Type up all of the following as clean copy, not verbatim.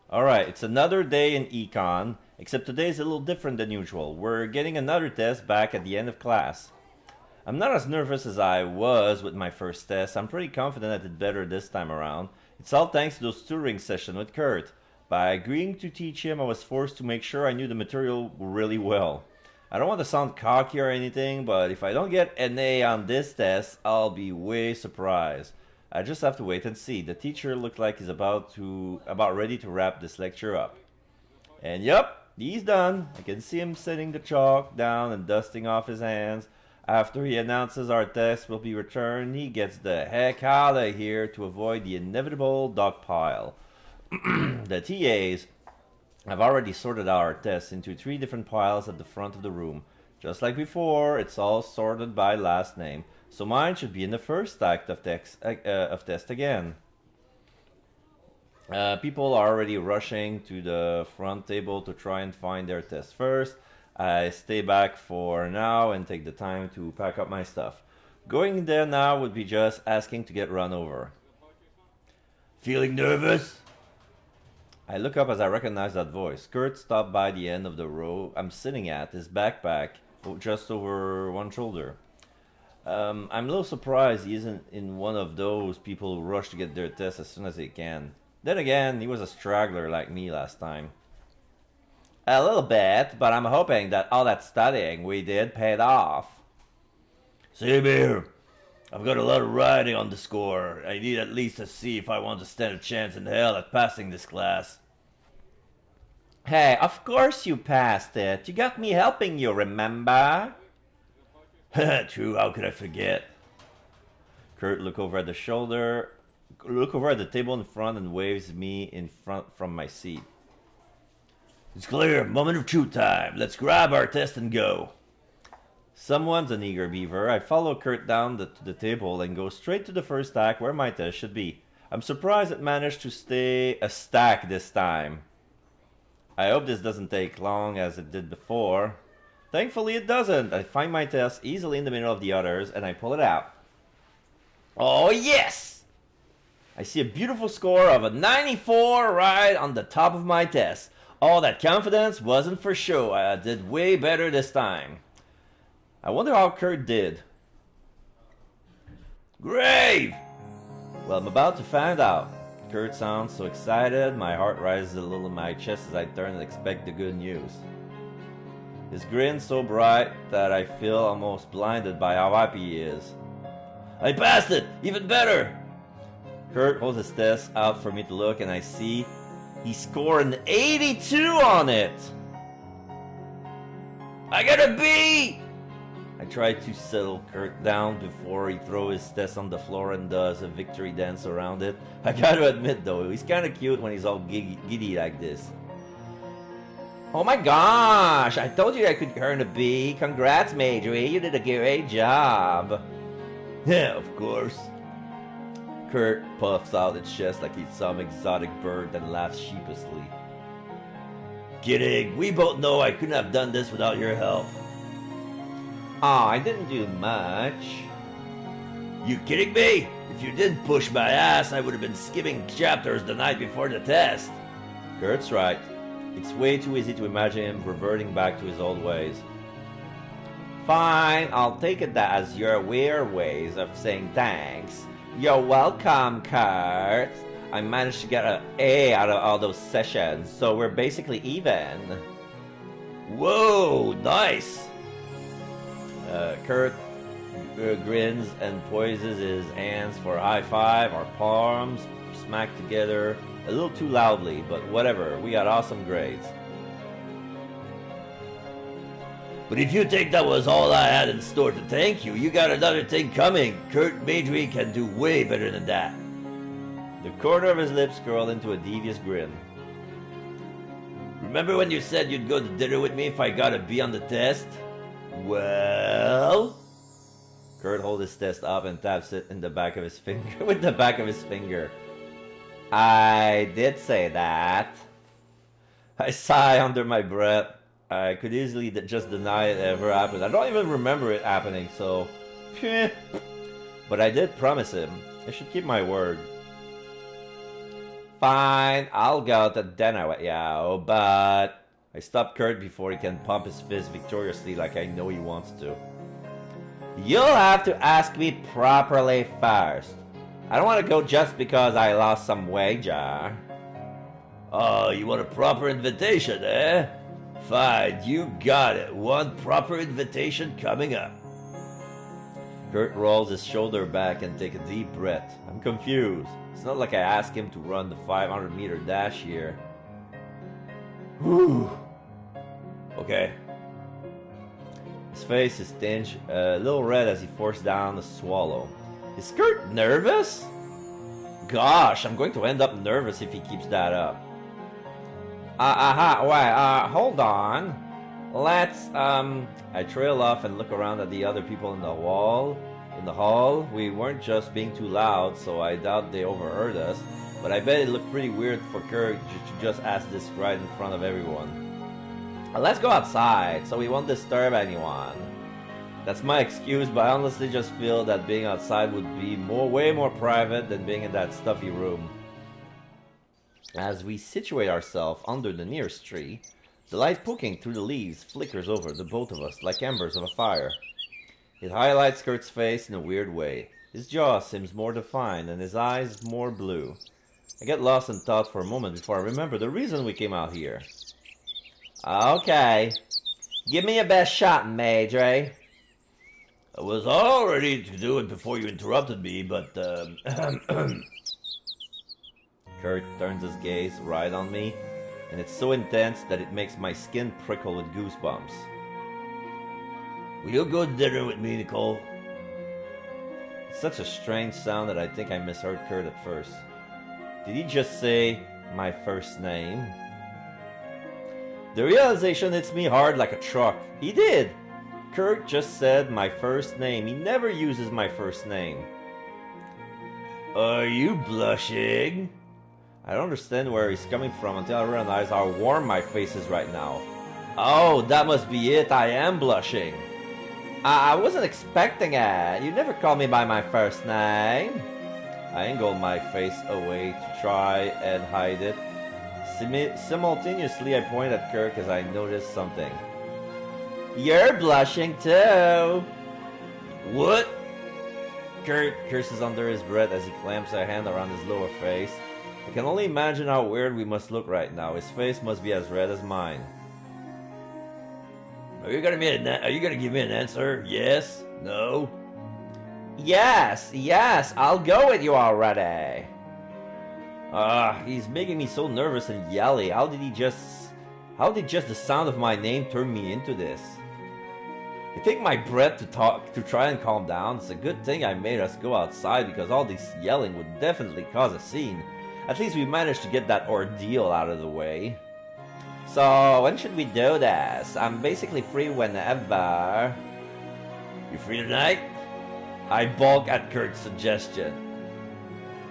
Alright, it's another day in econ, except today is a little different than usual. We're getting another test back at the end of class. I'm not as nervous as I was with my first test. I'm pretty confident I did better this time around. It's all thanks to those tutoring sessions with Kurt. By agreeing to teach him, I was forced to make sure I knew the material really well. I don't want to sound cocky or anything, but if I don't get an A on this test, I'll be way surprised. I just have to wait and see. The teacher looked like he's about ready to wrap this lecture up. And yep, he's done. I can see him setting the chalk down and dusting off his hands. After he announces our test will be returned, he gets the heck out of here to avoid the inevitable dog pile. The TAs have already sorted our tests into 3 different piles at the front of the room. Just like before, it's all sorted by last name. So mine should be in the first stack of test again. People are already rushing to the front table to try and find their test first. I stay back for now and take the time to pack up my stuff. Going there now would be just asking to get run over. Feeling nervous? I look up as I recognize that voice. Kurt stopped by the end of the row I'm sitting at, his backpack just over one shoulder. I'm a little surprised he isn't in one of those people who rush to get their test as soon as they can. Then again, he was a straggler like me last time. A little bit, but I'm hoping that all that studying we did paid off. Same here. I've got a lot of riding on the score. I need at least to see if I want to stand a chance in hell at passing this class. Hey, of course you passed it. You got me helping you, remember? True, how could I forget? Kurt look over at the table in front and waves me in front from my seat. It's clear, moment of truth time. Let's grab our test and go. Someone's an eager beaver. I follow Kurt down to the table and go straight to the first stack where my test should be. I'm surprised it managed to stay a stack this time. I hope this doesn't take long as it did before. Thankfully it doesn't. I find my test easily in the middle of the others and I pull it out. Oh yes! I see a beautiful score of a 94 right on the top of my test. All that confidence wasn't for show. I did way better this time. I wonder how Kurt did. Grave! Well, I'm about to find out. Kurt sounds so excited, my heart rises a little in my chest as I turn and expect the good news. His grin so bright that I feel almost blinded by how happy he is. I passed it! Even better! Kurt holds his test out for me to look and I see he scored an 82 on it! I got a B! I try to settle Kurt down before he throws his test on the floor and does a victory dance around it. I gotta admit though, he's kinda cute when he's all giddy like this. Oh my gosh, I told you I could earn a B. Congrats, Majorie, you did a great job. Yeah, of course. Kurt puffs out his chest like he's some exotic bird and laughs sheepishly. Kidding, we both know I couldn't have done this without your help. Aw, I didn't do much. You kidding me? If you didn't push my ass, I would have been skipping chapters the night before the test. Kurt's right. It's way too easy to imagine him reverting back to his old ways. Fine, I'll take it as your weird ways of saying thanks. You're welcome, Kurt. I managed to get an A out of all those sessions, so we're basically even. Whoa, nice! Kurt grins and poises his hands for a high five. Our palms smack together a little too loudly, but whatever, we got awesome grades. But if you think that was all I had in store to thank you, you got another thing coming. Kurt Majorie can do way better than that. The corner of his lips curled into a devious grin. Remember when you said you'd go to dinner with me if I got a B on the test? Well... Kurt holds his test up and taps it in the back of his finger with the back of his finger. I did say that. I sigh under my breath. I could easily just deny it ever happened. I don't even remember it happening, so... But I did promise him. I should keep my word. Fine, I'll go to dinner with you, but... I stop Kurt before he can pump his fist victoriously like I know he wants to. You'll have to ask me properly first. I don't want to go just because I lost some wager. Oh, you want a proper invitation, eh? Fine, you got it. One proper invitation coming up. Kurt rolls his shoulder back and takes a deep breath. I'm confused. It's not like I asked him to run the 500-meter dash here. Whew. Okay. His face is tinged a little red as he forced down a swallow. Is Kurt nervous? Gosh, I'm going to end up nervous if he keeps that up. Hold on. Let's, I trail off and look around at the other people in the hall. We weren't just being too loud, so I doubt they overheard us. But I bet it looked pretty weird for Kurt to just ask this right in front of everyone. Let's go outside, so we won't disturb anyone. That's my excuse, but I honestly just feel that being outside would be way more private than being in that stuffy room. As we situate ourselves under the nearest tree, the light poking through the leaves flickers over the both of us like embers of a fire. It highlights Kurt's face in a weird way. His jaw seems more defined and his eyes more blue. I get lost in thought for a moment before I remember the reason we came out here. Okay. Give me your best shot, Madre. I was all ready to do it before you interrupted me, but, Kurt turns his gaze right on me, and it's so intense that it makes my skin prickle with goosebumps. Will you go to dinner with me, Nicole? It's such a strange sound that I think I misheard Kurt at first. Did he just say my first name? The realization hits me hard like a truck. He did! Kurt just said my first name. He never uses my first name. Are you blushing? I don't understand where he's coming from until I realize how warm my face is right now. Oh, that must be it. I am blushing. I wasn't expecting it. You never called me by my first name. I angled my face away to try and hide it. Simultaneously, I pointed at Kirk as I noticed something. You're blushing too. What? Kurt curses under his breath as he clamps a hand around his lower face. I can only imagine how weird we must look right now. His face must be as red as mine. Are you gonna give me an answer? Yes? No? Yes, I'll go with you already. He's making me so nervous and yelly. How did just the sound of my name turn me into this? I take my breath to try and calm down. It's a good thing I made us go outside because all this yelling would definitely cause a scene. At least we managed to get that ordeal out of the way. So, when should we do this? I'm basically free whenever. You free tonight? I balk at Kurt's suggestion.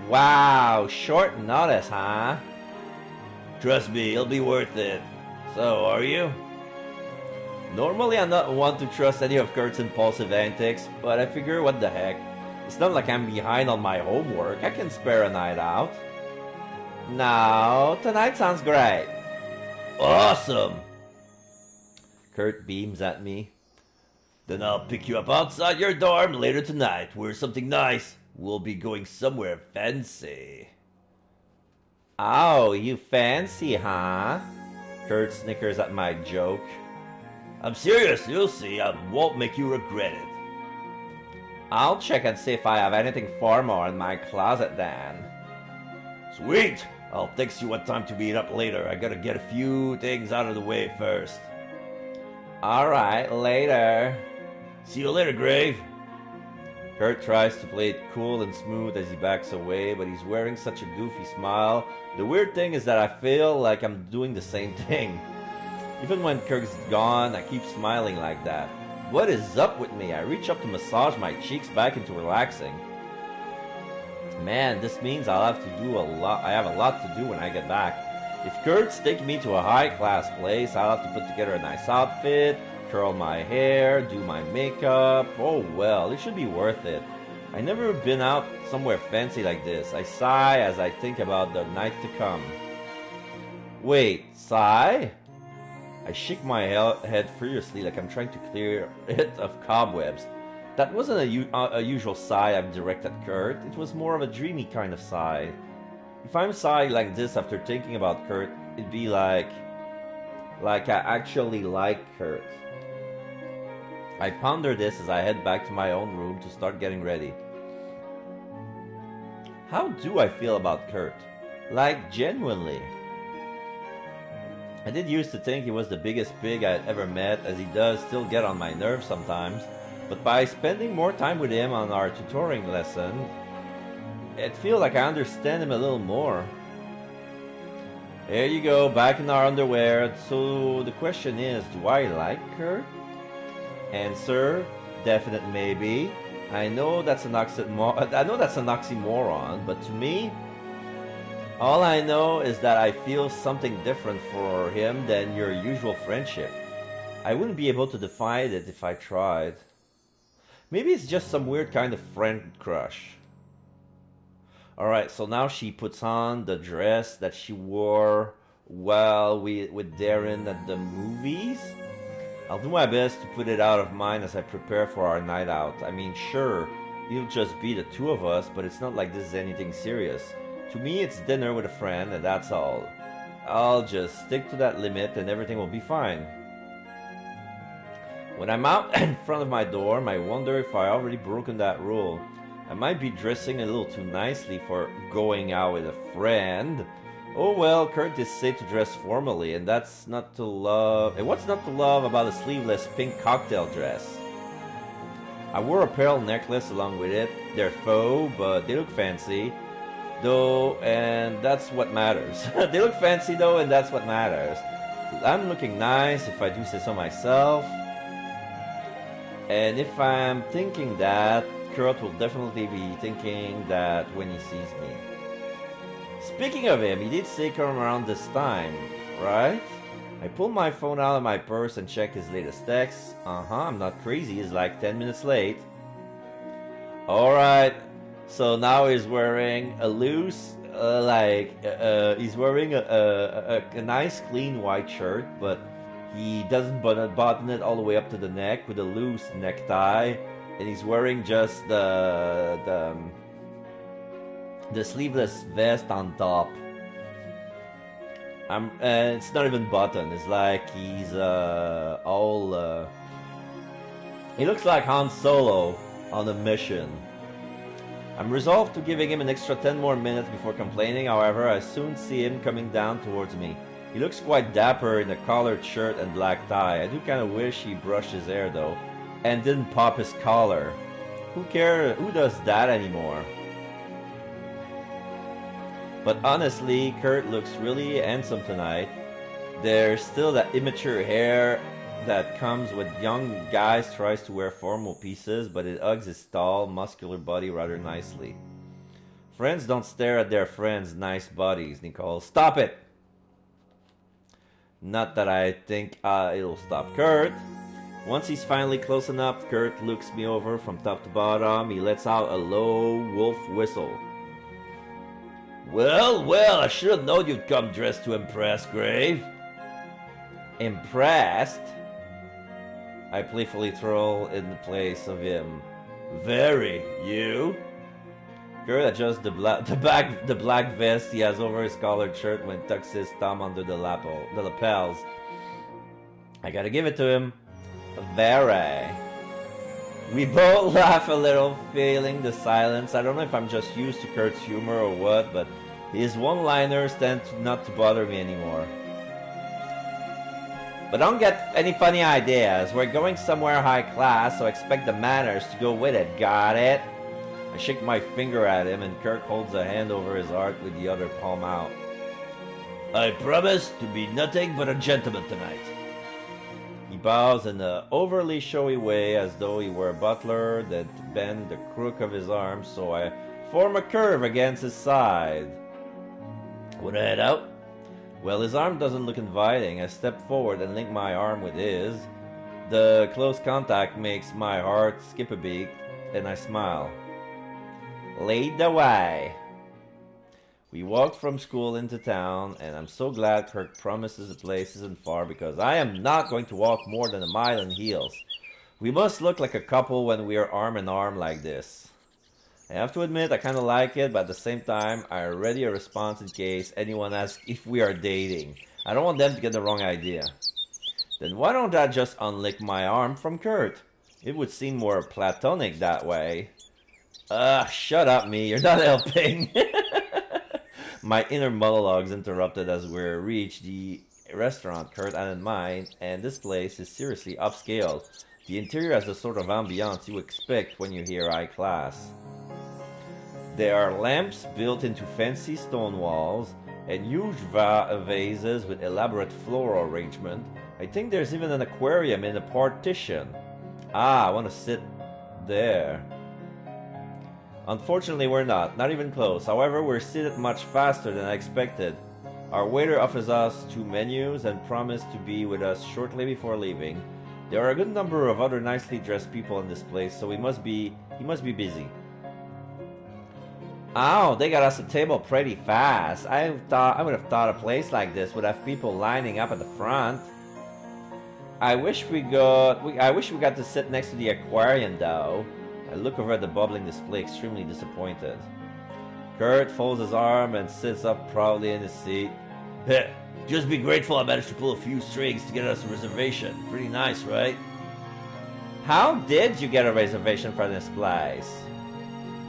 Wow, short notice, huh? Trust me, it'll be worth it. So, are you? Normally I'm not one to trust any of Kurt's impulsive antics, but I figure what the heck. It's not like I'm behind on my homework. I can spare a night out. No, tonight sounds great. Awesome! Kurt beams at me. Then I'll pick you up outside your dorm later tonight. Wear something nice. We'll be going somewhere fancy. Oh, you fancy, huh? Kurt snickers at my joke. I'm serious, you'll see. I won't make you regret it. I'll check and see if I have anything formal in my closet then. Sweet! I'll text you what time to meet up later. I gotta get a few things out of the way first. Alright, later. See you later, Grave. Kurt tries to play it cool and smooth as he backs away, but he's wearing such a goofy smile. The weird thing is that I feel like I'm doing the same thing. Even when Kirk's gone, I keep smiling like that. What is up with me? I reach up to massage my cheeks back into relaxing. Man, this means I'll have to do a lot. I have a lot to do when I get back. If Kurt's taking me to a high-class place, I'll have to put together a nice outfit, curl my hair, do my makeup. Oh well, it should be worth it. I never been out somewhere fancy like this. I sigh as I think about the night to come. Wait, sigh? I shake my head furiously like I'm trying to clear it of cobwebs. That wasn't a usual sigh I've directed at Kurt. It was more of a dreamy kind of sigh. If I'm sighing like this after thinking about Kurt, it'd be like I actually like Kurt. I ponder this as I head back to my own room to start getting ready. How do I feel about Kurt? Like, genuinely. I did used to think he was the biggest pig I'd ever met, as he does still get on my nerves sometimes, but by spending more time with him on our tutoring lessons, it feels like I understand him a little more. There you go, back in our underwear. So the question is, do I like Kurt? Answer, definite maybe. I know that's an oxymoron, but to me, all I know is that I feel something different for him than your usual friendship. I wouldn't be able to define it if I tried. Maybe it's just some weird kind of friend crush. Alright, so now she puts on the dress that she wore while with Darren at the movies. I'll do my best to put it out of mind as I prepare for our night out. I mean, sure, it'll just be the two of us, but it's not like this is anything serious. To me, it's dinner with a friend, and that's all. I'll just stick to that limit and everything will be fine. When I'm out in front of my dorm, I wonder if I already broken that rule. I might be dressing a little too nicely for going out with a friend. Oh well, Kurt did say to dress formally, and that's not to love. And what's not to love about a sleeveless pink cocktail dress? I wore a pearl necklace along with it. They're faux, but they look fancy. Though, and that's what matters. They look fancy though, and that's what matters. I'm looking nice, if I do say so myself. And if I'm thinking that, Kurt will definitely be thinking that when he sees me. Speaking of him, he did say come around this time, right? I pulled my phone out of my purse and checked his latest text. I'm not crazy, he's like 10 minutes late. Alright, so now he's wearing a loose, he's wearing a nice clean white shirt, but he doesn't button it all the way up to the neck with a loose necktie, and he's wearing just the sleeveless vest on top. It's not even buttoned. It's like he's he looks like Han Solo on a mission. I'm resolved to giving him an extra 10 more minutes before complaining. However, I soon see him coming down towards me. He looks quite dapper in a collared shirt and black tie. I do kind of wish he brushed his hair though, and didn't pop his collar. Who cares? Who does that anymore? But honestly, Kurt looks really handsome tonight. There's still that immature hair that comes with young guys tries to wear formal pieces, but it hugs his tall, muscular body rather nicely. Friends don't stare at their friends' nice bodies, Nicole. Stop it! Not that I think it'll stop Kurt. Once he's finally close enough, Kurt looks me over from top to bottom. He lets out a low wolf whistle. Well, I should have known you'd come dressed to impress, Grave. Impressed? I playfully throw in the place of him. Very. You? Kurt adjusts the black vest he has over his collared shirt when he tucks his thumb under the lapels. I gotta give it to him. Very. We both laugh a little, feeling the silence. I don't know if I'm just used to Kurt's humor or what, but his one-liners tend not to bother me anymore. But don't get any funny ideas. We're going somewhere high class, so expect the manners to go with it. Got it? I shake my finger at him, and Kurt holds a hand over his heart with the other palm out. I promise to be nothing but a gentleman tonight. He bows in an overly showy way, as though he were a butler, then to bend the crook of his arm, so I form a curve against his side. Wanna head out? Well, his arm doesn't look inviting. I step forward and link my arm with his. The close contact makes my heart skip a beat, and I smile. Lead the way. We walked from school into town, and I'm so glad Kirk promises the place isn't far because I am not going to walk more than a mile in heels. We must look like a couple when we are arm in arm like this. I have to admit I kind of like it, but at the same time, I ready a response in case anyone asks if we are dating. I don't want them to get the wrong idea. Then why don't I just unlick my arm from Kurt? It would seem more platonic that way. Shut up, me. You're not helping. My inner monologues interrupted as we reached the restaurant Kurt had in mind, and this place is seriously upscale. The interior has the sort of ambiance you expect when you hear high class. There are lamps built into fancy stone walls, and huge vases with elaborate floral arrangement. I think there's even an aquarium in a partition. I want to sit there. Unfortunately, we're not even close. However, we're seated much faster than I expected. Our waiter offers us 2 menus and promised to be with us shortly before leaving. There are a good number of other nicely dressed people in this place, so he must be busy. Oh, they got us a table pretty fast. I would have thought a place like this would have people lining up at the front. I wish we got to sit next to the aquarium though. I look over at the bubbling display, extremely disappointed. Kurt folds his arm and sits up proudly in his seat. Just be grateful I managed to pull a few strings to get us a reservation. Pretty nice, right? How did you get a reservation for this place?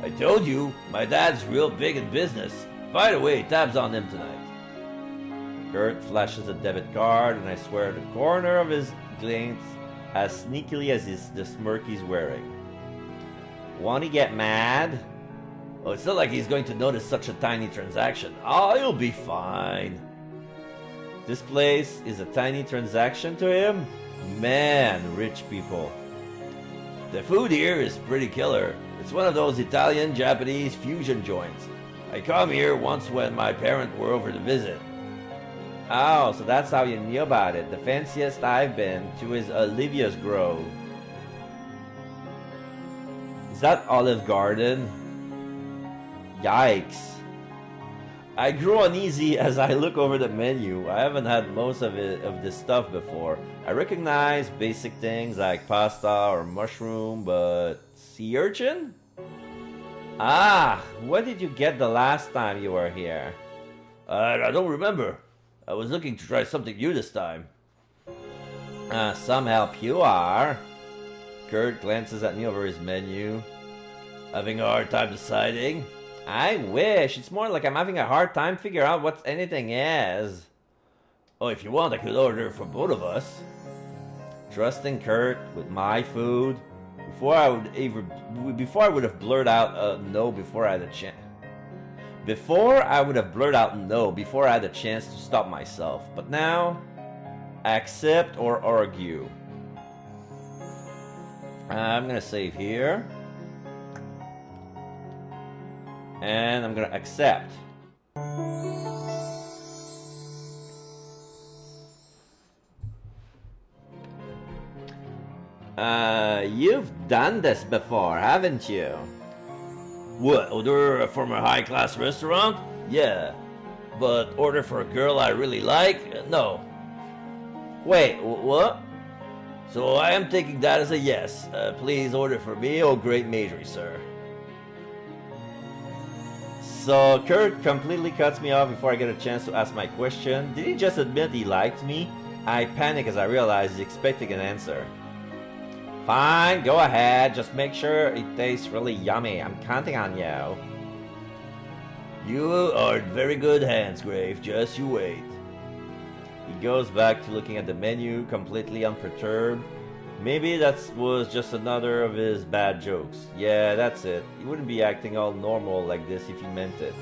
I told you, my dad's real big in business. By the way, tab's on him tonight. Kurt flashes a debit card, and I swear the corner of his glance as sneakily as the smirk he's wearing. Won't he get mad? Oh, it's not like he's going to notice such a tiny transaction. Oh, he'll be fine. This place is a tiny transaction to him? Man, rich people. The food here is pretty killer. It's one of those Italian-Japanese fusion joints. I come here once when my parents were over to visit. Oh, so that's how you knew about it. The fanciest I've been to is Olivia's Grove. Is that Olive Garden? Yikes. I grew uneasy as I look over the menu. I haven't had most of this stuff before. I recognize basic things like pasta or mushroom, but sea urchin? Ah, what did you get the last time you were here? I don't remember. I was looking to try something new this time. Some help you are. Kurt glances at me over his menu. Having a hard time deciding? I wish. It's more like I'm having a hard time figuring out what anything is. Oh, if you want, I could order for both of us. Trusting Kurt with my food. Before I would have blurted out no before I had a chance. Before I would have blurted out no before I had a chance to stop myself. But now, accept or argue. I'm gonna save here. And I'm gonna accept. You've done this before, haven't you? What, order from a high-class restaurant? Yeah. But order for a girl I really like? No. Wait, what? So I am taking that as a yes. Please order for me, oh great matey, sir. So Kurt completely cuts me off before I get a chance to ask my question. Did he just admit he liked me? I panic as I realize he's expecting an answer. Fine, go ahead. Just make sure it tastes really yummy. I'm counting on you. You are in very good hands, Grave. Just you wait. He goes back to looking at the menu, completely unperturbed. Maybe that was just another of his bad jokes. Yeah, that's it. He wouldn't be acting all normal like this if he meant it.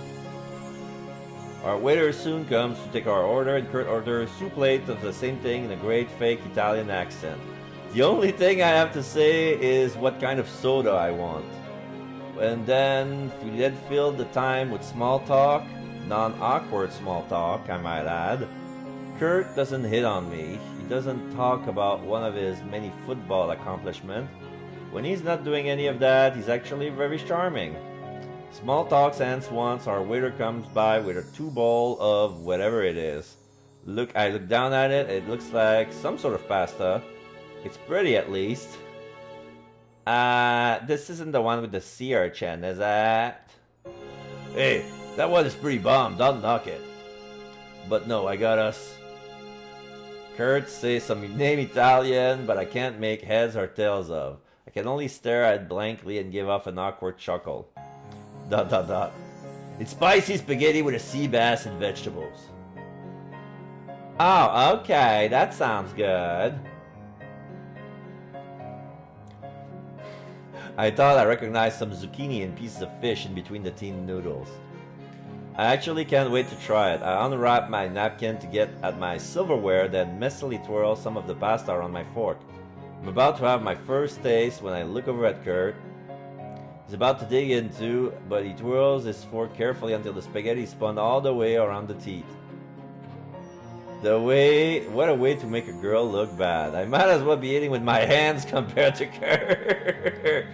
Our waiter soon comes to take our order, and Kurt orders 2 plates of the same thing in a great fake Italian accent. The only thing I have to say is what kind of soda I want. And then we did fill the time with small talk, non-awkward small talk, I might add. Kurt doesn't hit on me. He doesn't talk about one of his many football accomplishments. When he's not doing any of that, he's actually very charming. Small talks ends once our waiter comes by with a 2 bowl of whatever it is. I look down at it. It looks like some sort of pasta. It's pretty, at least. This isn't the one with the sea urchin, is that? Hey, that one is pretty bomb. Don't knock it. But no, I got us. Kurt says some name Italian, but I can't make heads or tails of. I can only stare at it blankly and give off an awkward chuckle. ... It's spicy spaghetti with a sea bass and vegetables. Oh, okay, that sounds good. I thought I recognized some zucchini and pieces of fish in between the tin noodles. I actually can't wait to try it. I unwrap my napkin to get at my silverware, then messily twirl some of the pasta on my fork. I'm about to have my first taste when I look over at Kurt. He's about to dig into, but he twirls his fork carefully until the spaghetti spun all the way around the teeth. What a way to make a girl look bad. I might as well be eating with my hands compared to Kurt.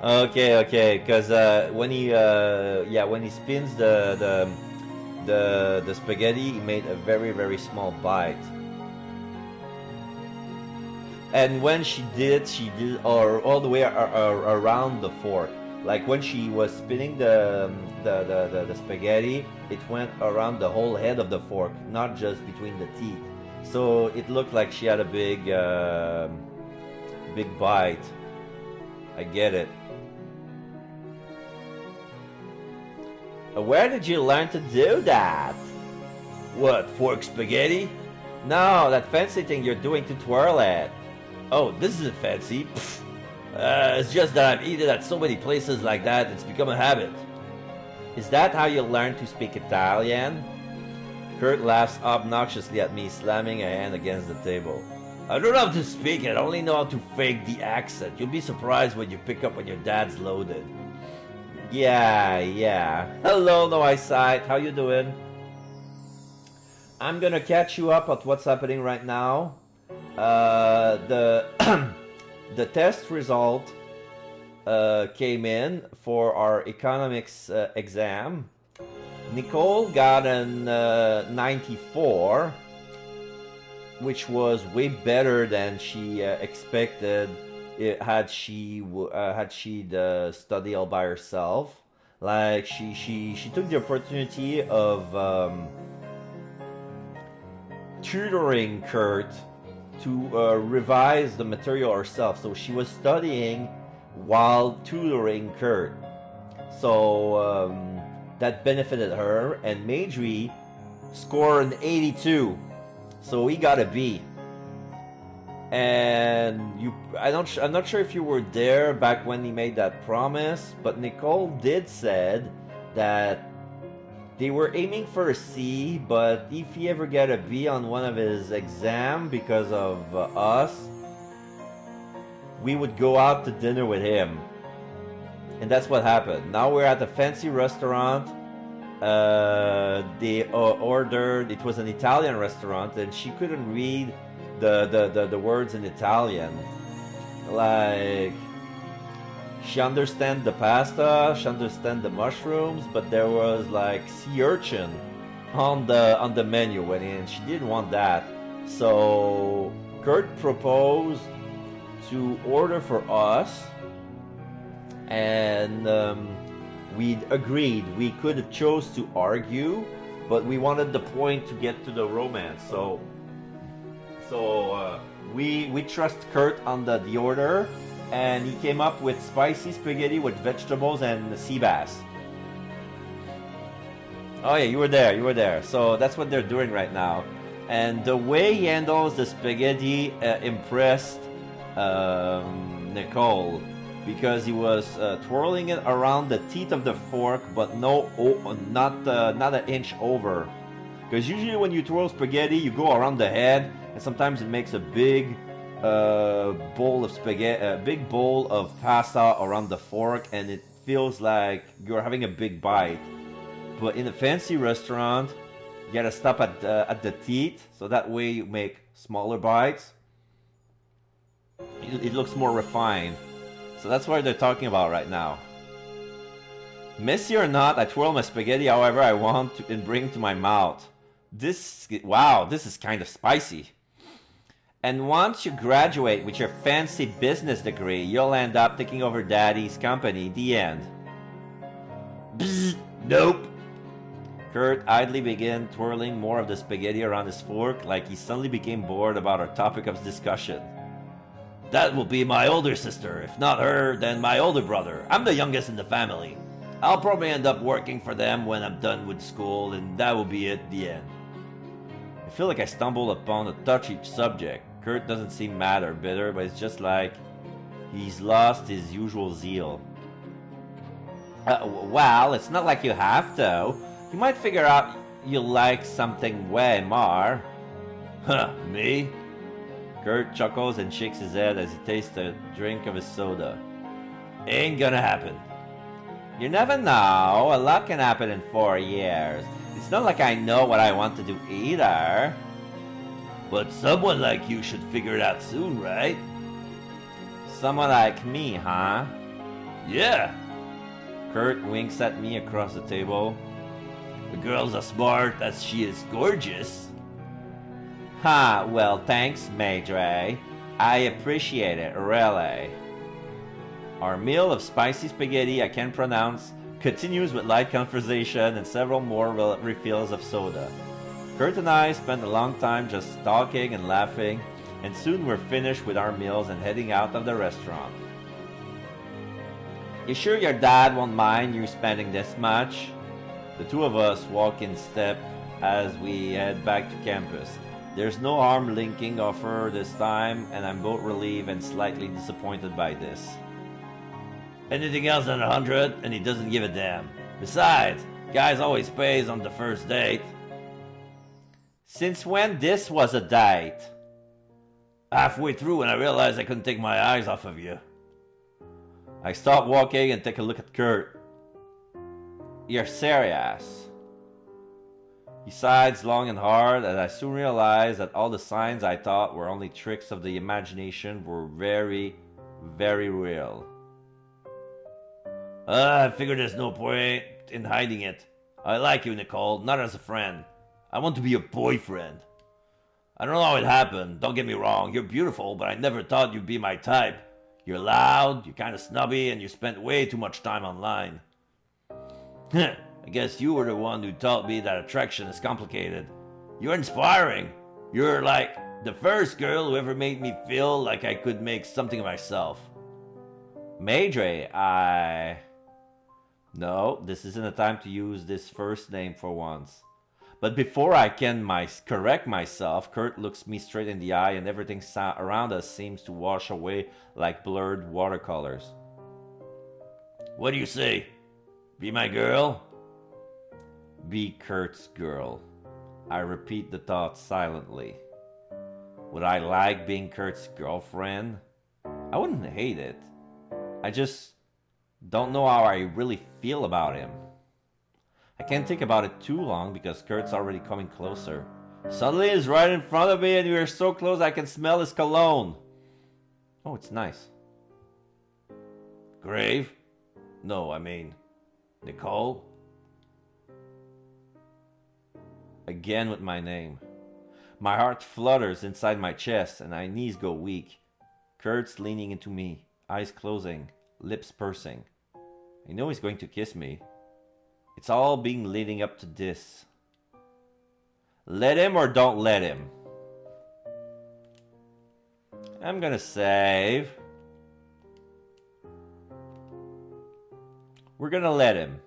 Okay, because when he spins the spaghetti, he made a very small bite. And when she did all the way around the fork. Like when she was spinning the spaghetti, it went around the whole head of the fork, not just between the teeth. So it looked like she had a big bite. I get it. Where did you learn to do that? What, fork spaghetti? No, that fancy thing you're doing to twirl it. Oh, this isn't fancy. It's just that I've eaten at so many places like that, it's become a habit. Is that how you learn to speak Italian? Kurt laughs obnoxiously at me, slamming a hand against the table. I don't know how to speak it, I only know how to fake the accent. You'll be surprised when you pick up when your dad's loaded. Yeah. Hello, no eyesight. How you doing? I'm gonna catch you up at what's happening right now. The test result came in for our economics exam. Nicole got an 94, which was way better than she expected. Had she studied all by herself. Like she took the opportunity of tutoring Kurt to revise the material herself. So she was studying while tutoring Kurt. So that benefited her, and Madry scored an 82. So he got a B. And I'm not sure if you were there back when he made that promise, but Nicole did said that they were aiming for a C, but if he ever get a B on one of his exams because of us, we would go out to dinner with him. And that's what happened. Now we're at a fancy restaurant. They ordered, it was an Italian restaurant, and she couldn't read the words in Italian. Like, she understand the pasta, she understand the mushrooms, but there was like sea urchin on the menu, and she didn't want that. So Kurt proposed to order for us, and we agreed. We could have chose to argue, but we wanted the point to get to the romance. So we trust Kurt on the order, and he came up with spicy spaghetti with vegetables and sea bass. Oh yeah, you were there. So that's what they're doing right now. And the way he handles the spaghetti impressed Nicole, because he was twirling it around the teeth of the fork, but not an inch over. Because usually when you twirl spaghetti, you go around the head, and sometimes it makes a big bowl of spaghetti, a big bowl of pasta around the fork, and it feels like you're having a big bite. But in a fancy restaurant, you gotta stop at the teeth, so that way you make smaller bites. It looks more refined. So that's what they're talking about right now. Messy or not, I twirl my spaghetti however I want to and bring to my mouth. Wow, this is kind of spicy. And once you graduate with your fancy business degree, you'll end up taking over daddy's company. The end. Bzz, nope. Kurt idly began twirling more of the spaghetti around his fork like he suddenly became bored about our topic of discussion. That will be my older sister. If not her, then my older brother. I'm the youngest in the family. I'll probably end up working for them when I'm done with school, and that will be it, the end. I feel like I stumbled upon a touchy subject. Kurt doesn't seem mad or bitter, but it's just like he's lost his usual zeal. Well, it's not like you have to. You might figure out you like something way more. Huh, me? Kurt chuckles and shakes his head as he tastes a drink of his soda. Ain't gonna happen. You never know. A lot can happen in 4 years. It's not like I know what I want to do either. But someone like you should figure it out soon, right? Someone like me, huh? Yeah. Kurt winks at me across the table. The girl's as smart as she is gorgeous. Ha, well, thanks, Maydre. I appreciate it, really. Our meal of spicy spaghetti I can't pronounce continues with light conversation and several more refills of soda. Kurt and I spent a long time just talking and laughing, and soon we're finished with our meals and heading out of the restaurant. You sure your dad won't mind you spending this much? The two of us walk in step as we head back to campus. There's no arm linking offer this time, and I'm both relieved and slightly disappointed by this. Anything else than 100, and he doesn't give a damn. Besides, guys always pays on the first date. Since when this was a date? Halfway through when I realized I couldn't take my eyes off of you. I stop walking and take a look at Kurt. You're serious? He sighs long and hard, and I soon realized that all the signs I thought were only tricks of the imagination were very, very real. I figured there's no point in hiding it. I like you, Nicole, not as a friend. I want to be your boyfriend. I don't know how it happened, don't get me wrong, you're beautiful, but I never thought you'd be my type. You're loud, you're kind of snobby, and you spent way too much time online. I guess you were the one who taught me that attraction is complicated. You're inspiring. You're like the first girl who ever made me feel like I could make something of myself. Maydre, No, this isn't a time to use this first name for once. But before I can correct myself, Kurt looks me straight in the eye and everything around us seems to wash away like blurred watercolors. What do you say? Be my girl? Be Kurt's girl. I repeat the thought silently. Would I like being Kurt's girlfriend? I wouldn't hate it. I just don't know how I really feel about him. I can't think about it too long because Kurt's already coming closer. Suddenly he's right in front of me and we are so close I can smell his cologne. Oh, it's nice. Grave? No, I mean, Nicole? Again with my name. My heart flutters inside my chest and my knees go weak. Kurt's leaning into me, eyes closing, lips pursing. I know he's going to kiss me. It's all being leading up to this. Let him or don't let him? I'm gonna save. We're gonna let him.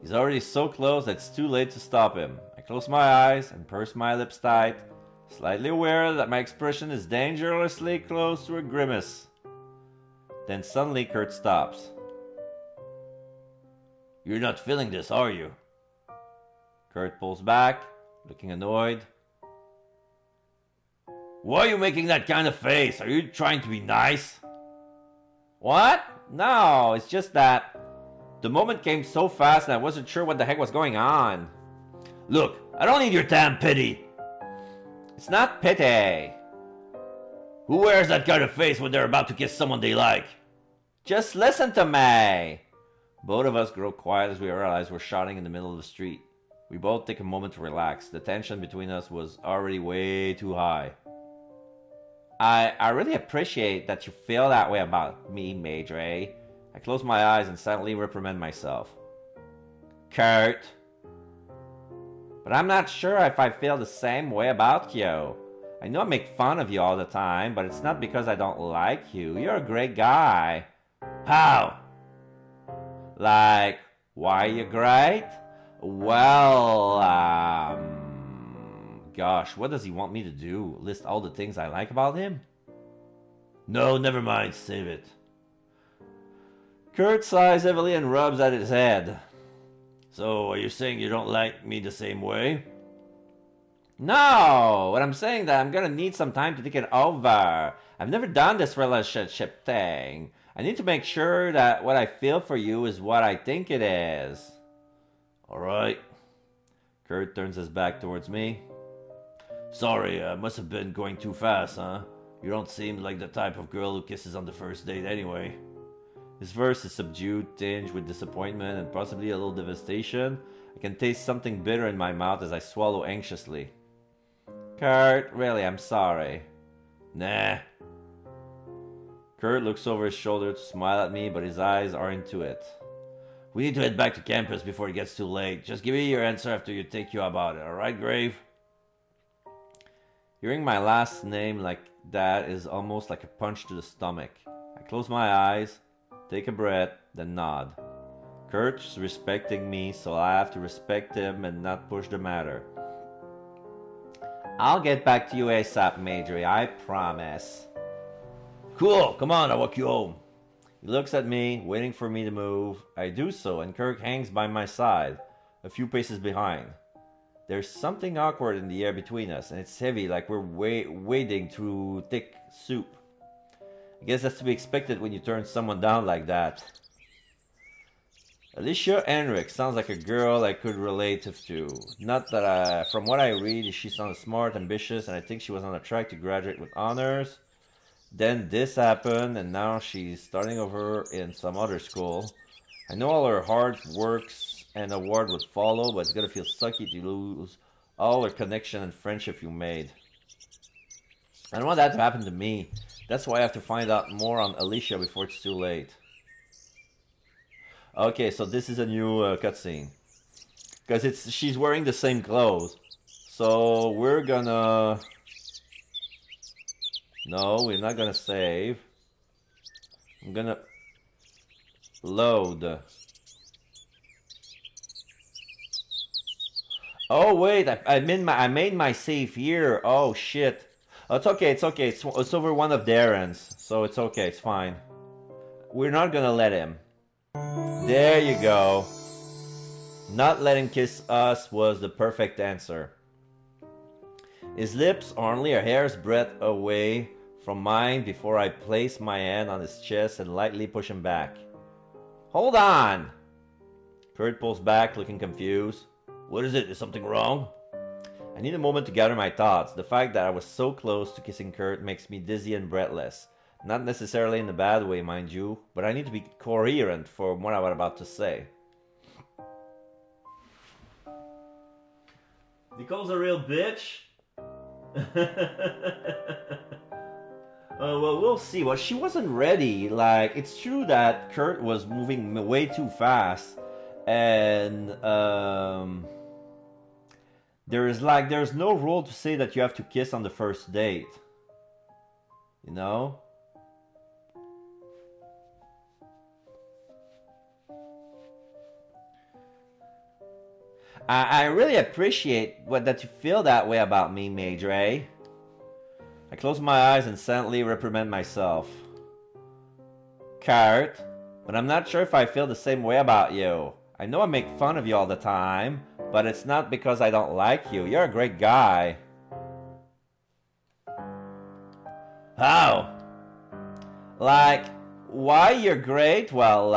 He's already so close that it's too late to stop him. I close my eyes and purse my lips tight, slightly aware that my expression is dangerously close to a grimace. Then suddenly Kurt stops. You're not feeling this, are you? Kurt pulls back, looking annoyed. Why are you making that kind of face? Are you trying to be nice? What? No, it's just that the moment came so fast and I wasn't sure what the heck was going on. Look, I don't need your damn pity. It's not pity. Who wears that kind of face when they're about to kiss someone they like? Just listen to me. Both of us grow quiet as we realize we're shouting in the middle of the street. We both take a moment to relax. The tension between us was already way too high. I really appreciate that you feel that way about me, Maidre. I close my eyes and silently reprimand myself. Kurt. But I'm not sure if I feel the same way about you. I know I make fun of you all the time, but it's not because I don't like you. You're a great guy. How? Like, why are you great? Well, gosh, what does he want me to do? List all the things I like about him? No, never mind, save it. Kurt sighs heavily and rubs at his head. So, are you saying you don't like me the same way? No, what I'm saying that I'm gonna need some time to think it over. I've never done this relationship thing. I need to make sure that what I feel for you is what I think it is. Alright. Kurt turns his back towards me. Sorry, I must have been going too fast, huh? You don't seem like the type of girl who kisses on the first date anyway. His voice is subdued, tinged with disappointment and possibly a little devastation. I can taste something bitter in my mouth as I swallow anxiously. Kurt, really, I'm sorry. Nah. Kurt looks over his shoulder to smile at me, but his eyes are into it. We need to head back to campus before it gets too late. Just give me your answer after you think you about it, alright, Grave? Hearing my last name like that is almost like a punch to the stomach. I close my eyes, take a breath, then nod. Kurt's respecting me, so I have to respect him and not push the matter. I'll get back to you ASAP, Majory, I promise. Cool, come on, I'll walk you home. He looks at me, waiting for me to move. I do so, and Kirk hangs by my side, a few paces behind. There's something awkward in the air between us, and it's heavy, like we're wading through thick soup. I guess that's to be expected when you turn someone down like that. Alicia Henrik sounds like a girl I could relate to. Not that from what I read, she sounds smart, ambitious, and I think she was on a track to graduate with honors. Then this happened, and now she's starting over in some other school. I know all her hard works and award would follow, but it's gonna feel sucky to lose all her connection and friendship you made. I don't want that to happen to me. That's why I have to find out more on Alicia before it's too late. Okay, so this is a new cutscene. Because she's wearing the same clothes. So we're gonna... No, we're not gonna save. I'm gonna load. Oh wait, I made my save here. Oh shit. Oh, it's okay, it's okay. It's over one of Darren's, so it's okay, it's fine. We're not gonna let him. There you go. Not let him kiss us was the perfect answer. His lips are only a hair's breadth away from mine before I place my hand on his chest and lightly push him back. Hold on! Kurt pulls back, looking confused. What is it? Is something wrong? I need a moment to gather my thoughts. The fact that I was so close to kissing Kurt makes me dizzy and breathless. Not necessarily in a bad way, mind you, but I need to be coherent for what I was about to say. Nicole's a real bitch? Well, we'll see. Well, she wasn't ready. Like, it's true that Kurt was moving way too fast. And, there's no rule to say that you have to kiss on the first date. You know? I really appreciate that you feel that way about me, Maidre. I close my eyes and silently reprimand myself. Kurt, but I'm not sure if I feel the same way about you. I know I make fun of you all the time, but it's not because I don't like you. You're a great guy. How? Like, why you're great? Well,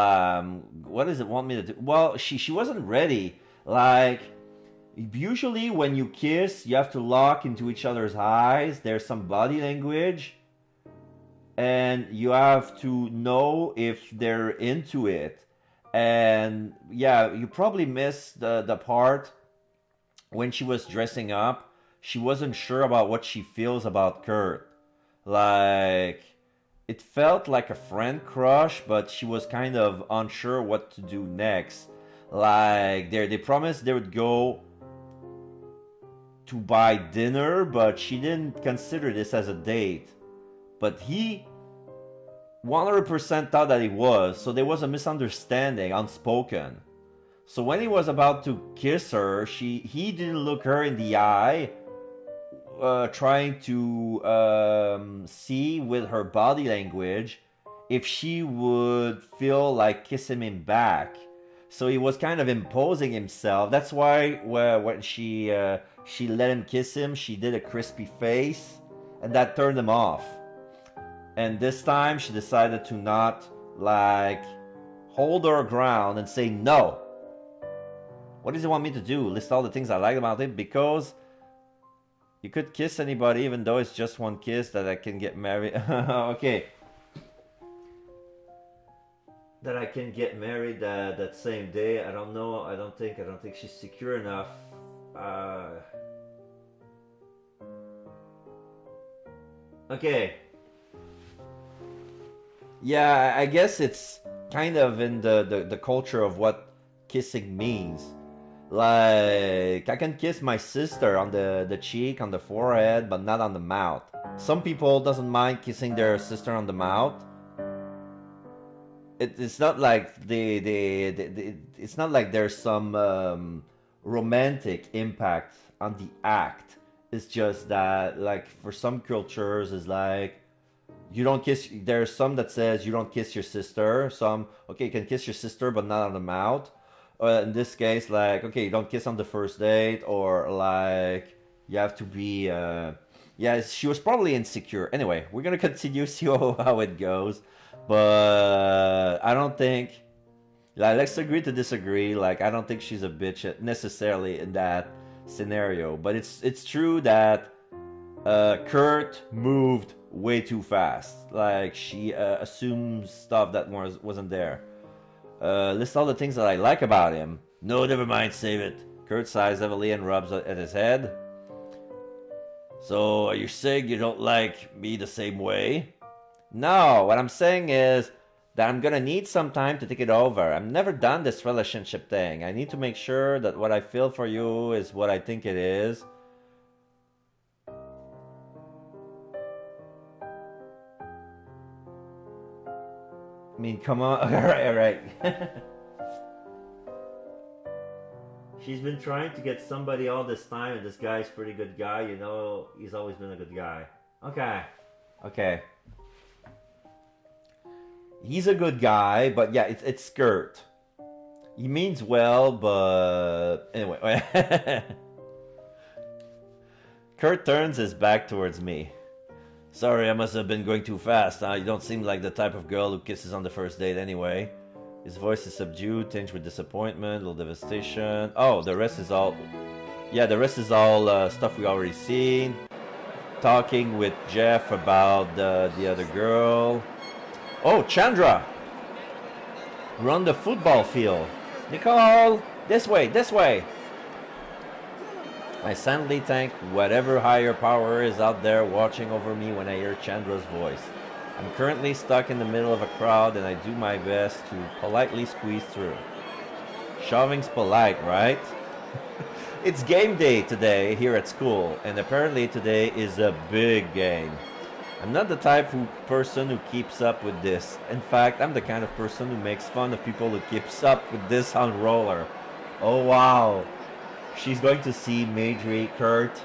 what does it want me to do? Well, she wasn't ready. Like, usually when you kiss, you have to lock into each other's eyes. There's some body language. and you have to know if they're into it. And yeah, you probably missed the part when she was dressing up. She wasn't sure about what she feels about Kurt. Like, it felt like a friend crush, but she was kind of unsure what to do next. Like, they promised they would go to buy dinner, but she didn't consider this as a date. But he 100% thought that it was, so there was a misunderstanding, unspoken. So when he was about to kiss her, he didn't look her in the eye, trying to see with her body language if she would feel like kissing him back. So he was kind of imposing himself. That's why when she let him kiss him, she did a crispy face, and that turned him off. And this time she decided to not like hold her ground and say no. What does he want me to do? List all the things I like about him? Because you could kiss anybody, even though it's just one kiss, that I can get married. Okay. That I can get married that same day. I don't know. I don't think she's secure enough. Okay. Yeah, I guess it's kind of in the culture of what kissing means. Like, I can kiss my sister on the cheek, on the forehead, but not on the mouth. Some people doesn't mind kissing their sister on the mouth. It's not like it's not like there's some romantic impact on the act. It's just that, like, for some cultures, it's like you don't kiss. There's some that says you don't kiss your sister. Some, okay, you can kiss your sister, but not on the mouth. In this case, like, okay, you don't kiss on the first date, or like you have to be. Yeah, she was probably insecure. Anyway, we're gonna continue, see how it goes. But I don't think. Like, let's agree to disagree. Like, I don't think she's a bitch necessarily in that scenario. But it's true that Kurt moved way too fast. Like, she assumes stuff that wasn't there. List all the things that I like about him. No, never mind, save it. Kurt sighs heavily and rubs at his head. So, are you saying you don't like me the same way? No, what I'm saying is that I'm gonna need some time to think it over. I've never done this relationship thing. I need to make sure that what I feel for you is what I think it is. I mean, come on. Alright. She's been trying to get somebody all this time, and this guy's a pretty good guy. You know, he's always been a good guy. Okay. He's a good guy, but yeah, it's Kurt. He means well, but anyway. Kurt turns his back towards me. Sorry, I must have been going too fast. You don't seem like the type of girl who kisses on the first date anyway. His voice is subdued, tinged with disappointment, a little devastation. Oh, the rest is all... Yeah, the rest is all stuff we already seen. Talking with Jeff about the other girl. Oh, Chandra! We're on the football field. Nicole! This way! I silently thank whatever higher power is out there watching over me when I hear Chandra's voice. I'm currently stuck in the middle of a crowd and I do my best to politely squeeze through. Shoving's polite, right? It's game day today here at school, and apparently today is a big game. I'm not the type of person who keeps up with this. In fact, I'm the kind of person who makes fun of people who keeps up with this on roller. Oh wow. She's going to see Majorie Kurt.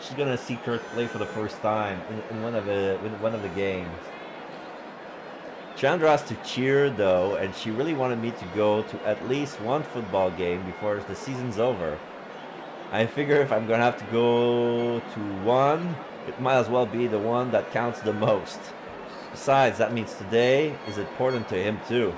She's going to see Kurt play for the first time in one of the games. Chandra has to cheer though, and she really wanted me to go to at least one football game before the season's over. I figure if I'm going to have to go to one, it might as well be the one that counts the most. Besides, that means today is important to him too.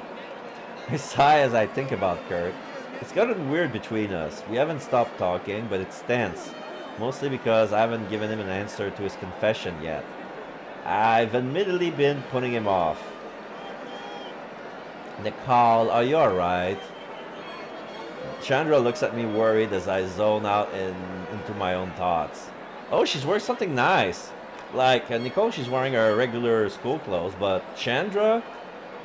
I sigh as I think about Kurt. It's gotten weird between us. We haven't stopped talking, but it's tense. Mostly because I haven't given him an answer to his confession yet. I've admittedly been putting him off. Nicole, are you alright? Chandra looks at me worried as I zone out into my own thoughts. Oh, she's wearing something nice. Like, Nicole, she's wearing her regular school clothes, but Chandra,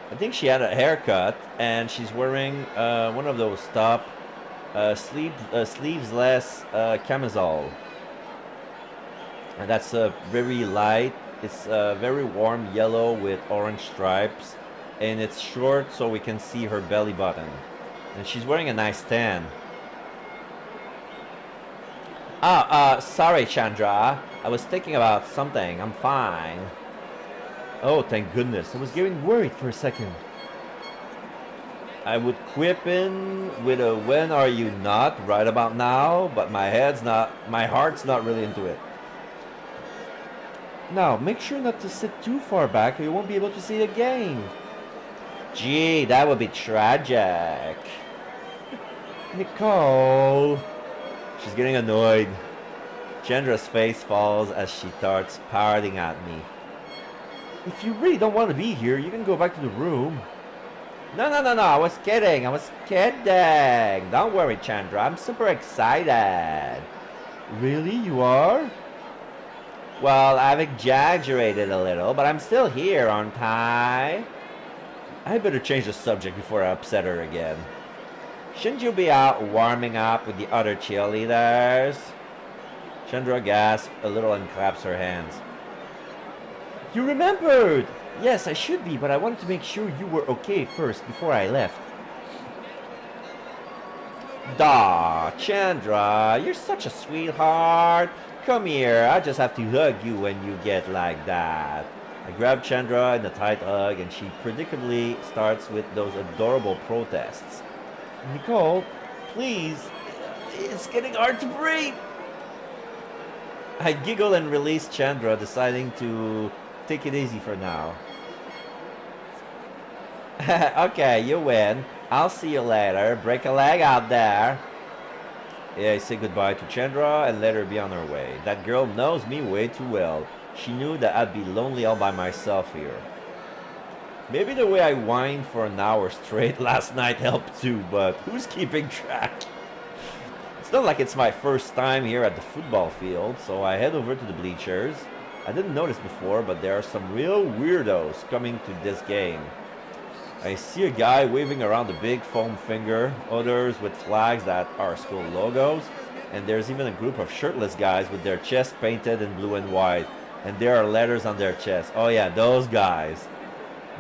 I think she had a haircut, and she's wearing one of those top sleeveless camisole. And that's very light. It's very warm yellow with orange stripes, and it's short so we can see her belly button. And she's wearing a nice tan. Sorry, Chandra. I was thinking about something. I'm fine. Oh, thank goodness. I was getting worried for a second. I would quip in with a when are you not right about now, but my heart's not really into it. Now, make sure not to sit too far back or you won't be able to see the game. Gee, that would be tragic. Nicole. She's getting annoyed. Chandra's face falls as she starts pouting at me. If you really don't want to be here, you can go back to the room. No, I was kidding. Don't worry, Chandra. I'm super excited. Really? You are? Well, I've exaggerated a little, but I'm still here, aren't I? I better change the subject before I upset her again. Shouldn't you be out warming up with the other cheerleaders? Chandra gasps a little and claps her hands. You remembered! Yes, I should be, but I wanted to make sure you were okay first before I left. Daw, Chandra, you're such a sweetheart. Come here, I just have to hug you when you get like that. I grab Chandra in a tight hug and she predictably starts with those adorable protests. Nicole, please, it's getting hard to breathe. I giggle and release Chandra, deciding to take it easy for now. Okay, you win. I'll see you later. Break a leg out there. Yeah, I say goodbye to Chandra and let her be on her way. That girl knows me way too well. She knew that I'd be lonely all by myself here. Maybe the way I whined for an hour straight last night helped too, but who's keeping track? It's not like it's my first time here at the football field, so I head over to the bleachers. I didn't notice before, but there are some real weirdos coming to this game. I see a guy waving around a big foam finger, others with flags that are school logos, and there's even a group of shirtless guys with their chests painted in blue and white, and there are letters on their chests. Oh yeah, those guys.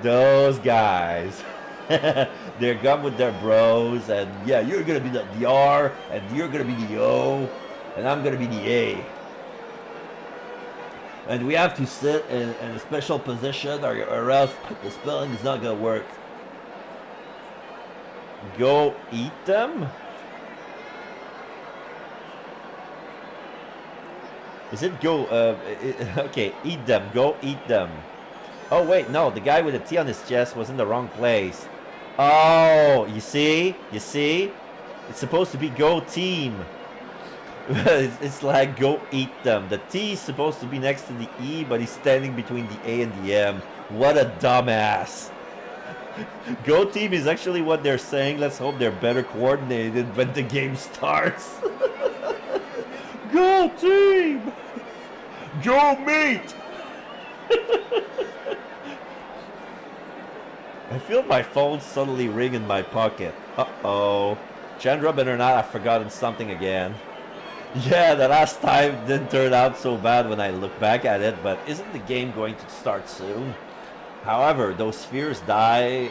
Those guys. They're gone with their bros, and yeah, you're gonna be the R, and you're gonna be the O, and I'm gonna be the A. And we have to sit in a special position, or else the spelling is not gonna work. Go eat them? Is it go, okay, eat them, go eat them. Oh wait, no, the guy with the T on his chest was in the wrong place. Oh, you see? It's supposed to be go team. It's like go eat them. The T is supposed to be next to the E, but he's standing between the A and the M. What a dumbass. Go team is actually what they're saying. Let's hope they're better coordinated when the game starts. Go team! Go meat! I feel my phone suddenly ring in my pocket. Uh-oh. Chandra better not have forgotten something again. Yeah, the last time didn't turn out so bad when I look back at it, but isn't the game going to start soon? However, those fears die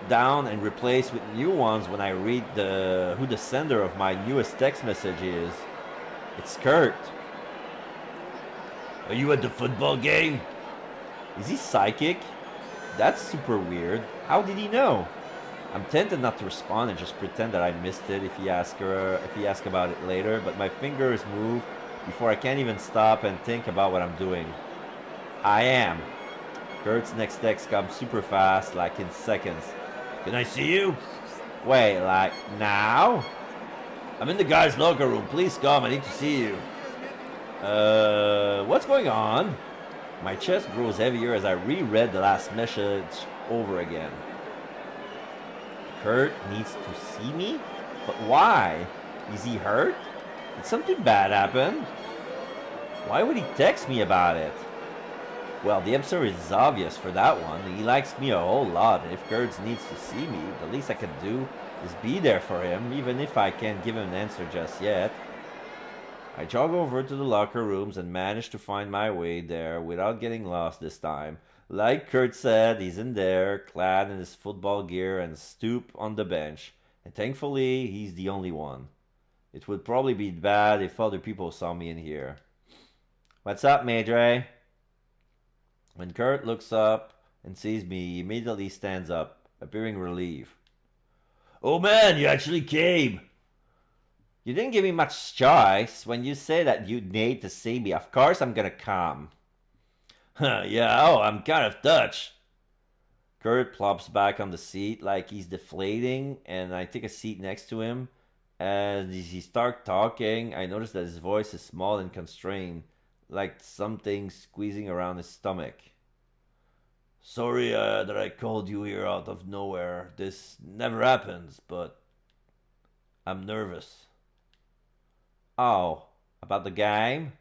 down and replaced with new ones when I read who the sender of my newest text message is. It's Kurt. Are you at the football game? Is he psychic? That's super weird. How did he know? I'm tempted not to respond and just pretend that I missed it if he asks about it later, but my fingers move before I can't even stop and think about what I'm doing. I am. Kurt's next text comes super fast, like in seconds. Can I see you? Wait, like now? I'm in the guys' locker room. Please come. I need to see you. What's going on? My chest grows heavier as I reread the last message over again. Kurt needs to see me? But why? Is he hurt? Did something bad happen? Why would he text me about it? Well, the answer is obvious for that one. He likes me a whole lot, and if Kurt needs to see me, the least I can do is be there for him, even if I can't give him an answer just yet. I jog over to the locker rooms and manage to find my way there without getting lost this time. Like Kurt said, he's in there, clad in his football gear and stoop on the bench. And thankfully, he's the only one. It would probably be bad if other people saw me in here. What's up, Madre? When Kurt looks up and sees me, he immediately stands up, appearing relieved. Oh man, you actually came! You didn't give me much choice. When you say that you need to see me, of course I'm gonna come. Yeah, oh, I'm kind of touched. Kurt plops back on the seat like he's deflating, and I take a seat next to him. As he starts talking, I notice that his voice is small and constrained, like something squeezing around his stomach. Sorry that I called you here out of nowhere. This never happens, but I'm nervous. Oh, about the game?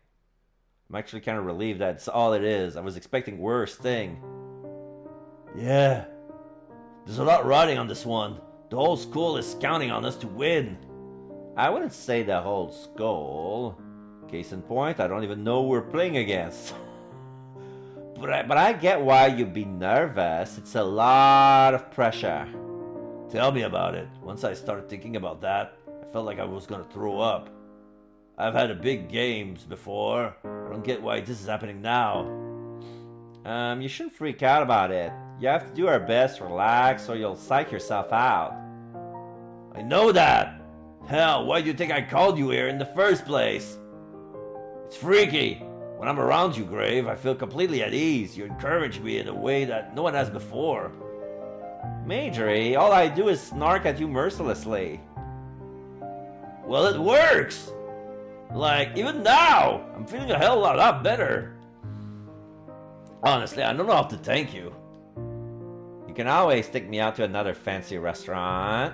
I'm actually kind of relieved that's all it is. I was expecting worse thing. Yeah, there's a lot riding on this one. The whole school is counting on us to win. I wouldn't say the whole school. Case in point, I don't even know who we're playing against. But I get why you'd be nervous. It's a lot of pressure. Tell me about it. Once I started thinking about that, I felt like I was gonna throw up. I've had a big games before. I don't get why this is happening now. You shouldn't freak out about it. You have to do our best, relax, or you'll psych yourself out. I know that! Hell, why do you think I called you here in the first place? It's freaky. When I'm around you, Grave, I feel completely at ease. You encourage me in a way that no one has before. Majory, all I do is snark at you mercilessly. Well, it works! Like, even now, I'm feeling a hell of a lot better. Honestly, I don't know how to thank you. You can always take me out to another fancy restaurant.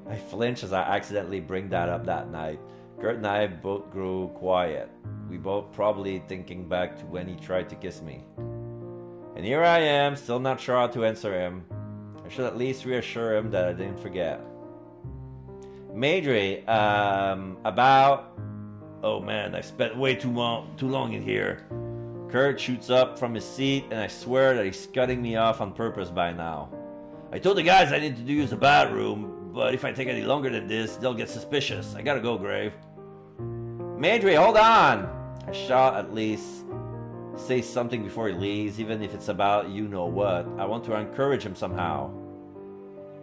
I flinch as I accidentally bring that up that night. Kurt and I both grew quiet. We both probably thinking back to when he tried to kiss me. And here I am, still not sure how to answer him. I should at least reassure him that I didn't forget. Madre, about... Oh man, I spent way too long in here. Kurt shoots up from his seat, and I swear that he's cutting me off on purpose by now. I told the guys I need to use the bathroom, but if I take any longer than this, they'll get suspicious. I gotta go, Grave. Madre, hold on! I shall at least say something before he leaves, even if it's about you-know-what. I want to encourage him somehow.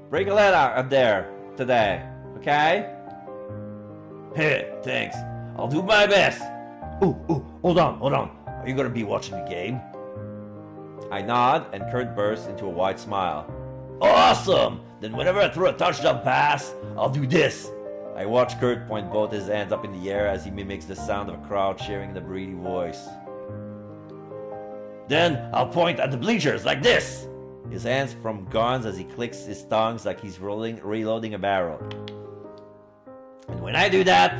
Break a leg out there today, okay? Hey, thanks. I'll do my best. Ooh, hold on. Are you gonna be watching the game? I nod, and Kurt bursts into a wide smile. Awesome! Then whenever I throw a touchdown pass, I'll do this. I watch Kurt point both his hands up in the air as he mimics the sound of a crowd cheering in a breathy voice. Then I'll point at the bleachers like this. His hands from guns as he clicks his tongues like he's reloading a barrel. And when I do that,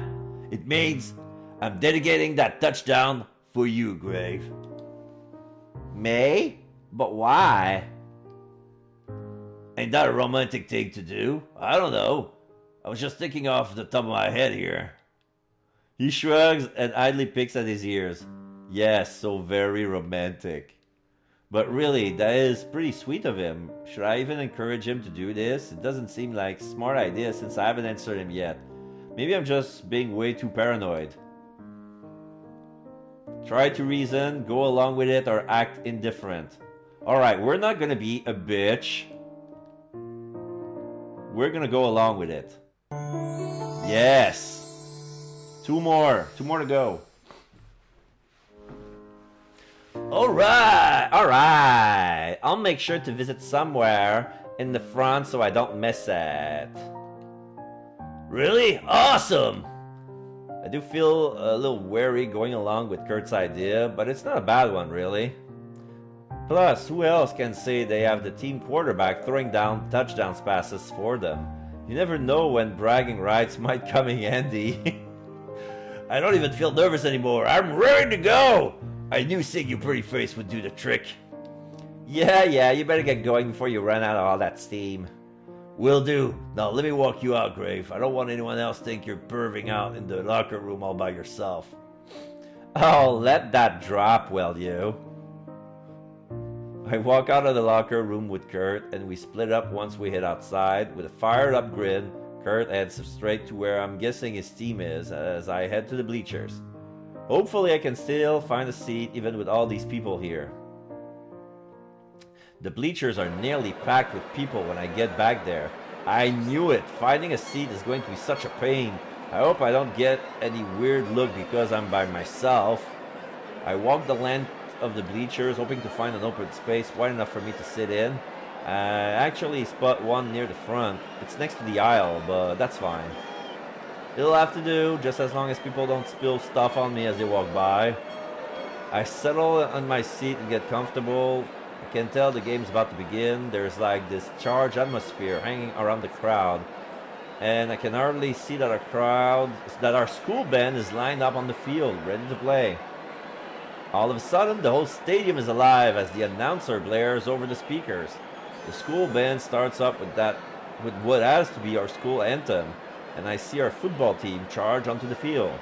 it means I'm dedicating that touchdown for you, Grave. May? But why? Ain't that a romantic thing to do? I don't know. I was just thinking off the top of my head here. He shrugs and idly picks at his ears. Yes, so very romantic. But really, that is pretty sweet of him. Should I even encourage him to do this? It doesn't seem like a smart idea since I haven't answered him yet. Maybe I'm just being way too paranoid. Try to reason, go along with it, or act indifferent. Alright, we're not gonna be a bitch. We're gonna go along with it. Yes! Two more to go. Alright! I'll make sure to visit somewhere in the front so I don't miss it. Really? Awesome! I do feel a little wary going along with Kurt's idea, but it's not a bad one, really. Plus, who else can say they have the team quarterback throwing down touchdown passes for them? You never know when bragging rights might come in handy. I don't even feel nervous anymore. I'm ready to go! I knew seeing your pretty face would do the trick. Yeah, you better get going before you run out of all that steam. Will do. Now let me walk you out, Grave. I don't want anyone else to think you're perving out in the locker room all by yourself. Oh, let that drop, will you? I walk out of the locker room with Kurt, and we split up once we hit outside. With a fired up grin, Kurt heads straight to where I'm guessing his team is as I head to the bleachers. Hopefully I can still find a seat even with all these people here. The bleachers are nearly packed with people when I get back there. I knew it. Finding a seat is going to be such a pain. I hope I don't get any weird look because I'm by myself. I walk the length of the bleachers hoping to find an open space wide enough for me to sit in. I actually spot one near the front. It's next to the aisle, but that's fine. It'll have to do, just as long as people don't spill stuff on me as they walk by. I settle on my seat and get comfortable. I can tell the game's about to begin. There's like this charged atmosphere hanging around the crowd. And I can hardly see that our school band is lined up on the field, ready to play. All of a sudden, the whole stadium is alive as the announcer blares over the speakers. The school band starts up with what has to be our school anthem, and I see our football team charge onto the field.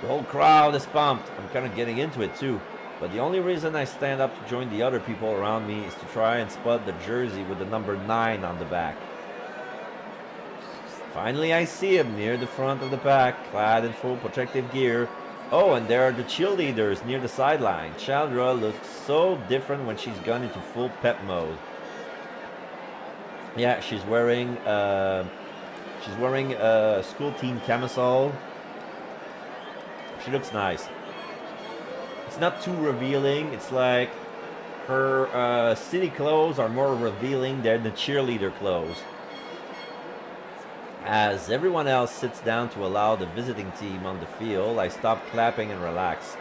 The whole crowd is pumped. I'm kind of getting into it too. But the only reason I stand up to join the other people around me is to try and spot the jersey with the number 9 on the back. Finally, I see him near the front of the pack, clad in full protective gear. Oh, and there are the cheerleaders near the sideline. Chandra looks so different when she's gone into full pep mode. Yeah, she's wearing a school team camisole. She looks nice. It's not too revealing. It's like her city clothes are more revealing than the cheerleader clothes. As everyone else sits down to allow the visiting team on the field, I stop clapping and relax.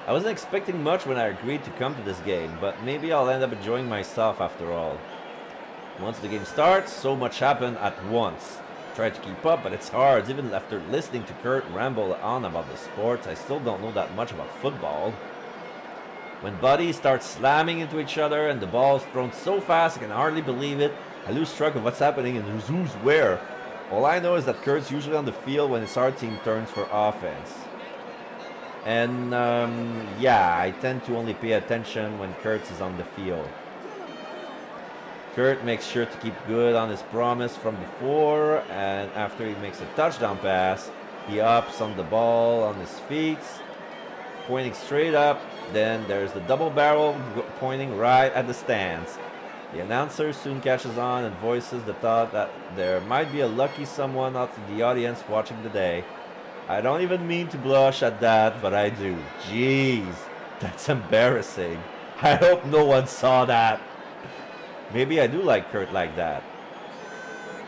I wasn't expecting much when I agreed to come to this game, but maybe I'll end up enjoying myself after all. Once the game starts, so much happened at once. I try to keep up, but it's hard. Even after listening to Kurt ramble on about the sports, I still don't know that much about football. When bodies start slamming into each other and the ball's thrown so fast I can hardly believe it, I lose track of what's happening and who's where. All I know is that Kurt's usually on the field when it's our team turns for offense. And yeah, I tend to only pay attention when Kurt's is on the field. Kurt makes sure to keep good on his promise from before, and after he makes a touchdown pass, he ups on the ball on his feet, pointing straight up. Then there's the double barrel pointing right at the stands. The announcer soon catches on and voices the thought that there might be a lucky someone out in the audience watching the day. I don't even mean to blush at that, but I do. Jeez, that's embarrassing. I hope no one saw that. Maybe I do like Kurt like that.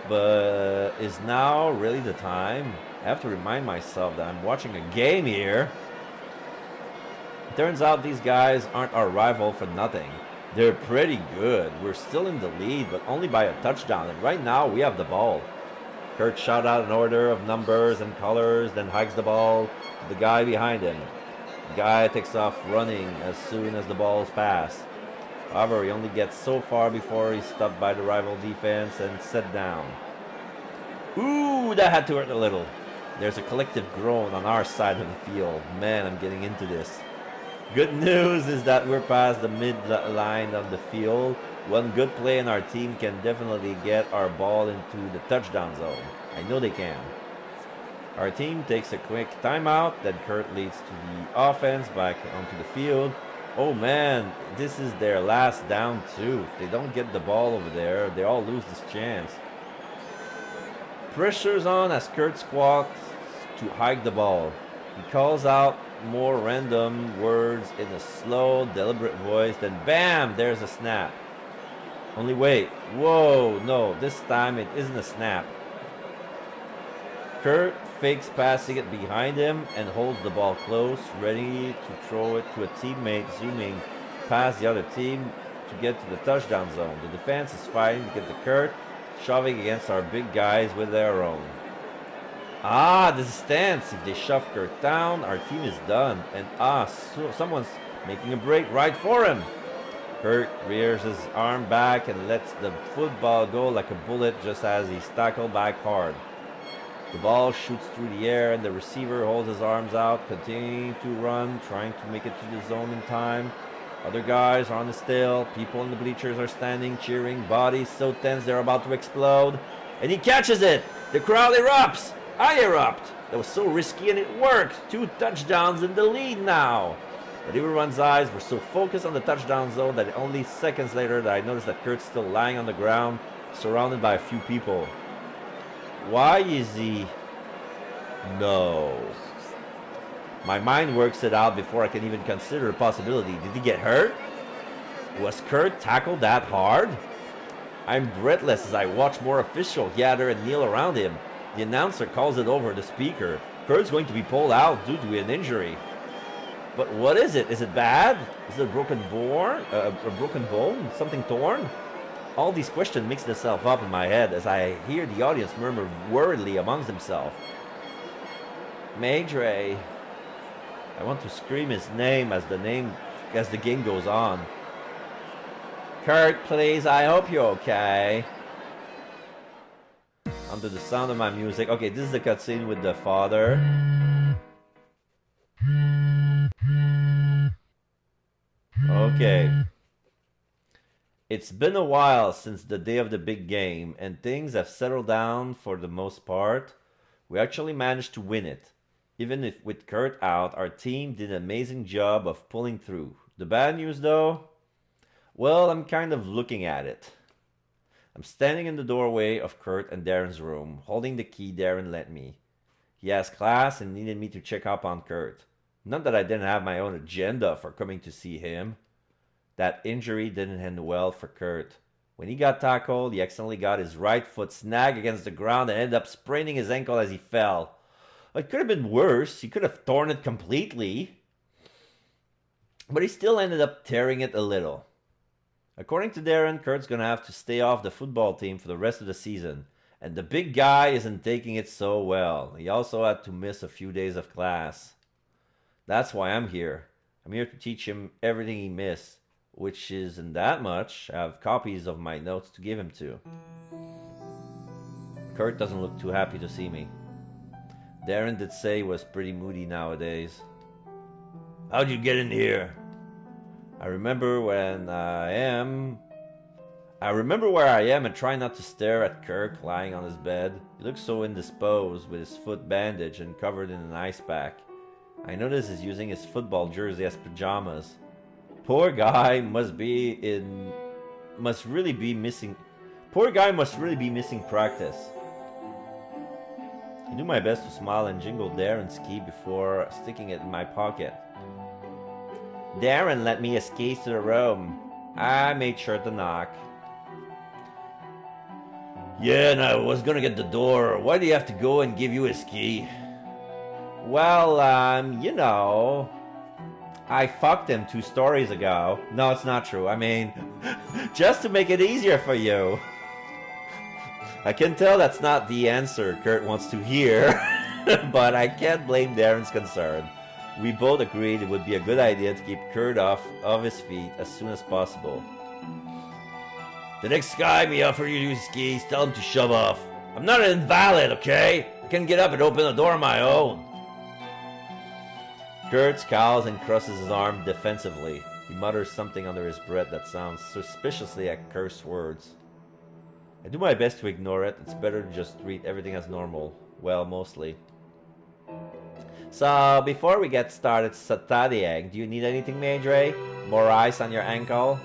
But is now really the time? I have to remind myself that I'm watching a game here. It turns out these guys aren't our rival for nothing. They're pretty good. We're still in the lead, but only by a touchdown. And right now, we have the ball. Kurt shouts out an order of numbers and colors, then hikes the ball to the guy behind him. The guy takes off running as soon as the ball is passed. However, he only gets so far before he's stopped by the rival defense and set down. Ooh, that had to hurt a little. There's a collective groan on our side of the field. Man, I'm getting into this. Good news is that we're past the mid-line of the field. One good play in our team can definitely get our ball into the touchdown zone. I know they can. Our team takes a quick timeout, then Kurt leads to the offense back onto the field. Oh man, this is their last down too. If they don't get the ball over there, they all lose this chance. Pressure's on as Kurt squats to hike the ball. He calls out more random words in a slow, deliberate voice, then bam, there's a snap. Only wait, whoa, no, this time it isn't a snap. Kurt fakes passing it behind him and holds the ball close, ready to throw it to a teammate zooming past the other team to get to the touchdown zone. The defense is fighting to get to Kurt, shoving against our big guys with their own. Ah, this is stance. If they shove Kurt down, our team is done. And so someone's making a break right for him. Kurt rears his arm back and lets the football go like a bullet just as he's tackled back hard. The ball shoots through the air and the receiver holds his arms out, continuing to run, trying to make it to the zone in time. Other guys are on the still. People in the bleachers are standing, cheering, bodies so tense they're about to explode. And he catches it! The crowd erupts! I erupt! That was so risky and it worked! 2 touchdowns in the lead now! But everyone's eyes were so focused on the touchdown zone that only seconds later that I noticed that Kurt's still lying on the ground, surrounded by a few people. Why is he... No. My mind works it out before I can even consider the possibility. Did he get hurt? Was Kurt tackled that hard? I'm breathless as I watch more officials gather and kneel around him. The announcer calls it over the speaker. Kurt's going to be pulled out due to an injury. But what is it? Is it bad? Is it a broken bone? Something torn? All these questions mix themselves up in my head as I hear the audience murmur worriedly amongst themselves. Maigret. I want to scream his name as the game goes on. Kurt, please, I hope you're okay. Under the sound of my music. Okay, this is the cutscene with the father. Okay. It's been a while since the day of the big game, and things have settled down for the most part. We actually managed to win it. Even if with Kurt out, our team did an amazing job of pulling through. The bad news though? Well, I'm kind of looking at it. I'm standing in the doorway of Kurt and Darren's room, holding the key Darren lent me. He has class and needed me to check up on Kurt. Not that I didn't have my own agenda for coming to see him. That injury didn't end well for Kurt. When he got tackled, he accidentally got his right foot snagged against the ground and ended up spraining his ankle as he fell. It could have been worse. He could have torn it completely. But he still ended up tearing it a little. According to Darren, Kurt's going to have to stay off the football team for the rest of the season. And the big guy isn't taking it so well. He also had to miss a few days of class. That's why I'm here. I'm here to teach him everything he missed, which isn't that much. I have copies of my notes to give him to. Kurt doesn't look too happy to see me. Darren did say he was pretty moody nowadays. How'd you get in here? I remember where I am and try not to stare at Kirk lying on his bed. He looks so indisposed with his foot bandaged and covered in an ice pack. I notice he's using his football jersey as pajamas. Poor guy must really be missing practice. I do my best to smile and jingle Darren's key before sticking it in my pocket. Darren let me his keys to the room. I made sure to knock. Yeah, and I was gonna get the door. Why do you have to go and give you his key? Well, you know, I fucked him 2 stories ago. No, it's not true. I mean, just to make it easier for you. I can tell that's not the answer Kurt wants to hear, but I can't blame Darren's concern. We both agreed it would be a good idea to keep Kurt off of his feet as soon as possible. The next guy me offer you his keys, tell him to shove off. I'm not an invalid, okay? I can get up and open the door on my own. Kurt scowls and crosses his arm defensively. He mutters something under his breath that sounds suspiciously like curse words. I do my best to ignore it. It's better to just treat everything as normal. Well, mostly. So, before we get started studying, do you need anything, Maigret? More ice on your ankle?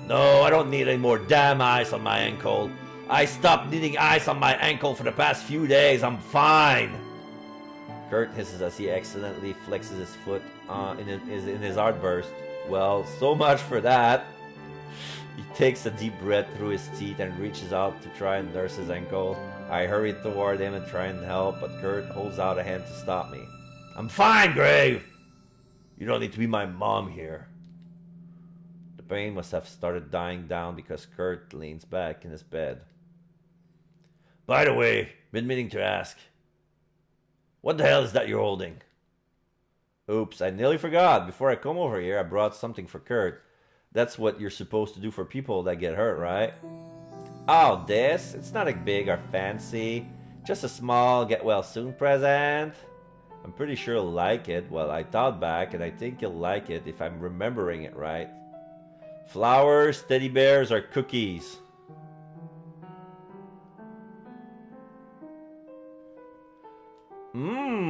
No, I don't need any more damn ice on my ankle. I stopped needing ice on my ankle for the past few days. I'm fine. Kurt hisses as he accidentally flexes his foot in his outburst. Well, so much for that. He takes a deep breath through his teeth and reaches out to try and nurse his ankle. I hurry toward him and try and help, but Kurt holds out a hand to stop me. I'm fine, Grave! You don't need to be my mom here. The pain must have started dying down because Kurt leans back in his bed. By the way, been meaning to ask. What the hell is that you're holding? Oops, I nearly forgot. Before I come over here, I brought something for Kurt. That's what you're supposed to do for people that get hurt, right? Oh, this? It's not big or fancy. Just a small get-well-soon present. I'm pretty sure you'll like it. Well, I thought back, and I think you'll like it if I'm remembering it right. Flowers, teddy bears, or cookies?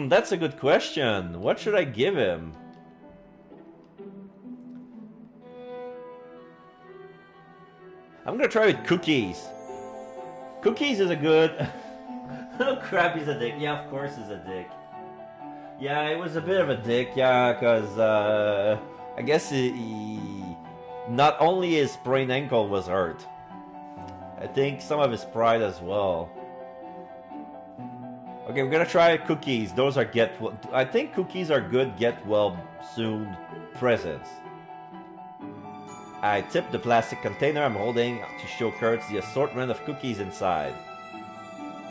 That's a good question. What should I give him? I'm gonna try with cookies. Cookies is a good... Oh crap, he's a dick. Yeah, of course he's a dick. Yeah, it was a bit of a dick, yeah, because I guess not only his sprained ankle was hurt. I think some of his pride as well. Okay, we're gonna try cookies. Those are I think cookies are good get-well-soon presents. I tip the plastic container I'm holding to show Kurt the assortment of cookies inside.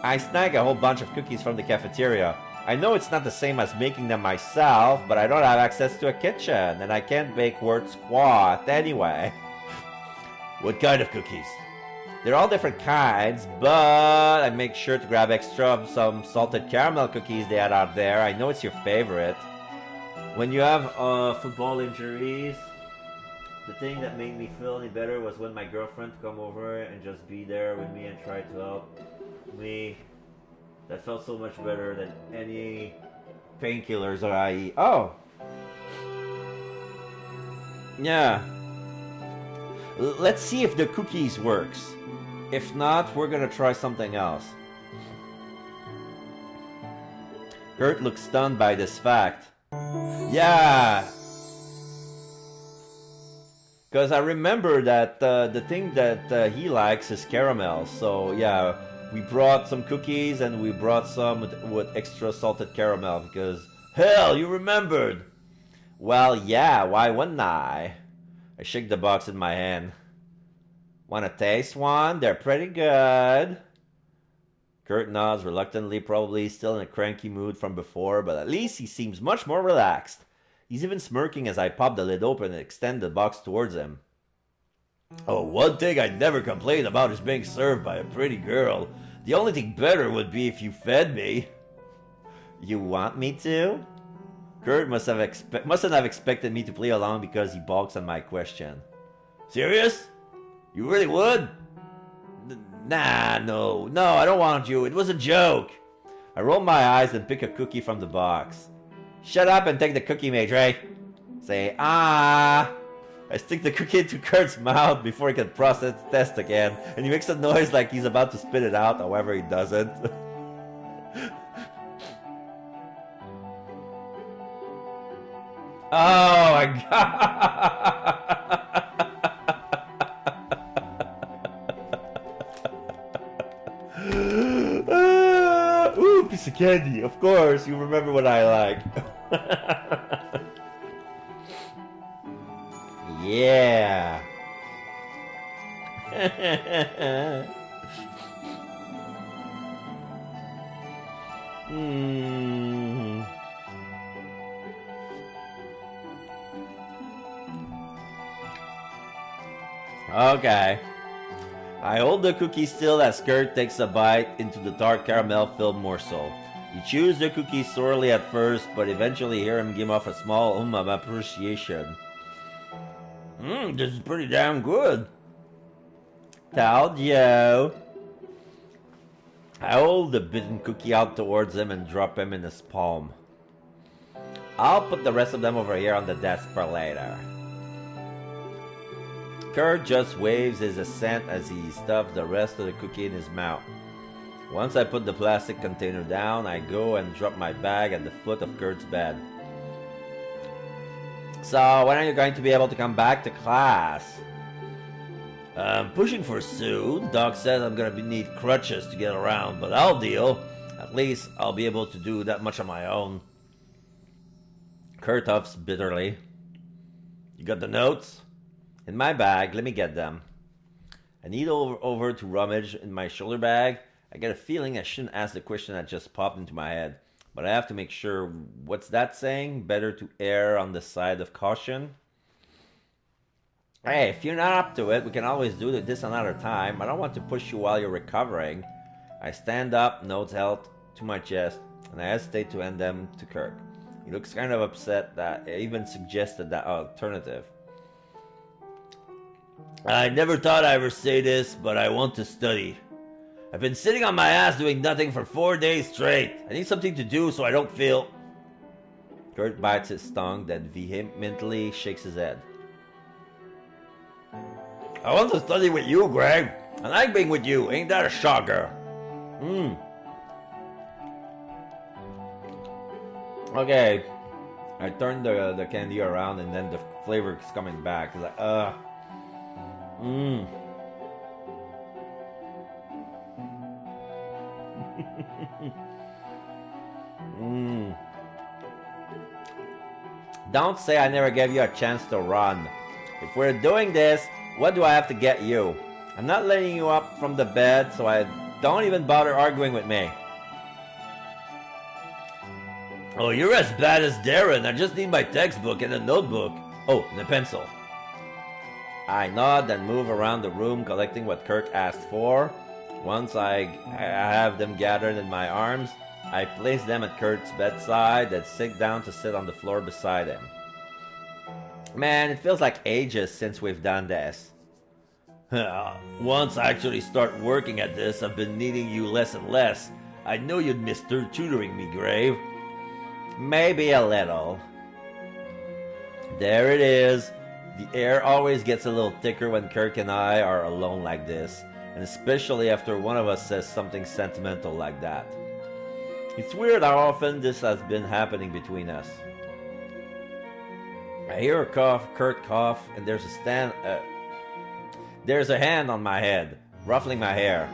I snag a whole bunch of cookies from the cafeteria. I know it's not the same as making them myself, but I don't have access to a kitchen, and I can't bake worth squat anyway. What kind of cookies? They're all different kinds, but I make sure to grab extra of some salted caramel cookies they had out there. I know it's your favorite. When you have football injuries, the thing that made me feel any better was when my girlfriend would come over and just be there with me and try to help me. That felt so much better than any painkillers or I eat. Oh! Yeah. Let's see if the cookies works. If not, we're gonna try something else. Kurt looks stunned by this fact. Yeah! Because I remember that the thing that he likes is caramel. So yeah, we brought some cookies and we brought some with extra salted caramel because... Hell, you remembered! Well, yeah, why wouldn't I? I shake the box in my hand. Wanna taste one? They're pretty good. Kurt nods reluctantly, probably still in a cranky mood from before, but at least he seems much more relaxed. He's even smirking as I pop the lid open and extend the box towards him. Oh, one thing I'd never complain about is being served by a pretty girl. The only thing better would be if you fed me. You want me to? Kurt mustn't have expected me to play along because he balks on my question. Serious? You really would? Nah, no, I don't want you. It was a joke. I roll my eyes and pick a cookie from the box. Shut up and take the cookie, Maitre. Say, ah. I stick the cookie into Kurt's mouth before he can process the test again, and he makes a noise like he's about to spit it out, however he doesn't. Oh my god! Ooh, piece of candy. Of course, you remember what I like. Yeah. Okay. I hold the cookie still as Kurt takes a bite into the dark caramel-filled morsel. He chews the cookie sorely at first, but eventually hear him give off a small of appreciation. This is pretty damn good. Told you. I hold the bitten cookie out towards him and drop him in his palm. I'll put the rest of them over here on the desk for later. Kurt just waves his assent as he stuffs the rest of the cookie in his mouth. Once I put the plastic container down, I go and drop my bag at the foot of Kurt's bed. So, when are you going to be able to come back to class? I'm pushing for Sue. Doc says I'm gonna need crutches to get around, but I'll deal. At least I'll be able to do that much on my own. Kurt huffs bitterly. You got the notes? In my bag, let me get them. I need over to rummage in my shoulder bag. I get a feeling I shouldn't ask the question that just popped into my head. But I have to make sure. What's that saying? Better to err on the side of caution? Hey, if you're not up to it, we can always do this another time. I don't want to push you while you're recovering. I stand up, notes held to my chest, and I hesitate to hand them to Kirk. He looks kind of upset that I even suggested that alternative. I never thought I'd ever say this, but I want to study. I've been sitting on my ass doing nothing for 4 days straight. I need something to do so I don't feel... Kurt bites his tongue, then vehemently shakes his head. I want to study with you, Greg. I like being with you. Ain't that a shocker? Okay. I turned the candy around and then the flavor is coming back. It's like, Don't say I never gave you a chance to run. If we're doing this, what do I have to get you? I'm not letting you up from the bed, so I don't even bother arguing with me. Oh, you're as bad as Darren. I just need my textbook and a notebook. Oh, and a pencil. I nod and move around the room collecting what Kirk asked for. Once I have them gathered in my arms, I place them at Kurt's bedside and sit down to sit on the floor beside him. Man, it feels like ages since we've done this. Once I actually start working at this, I've been needing you less and less. I know you'd miss tutoring me, Grave. Maybe a little. There it is. The air always gets a little thicker when Kirk and I are alone like this, and especially after one of us says something sentimental like that. It's weird how often this has been happening between us. I hear a cough, Kurt cough, and there's a hand on my head, ruffling my hair.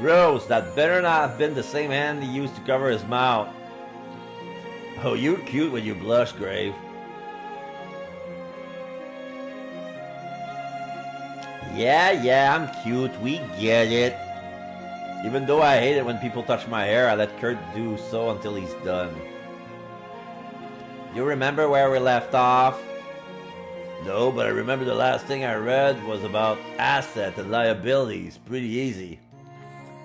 Gross, that better not have been the same hand he used to cover his mouth. Oh, you're cute when you blush, Grave. Yeah, I'm cute, we get it. Even though I hate it when people touch my hair, I let Kurt do so until he's done. You remember where we left off? No, but I remember the last thing I read was about assets and liabilities. Pretty easy.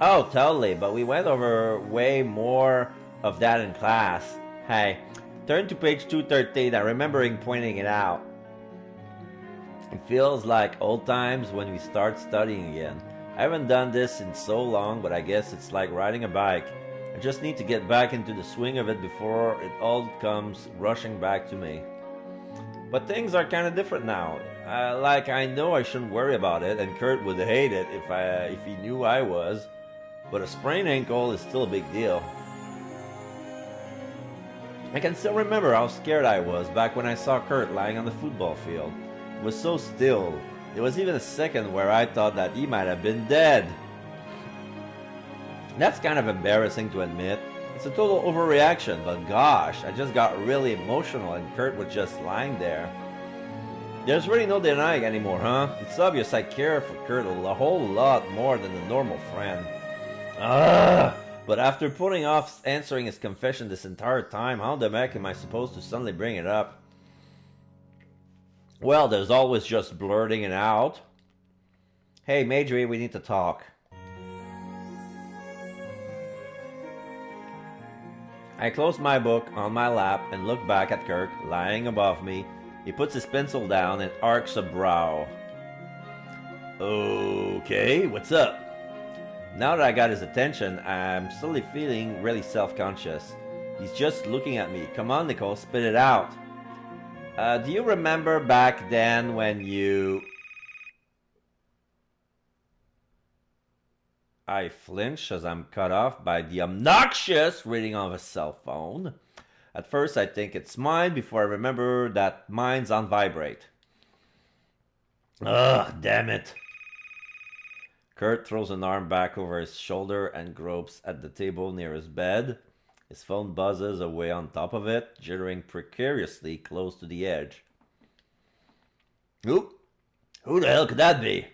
Oh, totally, but we went over way more of that in class. Hey, turn to page 213. I'm remembering pointing it out. It feels like old times when we start studying again. I haven't done this in so long, but I guess it's like riding a bike. I just need to get back into the swing of it before it all comes rushing back to me. But things are kind of different now. Like, I know I shouldn't worry about it, and Kurt would hate it if he knew I was. But a sprained ankle is still a big deal. I can still remember how scared I was back when I saw Kurt lying on the football field. It was so still. There was even a second where I thought that he might have been dead. That's kind of embarrassing to admit. It's a total overreaction, but gosh, I just got really emotional and Kurt was just lying there. There's really no denying anymore, huh? It's obvious I care for Kurt a whole lot more than a normal friend. But after putting off answering his confession this entire time, how the heck am I supposed to suddenly bring it up? Well, there's always just blurting it out. Hey, Majorie, we need to talk. I close my book on my lap and look back at Kirk, lying above me. He puts his pencil down and arcs a brow. Okay, what's up? Now that I got his attention, I'm slowly feeling really self-conscious. He's just looking at me. Come on, Nicole, spit it out. Do you remember back then when you... I flinch as I'm cut off by the obnoxious reading of a cell phone. At first I think it's mine before I remember that mine's on vibrate. Ugh, damn it. Kurt throws an arm back over his shoulder and gropes at the table near his bed. His phone buzzes away on top of it, jittering precariously close to the edge. Who the hell could that be?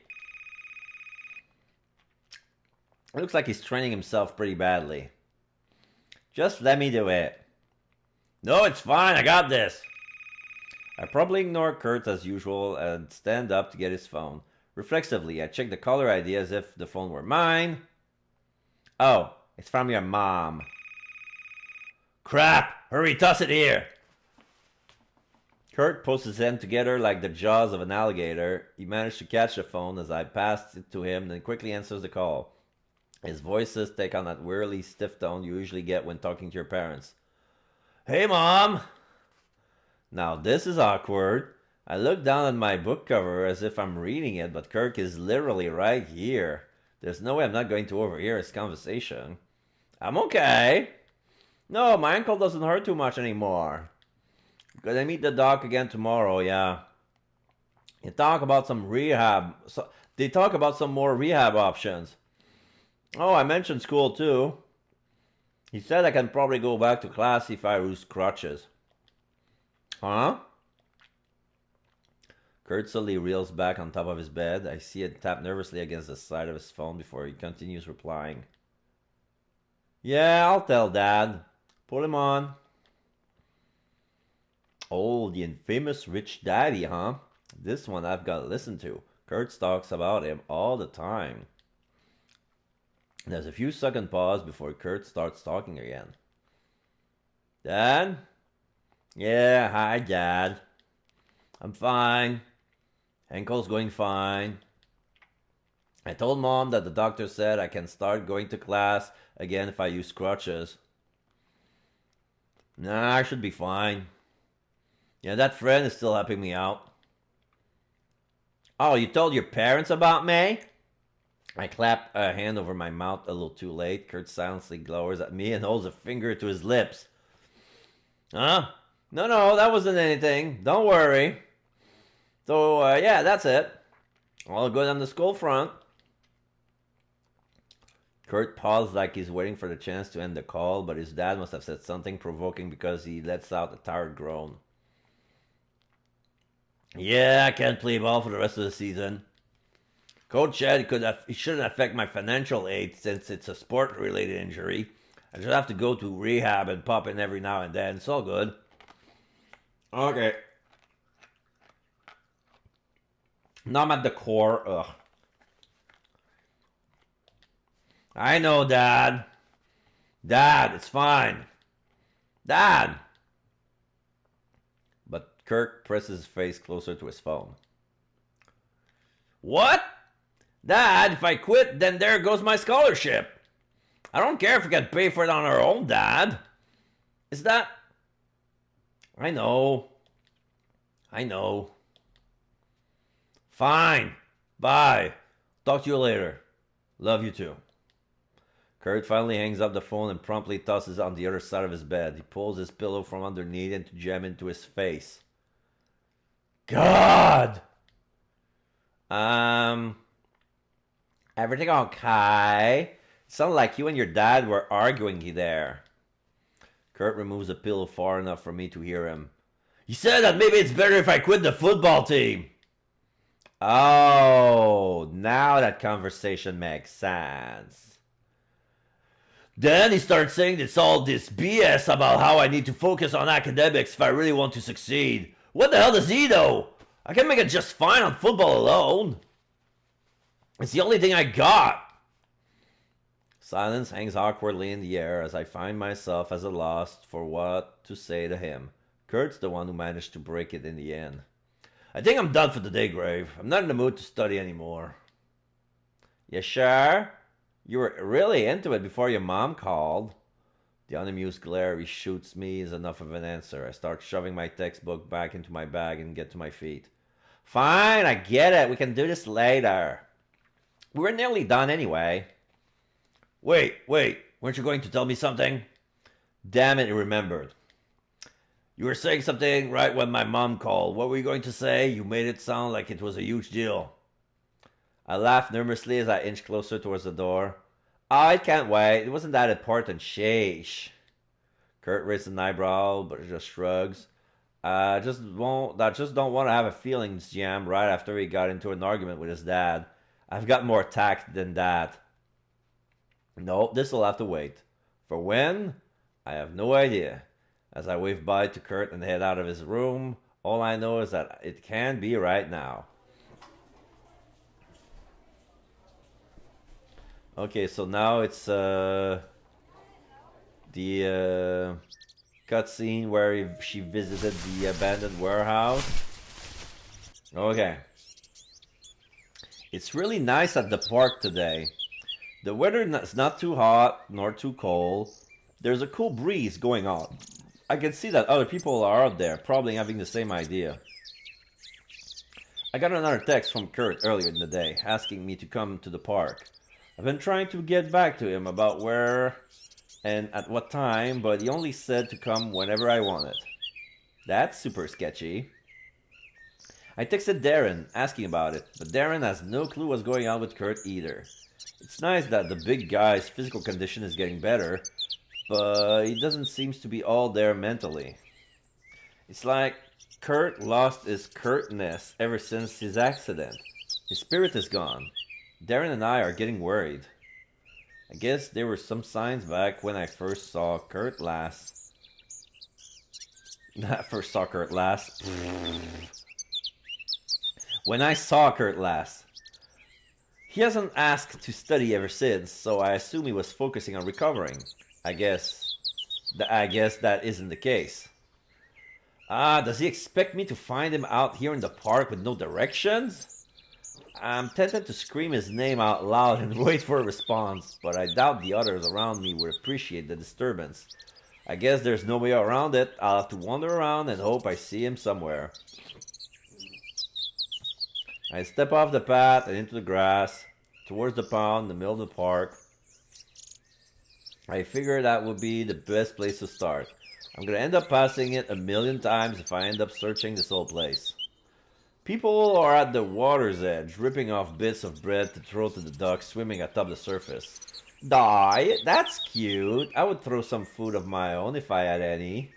It looks like he's training himself pretty badly. Just let me do it. No, it's fine, I got this. I probably ignore Kurt as usual and stand up to get his phone. Reflexively, I check the caller ID as if the phone were mine. Oh, it's from your mom. Crap! Hurry, toss it here! Kurt pulls his hands together like the jaws of an alligator. He managed to catch the phone as I passed it to him, then quickly answers the call. His voices take on that wearily stiff tone you usually get when talking to your parents. Hey, Mom! Now this is awkward. I look down at my book cover as if I'm reading it, but Kirk is literally right here. There's no way I'm not going to overhear his conversation. I'm okay. No, my ankle doesn't hurt too much anymore. Gonna meet the doc again tomorrow, yeah. They talk about some more rehab options. Oh, I mentioned school too. He said I can probably go back to class if I use crutches. Huh? Kurt slowly reels back on top of his bed. I see it tap nervously against the side of his phone before he continues replying. Yeah, I'll tell Dad. Put him on. Oh, the infamous rich daddy, huh? This one I've got to listen to. Kurt talks about him all the time. There's a few second pause before Kurt starts talking again. Dad? Yeah, hi, Dad. I'm fine. Ankle's going fine. I told Mom that the doctor said I can start going to class again if I use crutches. Nah, I should be fine. Yeah, that friend is still helping me out. Oh, you told your parents about me? I clap a hand over my mouth a little too late. Kurt silently glowers at me and holds a finger to his lips. Huh? No, that wasn't anything. Don't worry. So, yeah, that's it. All good on the school front. Kurt pauses like he's waiting for the chance to end the call, but his dad must have said something provoking because he lets out a tired groan. Yeah, I can't play ball for the rest of the season. Coach said it shouldn't affect my financial aid since it's a sport-related injury. I just have to go to rehab and pop in every now and then. It's all good. Okay. Now I'm at the core. Ugh. I know, Dad. Dad, it's fine. Dad! But Kirk presses his face closer to his phone. What? Dad, if I quit, then there goes my scholarship. I don't care if we can pay for it on our own, Dad. Is that... I know. Fine. Bye. Talk to you later. Love you too. Kurt finally hangs up the phone and promptly tosses it on the other side of his bed. He pulls his pillow from underneath and to jam into his face. God! Everything okay? It sounded like you and your dad were arguing there. Kurt removes the pillow far enough for me to hear him. He said that maybe it's better if I quit the football team. Oh, now that conversation makes sense. Then he started saying it's all this BS about how I need to focus on academics if I really want to succeed. What the hell does he know? I can make it just fine on football alone. It's the only thing I got. Silence hangs awkwardly in the air as I find myself as a loss for what to say to him. Kurt's the one who managed to break it in the end. I think I'm done for the day, Grave. I'm not in the mood to study anymore. You sure? You were really into it before your mom called. The unamused glare he shoots me is enough of an answer. I start shoving my textbook back into my bag and get to my feet. Fine, I get it. We can do this later. We're nearly done anyway. Wait. Weren't you going to tell me something? Damn it, he remembered. You were saying something right when my mom called. What were you going to say? You made it sound like it was a huge deal. I laughed nervously as I inched closer towards the door. Oh, it can't wait. It wasn't that important. Sheesh. Kurt raised an eyebrow, but just shrugs. I just don't want to have a feelings jam right after he got into an argument with his dad. I've got more tact than that. No, this'll have to wait. For when? I have no idea. As I wave bye to Kurt and head out of his room, all I know is that it can be right now. Okay, so now it's the cutscene where she visited the abandoned warehouse. Okay. It's really nice at the park today. The weather is not too hot nor too cold. There's a cool breeze going on. I can see that other people are out there, probably having the same idea. I got another text from Kurt earlier in the day, asking me to come to the park. I've been trying to get back to him about where and at what time, but he only said to come whenever I wanted. That's super sketchy. I texted Darren, asking about it, but Darren has no clue what's going on with Kurt either. It's nice that the big guy's physical condition is getting better, but he doesn't seem to be all there mentally. It's like Kurt lost his Kurtness ever since his accident. His spirit is gone. Darren and I are getting worried. I guess there were some signs back when I first saw Kurt last. When I saw Kurt last. He hasn't asked to study ever since, so I assume he was focusing on recovering. I guess that isn't the case. Does he expect me to find him out here in the park with no directions? I'm tempted to scream his name out loud and wait for a response, but I doubt the others around me would appreciate the disturbance. I guess there's no way around it. I'll have to wander around and hope I see him somewhere. I step off the path and into the grass, towards the pond in the middle of the park. I figure that would be the best place to start. I'm gonna end up passing it a million times if I end up searching this whole place. People are at the water's edge, ripping off bits of bread to throw to the ducks swimming atop the surface. Die, that's cute. I would throw some food of my own if I had any.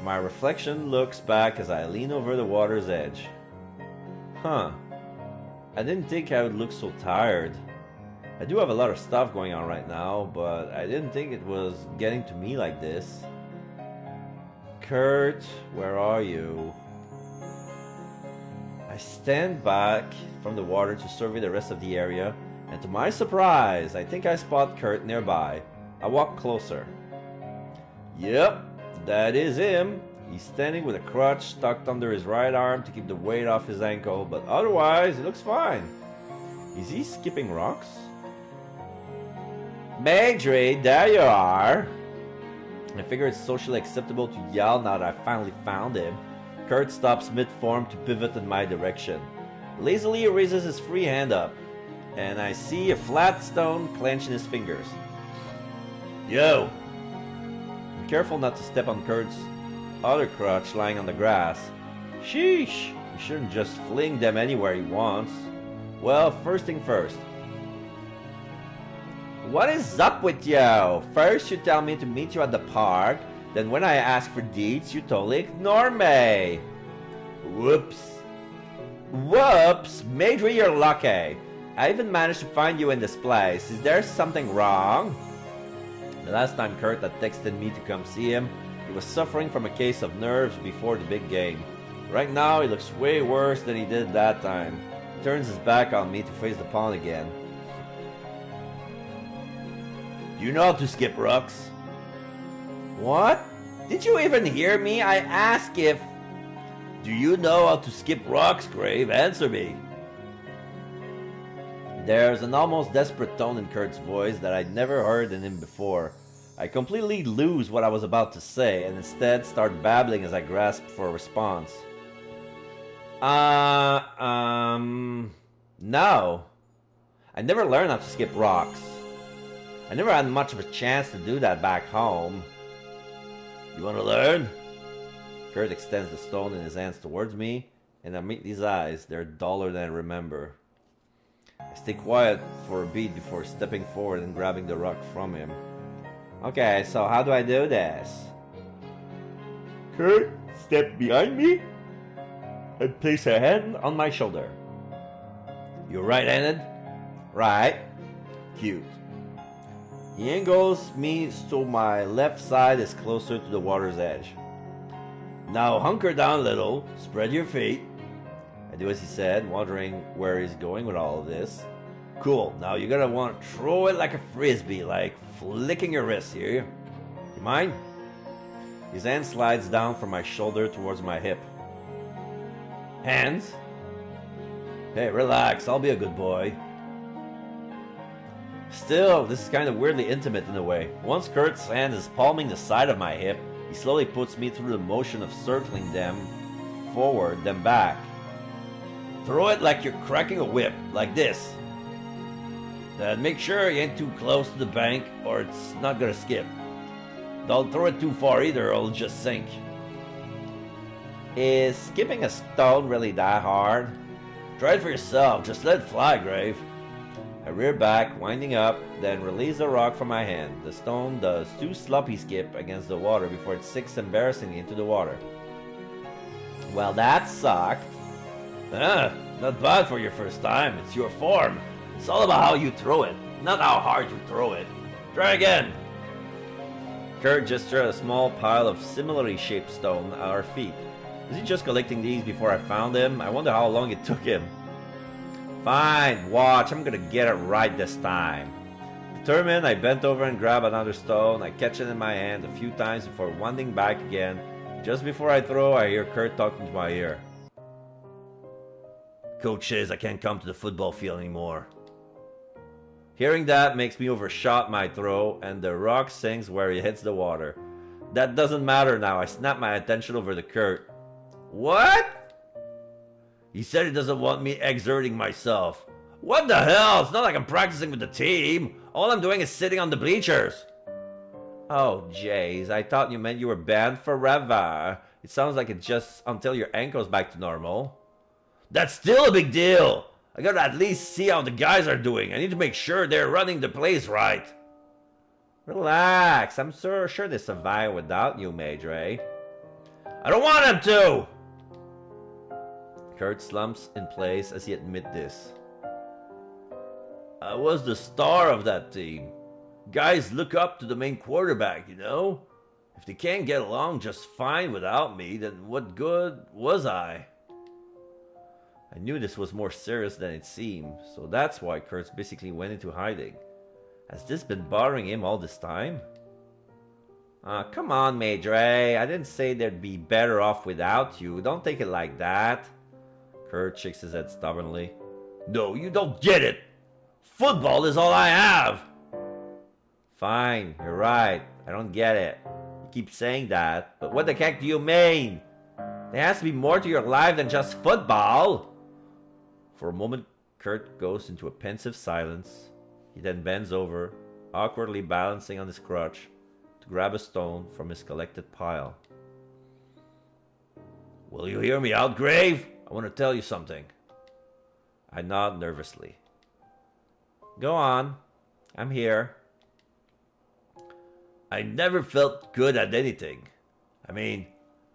My reflection looks back as I lean over the water's edge. Huh. I didn't think I would look so tired. I do have a lot of stuff going on right now, but I didn't think it was getting to me like this. Kurt, where are you? I stand back from the water to survey the rest of the area, and to my surprise, I think I spot Kurt nearby. I walk closer. Yep, that is him. He's standing with a crutch tucked under his right arm to keep the weight off his ankle, but otherwise, he looks fine. Is he skipping rocks? Majorie, there you are! I figure it's socially acceptable to yell now that I finally found him. Kurt stops mid-form to pivot in my direction. Lazily he raises his free hand up, and I see a flat stone clench in his fingers. Yo! I'm careful not to step on Kurt's other crutch lying on the grass. Sheesh! He shouldn't just fling them anywhere he wants. Well, first thing first. What is up with you? First you tell me to meet you at the park, then when I ask for deeds, you totally ignore me. Whoops. Whoops! Major, you're lucky. I even managed to find you in this place. Is there something wrong? The last time Kurt had texted me to come see him, he was suffering from a case of nerves before the big game. Right now, he looks way worse than he did that time. He turns his back on me to face the pond again. Do you know how to skip rocks? What? Did you even hear me? I asked if... Do you know how to skip rocks, Grave? Answer me. There's an almost desperate tone in Kurt's voice that I'd never heard in him before. I completely lose what I was about to say and instead start babbling as I grasp for a response. No. I never learned how to skip rocks. I never had much of a chance to do that back home. You want to learn? Kurt extends the stone in his hands towards me, and I meet his eyes. They're duller than I remember. I stay quiet for a beat before stepping forward and grabbing the rock from him. Okay, so how do I do this? Kurt, step behind me and place a hand on my shoulder. You're right-handed? Right. Cute. He angles me so my left side is closer to the water's edge. Now hunker down a little, spread your feet. I do as he said, wondering where he's going with all of this. Cool, now you're gonna want to throw it like a frisbee, like flicking your wrist here. You mind? His hand slides down from my shoulder towards my hip. Hands? Hey, relax, I'll be a good boy. Still, this is kind of weirdly intimate in a way. Once Kurt's hand is palming the side of my hip, he slowly puts me through the motion of circling them forward, then back. Throw it like you're cracking a whip, like this. Then make sure you ain't too close to the bank or it's not gonna skip. Don't throw it too far either or it'll just sink. Is skipping a stone really that hard? Try it for yourself, just let it fly, Grave. I rear back, winding up, then release the rock from my hand. The stone does 2 sloppy skip against the water before it sinks embarrassingly into the water. Well, that sucked. Not bad for your first time. It's your form. It's all about how you throw it, not how hard you throw it. Try again. Kurt gestured at a small pile of similarly shaped stone at our feet. Was he just collecting these before I found him? I wonder how long it took him. Fine, watch, I'm gonna get it right this time. Determined, I bent over and grabbed another stone. I catch it in my hand a few times before winding back again. Just before I throw, I hear Kurt talking to my ear. Coach says I can't come to the football field anymore. Hearing that makes me overshot my throw, and the rock sinks where it hits the water. That doesn't matter now. I snap my attention over to Kurt. What? He said he doesn't want me exerting myself. What the hell? It's not like I'm practicing with the team. All I'm doing is sitting on the bleachers. Oh, jeez. I thought you meant you were banned forever. It sounds like it's just until your ankle's back to normal. That's still a big deal. I gotta at least see how the guys are doing. I need to make sure they're running the place right. Relax. I'm sure they survive without you, Madre. I don't want them to! Kurt slumps in place as he admits this. I was the star of that team. Guys look up to the main quarterback, you know? If they can't get along just fine without me, then what good was I? I knew this was more serious than it seemed, so that's why Kurt basically went into hiding. Has this been bothering him all this time? Come on, Madre. I didn't say they'd be better off without you. Don't take it like that. Kurt shakes his head stubbornly. No, you don't get it. Football is all I have. Fine, you're right. I don't get it. You keep saying that, but what the heck do you mean? There has to be more to your life than just football. For a moment, Kurt goes into a pensive silence. He then bends over, awkwardly balancing on his crutch, to grab a stone from his collected pile. Will you hear me out, Grave? I want to tell you something. I nod nervously. Go on. I'm here. I never felt good at anything. I mean,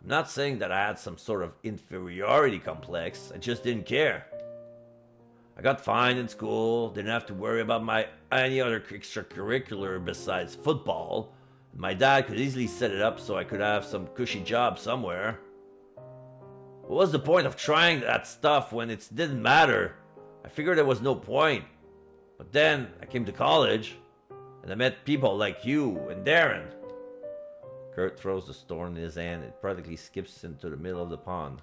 I'm not saying that I had some sort of inferiority complex. I just didn't care. I got fine in school, didn't have to worry about any other extracurricular besides football. My dad could easily set it up so I could have some cushy job somewhere. What was the point of trying that stuff when it didn't matter? I figured there was no point. But then I came to college, and I met people like you and Darren. Kurt throws the stone in his hand. It practically skips into the middle of the pond.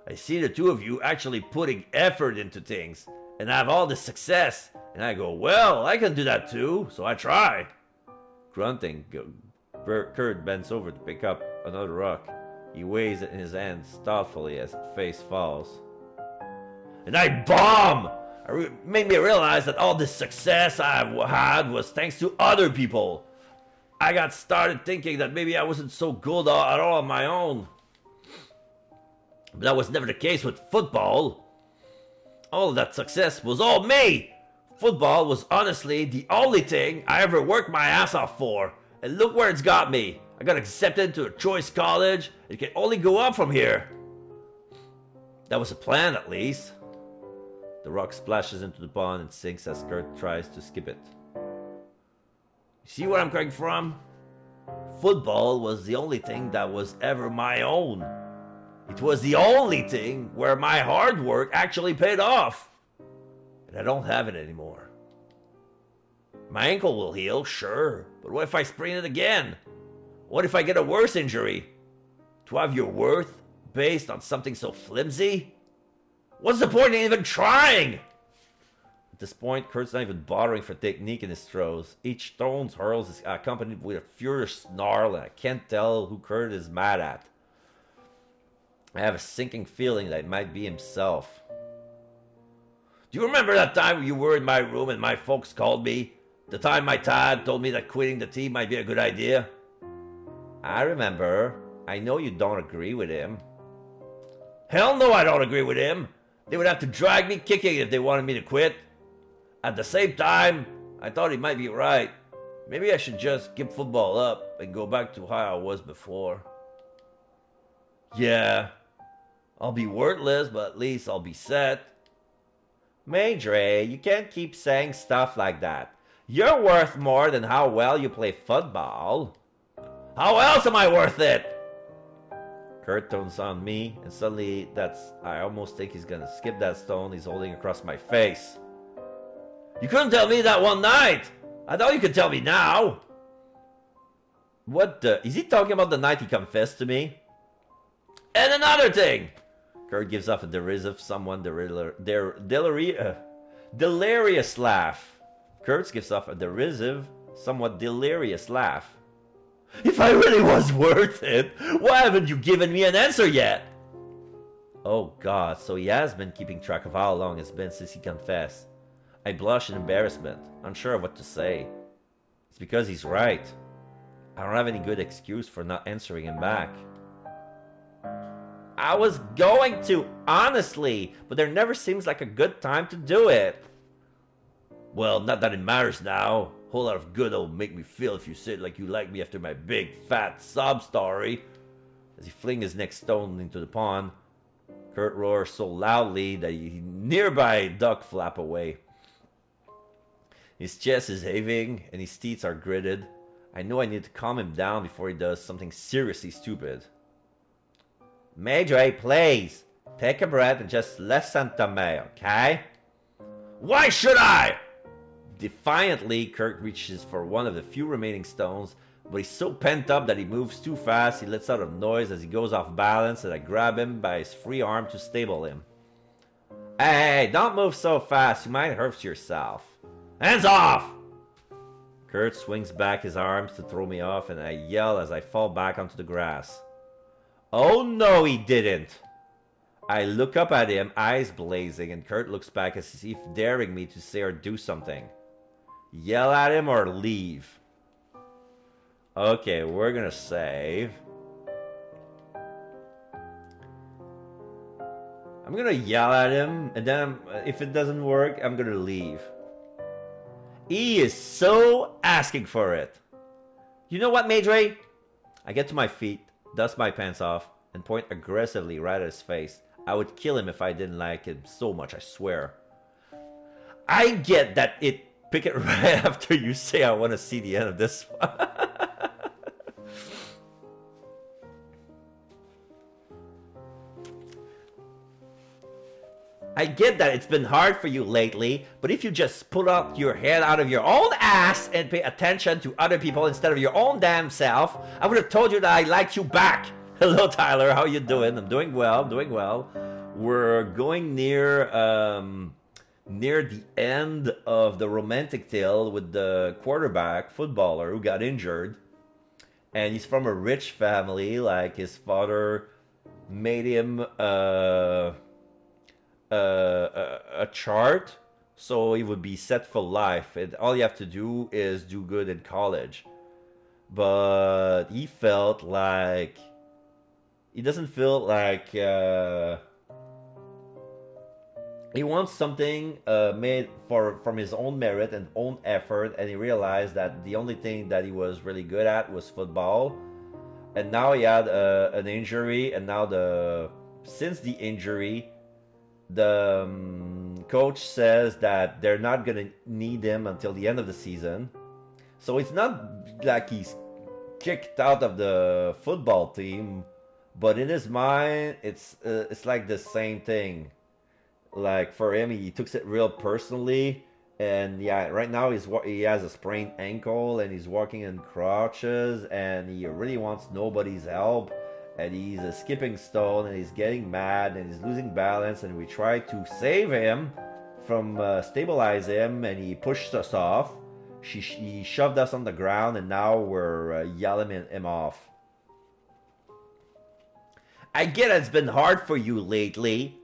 I see the two of you actually putting effort into things and have all this success. And I go, well, I can do that too, so I try. Grunting, Kurt bends over to pick up another rock. He weighs it in his hands thoughtfully as its face falls. And I bomb! It made me realize that all this success I've had was thanks to other people. I got started thinking that maybe I wasn't so good at all on my own. But that was never the case with football. All of that success was all me. Football was honestly the only thing I ever worked my ass off for. And look where it's got me. I got accepted to a choice college. It can only go up from here. That was a plan, at least. The rock splashes into the pond and sinks as Kurt tries to skip it. You see where I'm coming from? Football was the only thing that was ever my own. It was the only thing where my hard work actually paid off. And I don't have it anymore. My ankle will heal, sure, but what if I sprain it again? What if I get a worse injury? To have your worth based on something so flimsy? What's the point in even trying? At this point, Kurt's not even bothering for technique in his throws. Each stone hurls is accompanied with a furious snarl, and I can't tell who Kurt is mad at. I have a sinking feeling that it might be himself. Do you remember that time you were in my room and my folks called me? The time my dad told me that quitting the team might be a good idea? I remember. I know you don't agree with him. Hell no, I don't agree with him. They would have to drag me kicking if they wanted me to quit. At the same time, I thought he might be right. Maybe I should just give football up and go back to how I was before. Yeah, I'll be worthless, but at least I'll be set. Major, you can't keep saying stuff like that. You're worth more than how well you play football. How else am I worth it? Kurt turns on me, and suddenly I almost think he's gonna skip that stone he's holding across my face. You couldn't tell me that one night. I thought you could tell me now. What the? Is he talking about the night he confessed to me? And another thing. Kurt gives off a derisive, somewhat delirious laugh. Kurt gives off a derisive, somewhat delirious laugh. If I really was worth it, why haven't you given me an answer yet? Oh God, so he has been keeping track of how long it's been since he confessed. I blush in embarrassment, unsure of what to say. It's because he's right. I don't have any good excuse for not answering him back. I was going to, honestly, but there never seems like a good time to do it. Well, not that it matters now. A whole lot of good it'll make me feel if you say it like you like me after my big, fat sob story. As he flings his next stone into the pond, Kurt roars so loudly that nearby duck flap away. His chest is heaving and his teeth are gritted. I know I need to calm him down before he does something seriously stupid. Major, please, take a breath and just listen to me, okay? Why should I? Defiantly, Kurt reaches for one of the few remaining stones, but he's so pent up that he moves too fast. He lets out a noise as he goes off balance, and I grab him by his free arm to stable him. Hey, don't move so fast, you might hurt yourself. Hands off! Kurt swings back his arms to throw me off, and I yell as I fall back onto the grass. Oh no, he didn't! I look up at him, eyes blazing, and Kurt looks back as if daring me to say or do something. Yell at him or leave. Okay, we're gonna save. I'm gonna yell at him, and then if it doesn't work, I'm gonna leave. He is so asking for it. You know what, Major? I get to my feet, dust my pants off, and point aggressively right at his face. I would kill him if I didn't like him so much, I swear. I get that it... Pick it right after you say I want to see the end of this one. I get that it's been hard for you lately, but if you just pull out your head out of your own ass and pay attention to other people instead of your own damn self, I would have told you that I liked you back. Hello, Tyler. How you doing? I'm doing well. I'm doing well. We're going near the end of the romantic tale with the quarterback footballer who got injured, and he's from a rich family. Like his father made him a chart so he would be set for life, and all you have to do is do good in college. But he felt like he doesn't feel like He wants something made from his own merit and own effort, and he realized that the only thing that he was really good at was football. And now he had an injury, and now since the injury, the coach says that they're not gonna need him until the end of the season. So it's not like he's kicked out of the football team, but in his mind, it's like the same thing. Like for him, he took it real personally, and yeah, right now he has a sprained ankle and he's walking in crutches, and he really wants nobody's help, and he's a skipping stone, and he's getting mad and he's losing balance, and we try to save him from stabilize him, and he pushed us off. He shoved us on the ground, and now we're yelling him off. I get it's been hard for you lately.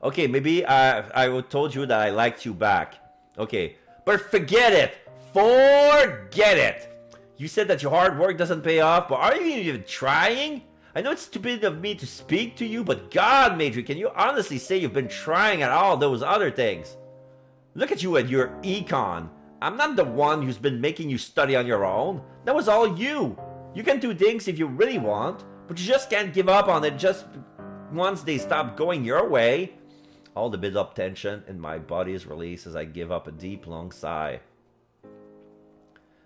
Okay, maybe I told you that I liked you back. Okay, but forget it. Forget it. You said that your hard work doesn't pay off, but are you even trying? I know it's stupid of me to speak to you, but God, Major, can you honestly say you've been trying at all those other things? Look at you at your econ. I'm not the one who's been making you study on your own. That was all you. You can do things if you really want, but you just can't give up on it just once they stop going your way. All the built-up tension in my body is released as I give up a deep, long sigh.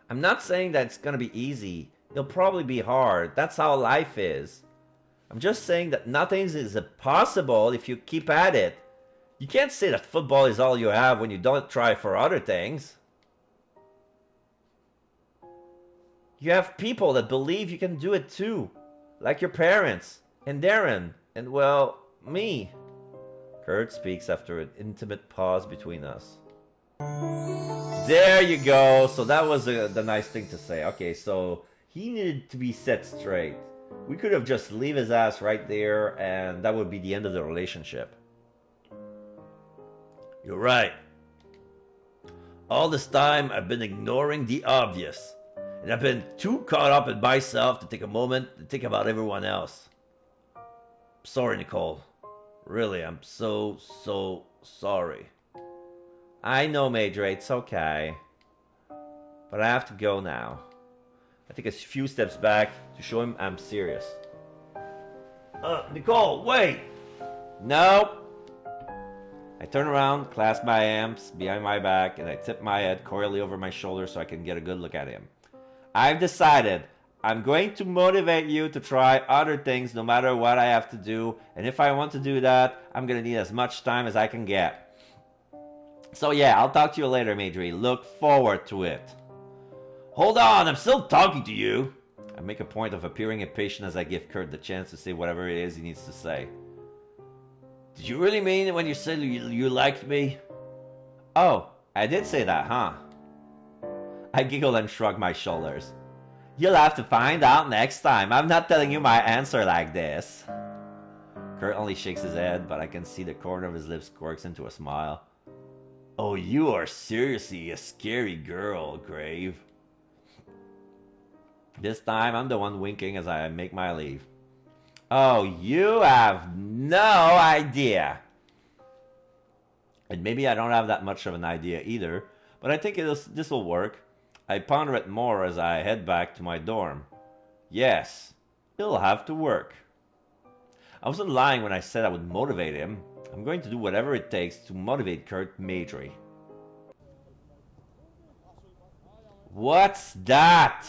I'm not saying that it's gonna be easy. It'll probably be hard. That's how life is. I'm just saying that nothing is impossible if you keep at it. You can't say that football is all you have when you don't try for other things. You have people that believe you can do it too. Like your parents, and Darren, and well, me. Kurt speaks after an intimate pause between us. There you go. So that was the nice thing to say. Okay, so he needed to be set straight. We could have just leave his ass right there, and that would be the end of the relationship. You're right. All this time, I've been ignoring the obvious. And I've been too caught up in myself to take a moment to think about everyone else. Sorry, Nicole. Really, I'm so sorry. I know, Major, it's okay. But I have to go now. I take a few steps back to show him I'm serious. Nicole, wait! No! I turn around, clasp my hands behind my back, and I tip my head coyly over my shoulder so I can get a good look at him. I've decided I'm going to motivate you to try other things no matter what I have to do, and if I want to do that, I'm going to need as much time as I can get. So yeah, I'll talk to you later, Major. Look forward to it. Hold on, I'm still talking to you. I make a point of appearing impatient as I give Kurt the chance to say whatever it is he needs to say. Did you really mean it when you said you liked me? Oh, I did say that, huh? I giggled and shrugged my shoulders. You'll have to find out next time. I'm not telling you my answer like this. Kurt only shakes his head, but I can see the corner of his lips quirks into a smile. Oh, you are seriously a scary girl, Grave. This time, I'm the one winking as I make my leave. Oh, you have no idea. And maybe I don't have that much of an idea either, but I think this will work. I ponder it more as I head back to my dorm. Yes, it'll have to work. I wasn't lying when I said I would motivate him. I'm going to do whatever it takes to motivate Kurt Major. What's that?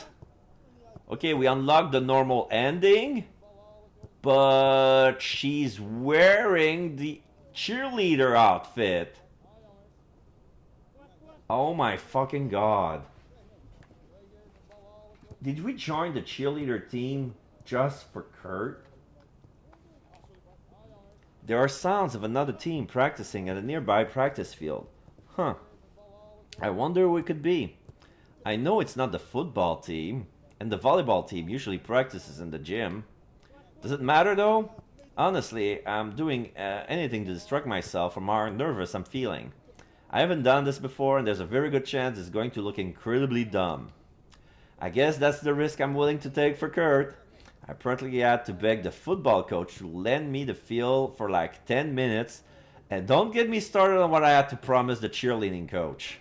Okay, we unlocked the normal ending, but she's wearing the cheerleader outfit. Oh my fucking god. Did we join the cheerleader team just for Kurt? There are sounds of another team practicing at a nearby practice field. Huh. I wonder who it could be. I know it's not the football team, and the volleyball team usually practices in the gym. Does it matter though? Honestly, I'm doing anything to distract myself from how nervous I'm feeling. I haven't done this before, and there's a very good chance it's going to look incredibly dumb. I guess that's the risk I'm willing to take for Kurt. I promptly had to beg the football coach to lend me the field for like 10 minutes And don't get me started on what I had to promise the cheerleading coach.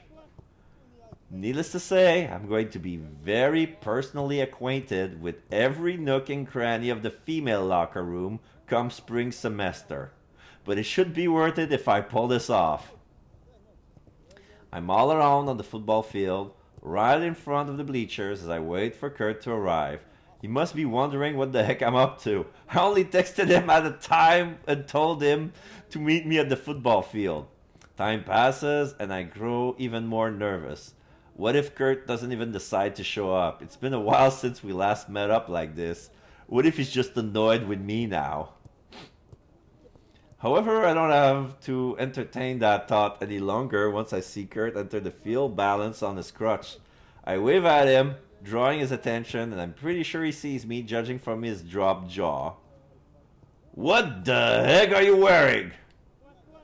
Needless to say, I'm going to be very personally acquainted with every nook and cranny of the female locker room come spring semester. But it should be worth it if I pull this off. I'm all around on the football field, right in front of the bleachers as I wait for Kurt to arrive. He must be wondering what the heck I'm up to. I only texted him at the time and told him to meet me at the football field. Time passes and I grow even more nervous. What if Kurt doesn't even decide to show up? It's been a while since we last met up like this. What if he's just annoyed with me now? However, I don't have to entertain that thought any longer once I see Kurt enter the field balanced on his crutch. I wave at him, drawing his attention, and I'm pretty sure he sees me, judging from his dropped jaw. What the heck are you wearing?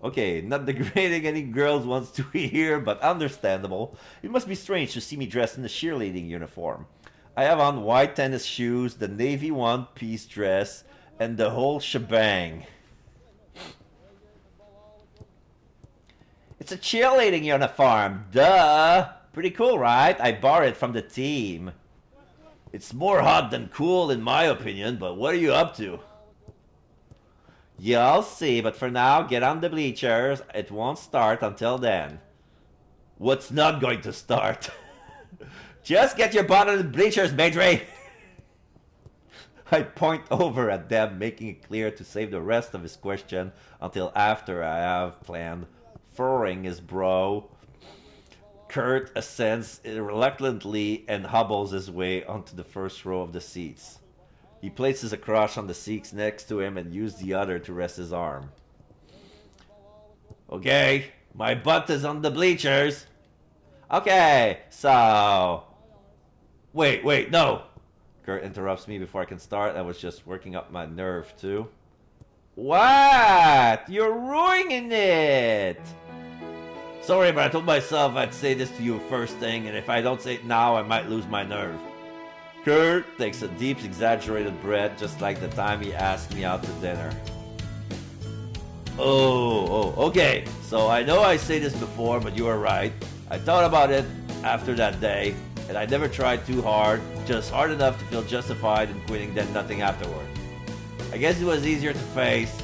Okay, not degrading any girls wants to hear, but understandable. It must be strange to see me dressed in a cheerleading uniform. I have on white tennis shoes, the navy one-piece dress, and the whole shebang. It's a cheerleading uniform, duh! Pretty cool, right? I borrowed it from the team. It's more hot than cool in my opinion, but what are you up to? You'll see, but for now, get on the bleachers. It won't start until then. What's not going to start? Just get your butt on the bleachers, Madre! I point over at them, making it clear to save the rest of his question until after I have planned, furrowing his brow. Kurt assents reluctantly and hobbles his way onto the first row of the seats. He places a crotch on the seats next to him and uses the other to rest his arm. Okay, my butt is on the bleachers. Okay, so... Wait, no. Kurt interrupts me before I can start. I was just working up my nerve too. What? You're ruining it! Sorry, but I told myself I'd say this to you first thing, and if I don't say it now, I might lose my nerve. Kurt takes a deep, exaggerated breath, just like the time he asked me out to dinner. Okay. So I know I say this before, but you are right. I thought about it after that day, and I never tried too hard, just hard enough to feel justified in quitting, then nothing afterward. I guess it was easier to face.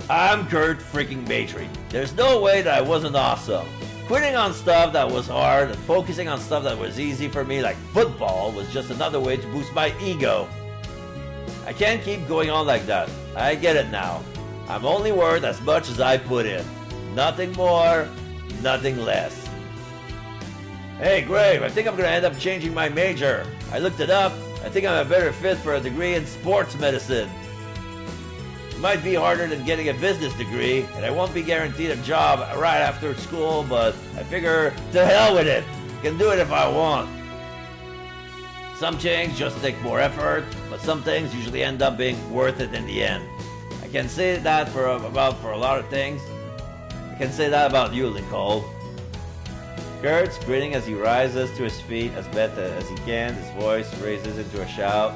I'm Kurt freaking Matry. There's no way that I wasn't awesome. Quitting on stuff that was hard and focusing on stuff that was easy for me, like football, was just another way to boost my ego. I can't keep going on like that. I get it now. I'm only worth as much as I put in. Nothing more, nothing less. Hey, Grave, I think I'm gonna end up changing my major. I looked it up. I think I'm a better fit for a degree in sports medicine. It might be harder than getting a business degree, and I won't be guaranteed a job right after school, but I figure to hell with it. I can do it if I want. Some things just take more effort, but some things usually end up being worth it in the end. I can say that for a lot of things. I can say that about you, Nicole. Kurt's grinning as he rises to his feet as best as he can. His voice raises into a shout.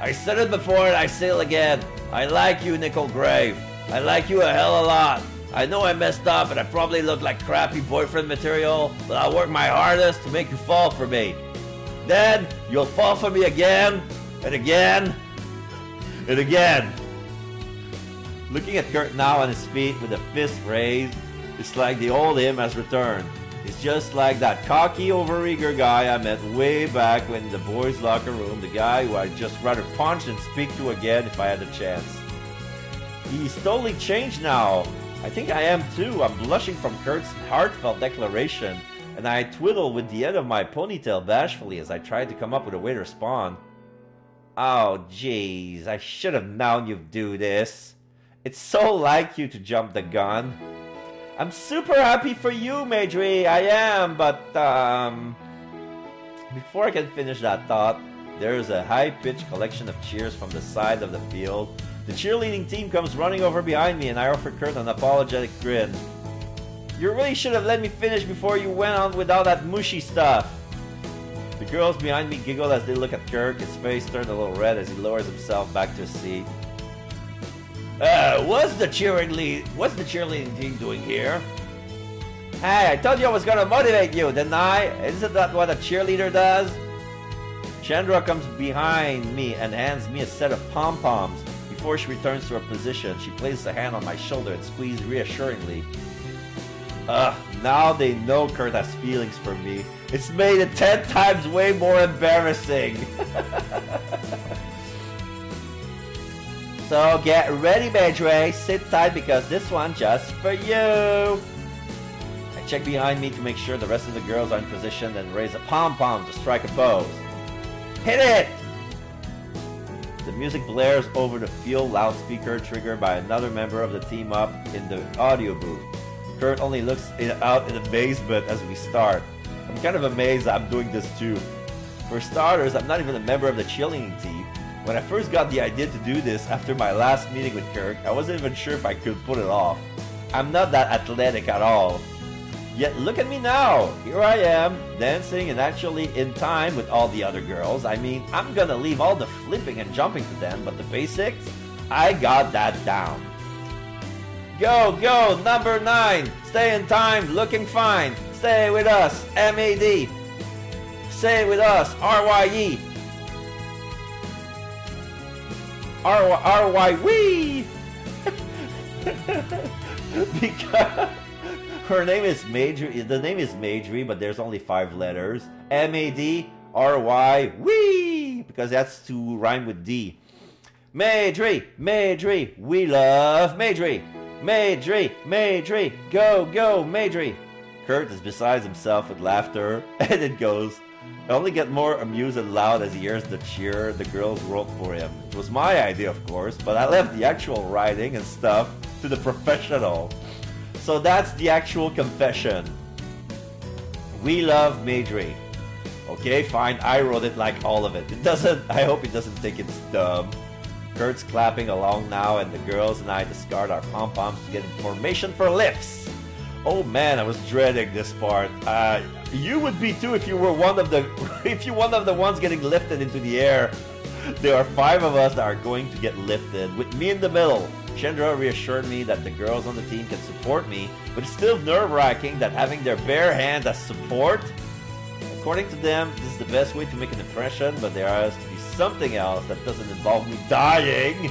I said it before and I say it again. I like you, Nicole Grave. I like you a hell of a lot. I know I messed up and I probably look like crappy boyfriend material, but I'll work my hardest to make you fall for me. Then you'll fall for me again and again and again. Looking at Kurt now on his feet with a fist raised, it's like the old him has returned. He's just like that cocky, overeager guy I met way back when in the boys' locker room, the guy who I'd just rather punch than speak to again if I had the chance. He's totally changed now. I think I am too. I'm blushing from Kurt's heartfelt declaration, and I twiddle with the end of my ponytail bashfully as I tried to come up with a way to respond. Oh, jeez, I should have known you'd do this. It's so like you to jump the gun. I'm super happy for you, Madry. I am, but, before I can finish that thought, there's a high-pitched collection of cheers from the side of the field. The cheerleading team comes running over behind me, and I offer Kurt an apologetic grin. You really should have let me finish before you went on with all that mushy stuff. The girls behind me giggle as they look at Kurt. His face turned a little red as he lowers himself back to his seat. What's the cheerleading team doing here? Hey, I told you I was gonna motivate you, didn't I? Isn't that what a cheerleader does? Chandra comes behind me and hands me a set of pom-poms. Before she returns to her position, she places a hand on my shoulder and squeezes reassuringly. Now they know Kurt has feelings for me. It's made it 10 times way more embarrassing. So get ready, Majoray. Sit tight because this one's just for you. I check behind me to make sure the rest of the girls are in position and raise a pom-pom to strike a pose. Hit it! The music blares over the field loudspeaker triggered by another member of the team up in the audio booth. Kurt only looks out in amazement as we start. I'm kind of amazed that I'm doing this too. For starters, I'm not even a member of the cheerleading team. When I first got the idea to do this after my last meeting with Kirk, I wasn't even sure if I could pull it off. I'm not that athletic at all. Yet look at me now! Here I am, dancing and actually in time with all the other girls. I mean, I'm gonna leave all the flipping and jumping to them, but the basics? I got that down. Go, go, number 9! Stay in time, looking fine. Stay with us, MAD. Stay with us, RYE. RYWE! Because her name is Majory. The name is Majory, but there's only 5 letters. MADRYWE! Because that's to rhyme with D. Majory, Majory, we love Majory. Majory, Majory, go, go, Majory. Kurt is beside himself with laughter, and it goes. I only get more amused and loud as he hears the cheer the girls wrote for him. It was my idea, of course, but I left the actual writing and stuff to the professional. So that's the actual confession. We love Majory. Okay, fine, I wrote it like all of it. I hope it doesn't think it's dumb. Kurt's clapping along now, and the girls and I discard our pom-poms to get information for lifts. Oh man, I was dreading this part. You would be too if you were one of the ones getting lifted into the air. There are 5 of us that are going to get lifted, with me in the middle. Chandra reassured me that the girls on the team can support me, but it's still nerve-wracking that having their bare hands as support. According to them, this is the best way to make an impression, but there has to be something else that doesn't involve me dying.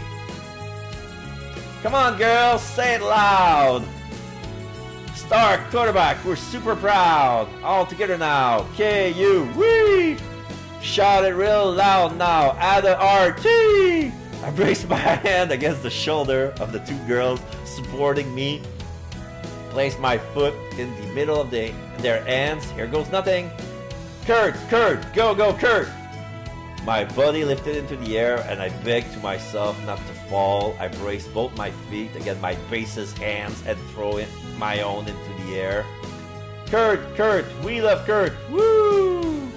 Come on, girls, say it loud. Star quarterback, we're super proud. All together now. K-U-Wee! Shout it real loud now. Add a R-T! I braced my hand against the shoulder of the 2 girls supporting me. Placed my foot in the middle of their hands. Here goes nothing. Kurt, Kurt, go, go, Kurt! My body lifted into the air and I begged to myself not to fall. I braced both my feet against my base's hands and throw my own into the air. Kurt, Kurt, we love Kurt! Woo!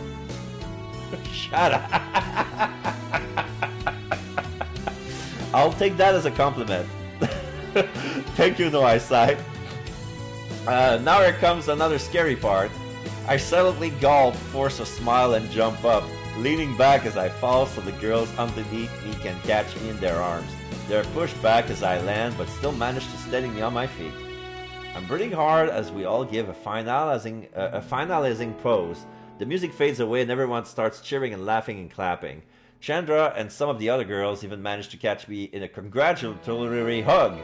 Shut up! I'll take that as a compliment. Thank you, no eyesight. Now here comes another scary part. I silently gulp, force a smile, and jump up, leaning back as I fall so the girls underneath me can catch me in their arms. They're pushed back as I land, but still manage to steady me on my feet. I'm breathing hard as we all give a finalizing pose. The music fades away and everyone starts cheering and laughing and clapping. Chandra and some of the other girls even manage to catch me in a congratulatory hug.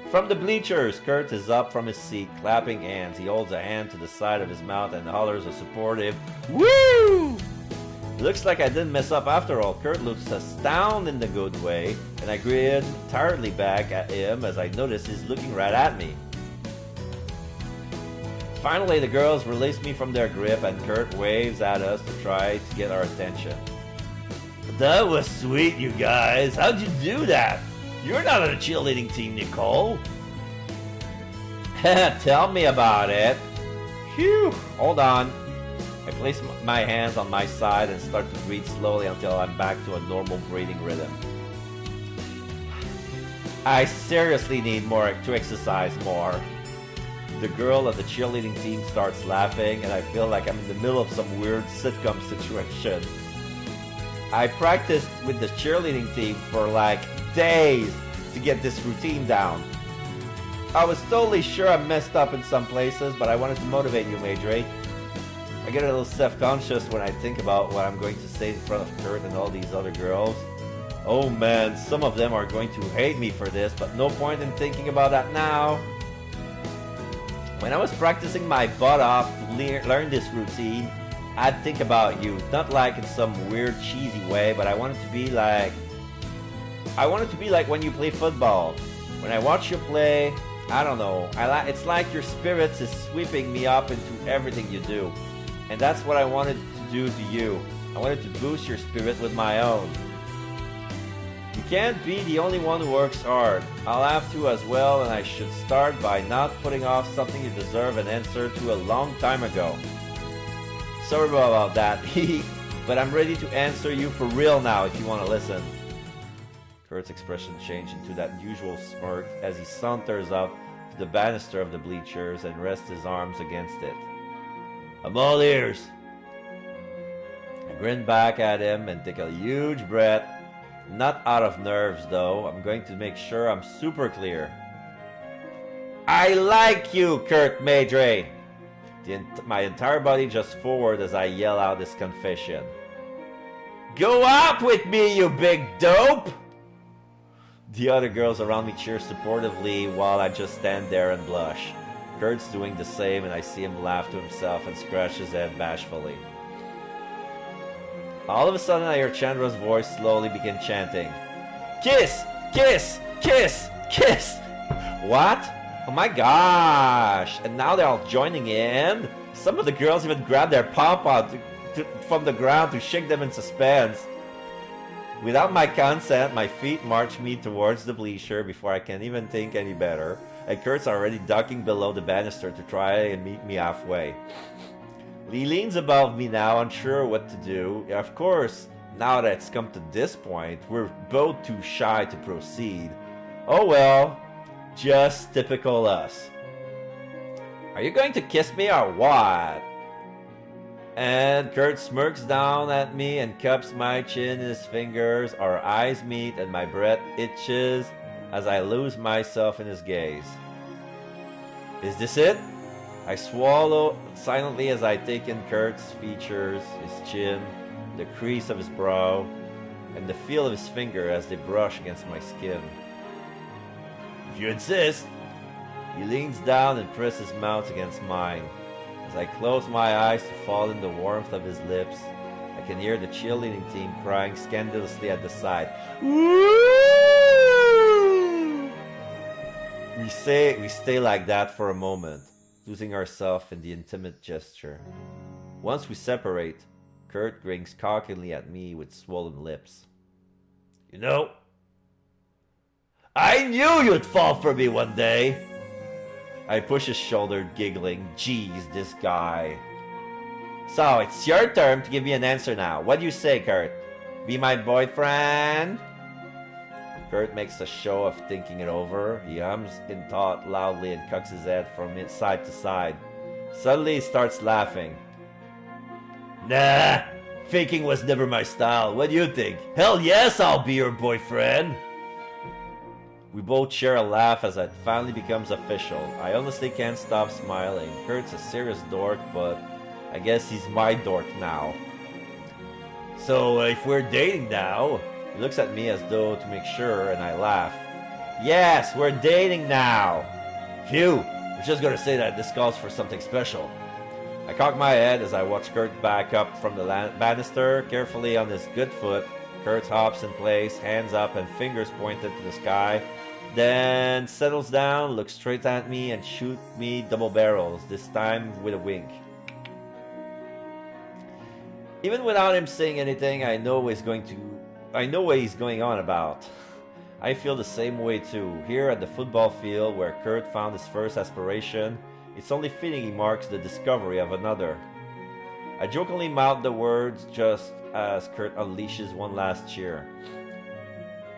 From the bleachers, Kurt is up from his seat, clapping hands. He holds a hand to the side of his mouth and hollers a supportive, "Woo!" It looks like I didn't mess up after all. Kurt looks astounded in the good way, and I grin tiredly back at him as I notice he's looking right at me. Finally, the girls release me from their grip, and Kurt waves at us to try to get our attention. "That was sweet, you guys. How'd you do that? You're not on a cheerleading team, Nicole." "Tell me about it." "Phew, hold on." I place my hands on my side and start to breathe slowly until I'm back to a normal breathing rhythm. I seriously need to exercise more. The girl of the cheerleading team starts laughing, and I feel like I'm in the middle of some weird sitcom situation. I practiced with the cheerleading team for like days to get this routine down. I was totally sure I messed up in some places, but I wanted to motivate you, Madre. I get a little self-conscious when I think about what I'm going to say in front of Kurt and all these other girls. Oh man, some of them are going to hate me for this, but no point in thinking about that now. When I was practicing my butt off to learn this routine, I'd think about you. Not like in some weird cheesy way, but I wanted to be like when you play football. When I watch you play, I don't know, it's like your spirits is sweeping me up into everything you do. And that's what I wanted to do to you. I wanted to boost your spirit with my own. You can't be the only one who works hard. I'll have to as well, and I should start by not putting off something you deserve an answer to a long time ago. Sorry about that, but I'm ready to answer you for real now if you want to listen. Kurt's expression changed into that usual smirk as he saunters up to the banister of the bleachers and rests his arms against it. I'm all ears. I grin back at him and take a huge breath. Not out of nerves though, I'm going to make sure I'm super clear. I like you, Kurt Madre! My entire body just forward as I yell out this confession. Go up with me, you big dope! The other girls around me cheer supportively while I just stand there and blush. Kurt's doing the same and I see him laugh to himself and scratch his head bashfully. All of a sudden I hear Chandra's voice slowly begin chanting. Kiss! Kiss! Kiss! Kiss! What? Oh my gosh! And now they're all joining in? Some of the girls even grab their pom-pom from the ground to shake them in suspense. Without my consent, my feet march me towards the bleacher before I can even think any better, and Kurt's already ducking below the banister to try and meet me halfway. He leans above me now, unsure what to do. Of course, now that it's come to this point, we're both too shy to proceed. Oh well, just typical us. Are you going to kiss me or what? And Kurt smirks down at me and cups my chin in his fingers. Our eyes meet and my breath itches as I lose myself in his gaze. Is this it? I swallow silently as I take in Kurt's features, his chin, the crease of his brow, and the feel of his finger as they brush against my skin. If you insist. He leans down and presses his mouth against mine. As I close my eyes to fall in the warmth of his lips, I can hear the cheerleading team crying scandalously at the side. Woo! We stay like that for a moment, losing ourselves in the intimate gesture. Once we separate, Kurt grins cockily at me with swollen lips. You know, I knew you'd fall for me one day. I push his shoulder, giggling. Geez, this guy. So, it's your turn to give me an answer now. What do you say, Kurt? Be my boyfriend? Kurt makes a show of thinking it over. He hums in thought loudly and cocks his head from side to side. Suddenly, he starts laughing. Nah, faking was never my style. What do you think? Hell yes, I'll be your boyfriend. We both share a laugh as it finally becomes official. I honestly can't stop smiling. Kurt's a serious dork, but I guess he's my dork now. So, if we're dating now, he looks at me as though to make sure, and I laugh. Yes, we're dating now. Phew, I was just gonna say that this calls for something special. I cock my head as I watch Kurt back up from the banister, carefully on his good foot. Kurt hops in place, hands up and fingers pointed to the sky, then settles down, looks straight at me, and shoots me double barrels, this time with a wink. Even without him saying anything, I know what he's going on about. I feel the same way too. Here at the football field where Kurt found his first aspiration, it's only fitting he marks the discovery of another. I jokingly mouth the words just as Kurt unleashes one last cheer.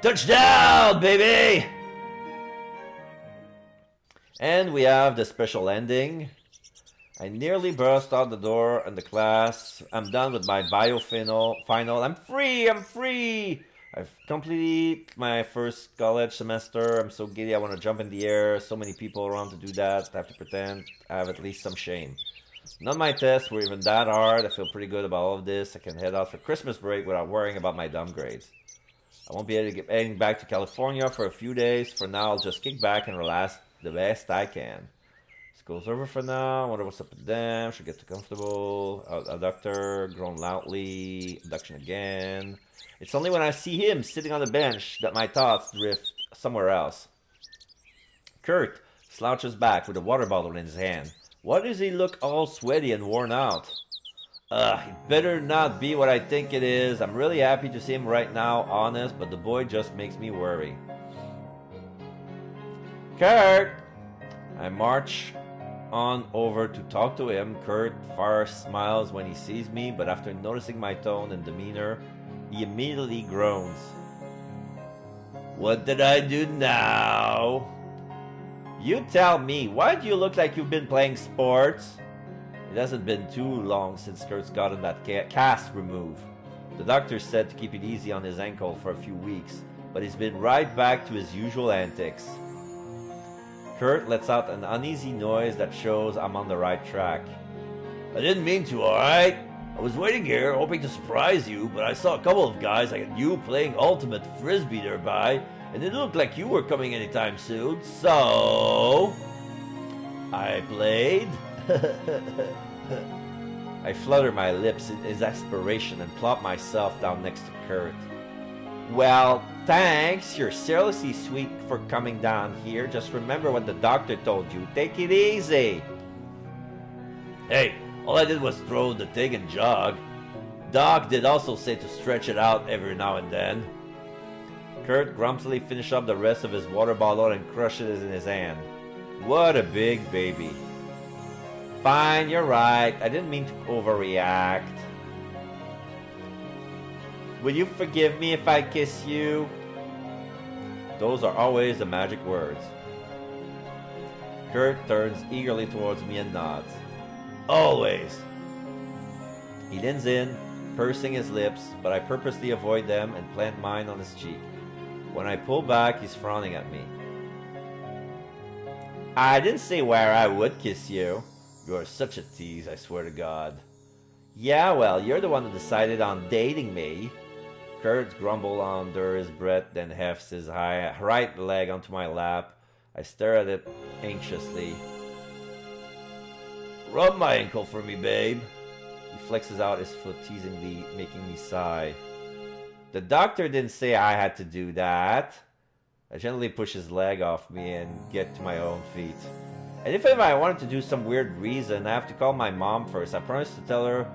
Touchdown, baby! And we have the special ending. I nearly burst out the door in the class. I'm done with my bio final. I'm free! I've completed my first college semester. I'm so giddy, I want to jump in the air. So many people around to do that. I have to pretend I have at least some shame. None of my tests were even that hard. I feel pretty good about all of this. I can head out for Christmas break without worrying about my dumb grades. I won't be able to get heading back to California for a few days. For now, I'll just kick back and relax the best I can. School's over for now. I wonder what's up with them. Should get too comfortable. Abductor, groan loudly. Abduction again. It's only when I see him sitting on the bench that my thoughts drift somewhere else. Kurt slouches back with a water bottle in his hand. Why does he look all sweaty and worn out? It better not be what I think it is. I'm really happy to see him right now, honest, but the boy just makes me worry. Kurt! I march on over to talk to him. Kurt first smiles when he sees me, but after noticing my tone and demeanor, he immediately groans. What did I do now? You tell me, why do you look like you've been playing sports? It hasn't been too long since Kurt's gotten that cast removed. The doctor said to keep it easy on his ankle for a few weeks, but he's been right back to his usual antics. Kurt lets out an uneasy noise that shows I'm on the right track. I didn't mean to, alright? I was waiting here, hoping to surprise you, but I saw a couple of guys like you playing ultimate frisbee nearby, and it looked like you were coming anytime soon, so I played. I flutter my lips in exasperation and plop myself down next to Kurt. Well, thanks. You're seriously sweet for coming down here. Just remember what the doctor told you. Take it easy. Hey, all I did was throw the thing and jog. Doc did also say to stretch it out every now and then. Kurt grumpily finished up the rest of his water bottle and crushed it in his hand. What a big baby. Fine, you're right. I didn't mean to overreact. Will you forgive me if I kiss you? Those are always the magic words. Kurt turns eagerly towards me and nods. Always. He leans in, pursing his lips, but I purposely avoid them and plant mine on his cheek. When I pull back, he's frowning at me. I didn't say where I would kiss you. You're such a tease, I swear to God. Yeah, well, you're the one who decided on dating me. Kurt grumbled under his breath, then hefts his right leg onto my lap. I stare at it anxiously. Rub my ankle for me, babe. He flexes out his foot teasingly, making me sigh. The doctor didn't say I had to do that. I gently push his leg off me and get to my own feet. And if I wanted to do some weird reason, I have to call my mom first. I promised to tell her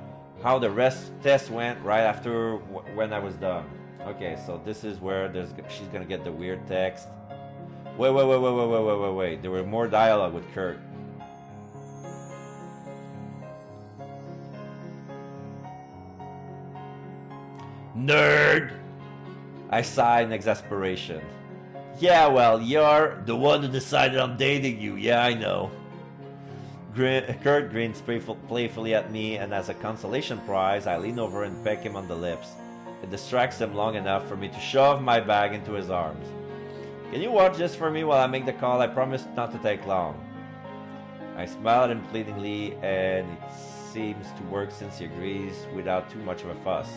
how the test went right after when I was done. Okay, so this is where she's gonna get the weird text. Wait. There were more dialogue with Kurt. Nerd! I sigh in exasperation. Yeah, well, you're the one who decided on dating you. Yeah, I know. Kurt grins playfully at me, and as a consolation prize, I lean over and peck him on the lips. It distracts him long enough for me to shove my bag into his arms. Can you watch this for me while I make the call? I promise not to take long. I smile at him pleadingly, and it seems to work since he agrees without too much of a fuss.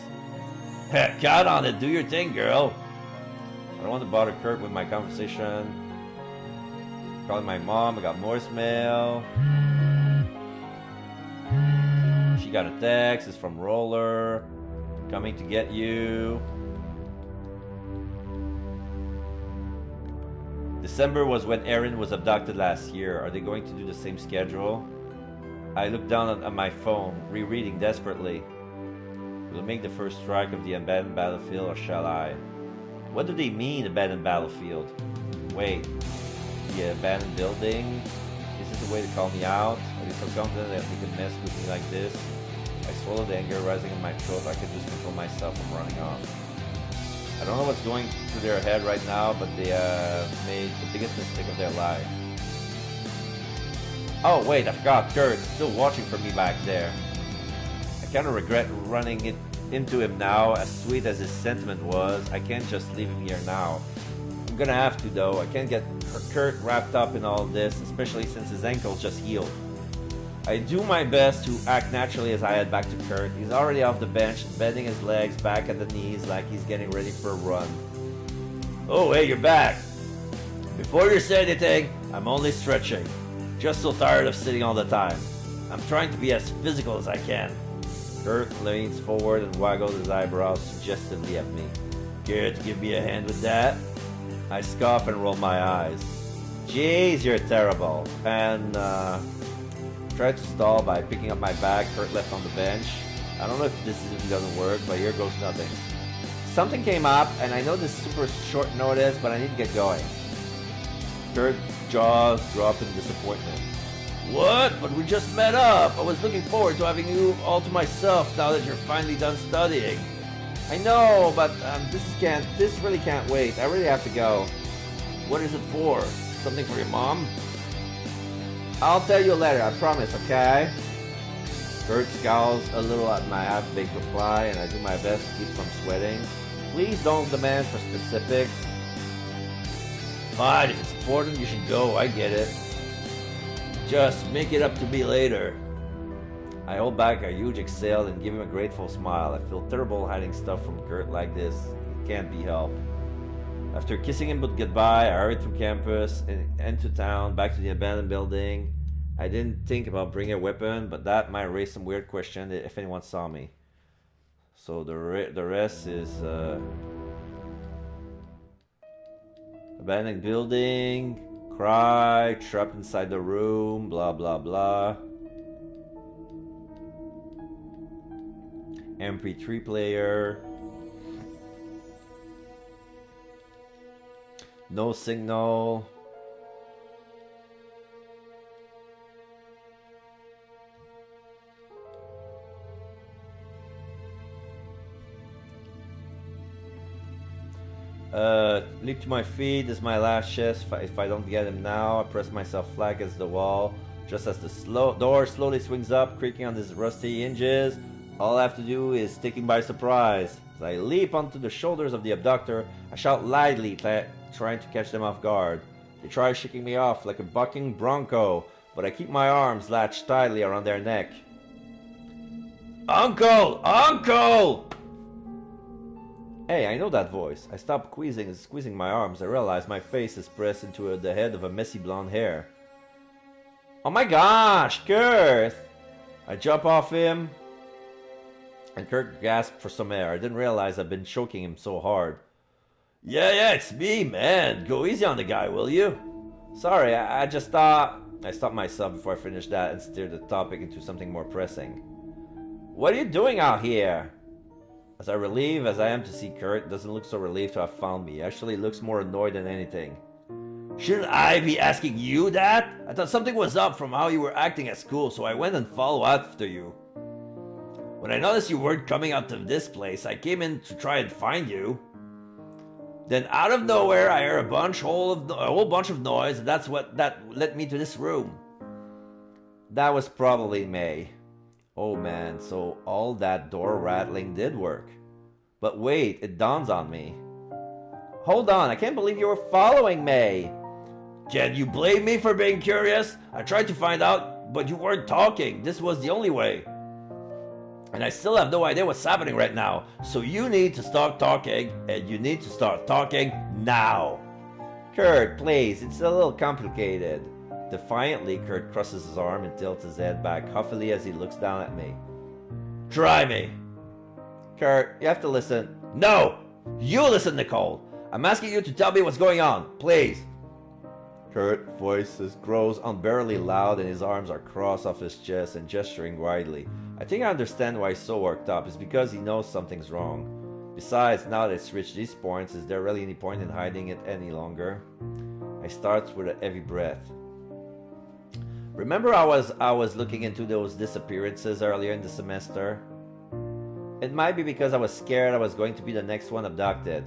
Count on it. Do your thing, girl. I don't want to bother Kurt with my conversation. Calling my mom. I got voicemail. She got a text. It's from Roller. Coming to get you. December was when Erin was abducted last year. Are they going to do the same schedule? I look down at my phone, rereading desperately. Will it make the first strike of the abandoned battlefield, or shall I? What do they mean, abandoned battlefield? Wait, the abandoned building? Is this a way to call me out? Are they so confident that they can mess with me like this? I swallow the anger rising in my throat. I can just control myself from running off. I don't know what's going through their head right now, but they made the biggest mistake of their life. Oh wait, I forgot. Kurt's still watching for me back there. I kind of regret running it into him now, as sweet as his sentiment was. I can't just leave him here now. I'm gonna have to, though. I can't get Kurt wrapped up in all this, especially since his ankle just healed. I do my best to act naturally as I head back to Kurt. He's already off the bench, bending his legs back at the knees like he's getting ready for a run. Oh, hey, you're back. Before you say anything, I'm only stretching. Just so tired of sitting all the time. I'm trying to be as physical as I can. Kurt leans forward and waggles his eyebrows suggestively at me. Care to give me a hand with that? I scoff and roll my eyes. Jeez, you're terrible. And, tried to stall by picking up my bag Kurt left on the bench. I don't know if this even doesn't work, but here goes nothing. Something came up, and I know this is super short notice, but I need to get going. Kurt's jaws drop in disappointment. What? But we just met up. I was looking forward to having you all to myself now that you're finally done studying. I know, but this really can't wait. I really have to go. What is it for? Something for your mom? I'll tell you later, I promise, okay? Kurt scowls a little at my half-baked reply, and I do my best to keep from sweating. Please don't demand for specifics. Fine, if it's important, you should go. I get it. Just make it up to me later. I hold back a huge exhale and give him a grateful smile. I feel terrible hiding stuff from Kurt like this. It can't be helped. After kissing him goodbye, I hurried through campus and into town, back to the abandoned building. I didn't think about bringing a weapon, but that might raise some weird question if anyone saw me. So the rest is abandoned building, cry, trapped inside the room, blah blah blah. MP3 player. No signal. Leap to my feet. This is my last chance. If I don't get him now, I press myself flat against the wall. Just as the door slowly swings up, creaking on these rusty hinges, all I have to do is take him by surprise. As I leap onto the shoulders of the abductor, I shout loudly, trying to catch them off guard. They try shaking me off like a bucking bronco, but I keep my arms latched tightly around their neck. Uncle! Uncle! Hey, I know that voice. I stop squeezing my arms. I realize my face is pressed into the head of a messy blonde hair. Oh my gosh, Kurt! I jump off him, and Kurt gasped for some air. I didn't realize I'd been choking him so hard. Yeah, it's me, man. Go easy on the guy, will you? Sorry, I just thought... I stopped myself before I finished that and steered the topic into something more pressing. What are you doing out here? As relieved as I am to see Kurt, doesn't look so relieved to have found me. Actually, looks more annoyed than anything. Shouldn't I be asking you that? I thought something was up from how you were acting at school, so I went and followed after you. When I noticed you weren't coming out of this place, I came in to try and find you. Then out of nowhere, I heard a whole bunch of noise, and that led me to this room. That was probably May. Oh man, so all that door rattling did work. But wait, it dawns on me. Hold on, I can't believe you were following May. Can you blame me for being curious? I tried to find out, but you weren't talking. This was the only way. And I still have no idea what's happening right now. So you need to start talking, and you need to start talking now. Kurt, please, it's a little complicated. Defiantly, Kurt crosses his arm and tilts his head back huffily as he looks down at me. Try me. Kurt, you have to listen. No! You listen, Nicole. I'm asking you to tell me what's going on, please. Kurt's voice grows unbearably loud and his arms are crossed off his chest and gesturing widely. I think I understand why he's so worked up. It's because he knows something's wrong. Besides, now that it's reached these points, is there really any point in hiding it any longer? I start with a heavy breath. Remember I was looking into those disappearances earlier in the semester? It might be because I was scared I was going to be the next one abducted.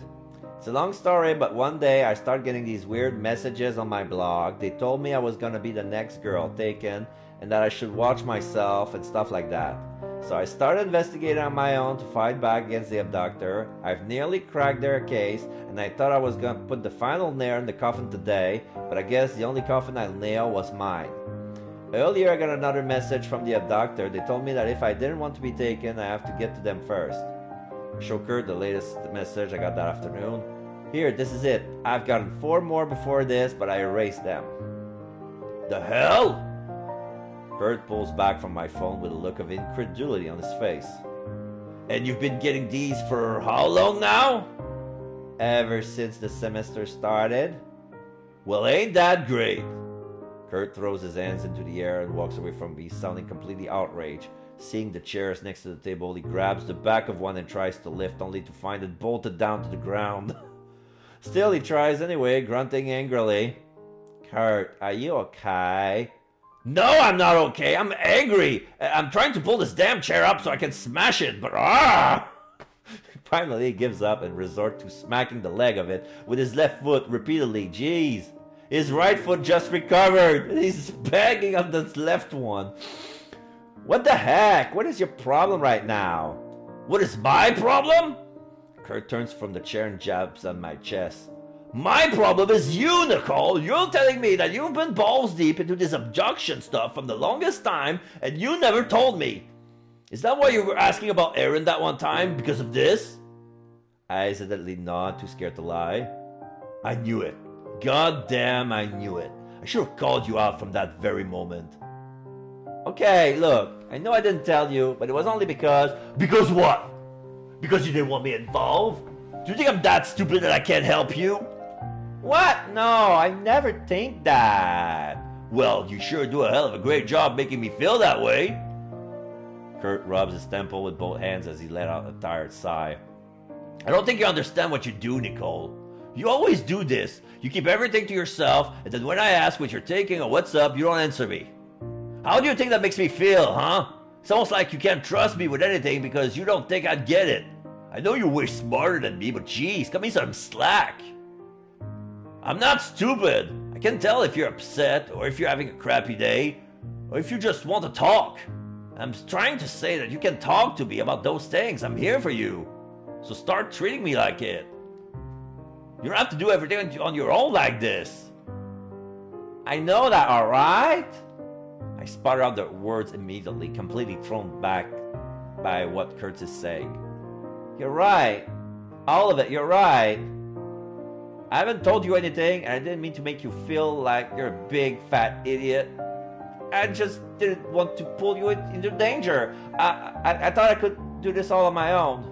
It's a long story, but one day I started getting these weird messages on my blog. They told me I was gonna be the next girl taken and that I should watch myself and stuff like that. So I started investigating on my own to fight back against the abductor. I've nearly cracked their case, and I thought I was gonna put the final nail in the coffin today, but I guess the only coffin I'll nail was mine. Earlier I got another message from the abductor. They told me that if I didn't want to be taken, I have to get to them first. I showed Kurt the latest message I got that afternoon. Here, this is it. I've gotten 4 more before this, but I erased them. The hell? Kurt pulls back from my phone with a look of incredulity on his face. And you've been getting these for how long now? Ever since the semester started. Well, ain't that great? Kurt throws his hands into the air and walks away from me, sounding completely outraged. Seeing the chairs next to the table, he grabs the back of one and tries to lift, only to find it bolted down to the ground. Still, he tries anyway, grunting angrily. Kurt, are you okay? No, I'm not okay. I'm angry. I'm trying to pull this damn chair up so I can smash it, but Finally, he gives up and resorts to smacking the leg of it with his left foot repeatedly. Jeez. His right foot just recovered. He's banging on this left one. What the heck? What is your problem right now? What is my problem? Kurt turns from the chair and jabs on my chest. My problem is you, Nicole. You're telling me that you've been balls deep into this abduction stuff from the longest time, and you never told me. Is that why you were asking about Aaron that one time? Because of this? I hesitantly nod, too scared to lie. I knew it. God damn, I knew it. I should have called you out from that very moment. Okay, look, I know I didn't tell you, but it was only because... Because what? Because you didn't want me involved? Do you think I'm that stupid that I can't help you? What? No, I never think that. Well, you sure do a hell of a great job making me feel that way. Kurt rubs his temple with both hands as he let out a tired sigh. I don't think you understand what you do, Nicole. You always do this. You keep everything to yourself, and then when I ask what you're taking or what's up, you don't answer me. How do you think that makes me feel, huh? It's almost like you can't trust me with anything because you don't think I'd get it. I know you're way smarter than me, but geez, cut me some slack. I'm not stupid. I can tell if you're upset, or if you're having a crappy day, or if you just want to talk. I'm trying to say that you can talk to me about those things. I'm here for you. So start treating me like it. You don't have to do everything on your own like this. I know that, alright? I sputter out the words immediately, completely thrown back by what Kurt is saying. You're right. All of it, you're right. I haven't told you anything, and I didn't mean to make you feel like you're a big fat idiot. I just didn't want to pull you into danger. I thought I could do this all on my own.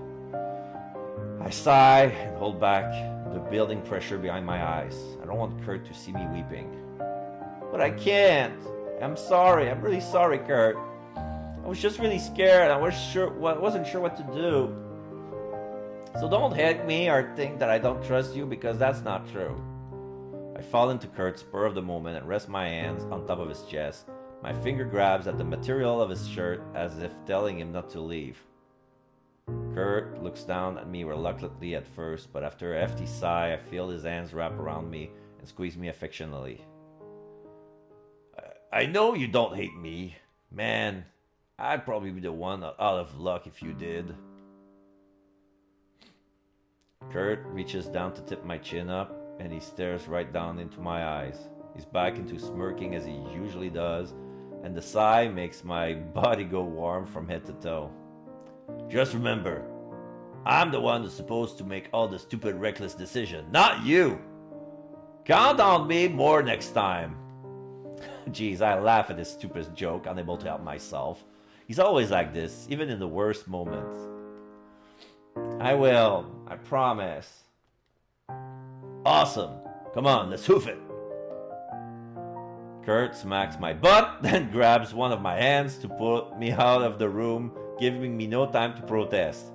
I sigh and hold back the building pressure behind my eyes. I don't want Kurt to see me weeping. But I can't. I'm sorry. I'm really sorry, Kurt. I was just really scared. I wasn't sure what to do. So don't hate me or think that I don't trust you, because that's not true. I fall into Kurt's spur of the moment and rest my hands on top of his chest. My finger grabs at the material of his shirt as if telling him not to leave. Kurt looks down at me reluctantly at first, but after a hefty sigh, I feel his hands wrap around me and squeeze me affectionately. I know you don't hate me. Man, I'd probably be the one out of luck if you did. Kurt reaches down to tip my chin up, and he stares right down into my eyes. He's back into smirking as he usually does, and the sigh makes my body go warm from head to toe. Just remember, I'm the one who's supposed to make all the stupid, reckless decisions, not you. Count on me more next time. Jeez, I laugh at this stupid joke, unable to help myself. He's always like this, even in the worst moments. I will, I promise. Awesome. Come on, let's hoof it. Kurt smacks my butt, then grabs one of my hands to pull me out of the room, giving me no time to protest.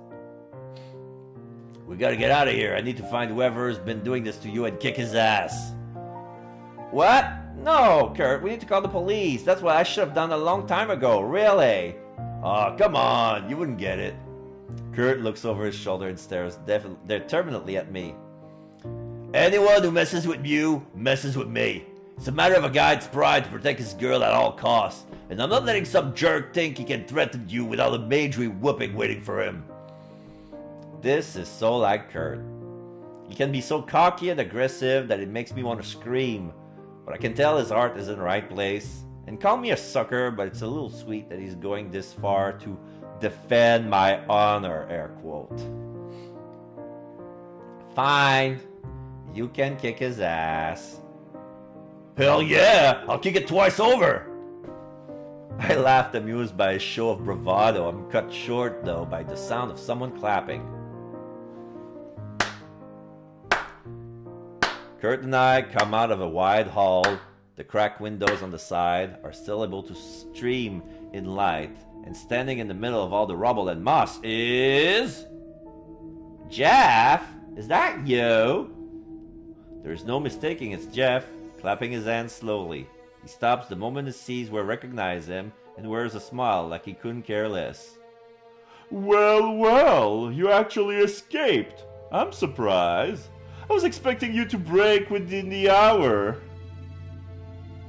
We gotta get out of here. I need to find whoever's been doing this to you and kick his ass. What? No, Kurt, we need to call the police. That's what I should have done a long time ago, really. Oh, come on, you wouldn't get it. Kurt looks over his shoulder and stares determinedly at me. Anyone who messes with you messes with me. It's a matter of a guy's pride to protect his girl at all costs, and I'm not letting some jerk think he can threaten you without a major whooping waiting for him. This is so like Kurt. He can be so cocky and aggressive that it makes me want to scream, but I can tell his heart is in the right place. And call me a sucker, but it's a little sweet that he's going this far to defend my honor, air quote. Fine, you can kick his ass. Hell yeah, I'll kick it twice over. I laughed, amused by his show of bravado. I'm cut short, though, by the sound of someone clapping. Kurt and I come out of a wide hall. The cracked windows on the side are still able to stream in light, and standing in the middle of all the rubble and moss is... Jeff? Is that you? There's no mistaking it's Jeff, clapping his hands slowly. He stops the moment he sees we recognize him and wears a smile like he couldn't care less. Well, well, you actually escaped. I'm surprised. I was expecting you to break within the hour.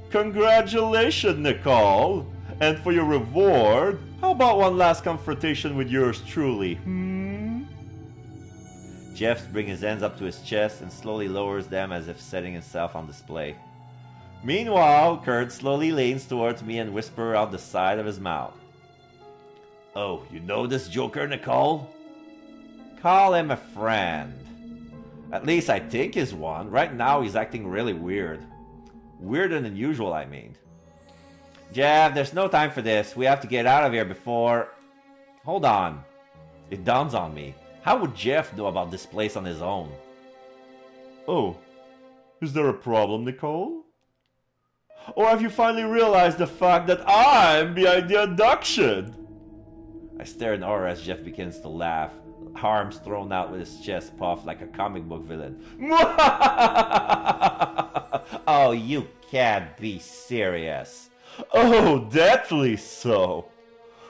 Congratulations, Nicole. And for your reward, how about one last confrontation with yours truly? Jeff brings his hands up to his chest and slowly lowers them as if setting himself on display. Meanwhile, Kurt slowly leans towards me and whispers out the side of his mouth. Oh, you know this joker, Nicole? Call him a friend. At least I think he's one. Right now he's acting really weird. Weirder than usual, I mean. Jeff, there's no time for this. We have to get out of here before... Hold on. It dawns on me. How would Jeff know about this place on his own? Oh, is there a problem, Nicole? Or have you finally realized the fact that I'm behind the abduction? I stare in horror as Jeff begins to laugh, arms thrown out with his chest puffed like a comic book villain. Oh, you can't be serious. Oh, deathly so.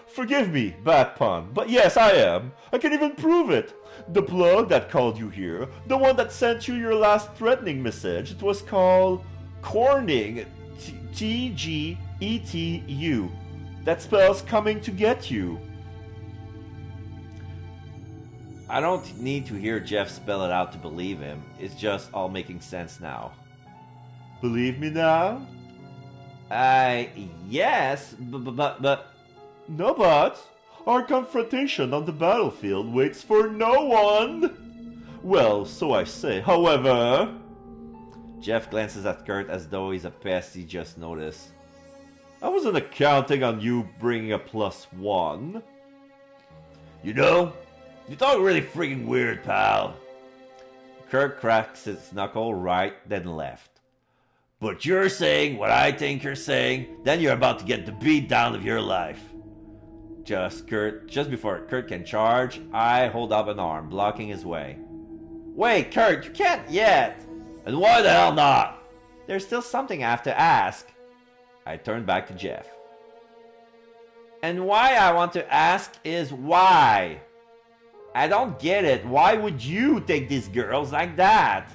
Forgive me, bad pun, but yes, I am. I can even prove it. The plug that called you here, the one that sent you your last threatening message, it was called Corning, T-G-E-T-U. That spells coming to get you. I don't need to hear Jeff spell it out to believe him. It's just all making sense now. Believe me now? Yes, but... No buts. Our confrontation on the battlefield waits for no one. Well, so I say. However... Jeff glances at Kurt as though he's a pest he just noticed. I wasn't counting on you bringing a +1. You know, you talk really freaking weird, pal. Kurt cracks his knuckle right, then left. But you're saying what I think you're saying, then you're about to get the beat down of your life. Just before Kurt can charge, I hold up an arm, blocking his way. Wait, Kurt, you can't yet! And why the hell not? There's still something I have to ask. I turn back to Jeff. And why I want to ask is why? I don't get it. Why would you take these girls like that?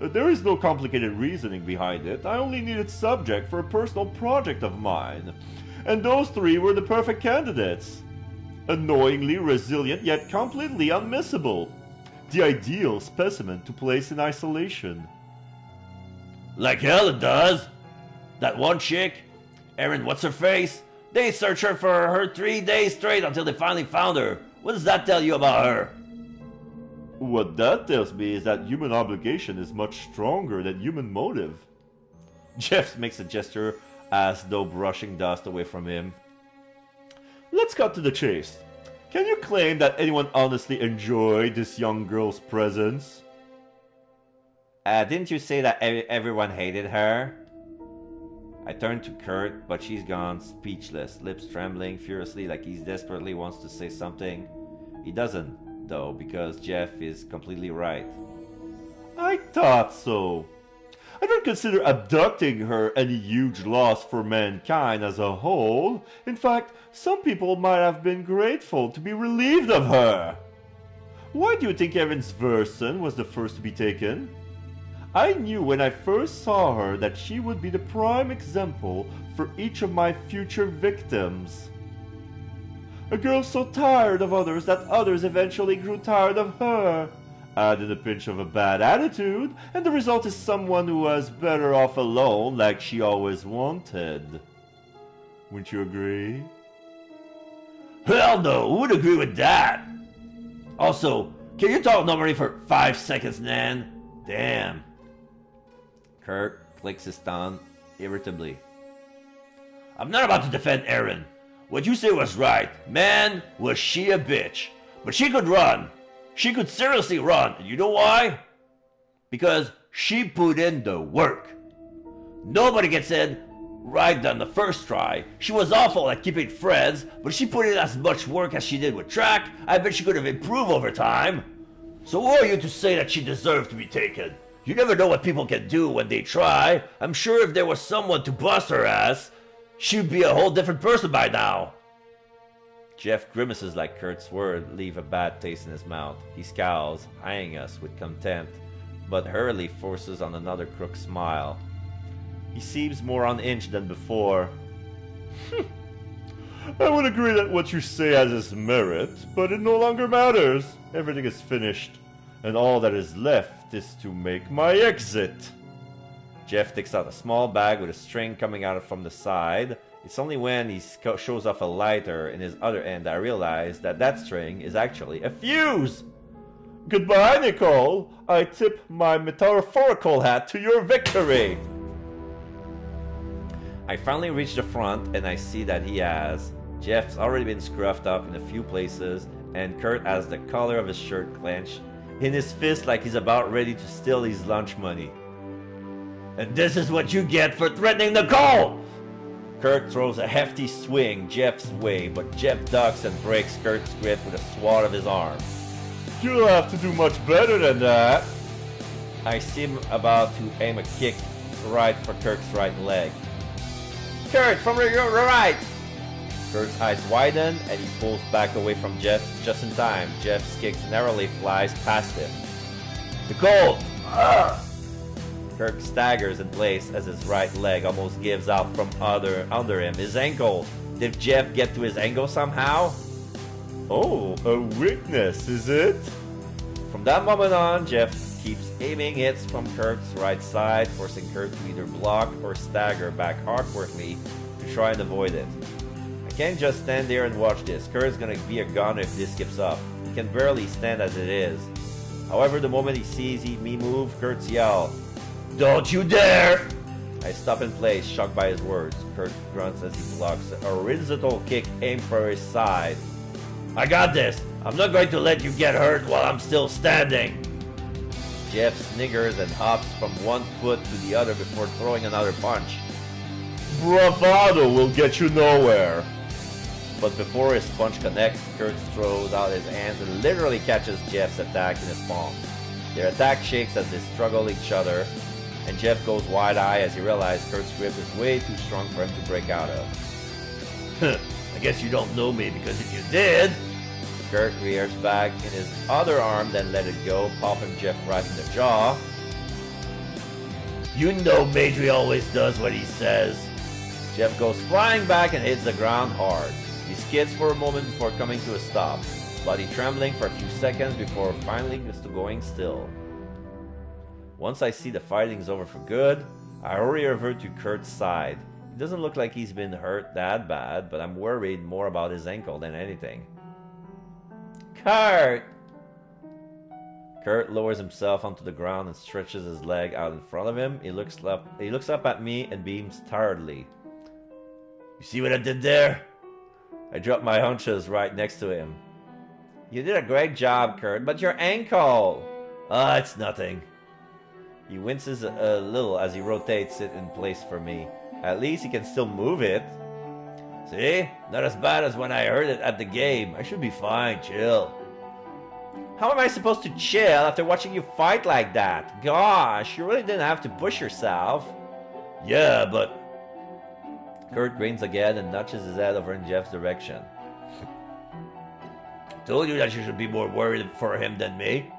There is no complicated reasoning behind it. I only needed subject for a personal project of mine. And those three were the perfect candidates. Annoyingly resilient, yet completely unmissable. The ideal specimen to place in isolation. Like hell it does. That one chick, Erin what's-her-face, they searched her for her 3 days straight until they finally found her. What does that tell you about her? What that tells me is that human obligation is much stronger than human motive. Jeff makes a gesture as though brushing dust away from him. Let's cut to the chase. Can you claim that anyone honestly enjoyed this young girl's presence? Didn't you say that everyone hated her? I turn to Kurt, but she's gone, speechless, lips trembling furiously like he desperately wants to say something. He doesn't, though, because Jeff is completely right. I thought so. I don't consider abducting her any huge loss for mankind as a whole. In fact, some people might have been grateful to be relieved of her. Why do you think Erin's version was the first to be taken? I knew when I first saw her that she would be the prime example for each of my future victims. A girl so tired of others that others eventually grew tired of her. Add in a pinch of a bad attitude, and the result is someone who was better off alone like she always wanted. Wouldn't you agree? Hell no, who would agree with that? Also, can you talk normally for 5 seconds, Nan? Damn. Kurt clicks his tongue irritably. I'm not about to defend Erin. What you said was right. Man, was she a bitch. But she could run. She could seriously run. And you know why? Because she put in the work. Nobody gets in right on the first try. She was awful at keeping friends, but she put in as much work as she did with track. I bet she could have improved over time. So who are you to say that she deserved to be taken? You never know what people can do when they try. I'm sure if there was someone to bust her ass, she'd be a whole different person by now. Jeff grimaces like Kurt's words leave a bad taste in his mouth. He scowls, eyeing us with contempt, but Hurley forces on another crook smile. He seems more unhinged than before. I would agree that what you say has its merit, but it no longer matters. Everything is finished, and all that is left is to make my exit. Jeff takes out a small bag with a string coming out from the side. It's only when he shows off a lighter in his other end that I realize that that string is actually a fuse! Goodbye, Nicole. I tip my metaphorical hat to your victory. I finally reach the front and I see that he has. Jeff's already been scruffed up in a few places, and Kurt has the collar of his shirt clenched in his fist like he's about ready to steal his lunch money. And this is what you get for threatening Nicole! Kurt throws a hefty swing Jeff's way, but Jeff ducks and breaks Kurt's grip with a swat of his arm. You'll have to do much better than that. I see him about to aim a kick right for Kurt's right leg. Kurt, from your right! Kurt's eyes widen and he pulls back away from Jeff just in time. Jeff's kick narrowly flies past him. Nicole! Kurt staggers in place as his right leg almost gives out from under him. His ankle. Did Jeff get to his ankle somehow? Oh, a weakness, is it? From that moment on, Jeff keeps aiming hits from Kurt's right side, forcing Kurt to either block or stagger back awkwardly to try and avoid it. I can't just stand there and watch this. Kurt's gonna be a gunner if this skips up. He can barely stand as it is. However, the moment he sees me move, Kurt's yell, Don't you dare! I stop in place, shocked by his words. Kurt grunts as he blocks a horizontal kick aimed for his side. I got this! I'm not going to let you get hurt while I'm still standing! Jeff sniggers and hops from one foot to the other before throwing another punch. Bravado will get you nowhere. But before his punch connects, Kurt throws out his hands and literally catches Jeff's attack in his palm. Their attack shakes as they struggle each other, and Jeff goes wide-eyed as he realizes Kurt's grip is way too strong for him to break out of. I guess you don't know me, because if you did... Kurt rears back in his other arm, then let it go, popping Jeff right in the jaw. You know Madry always does what he says. Jeff goes flying back and hits the ground hard. He skids for a moment before coming to a stop, body trembling for a few seconds before finally going still. Once I see the fighting's over for good, I hurry over to Kurt's side. It doesn't look like he's been hurt that bad, but I'm worried more about his ankle than anything. Kurt! Kurt lowers himself onto the ground and stretches his leg out in front of him. He looks up at me and beams tiredly. You see what I did there? I drop my hunches right next to him. You did a great job, Kurt, but your ankle! It's nothing. He winces a little as he rotates it in place for me. At least he can still move it. See? Not as bad as when I heard it at the game. I should be fine, chill. How am I supposed to chill after watching you fight like that? Gosh, you really didn't have to push yourself. Yeah, but... Kurt grins again and nudges his head over in Jeff's direction. Told you that you should be more worried for him than me.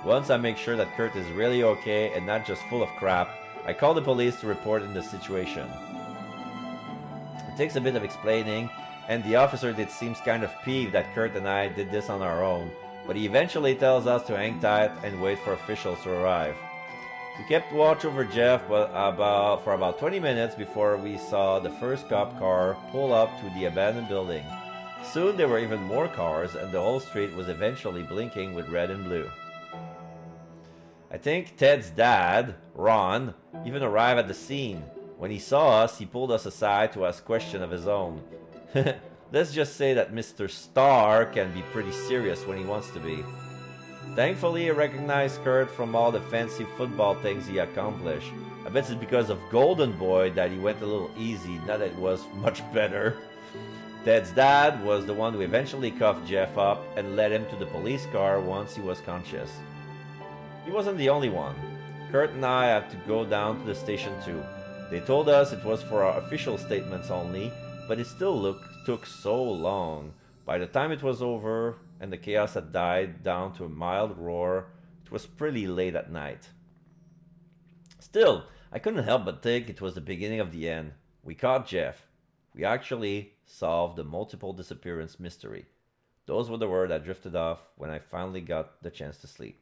Once I make sure that Kurt is really okay and not just full of crap, I call the police to report in the situation. It takes a bit of explaining, and the officer seems kind of peeved that Kurt and I did this on our own, but he eventually tells us to hang tight and wait for officials to arrive. We kept watch over Jeff for about 20 minutes before we saw the first cop car pull up to the abandoned building. Soon there were even more cars, and the whole street was eventually blinking with red and blue. I think Ted's dad, Ron, even arrived at the scene. When he saw us, he pulled us aside to ask questions of his own. Let's just say that Mr. Starr can be pretty serious when he wants to be. Thankfully, I recognized Kurt from all the fancy football things he accomplished. I bet it's because of Golden Boy that he went a little easy, not that it was much better. Ted's dad was the one who eventually cuffed Jeff up and led him to the police car once he was conscious. He wasn't the only one. Kurt and I had to go down to the station too. They told us it was for our official statements only, but it still took so long. By the time it was over and the chaos had died down to a mild roar, it was pretty late at night. Still, I couldn't help but think it was the beginning of the end. We caught Jeff. We actually solved the multiple disappearance mystery. Those were the words that drifted off when I finally got the chance to sleep.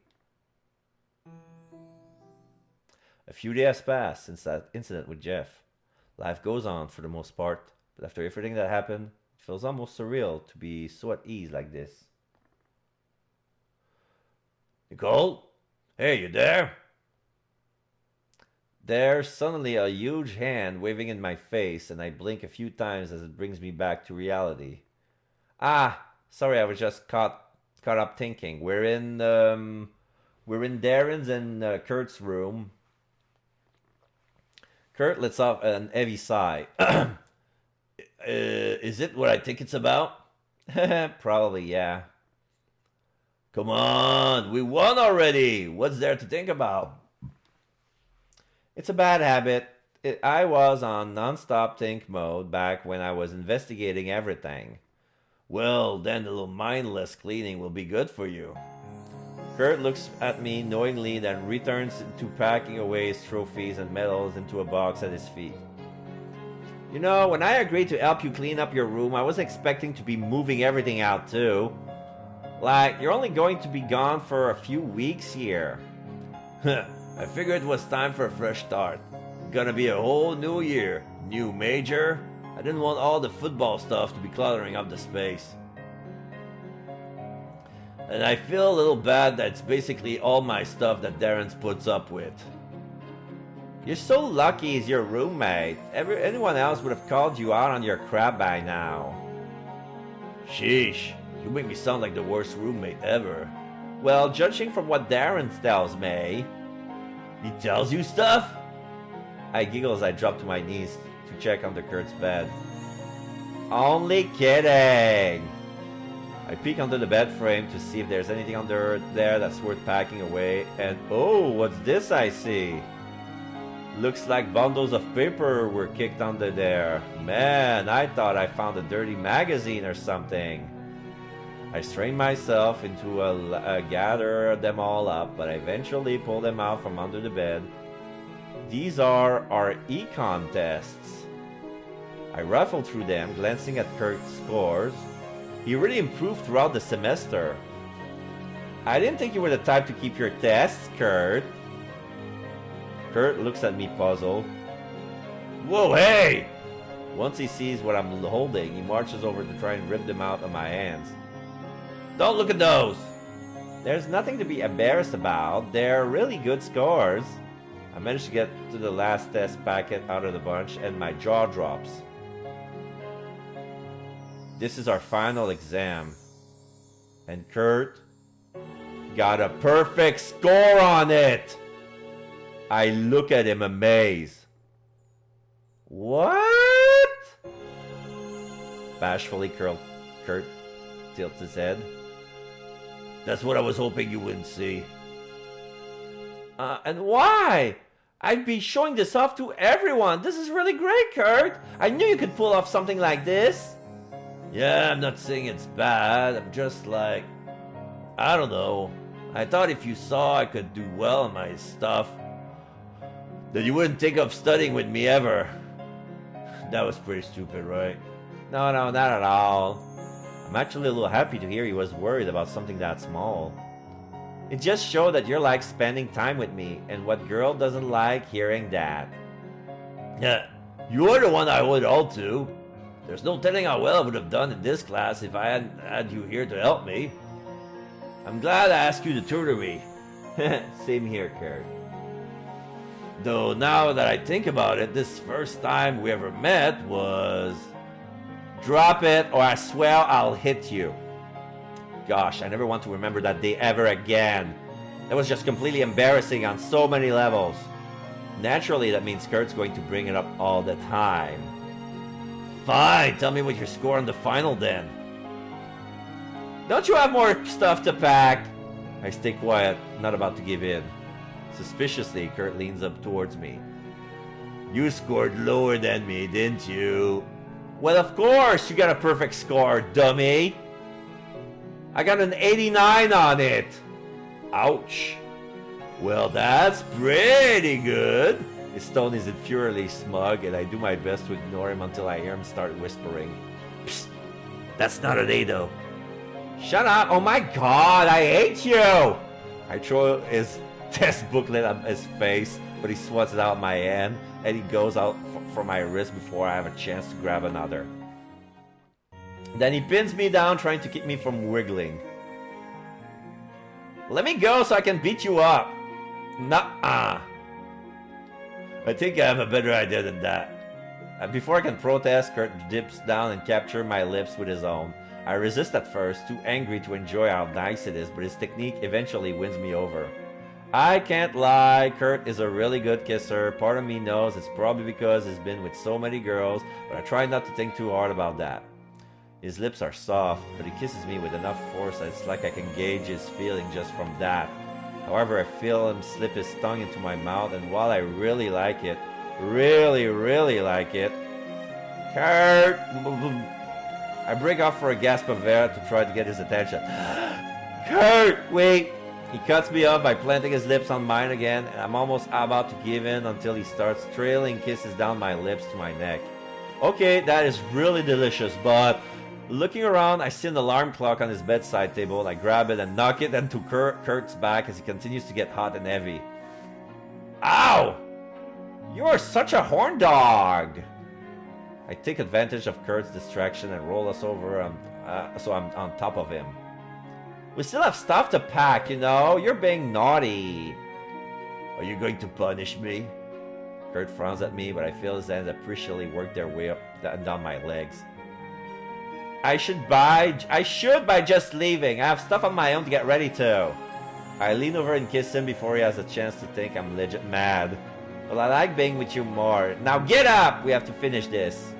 A few days passed since that incident with Jeff. Life goes on for the most part, but after everything that happened, it feels almost surreal to be so at ease like this. Nicole? Hey, you there? There's suddenly a huge hand waving in my face, and I blink a few times as it brings me back to reality. Ah, sorry, I was just caught up thinking. We're in Darren's and Kurt's room. Kurt lets off an heavy sigh. Is it what I think it's about? Probably, yeah. Come on, we won already. What's there to think about? It's a bad habit. I was on non-stop think mode back when I was investigating everything. Well, then a little mindless cleaning will be good for you. Kurt looks at me knowingly, then returns to packing away his trophies and medals into a box at his feet. You know, when I agreed to help you clean up your room, I was expecting to be moving everything out too. Like, you're only going to be gone for a few weeks here. I figured it was time for a fresh start. Gonna be a whole new year, new major. I didn't want all the football stuff to be cluttering up the space. And I feel a little bad that it's basically all my stuff that Darren's puts up with. You're so lucky he's your roommate. Anyone else would have called you out on your crap by now. Sheesh, you make me sound like the worst roommate ever. Well, judging from what Darren tells me... He tells you stuff? I giggle as I drop to my knees to check under Kurt's bed. Only kidding! I peek under the bed frame to see if there's anything under there that's worth packing away, and oh, what's this I see? Looks like bundles of paper were kicked under there. Man, I thought I found a dirty magazine or something. I strained myself into gather them all up, but I eventually pulled them out from under the bed. These are our econ tests. I rifled through them, glancing at Kurt's scores. He really improved throughout the semester. I didn't think you were the type to keep your tests, Kurt. Kurt looks at me puzzled. Whoa, hey! Once he sees what I'm holding, he marches over to try and rip them out of my hands. Don't look at those! There's nothing to be embarrassed about. They're really good scores. I managed to get to the last test packet out of the bunch, and my jaw drops. This is our final exam. And Kurt got a perfect score on it! I look at him amazed. What? Bashfully, Kurt tilts his head. That's what I was hoping you wouldn't see. And why? I'd be showing this off to everyone. This is really great, Kurt. I knew you could pull off something like this. Yeah, I'm not saying it's bad. I'm just like, I don't know. I thought if you saw I could do well in my stuff, that you wouldn't think of studying with me ever. That was pretty stupid, right? No, not at all. I'm actually a little happy to hear he was worried about something that small. It just showed that you're like spending time with me, and what girl doesn't like hearing that? Yeah, you're the one I owed it all to. There's no telling how well I would have done in this class if I hadn't had you here to help me. I'm glad I asked you to tutor me. Same here, Kurt. Though now that I think about it, this first time we ever met was... Drop it, or I swear I'll hit you. Gosh, I never want to remember that day ever again. That was just completely embarrassing on so many levels. Naturally, that means Kurt's going to bring it up all the time. Fine, tell me what your score on the final then. Don't you have more stuff to pack? I stay quiet, not about to give in. Suspiciously, Kurt leans up towards me. You scored lower than me, didn't you? Well, of course, you got a perfect score, dummy. I got an 89 on it. Ouch. Well, that's pretty good. His tone is infuriatingly smug, and I do my best to ignore him until I hear him start whispering. Psst, that's not an A, though. Shut up! Oh my god, I hate you! I throw his test booklet at his face, but he swats it out of my hand, and he goes out for my wrist before I have a chance to grab another. Then he pins me down, trying to keep me from wiggling. Let me go so I can beat you up. Nuh-uh. I think I have a better idea than that. Before I can protest, Kurt dips down and captures my lips with his own. I resist at first, too angry to enjoy how nice it is, but his technique eventually wins me over. I can't lie, Kurt is a really good kisser. Part of me knows it's probably because he's been with so many girls, but I try not to think too hard about that. His lips are soft, but he kisses me with enough force that it's like I can gauge his feeling just from that. However, I feel him slip his tongue into my mouth, and while I really like it, really like it, Kurt! I break off for a gasp of air to try to get his attention. Kurt, wait! He cuts me off by planting his lips on mine again, and I'm almost about to give in until he starts trailing kisses down my lips to my neck. Okay, that is really delicious, but looking around, I see an alarm clock on his bedside table. I grab it and knock it into Kurt's back as he continues to get hot and heavy. Ow! You are such a horn dog! I take advantage of Kurt's distraction and roll us over so I'm on top of him. We still have stuff to pack, you know? You're being naughty. Are you going to punish me? Kurt frowns at me, but I feel his hands appreciably work their way up and down my legs. I should by just leaving. I have stuff on my own to get ready to. I lean over and kiss him before he has a chance to think I'm legit mad. Well, I like being with you more. Now get up! We have to finish this.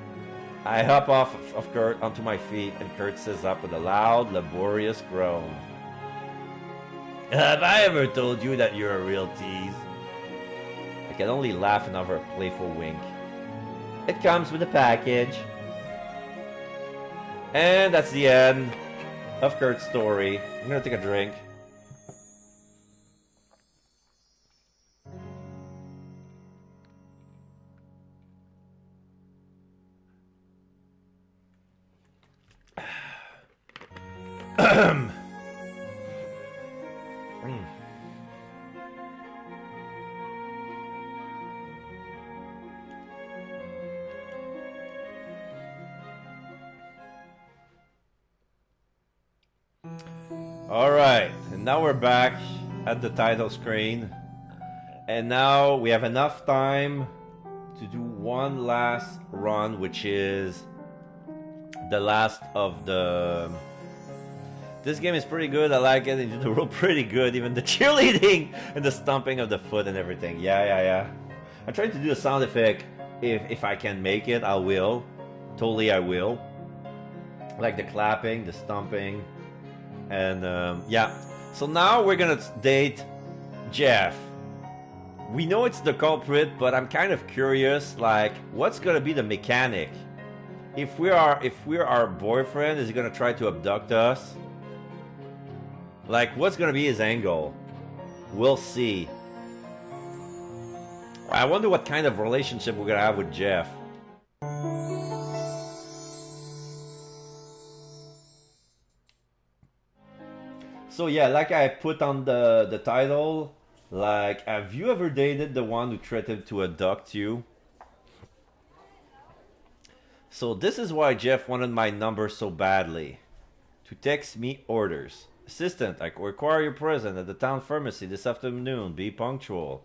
I hop off of Kurt onto my feet, and Kurt sits up with a loud, laborious groan. Have I ever told you that you're a real tease? I can only laugh and offer a playful wink. It comes with a package. And that's the end of Kurt's story. I'm gonna take a drink. Alright, and now we're back at the title screen. And now we have enough time to do one last run, which is the last of the... This game is pretty good, I like it, and you do the role pretty good, even the cheerleading and the stomping of the foot and everything. Yeah. I'm trying to do a sound effect. If I can make it, I will. Totally I will. Like the clapping, the stomping. And yeah, so now we're gonna date Jeff. We know it's the culprit, but I'm kind of curious, like, what's gonna be the mechanic? If we're our boyfriend, is he gonna try to abduct us? Like, what's gonna be his angle? We'll see. I wonder what kind of relationship we're gonna have with Jeff. So yeah, like I put on the title, like, have you ever dated the one who threatened to abduct you? So this is why Jeff wanted my number so badly. To text me orders. Assistant, I require your presence at the town pharmacy this afternoon. Be punctual.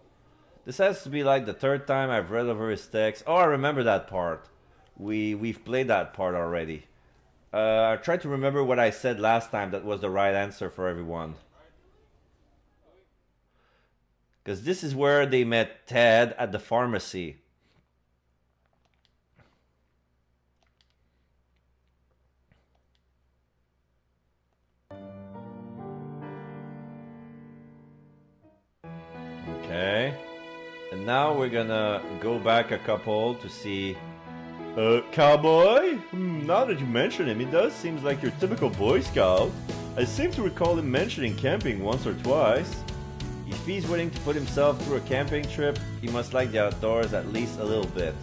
This has to be like the third time I've read over his text. Oh, I remember that part. We've played that part already. I tried to remember what I said last time that was the right answer for everyone. Because this is where they met Ted at the pharmacy. Okay. And now we're gonna go back a couple to see... Cowboy? Now that you mention him, he does seem like your typical Boy Scout. I seem to recall him mentioning camping once or twice. If he's willing to put himself through a camping trip, he must like the outdoors at least a little bit.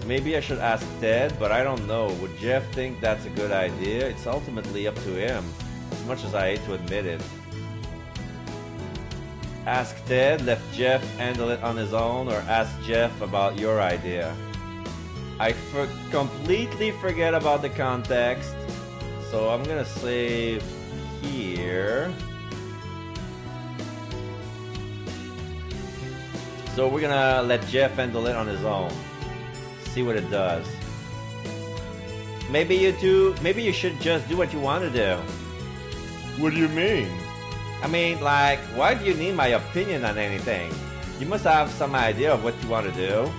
Maybe I should ask Ted, but I don't know. Would Jeff think that's a good idea? It's ultimately up to him, as much as I hate to admit it. Ask Ted, let Jeff handle it on his own, or ask Jeff about your idea. I completely forget about the context, so I'm gonna save here. So we're gonna let Jeff handle it on his own. See what it does. Maybe you should just do what you want to do. What do you mean? I mean, like, why do you need my opinion on anything? You must have some idea of what you want to do.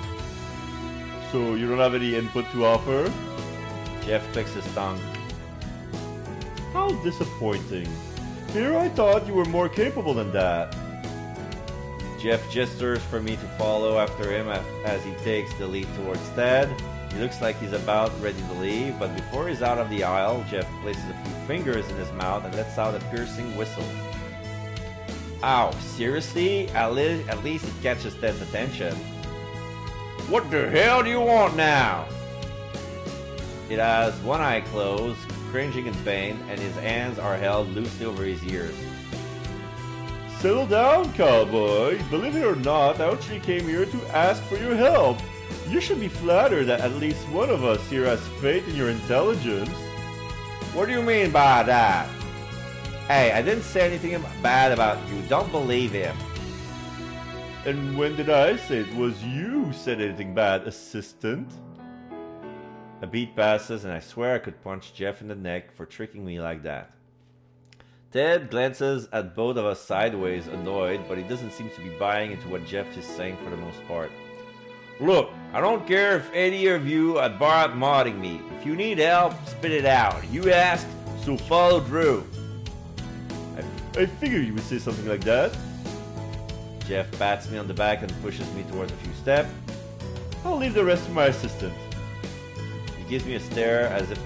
So you don't have any input to offer? Jeff clicks his tongue. How disappointing. Here I thought you were more capable than that. Jeff gestures for me to follow after him as he takes the lead towards Ted. He looks like he's about ready to leave, but before he's out of the aisle, Jeff places a few fingers in his mouth and lets out a piercing whistle. Ow, seriously? At least it catches Ted's attention. What the hell do you want now? It has one eye closed, cringing in pain, and his hands are held loosely over his ears. Settle down, cowboy. Believe it or not, I actually came here to ask for your help. You should be flattered that at least one of us here has faith in your intelligence. What do you mean by that? Hey, I didn't say anything bad about you. Don't believe him. And when did I say it was you who said anything bad, assistant? A beat passes and I swear I could punch Jeff in the neck for tricking me like that. Ted glances at both of us sideways, annoyed, but he doesn't seem to be buying into what Jeff is saying for the most part. Look, I don't care if any of you are modding me. If you need help, spit it out. You asked, so follow through. I figured you would say something like that. Jeff pats me on the back and pushes me towards a few steps. I'll leave the rest to my assistant. He gives me a stare as if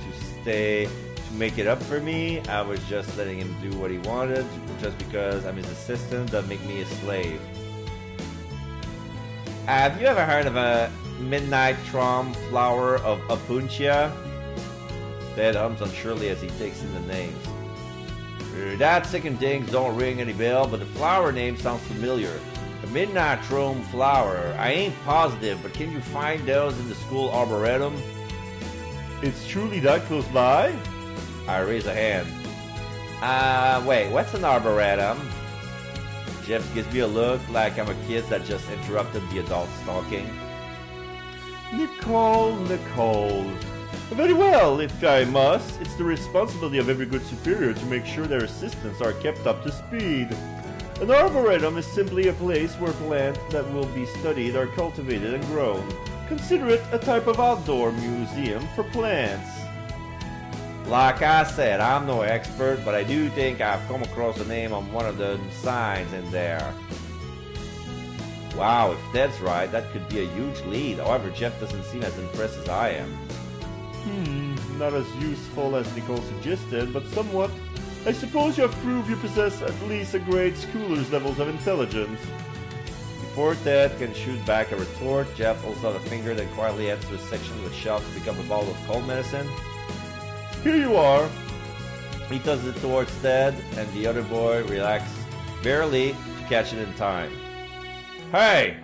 to make it up for me. I was just letting him do what he wanted, just because I'm his assistant doesn't make me a slave. Have you ever heard of a midnight trom flower of Opuntia? Ted hums unsurely as he takes in the names. That second things don't ring any bell, but the flower name sounds familiar. A midnight trom flower. I ain't positive, but can you find those in the school arboretum? It's truly that close by? I raise a hand. Wait, what's an arboretum? Jeff gives me a look like I'm a kid that just interrupted the adult talking. Nicole. Very well, if I must. It's the responsibility of every good superior to make sure their assistants are kept up to speed. An arboretum is simply a place where plants that will be studied are cultivated and grown. Consider it a type of outdoor museum for plants. Like I said, I'm no expert, but I do think I've come across the name on one of the signs in there. Wow, if that's right, that could be a huge lead. However, Jeff doesn't seem as impressed as I am. Not as useful as Nicole suggested, but somewhat I suppose you have proved you possess at least a grade schooler's levels of intelligence. Before Ted can shoot back a retort, Jeff holds out a finger, then quietly heads to a section with shelves to pick up a bottle of cold medicine. Here you are. He tosses it towards Ted, and the other boy reacts barely to catch it in time. Hey!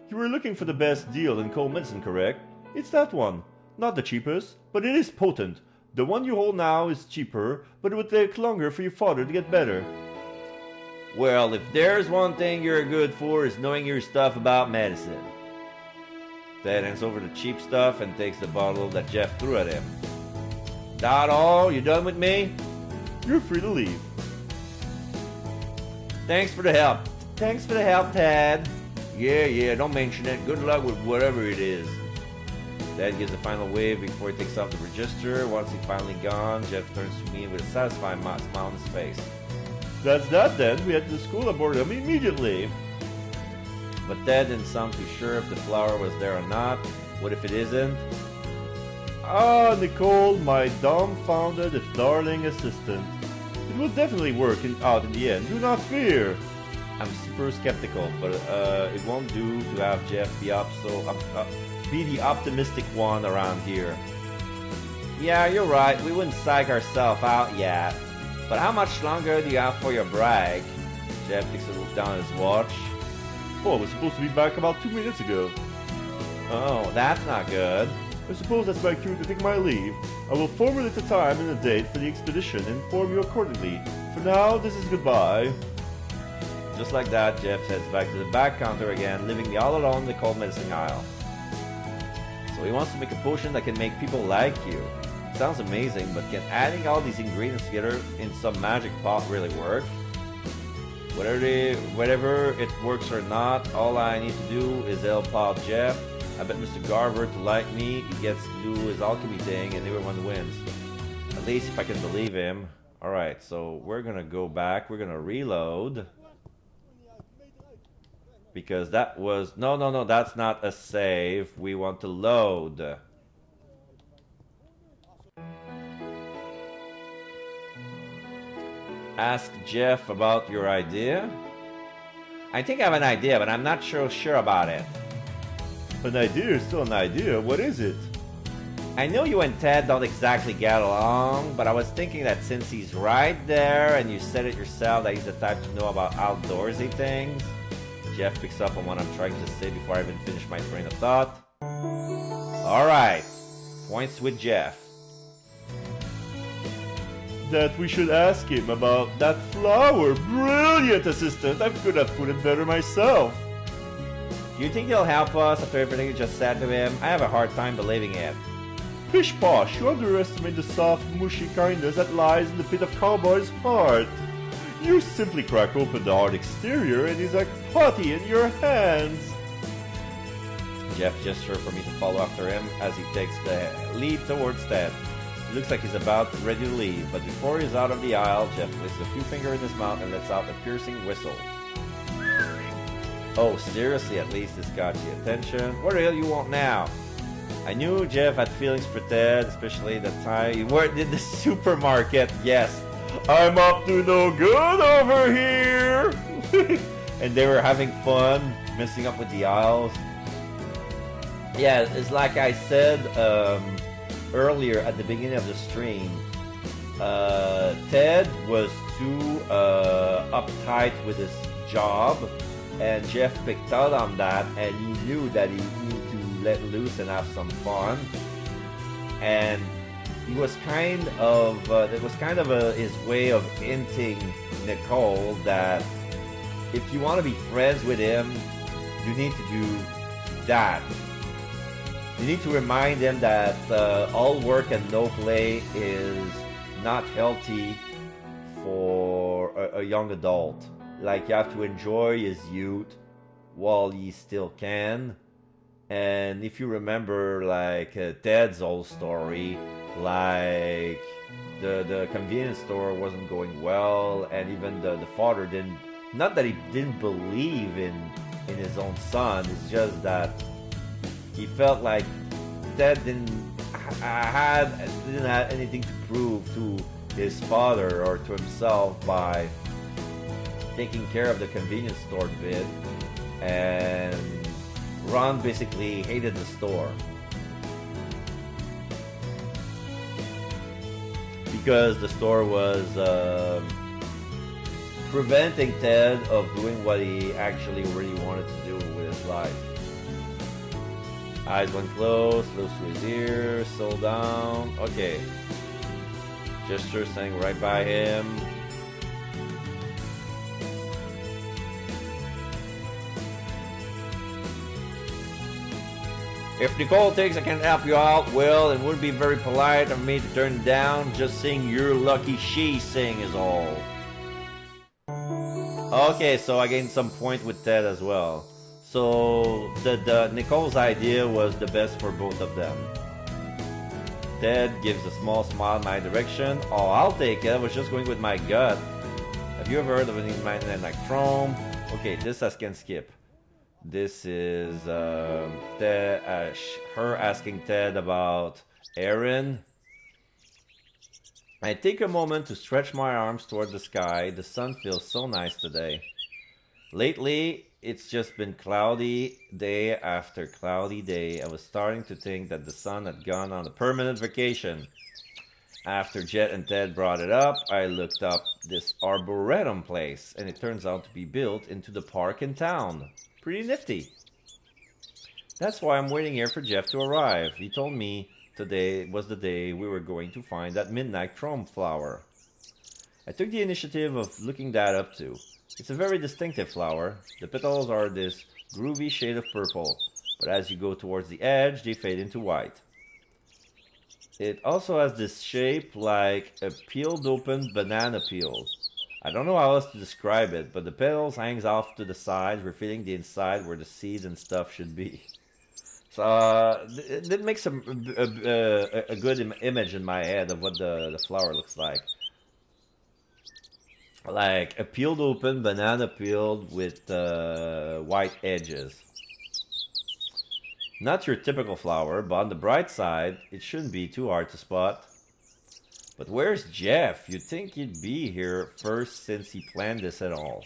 You were looking for the best deal in cold medicine, correct? It's that one. Not the cheapest, but it is potent. The one you hold now is cheaper, but it would take longer for your father to get better. Well, if there's one thing you're good for, is knowing your stuff about medicine. Ted hands over the cheap stuff and takes the bottle that Jeff threw at him. That all? You done with me? You're free to leave. Thanks for the help. Thanks for the help, Ted. Yeah, don't mention it. Good luck with whatever it is. Ted gives a final wave before he takes off the register. Once he's finally gone, Jeff turns to me with a satisfied smile on his face. That's that then. We head to the school laboratory immediately. But Ted didn't sound too sure if the flower was there or not. What if it isn't? Ah, Nicole, my dumbfounded if darling assistant. It will definitely work out in the end. Do not fear. I'm super skeptical, but it won't do to have Jeff be the optimistic one around here. Yeah, you're right. We wouldn't psych ourselves out yet. But how much longer do you have for your brag? Jeff takes a look down at his watch. Oh, I was supposed to be back about 2 minutes ago. Oh, that's not good. I suppose that's my cue to take my leave. I will formulate the time and the date for the expedition and inform you accordingly. For now, this is goodbye. Just like that, Jeff heads back to the back counter again, leaving me all alone in the cold medicine aisle. So he wants to make a potion that can make people like you. Sounds amazing, but can adding all these ingredients together in some magic pot really work? Whether it works or not, all I need to do is help out Jeff. I bet Mr. Garver to like me, he gets to do his alchemy thing and everyone wins. At least if I can believe him. Alright, so we're gonna go back, we're gonna reload. Because that was... No, that's not a save. We want to load. Ask Jeff about your idea. I think I have an idea, but I'm not sure about it. An idea is still an idea. What is it? I know you and Ted don't exactly get along, but I was thinking that since he's right there, and you said it yourself that he's the type to know about outdoorsy things, Jeff picks up on what I'm trying to say before I even finish my train of thought. Alright, points with Jeff. That we should ask him about that flower. Brilliant, assistant. I could have put it better myself. Do you think he'll help us after everything you just said to him? I have a hard time believing it. Pish posh, you underestimate the soft, mushy kindness that lies in the pit of Cowboy's heart. You simply crack open the hard exterior and he's like putty in your hands. Jeff gestures for me to follow after him as he takes the lead towards Ted. It looks like he's about ready to leave, but before he's out of the aisle, Jeff places a few fingers in his mouth and lets out a piercing whistle. Oh, seriously, at least this got your attention. What the hell you want now? I knew Jeff had feelings for Ted, especially the time he worked in the supermarket. Yes, I'm up to no good over here. And they were having fun, messing up with the aisles. Yeah, it's like I said earlier at the beginning of the stream. Ted was too uptight with his job, and Jeff picked out on that, and he knew that he needed to let loose and have some fun. And he was kind of it was kind of his way of hinting Nicole that if you want to be friends with him, you need to do that. You need to remind him that all work and no play is not healthy for a young adult. Like, you have to enjoy his youth while he still can. And if you remember, like, Ted's whole story, like, the convenience store wasn't going well, and even the father didn't, not that he didn't believe in his own son, it's just that he felt like Ted didn't have anything to prove to his father or to himself by taking care of the convenience store bit, and Ron basically hated the store because the store was preventing Ted of doing what he actually really wanted to do with his life. Eyes went closed, close to his ear, slow down. Okay. Gesture staying right by him. If Nicole thinks I can help you out, well, it would be very polite of me to turn it down. Just seeing your lucky she sing is all. Okay, so I gained some point with Ted as well. So the Nicole's idea was the best for both of them. Ted gives a small smile in my direction. Oh, I'll take it. I was just going with my gut. Have you ever heard of any man like Trome? Okay, this I can skip. This is Ted, her asking Ted about Aaron. I take a moment to stretch my arms toward the sky. The sun feels so nice today. Lately, it's just been cloudy day after cloudy day. I was starting to think that the sun had gone on a permanent vacation. After Jet and Ted brought it up, I looked up this arboretum place, and it turns out to be built into the park in town. Pretty nifty. That's why I'm waiting here for Jeff to arrive. He told me today was the day we were going to find that midnight Trome flower. I took the initiative of looking that up too. It's a very distinctive flower. The petals are this groovy shade of purple, but as you go towards the edge, they fade into white. It also has this shape like a peeled open banana peel. I don't know how else to describe it, but the petals hangs off to the sides, revealing the inside where the seeds and stuff should be. So it makes a good image in my head of what the flower looks like. Like a peeled open banana peel with white edges. Not your typical flower, but on the bright side, it shouldn't be too hard to spot. But where's Jeff? You'd think he'd be here first since he planned this at all.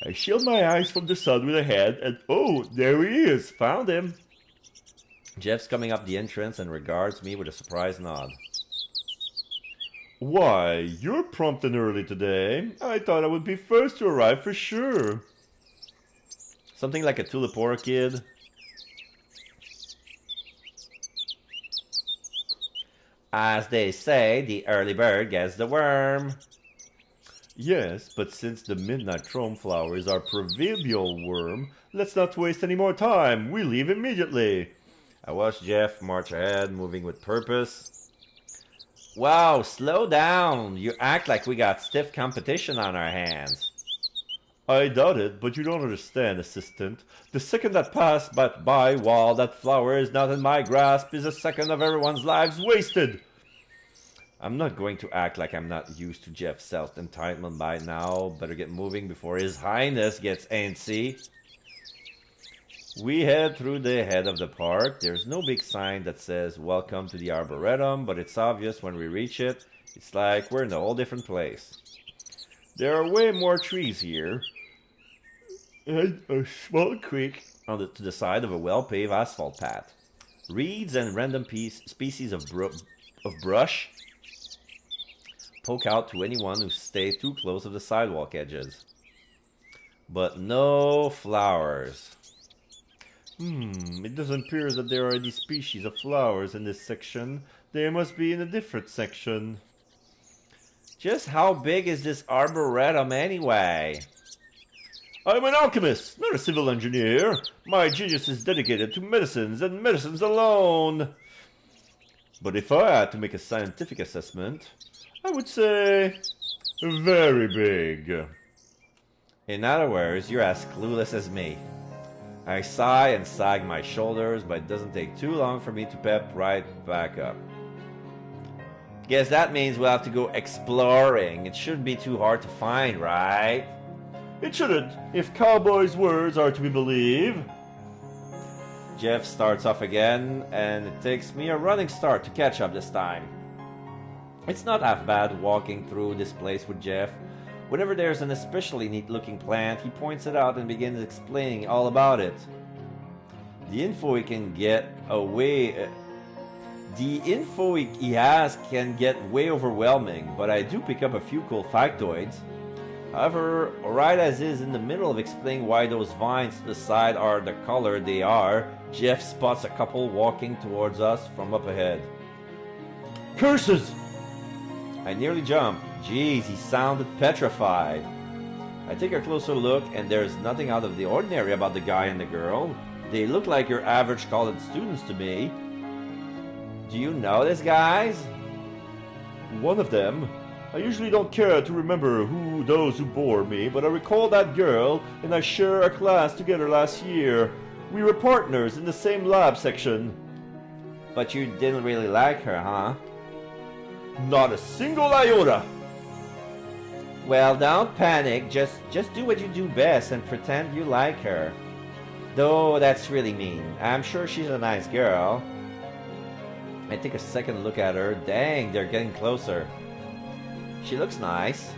I shield my eyes from the sun with a hand, and oh, there he is! Found him! Jeff's coming up the entrance and regards me with a surprised nod. Why, you're prompt and early today. I thought I would be first to arrive for sure. Something like a tulip orchid. As they say, the early bird gets the worm. Yes, but since the midnight Trome flower is our proverbial worm, let's not waste any more time. We leave immediately. I watched Jeff march ahead, moving with purpose. Wow, slow down. You act like we got stiff competition on our hands. I doubt it, but you don't understand, assistant. The second that passed by while that flower is not in my grasp is a second of everyone's lives wasted. I'm not going to act like I'm not used to Jeff's self-entitlement by now. Better get moving before His Highness gets antsy. We head through the head of the park. There's no big sign that says welcome to the Arboretum, but it's obvious when we reach it. It's like we're in a whole different place. There are way more trees here. And a small creek to the side of a well-paved asphalt path. Reeds and random species of brush poke out to anyone who stays too close to the sidewalk edges. But no flowers. It doesn't appear that there are any species of flowers in this section. They must be in a different section. Just how big is this arboretum anyway? I'm an alchemist, not a civil engineer. My genius is dedicated to medicines and medicines alone. But if I had to make a scientific assessment, I would say very big. In other words, you're as clueless as me. I sigh and sag my shoulders, but it doesn't take too long for me to pep right back up. Guess that means we'll have to go exploring. It shouldn't be too hard to find, right? It shouldn't, if cowboys' words are to be believed. Jeff starts off again, and it takes me a running start to catch up this time. It's not half bad walking through this place with Jeff. Whenever there's an especially neat looking plant, he points it out and begins explaining all about it. The info he has can get way overwhelming, but I do pick up a few cool factoids. However, right as is in the middle of explaining why those vines to the side are the color they are, Jeff spots a couple walking towards us from up ahead. Curses! I nearly jumped. Jeez, he sounded petrified. I take a closer look, and there's nothing out of the ordinary about the guy and the girl. They look like your average college students to me. Do you know these guys? One of them. I usually don't care to remember those who bore me, but I recall that girl, and I share a class together last year. We were partners in the same lab section. But you didn't really like her, huh? Not a single iota! Well, don't panic. Just do what you do best and pretend you like her. Though that's really mean. I'm sure she's a nice girl. I take a second look at her. Dang, they're getting closer. She looks nice.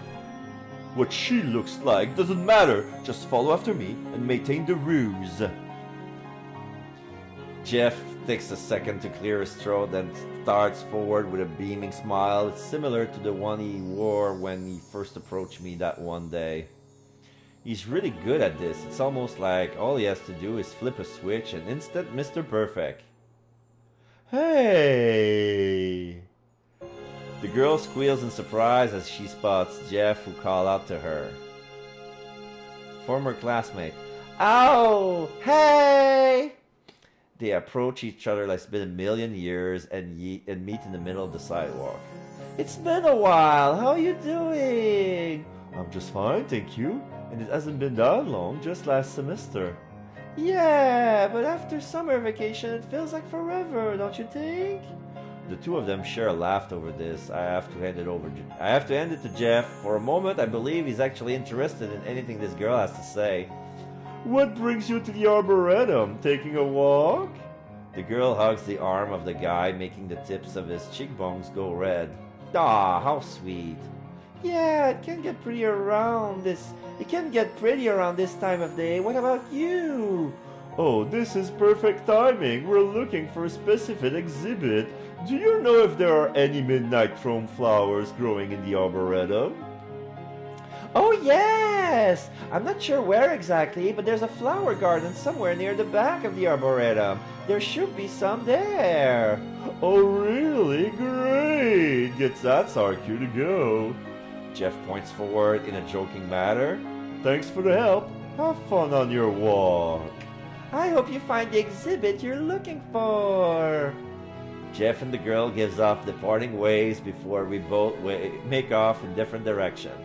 What she looks like doesn't matter. Just follow after me and maintain the ruse. Jeff takes a second to clear his throat and starts forward with a beaming smile. It's similar to the one he wore when he first approached me that one day. He's really good at this. It's almost like all he has to do is flip a switch and instant Mr. Perfect. Hey! The girl squeals in surprise as she spots Jeff, who calls out to her. Former classmate. Oh! Hey! They approach each other like it's been a million years and meet in the middle of the sidewalk. It's been a while. How are you doing? I'm just fine, thank you. And it hasn't been that long, just last semester. Yeah, but after summer vacation, it feels like forever, don't you think? The two of them share a laugh over this. I have to hand it to Jeff. For a moment, I believe he's actually interested in anything this girl has to say. What brings you to the Arboretum? Taking a walk? The girl hugs the arm of the guy, making the tips of his cheekbones go red. Ah, how sweet. Yeah, it can get pretty around this time of day. What about you? Oh, this is perfect timing. We're looking for a specific exhibit. Do you know if there are any midnight chrome flowers growing in the Arboretum? Oh, yes! I'm not sure where exactly, but there's a flower garden somewhere near the back of the Arboretum. There should be some there. Oh, really? Great! Guess that's our cue to go. Jeff points forward in a joking manner. Thanks for the help. Have fun on your walk. I hope you find the exhibit you're looking for. Jeff and the girl gives off the parting ways before we both make off in different directions.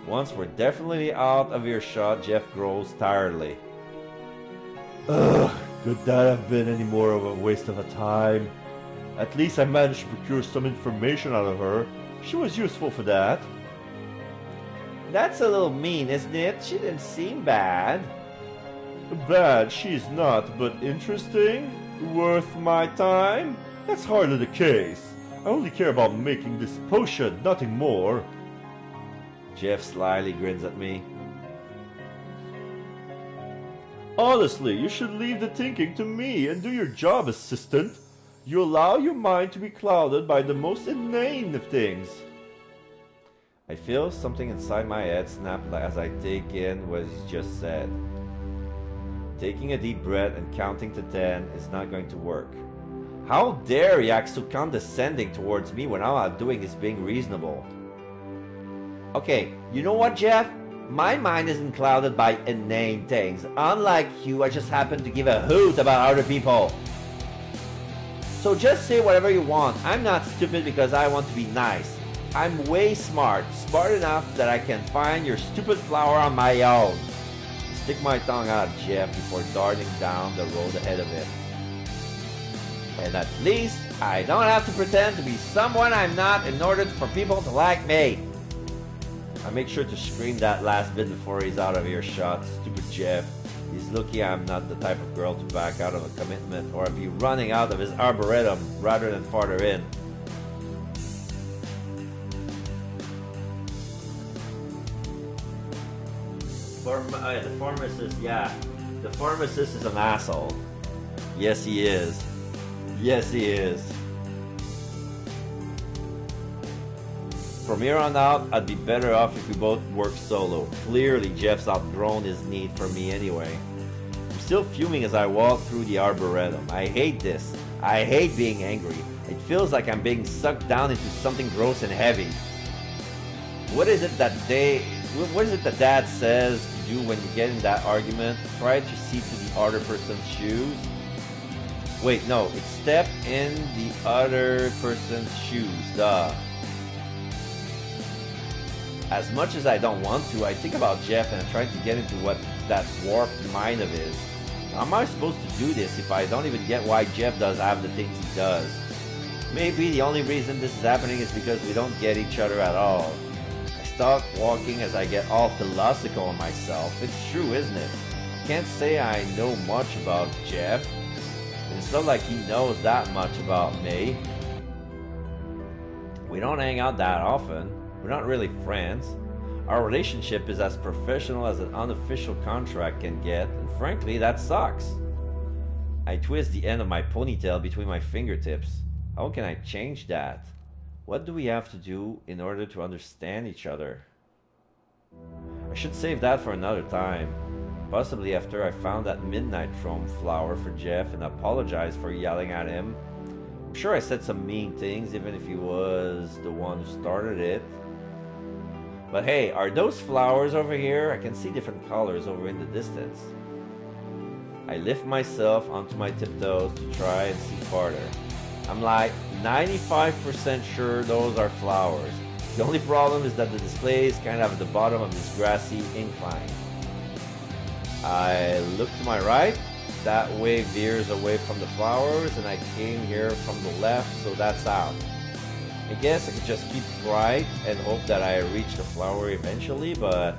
Once we're definitely out of earshot, Jeff grows tiredly. Ugh, could that have been any more of a waste of a time? At least I managed to procure some information out of her. She was useful for that. That's a little mean, isn't it? She didn't seem bad. Bad she's not, but interesting? Worth my time? That's hardly the case. I only care about making this potion, nothing more. Jeff slyly grins at me. Honestly, you should leave the thinking to me and do your job, assistant. You allow your mind to be clouded by the most inane of things. I feel something inside my head snap as I take in what he's just said. Taking a deep breath and counting to 10 is not going to work. How dare he act so condescending towards me when all I'm doing is being reasonable? Okay, you know what, Jeff? My mind isn't clouded by inane things. Unlike you, I just happen to give a hoot about other people. So just say whatever you want. I'm not stupid because I want to be nice. I'm way smart enough that I can find your stupid flower on my own. Stick my tongue out, Jeff, before darting down the road ahead of it. And at least I don't have to pretend to be someone I'm not in order for people to like me. I make sure to scream that last bit before he's out of earshot. Stupid Jeff. He's lucky I'm not the type of girl to back out of a commitment or be running out of his arboretum rather than farther in. The pharmacist, yeah. The pharmacist is an asshole. Yes, he is. Yes, he is. From here on out, I'd be better off if we both work solo. Clearly, Jeff's outgrown his need for me anyway. I'm still fuming as I walk through the arboretum. I hate this. I hate being angry. It feels like I'm being sucked down into something gross and heavy. What is it that Dad says to do when you get in that argument? Try to see to the other person's shoes. Wait, no, it's step in the other person's shoes. Duh. As much as I don't want to, I think about Jeff and I'm trying to get into what that warped mind of his. How am I supposed to do this if I don't even get why Jeff does have the things he does? Maybe the only reason this is happening is because we don't get each other at all. I start walking as I get all philosophical on myself. It's true, isn't it? I can't say I know much about Jeff. It's not like he knows that much about me. We don't hang out that often. We're not really friends. Our relationship is as professional as an unofficial contract can get, and frankly, that sucks. I twist the end of my ponytail between my fingertips. How can I change that? What do we have to do in order to understand each other? I should save that for another time. Possibly after I found that midnight chrome flower for Jeff and apologized for yelling at him. I'm sure I said some mean things, even if he was the one who started it. But hey, are those flowers over here? I can see different colors over in the distance. I lift myself onto my tiptoes to try and see farther. I'm like 95% sure those are flowers. The only problem is that the display is kind of at the bottom of this grassy incline. I look to my right. That way veers away from the flowers, and I came here from the left, so that's out. I guess I could just keep right and hope that I reach the flower eventually, but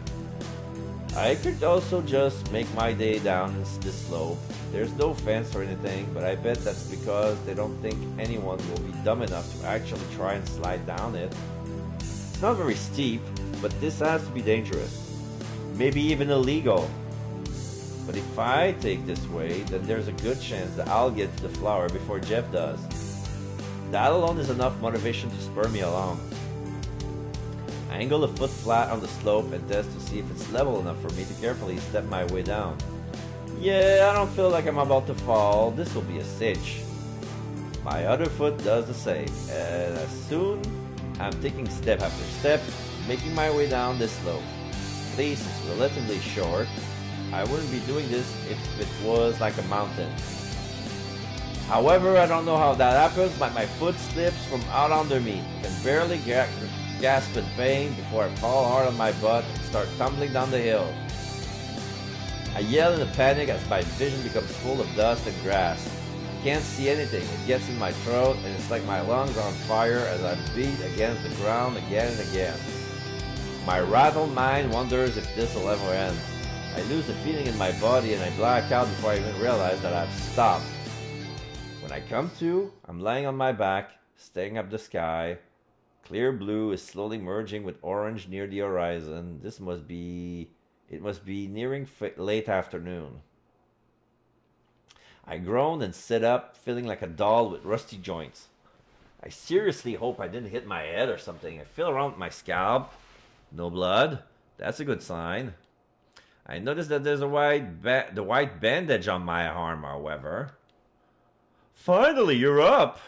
I could also just make my day down this slope. There's no fence or anything, but I bet that's because they don't think anyone will be dumb enough to actually try and slide down it. It's not very steep, but this has to be dangerous. Maybe even illegal. But if I take this way, then there's a good chance that I'll get to the flower before Jeff does. That alone is enough motivation to spur me along. I angle a foot flat on the slope and test to see if it's level enough for me to carefully step my way down. Yeah, I don't feel like I'm about to fall. This will be a cinch. My other foot does the same, and as soon I'm taking step after step, making my way down this slope. This is relatively short. I wouldn't be doing this if it was like a mountain. However, I don't know how that happens, but my foot slips from out under me. I can barely gasp in pain before I fall hard on my butt and start tumbling down the hill. I yell in a panic as my vision becomes full of dust and grass. I can't see anything. It gets in my throat and it's like my lungs are on fire as I beat against the ground again and again. My rattled mind wonders if this will ever end. I lose the feeling in my body and I black out before I even realize that I've stopped. When I come to, I'm lying on my back, staring up the sky. Clear blue is slowly merging with orange near the horizon. It must be nearing late afternoon. I groan and sit up, feeling like a doll with rusty joints. I seriously hope I didn't hit my head or something. I feel around my scalp. No blood. That's a good sign. I notice that there's the white bandage on my arm, however. Finally, you're up!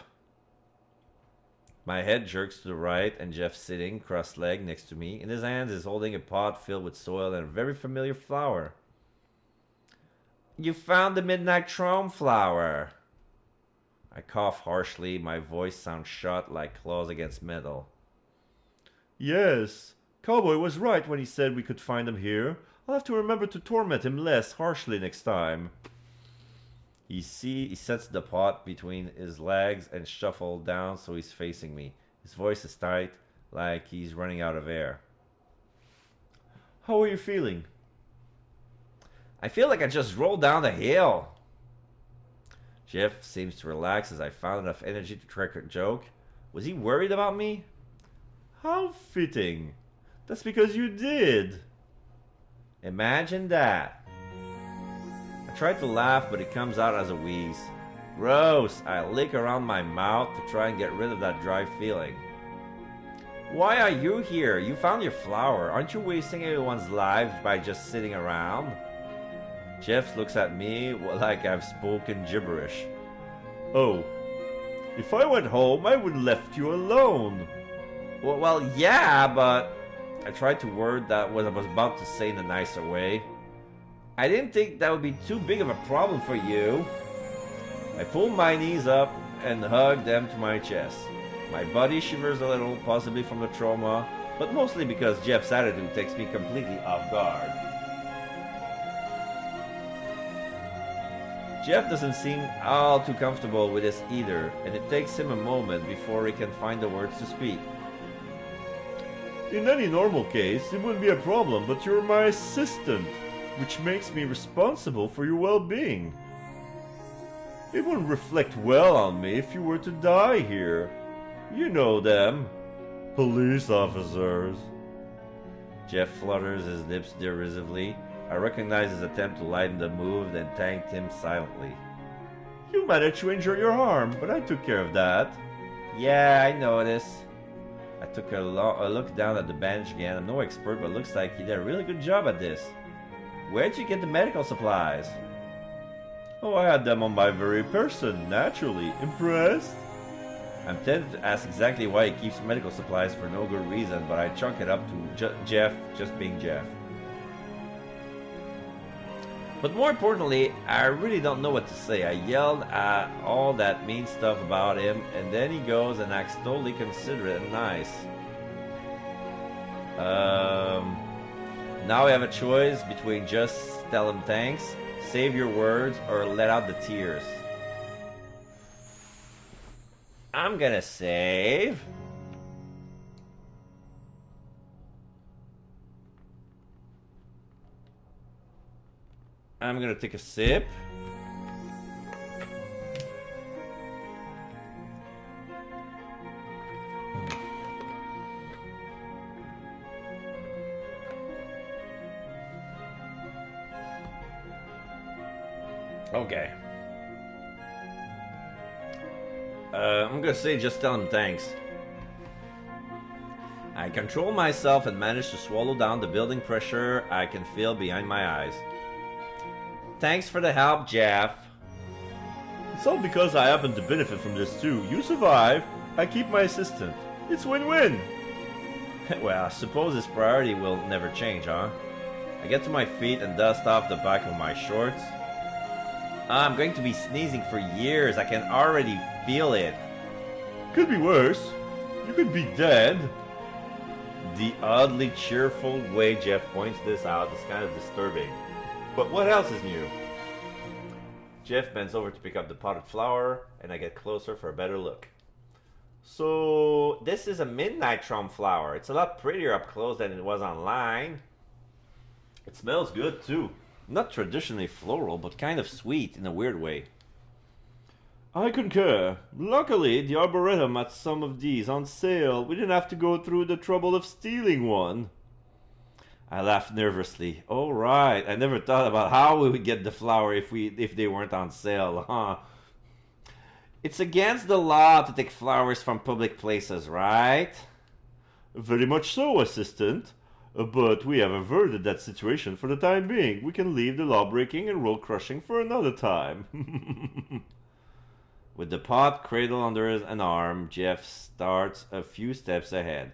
My head jerks to the right, and Jeff's sitting cross-legged next to me. In his hands is holding a pot filled with soil and a very familiar flower. You found the midnight chrome flower. I cough harshly. My voice sounds shot like claws against metal. Yes, Cowboy was right when he said we could find them here. I'll have to remember to torment him less harshly next time. He sets the pot between his legs and shuffles down so he's facing me. His voice is tight, like he's running out of air. How are you feeling? I feel like I just rolled down the hill. Jeff seems to relax as I found enough energy to crack a joke. Was he worried about me? How fitting. That's because you did. Imagine that. I try to laugh, but it comes out as a wheeze. Gross! I lick around my mouth to try and get rid of that dry feeling. Why are you here? You found your flower. Aren't you wasting everyone's lives by just sitting around? Jeff looks at me like I've spoken gibberish. Oh, if I went home, I would have left you alone. Well, yeah, but... I tried to word that what I was about to say in a nicer way. I didn't think that would be too big of a problem for you. I pulled my knees up and hugged them to my chest. My body shivers a little, possibly from the trauma, but mostly because Jeff's attitude takes me completely off guard. Jeff doesn't seem all too comfortable with this either, and it takes him a moment before he can find the words to speak. In any normal case, it wouldn't be a problem, but you're my assistant, which makes me responsible for your well-being. It wouldn't reflect well on me if you were to die here. You know them. Police officers. Jeff flutters his lips derisively. I recognize his attempt to lighten the mood and thanked him silently. You managed to injure your arm, but I took care of that. Yeah, I noticed. I took a look down at the bandage again. I'm no expert, but it looks like he did a really good job at this. Where'd you get the medical supplies? Oh, I had them on my very person, naturally. Impressed? I'm tempted to ask exactly why he keeps medical supplies for no good reason, but I chalk it up to Jeff just being Jeff. But more importantly, I really don't know what to say. I yelled at all that mean stuff about him, and then he goes and acts totally considerate and nice. Now we have a choice between just tell him thanks, save your words, or let out the tears. I'm gonna save. I'm gonna take a sip. Okay. I'm gonna say just tell him thanks. I control myself and manage to swallow down the building pressure I can feel behind my eyes. Thanks for the help, Jeff. It's all because I happen to benefit from this too. You survive, I keep my assistant. It's win-win. Well, I suppose his priority will never change, huh? I get to my feet and dust off the back of my shorts. I'm going to be sneezing for years. I can already feel it. Could be worse. You could be dead. The oddly cheerful way Jeff points this out is kind of disturbing. But what else is new? Jeff bends over to pick up the potted flower, and I get closer for a better look. So, this is a midnight trump flower. It's a lot prettier up close than it was online. It smells good too. Not traditionally floral, but kind of sweet in a weird way. I concur. Luckily, the Arboretum had some of these on sale. We didn't have to go through the trouble of stealing one. I laughed nervously. Oh, right. I never thought about how we would get the flower if they weren't on sale, huh? It's against the law to take flowers from public places, right? Very much so, assistant. But we have averted that situation for the time being. We can leave the law-breaking and roll-crushing for another time. With the pot cradled under an arm, Jeff starts a few steps ahead.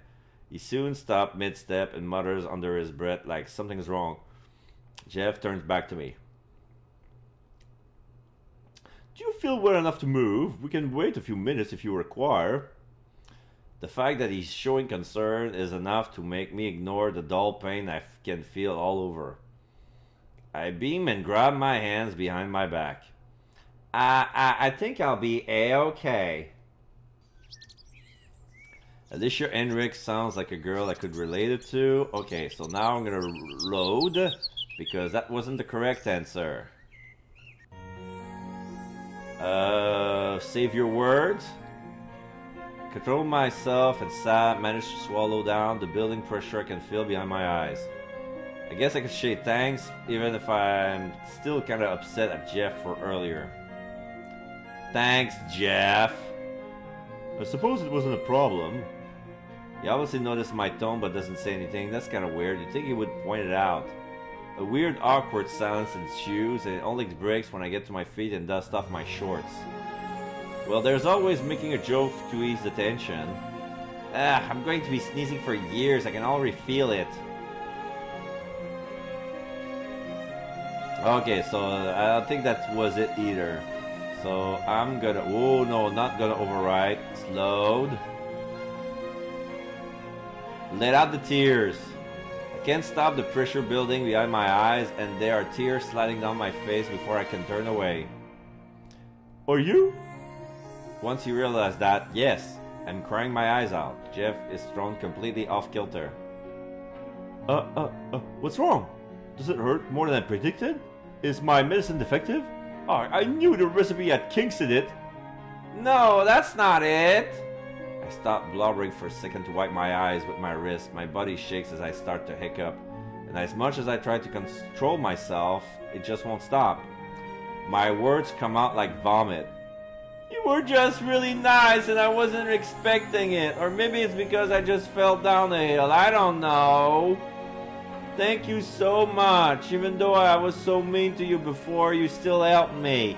He soon stops mid-step and mutters under his breath like something's wrong. Jeff turns back to me. Do you feel well enough to move? We can wait a few minutes if you require. The fact that he's showing concern is enough to make me ignore the dull pain I can feel all over. I beam and grab my hands behind my back. I think I'll be A-okay. Alicia Enrich sounds like a girl I could relate it to. Okay, so now I'm gonna load, because that wasn't the correct answer. Save your words. Control myself and manage to swallow down the building pressure I can feel behind my eyes. I guess I could say thanks, even if I'm still kind of upset at Jeff for earlier. Thanks, Jeff. I suppose it wasn't a problem. He obviously noticed my tone but doesn't say anything. That's kind of weird. You'd think he would point it out. A weird, awkward silence ensues, and it only breaks when I get to my feet and dust off my shorts. Well, there's always making a joke to ease the tension. I'm going to be sneezing for years. I can already feel it. Okay, so I don't think that was it either. So I'm gonna... Oh, no, not gonna overwrite. It's load. Let out the tears. I can't stop the pressure building behind my eyes, and there are tears sliding down my face before I can turn away. Are you? Once you realize that, yes, I'm crying my eyes out. Jeff is thrown completely off kilter. What's wrong? Does it hurt more than I predicted? Is my medicine defective? Oh, I knew the recipe had kinks in it. No, that's not it. I stop blubbering for a second to wipe my eyes with my wrist. My body shakes as I start to hiccup, and as much as I try to control myself, it just won't stop. My words come out like vomit. You were just really nice and I wasn't expecting it. Or maybe it's because I just fell down the hill. I don't know. Thank you so much. Even though I was so mean to you before, you still helped me.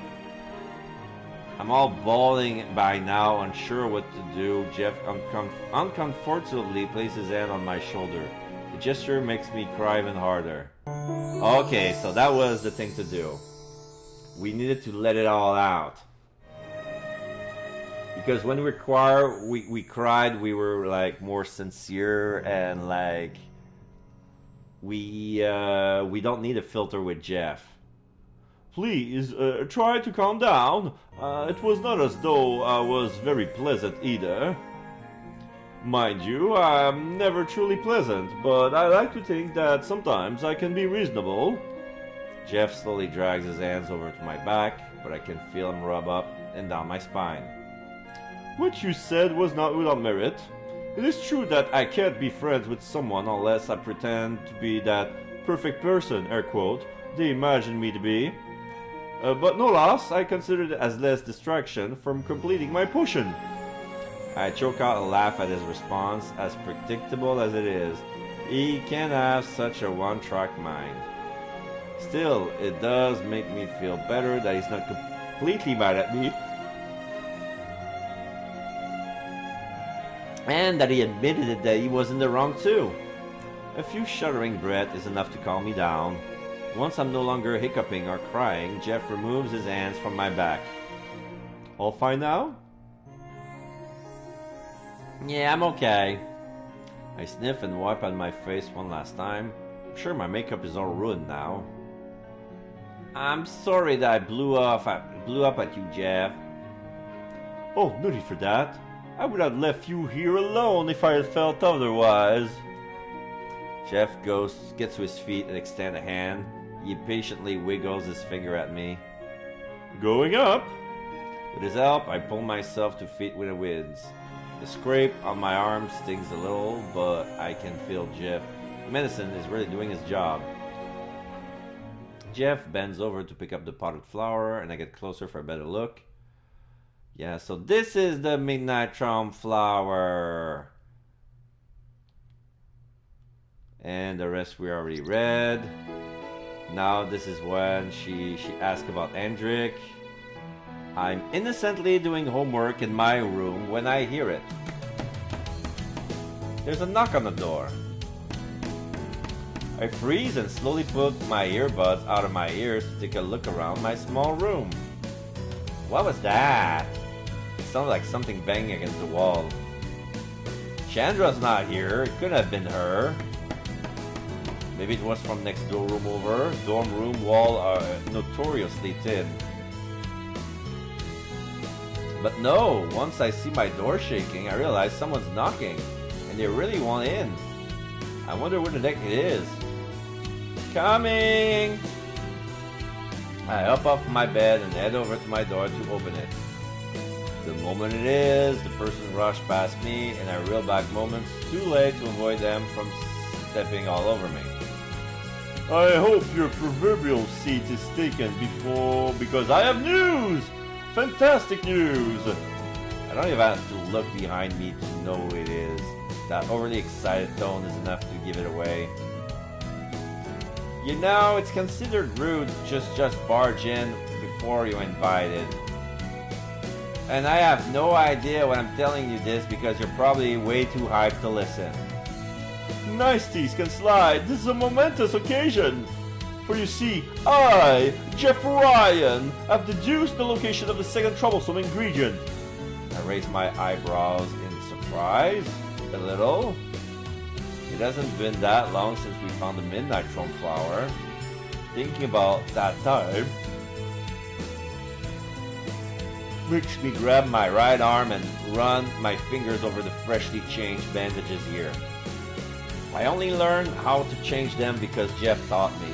I'm all bawling by now, unsure what to do. Jeff uncomfortably places his hand on my shoulder. The gesture makes me cry even harder. Okay, so that was the thing to do. We needed to let it all out. Because when we cried, we were like more sincere and like we don't need a filter with Jeff. Please, try to calm down. It was not as though I was very pleasant either. Mind you, I'm never truly pleasant, but I like to think that sometimes I can be reasonable. Jeff slowly drags his hands over to my back, but I can feel him rub up and down my spine. What you said was not without merit. It is true that I can't be friends with someone unless I pretend to be that perfect person, air quote, they imagine me to be. But no loss, I consider it as less distraction from completing my potion. I choke out a laugh at his response, as predictable as it is. He can have such a one-track mind. Still, it does make me feel better that he's not completely mad at me. And that he admitted that he was in the wrong too. A few shuddering breaths is enough to calm me down. Once I'm no longer hiccuping or crying, Jeff removes his hands from my back. All fine now? Yeah, I'm okay. I sniff and wipe on my face one last time. I'm sure my makeup is all ruined now. I'm sorry that I blew up at you, Jeff. Oh, no need for that. I would have left you here alone if I had felt otherwise. Jeff gets to his feet and extends a hand. He patiently wiggles his finger at me. Going up. With his help, I pull myself to feet with a whiz. The scrape on my arm stings a little, but I can feel Jeff. Medicine is really doing his job. Jeff bends over to pick up the potted flower, and I get closer for a better look. Yeah, so this is the Midnight Charm flower. And the rest we already read. Now this is when she asks about Hendrik. I'm innocently doing homework in my room when I hear it. There's a knock on the door. I freeze and slowly put my earbuds out of my ears to take a look around my small room. What was that? It sounded like something banging against the wall. Chandra's not here. It couldn't have been her. Maybe it was from next door room over. Dorm room wall are notoriously thin. But no, once I see my door shaking, I realize someone's knocking, and they really want in. I wonder where the heck it is. Coming! I up off my bed and head over to my door to open it. The moment it is, the person rushed past me, and I reel back moments too late to avoid them from stepping all over me. I hope your proverbial seat is taken because I have news! Fantastic news! I don't even have to look behind me to know who it is. That overly excited tone is enough to give it away. You know, it's considered rude to just barge in before you're invited. And I have no idea when I'm telling you this because you're probably way too hyped to listen. Niceties can slide. This is a momentous occasion. For you see, I, Jeff Ryan, have deduced the location of the second troublesome ingredient. I raise my eyebrows in surprise, a little. It hasn't been that long since we found the midnight trome flower. Thinking about that time makes me grab my right arm and run my fingers over the freshly changed bandages here. I only learned how to change them because Jeff taught me.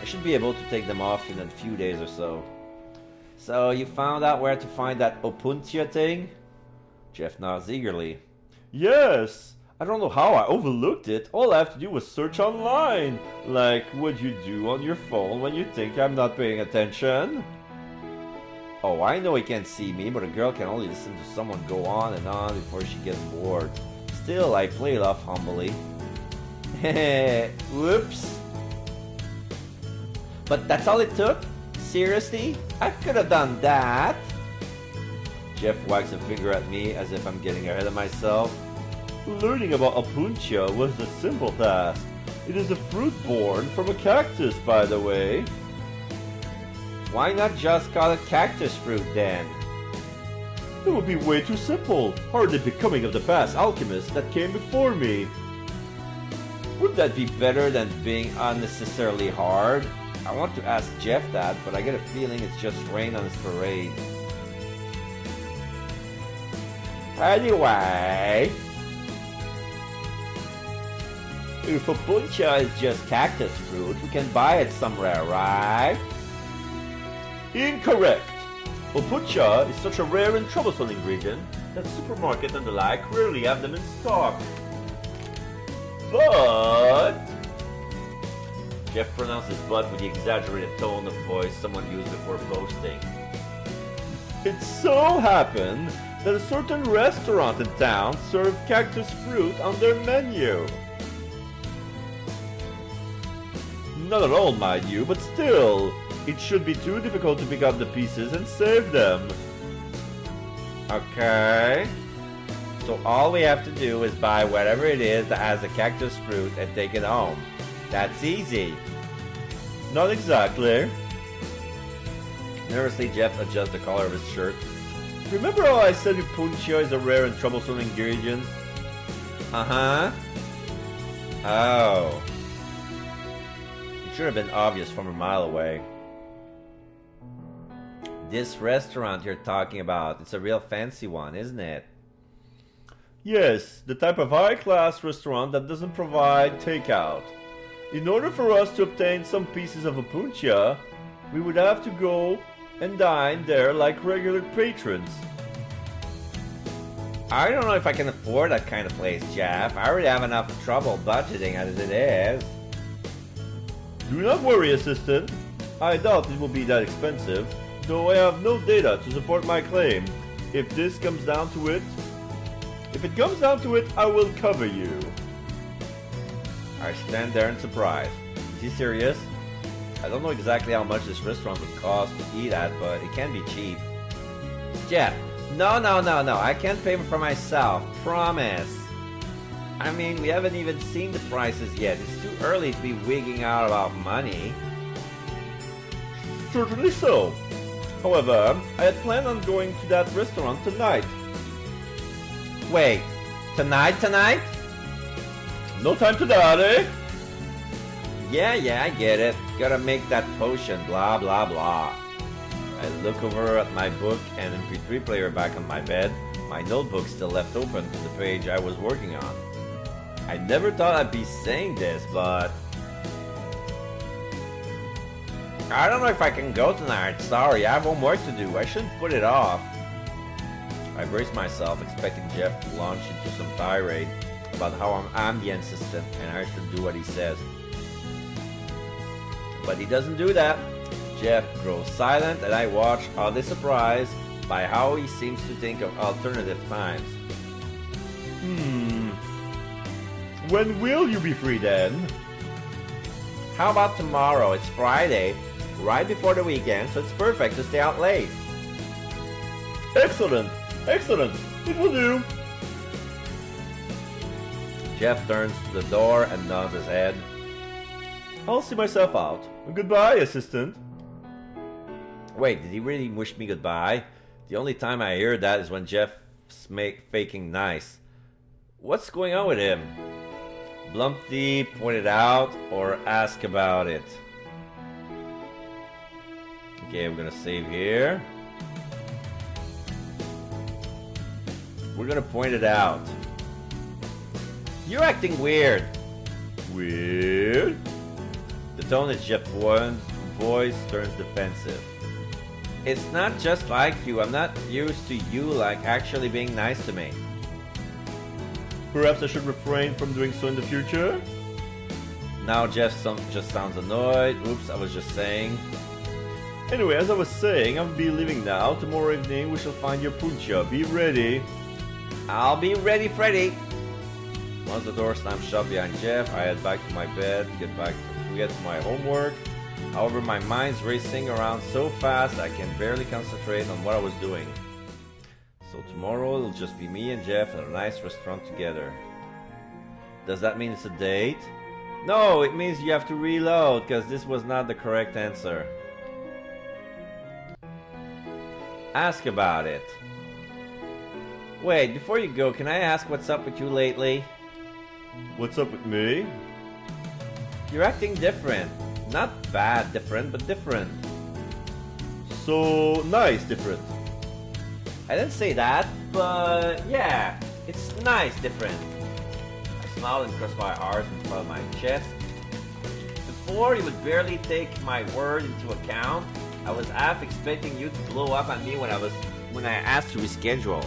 I should be able to take them off in a few days or so. So you found out where to find that opuntia thing? Jeff nods eagerly. Yes! I don't know how I overlooked it. All I have to do was search online. Like what you do on your phone when you think I'm not paying attention. Oh, I know he can't see me, but a girl can only listen to someone go on and on before she gets bored. Still, I play it off humbly. Whoops. But that's all it took? Seriously? I could have done that. Jeff wags a finger at me as if I'm getting ahead of myself. Learning about opuntia was a simple task. It is a fruit born from a cactus, by the way. Why not just call it cactus fruit then? It would be way too simple, hardly becoming of the past alchemists that came before me. Would that be better than being unnecessarily hard? I want to ask Jeff that, but I get a feeling it's just rain on his parade. Anyway, if opuntia is just cactus fruit, we can buy it somewhere, right? Incorrect! Opuntia is such a rare and troublesome ingredient that supermarkets and the like rarely have them in stock. But... Jeff pronounced his "but" with the exaggerated tone of voice someone used before boasting. It so happened that a certain restaurant in town served cactus fruit on their menu. Not at all, mind you, but still, it should be too difficult to pick up the pieces and save them. Okay. So all we have to do is buy whatever it is that has the cactus fruit and take it home. That's easy. Not exactly. Nervously, Jeff adjusts the collar of his shirt. Remember how I said opuntia is a rare and troublesome ingredient? Uh-huh. Oh. It should have been obvious from a mile away. This restaurant you're talking about, it's a real fancy one, isn't it? Yes, the type of high-class restaurant that doesn't provide takeout. In order for us to obtain some pieces of opuntia, we would have to go and dine there like regular patrons. I don't know if I can afford that kind of place, Jeff. I already have enough trouble budgeting as it is. Do not worry, assistant. I doubt it will be that expensive, though I have no data to support my claim. If it comes down to it, I will cover you. I stand there in surprise. Is he serious? I don't know exactly how much this restaurant would cost to eat at, but it can be cheap. Jeff, no. I can't pay for myself. Promise. I mean, we haven't even seen the prices yet. It's too early to be wigging out about money. Certainly so. However, I had planned on going to that restaurant tonight. Wait, tonight? No time to doubt, eh? Yeah, I get it. Gotta make that potion, blah, blah, blah. I look over at my book and MP3 player back on my bed. My notebook still left open to the page I was working on. I never thought I'd be saying this, but... I don't know if I can go tonight. Sorry, I have homework to do. I shouldn't put it off. I brace myself, expecting Jeff to launch into some tirade about how I'm the assistant and I should do what he says. But he doesn't do that. Jeff grows silent, and I watch, oddly surprised by how he seems to think of alternative times. When will you be free then? How about tomorrow? It's Friday, right before the weekend, so it's perfect to stay out late. Excellent! Excellent! It will do! Jeff turns to the door and nods his head. I'll see myself out. Goodbye, assistant. Wait, did he really wish me goodbye? The only time I hear that is when Jeff's faking nice. What's going on with him? Blumpty point it out or ask about it. Okay, we're gonna save here. We're gonna point it out. You're acting weird. Weird? The tone is Jeff's voice turns defensive. It's not just like you. I'm not used to you like actually being nice to me. Perhaps I should refrain from doing so in the future? Now Jeff just sounds annoyed. Oops, I was just saying. Anyway, as I was saying, I'll be leaving now. Tomorrow evening we shall find your puncha. Be ready. I'll be ready, Freddy. Once the door slams shut behind Jeff, I head back to my bed to get to my homework. However, my mind's racing around so fast I can barely concentrate on what I was doing. So tomorrow it'll just be me and Jeff at a nice restaurant together. Does that mean it's a date? No, it means you have to reload because this was not the correct answer. Ask about it. Wait, before you go, can I ask what's up with you lately? What's up with me? You're acting different. Not bad different, but different. So nice, different. I didn't say that, but yeah, it's nice different. I smiled and crossed my arms in front of my chest. Before you would barely take my word into account, I was half expecting you to blow up at me when I asked to reschedule.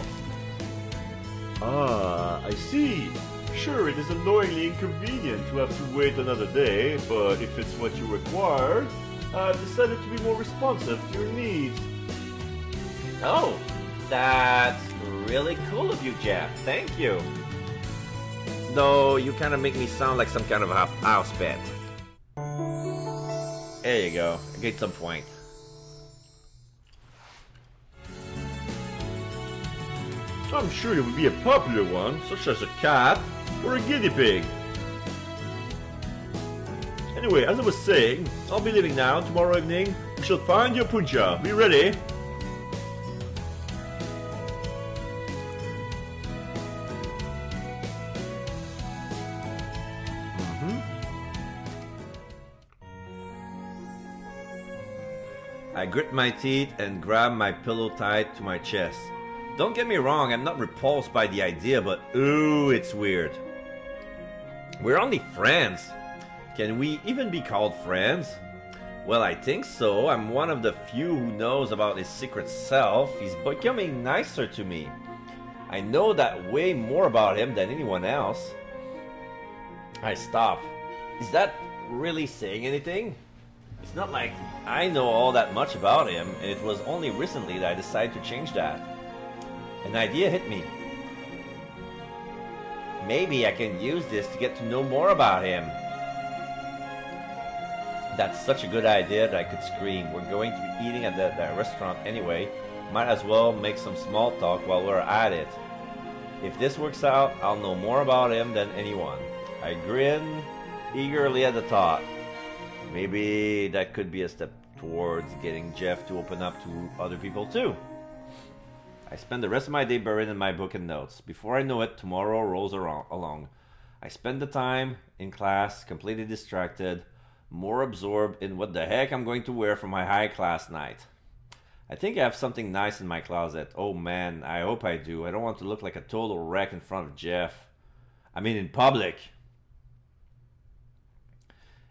Ah, I see. Sure, it is annoyingly inconvenient to have to wait another day, but if it's what you require, I've decided to be more responsive to your needs. Oh, that's really cool of you, Jeff. Thank you. Though you kind of make me sound like some kind of a house pet. There you go. I get some point. I'm sure it would be a popular one, such as a cat or a guinea pig. Anyway, as I was saying, I'll be leaving now. Tomorrow evening, we shall find your puncha. Be ready. I grit my teeth and grab my pillow tight to my chest. Don't get me wrong, I'm not repulsed by the idea, but ooh, it's weird. We're only friends. Can we even be called friends? Well, I think so. I'm one of the few who knows about his secret self. He's becoming nicer to me. I know that way more about him than anyone else. I stop. Is that really saying anything? It's not like I know all that much about him, and it was only recently that I decided to change that. An idea hit me. Maybe I can use this to get to know more about him. That's such a good idea that I could scream. We're going to be eating at the restaurant anyway. Might as well make some small talk while we're at it. If this works out, I'll know more about him than anyone. I grin eagerly at the thought. Maybe that could be a step towards getting Jeff to open up to other people too. I spend the rest of my day buried in my book and notes. Before I know it, tomorrow rolls along. I spend the time in class completely distracted, more absorbed in what the heck I'm going to wear for my high class night. I think I have something nice in my closet. Oh man, I hope I do. I don't want to look like a total wreck in front of Jeff. I mean in public.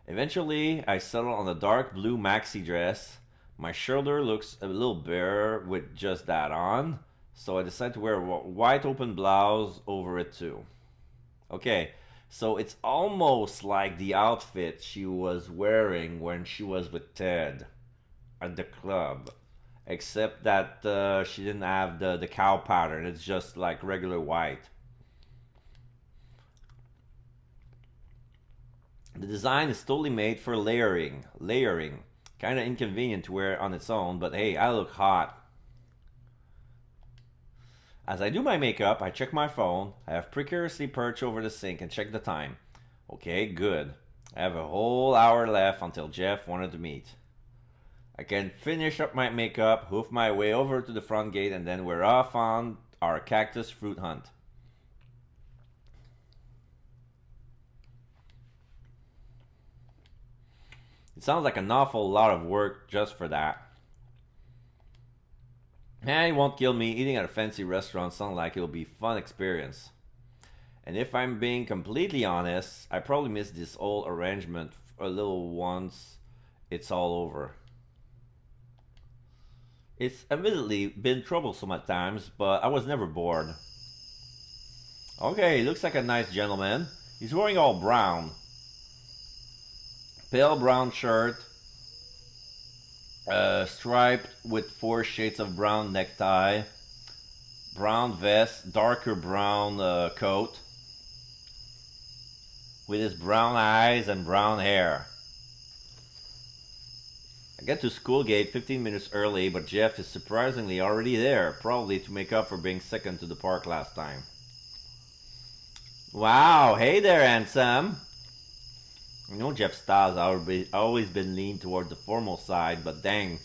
Eventually, I settle on a dark blue maxi dress. My shoulder looks a little bare with just that on, so I decide to wear a white open blouse over it too. Okay, So it's almost like the outfit she was wearing when she was with Ted at the club. Except that she didn't have the cow pattern. It's just like regular white. The design is totally made for layering. Layering. Kind of inconvenient to wear on its own, but hey, I look hot. As I do my makeup, I check my phone. I have precariously perched over the sink and check the time. Okay, good. I have a whole hour left until Jeff wanted to meet. I can finish up my makeup, hoof my way over to the front gate, and then we're off on our cactus fruit hunt. It sounds like an awful lot of work just for that. It won't kill me. Eating at a fancy restaurant sounds like it'll be a fun experience. And if I'm being completely honest, I probably miss this whole arrangement a little once it's all over. It's admittedly been troublesome at times, but I was never bored. Okay, he looks like a nice gentleman. He's wearing all brown. Pale brown shirt, striped with 4 shades of brown necktie, brown vest, darker brown coat, with his brown eyes and brown hair. I get to school gate 15 minutes early, but Jeff is surprisingly already there, probably to make up for being second to the park last time. Wow, hey there, handsome. You know Jeff's style's always been leaned toward the formal side, but dang,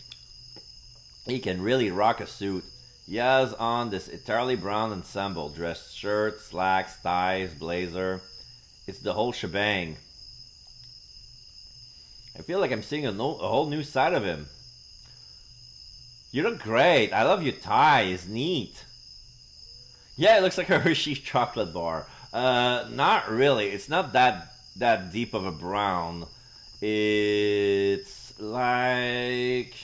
he can really rock a suit. He has on this entirely brown ensemble, dressed shirt, slacks, ties, blazer. It's the whole shebang. I feel like I'm seeing a whole new side of him. You look great. I love your tie. It's neat. Yeah, it looks like a Hershey's chocolate bar. Not really. It's not that deep of a brown. It's like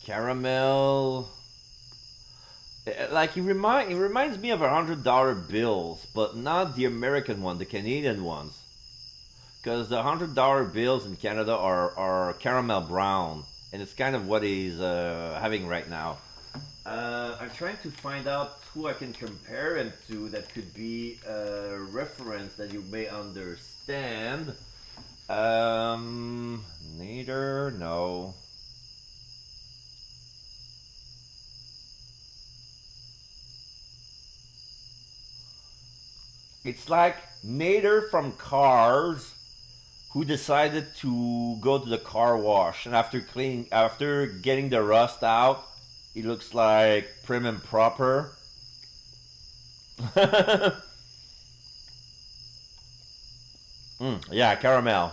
caramel. Like it reminds me of $100 bills, but not the American one, the Canadian ones. Because the $100 bills in Canada are caramel brown, and it's kind of what he's having right now. I'm trying to find out who I can compare him to that could be a reference that you may understand. Nader, no. It's like Nader from Cars, who decided to go to the car wash, and after getting the rust out, he looks like prim and proper. Yeah, caramel.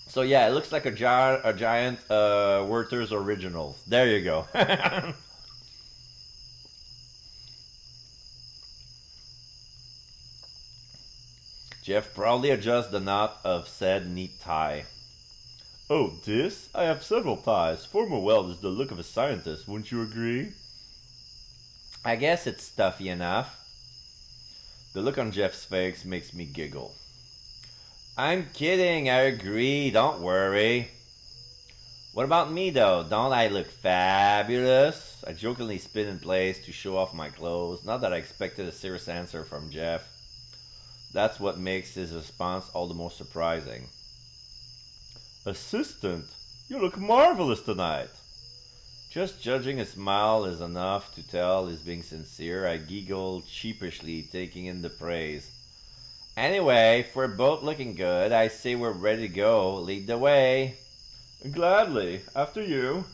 So yeah, it looks like a giant Werther's Originals. There you go. Jeff proudly adjusts the knot of said neat tie. Oh, this? I have several ties. Former weld is the look of a scientist, wouldn't you agree? I guess it's stuffy enough. The look on Jeff's face makes me giggle. I'm kidding, I agree, don't worry. What about me though? Don't I look fabulous? I jokingly spin in place to show off my clothes. Not that I expected a serious answer from Jeff. That's what makes his response all the more surprising. Assistant, you look marvelous tonight. Just judging his smile is enough to tell he's being sincere. I giggle sheepishly, taking in the praise. Anyway, if we're both looking good, I say we're ready to go. Lead the way. Gladly. After you.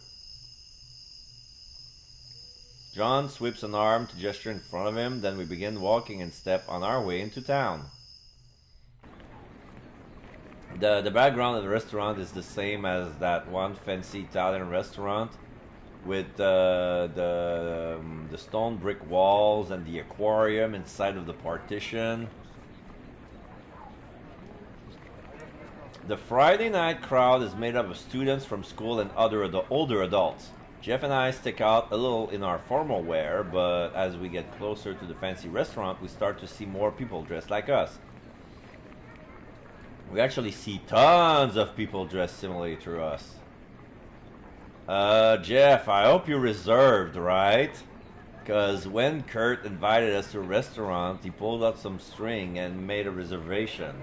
John sweeps an arm to gesture in front of him, then we begin walking in step on our way into town. The background of the restaurant is the same as that one fancy Italian restaurant, with the stone brick walls and the aquarium inside of the partition. The Friday night crowd is made up of students from school and older adults. Jeff and I stick out a little in our formal wear, but as we get closer to the fancy restaurant, we start to see more people dressed like us. We actually see tons of people dressed similarly to us. Jeff, I hope you're reserved, right? Because when Kurt invited us to a restaurant, he pulled out some string and made a reservation.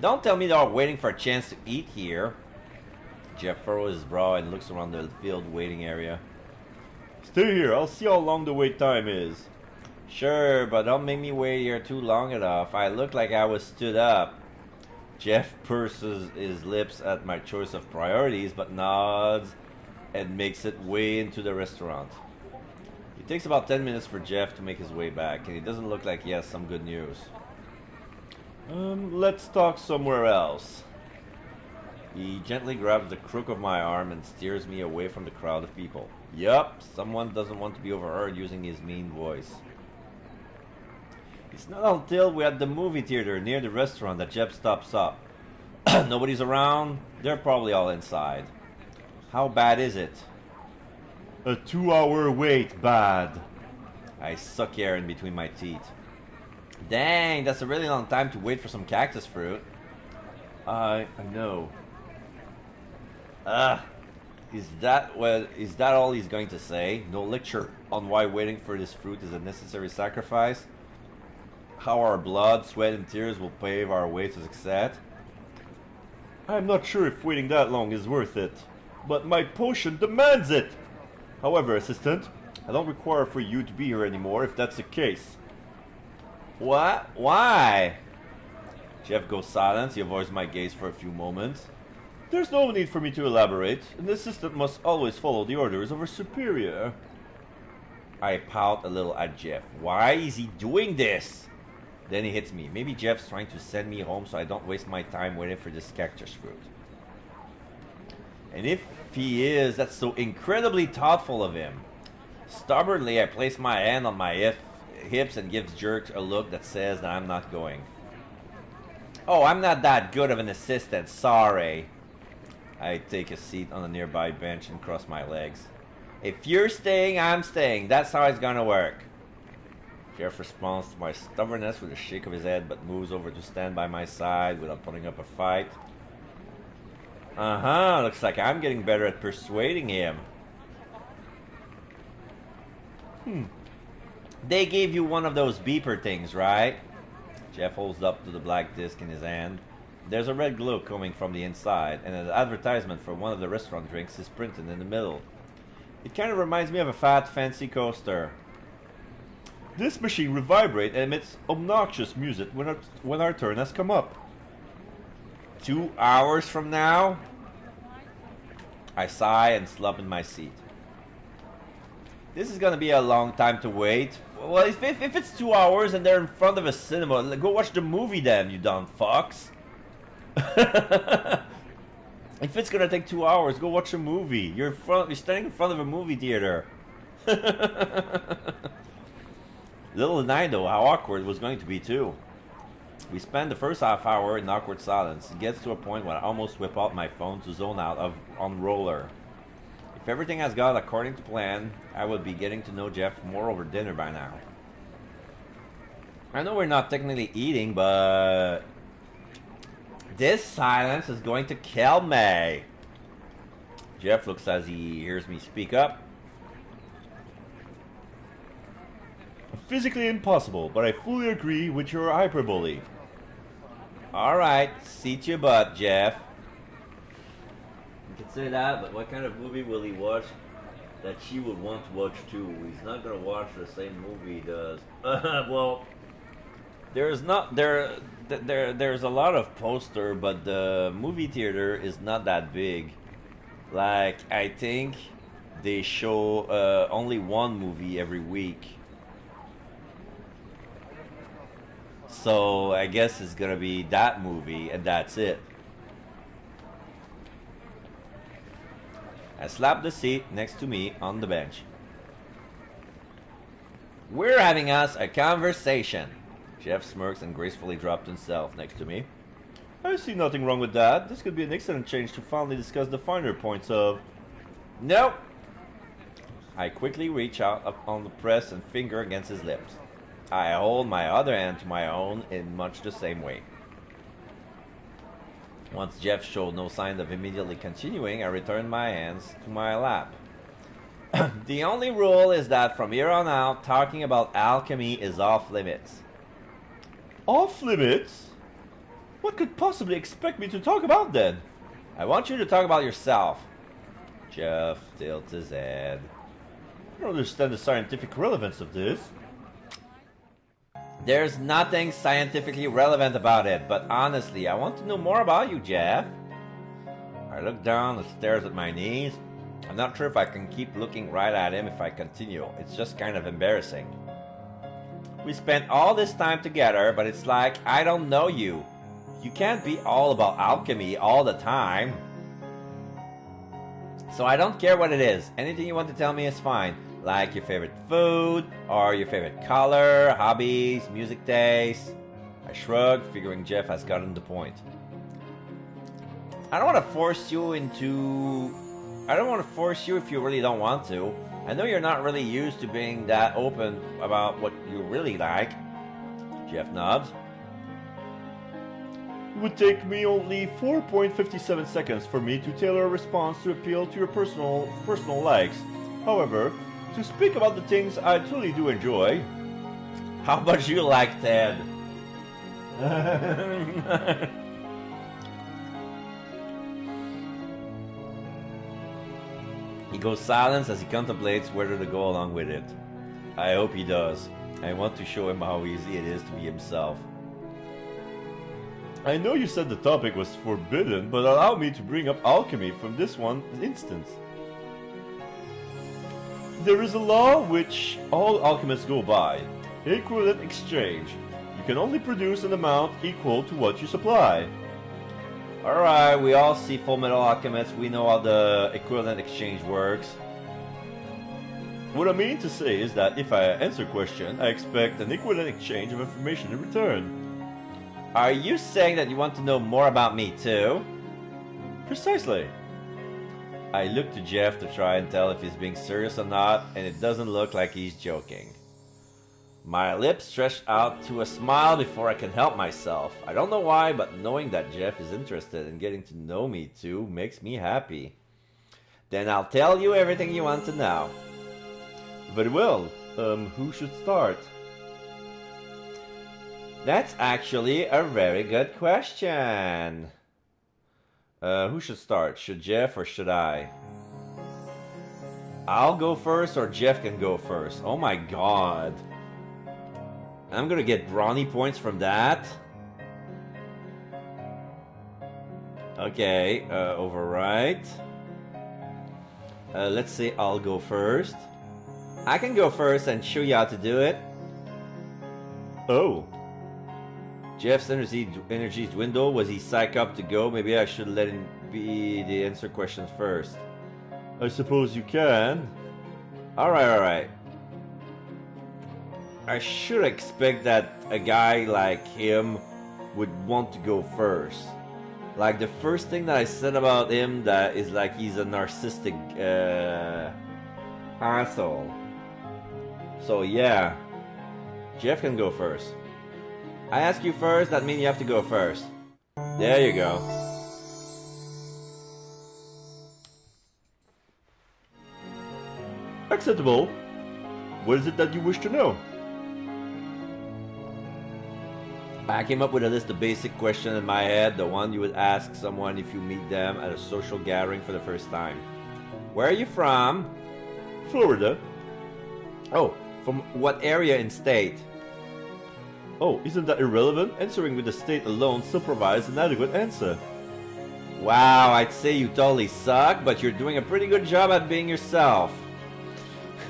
Don't tell me they're waiting for a chance to eat here. Jeff furrows his brow and looks around the field waiting area. Stay here, I'll see how long the wait time is. Sure, but don't make me wait here too long enough. I look like I was stood up. Jeff purses his lips at my choice of priorities, but nods and makes it way into the restaurant. It takes about 10 minutes for Jeff to make his way back, and he doesn't look like he has some good news. Let's talk somewhere else. He gently grabs the crook of my arm and steers me away from the crowd of people. Yup, someone doesn't want to be overheard using his mean voice. It's not until we're at the movie theater near the restaurant that Jeff stops up. Nobody's around. They're probably all inside. How bad is it? A 2-hour wait, bad. I suck air in between my teeth. Dang, that's a really long time to wait for some cactus fruit. I know. Is that all he's going to say? No lecture on why waiting for this fruit is a necessary sacrifice? How our blood, sweat, and tears will pave our way to success? I'm not sure if waiting that long is worth it, but my potion demands it! However, assistant, I don't require for you to be here anymore if that's the case. What? Why? Jeff goes silent. He avoids my gaze for a few moments. There's no need for me to elaborate. An assistant must always follow the orders of her superior. I pout a little at Jeff. Why is he doing this? Then he hits me. Maybe Jeff's trying to send me home so I don't waste my time waiting for this cactus fruit. And if he is, that's so incredibly thoughtful of him. Stubbornly, I place my hand on my hips and gives Jerk a look that says that I'm not going. Oh, I'm not that good of an assistant, sorry. I take a seat on a nearby bench and cross my legs. If you're staying, I'm staying. That's how it's gonna work. Jeff responds to my stubbornness with a shake of his head, but moves over to stand by my side without putting up a fight. Looks like I'm getting better at persuading him. They gave you one of those beeper things, right? Jeff holds up to the black disc in his hand. There's a red glow coming from the inside, and an advertisement for one of the restaurant drinks is printed in the middle. It kind of reminds me of a fat, fancy coaster. This machine will vibrate and emits obnoxious music when our turn has come up. 2 hours from now? I sigh and slump in my seat. This is gonna be a long time to wait. Well, if it's 2 hours and they're in front of a cinema, go watch the movie then, you dumb fucks. If it's gonna take 2 hours, go watch a movie. You're standing in front of a movie theater. Little did I know how awkward it was going to be too. We spend the first half hour in awkward silence. It gets to a point when I almost whip out my phone to zone out on Roller. If everything has gone according to plan, I would be getting to know Jeff more over dinner by now. I know we're not technically eating, but this silence is going to kill me. Jeff looks as he hears me speak up. Physically impossible, but I fully agree with your hyperbole. Alright, seat your butt, Jeff. You can say that, but what kind of movie will he watch that she would want to watch too? He's not gonna watch the same movie he does. Well, there's a lot of poster, but the movie theater is not that big. Like, I think they show only one movie every week. So I guess it's gonna be that movie and that's it. I slap the seat next to me on the bench. We're having us a conversation. Jeff smirks and gracefully dropped himself next to me. I see nothing wrong with that. This could be an excellent change to finally discuss the finer points of... Nope. I quickly reach out up on the press and finger against his lips. I hold my other hand to my own in much the same way. Once Jeff showed no sign of immediately continuing, I returned my hands to my lap. The only rule is that from here on out, talking about alchemy is off limits. Off limits? What could possibly expect me to talk about then? I want you to talk about yourself. Jeff tilts his head. I don't understand the scientific relevance of this. There's nothing scientifically relevant about it, but honestly, I want to know more about you, Jeff. I look down and stares at my knees. I'm not sure if I can keep looking right at him if I continue. It's just kind of embarrassing. We spent all this time together, but it's like I don't know you. You can't be all about alchemy all the time. So I don't care what it is. Anything you want to tell me is fine. Like your favorite food, or your favorite color, hobbies, music taste. I shrug, figuring Jeff has gotten the point. I don't want to force you if you really don't want to. I know you're not really used to being that open about what you really like. Jeff nods. It would take me only 4.57 seconds for me to tailor a response to appeal to your personal likes. However, to speak about the things I truly do enjoy... How about you like Ted? He goes silent as he contemplates whether to go along with it. I hope he does. I want to show him how easy it is to be himself. I know you said the topic was forbidden, but allow me to bring up alchemy from this one instance. There is a law which all alchemists go by. Equivalent exchange. You can only produce an amount equal to what you supply. Alright, we all see Full Metal Alchemist. We know how the equivalent exchange works. What I mean to say is that if I answer a question, I expect an equivalent exchange of information in return. Are you saying that you want to know more about me too? Precisely. I look to Jeff to try and tell if he's being serious or not, and it doesn't look like he's joking. My lips stretch out to a smile before I can help myself. I don't know why, but knowing that Jeff is interested in getting to know me too makes me happy. Then I'll tell you everything you want to know. Very well. Who should start? That's actually a very good question. Who should start? Should Jeff or should I? I'll go first or Jeff can go first. Oh my god. I'm gonna get brownie points from that. Okay, overwrite. Let's say I'll go first. I can go first and show you how to do it. Oh. Jeff's energy's dwindle. Was he psych up to go? Maybe I should let him be the answer questions first. I suppose you can. Alright. I should expect that a guy like him would want to go first. Like the first thing that I said about him that is like he's a narcissistic asshole. So yeah, Jeff can go first. I ask you first, that means you have to go first. There you go. Acceptable. What is it that you wish to know? I came up with a list of basic questions in my head, the one you would ask someone if you meet them at a social gathering for the first time. Where are you from? Florida. Oh, from what area and state? Oh, isn't that irrelevant? Answering with the state alone still provides an adequate answer. Wow, I'd say you totally suck, but you're doing a pretty good job at being yourself.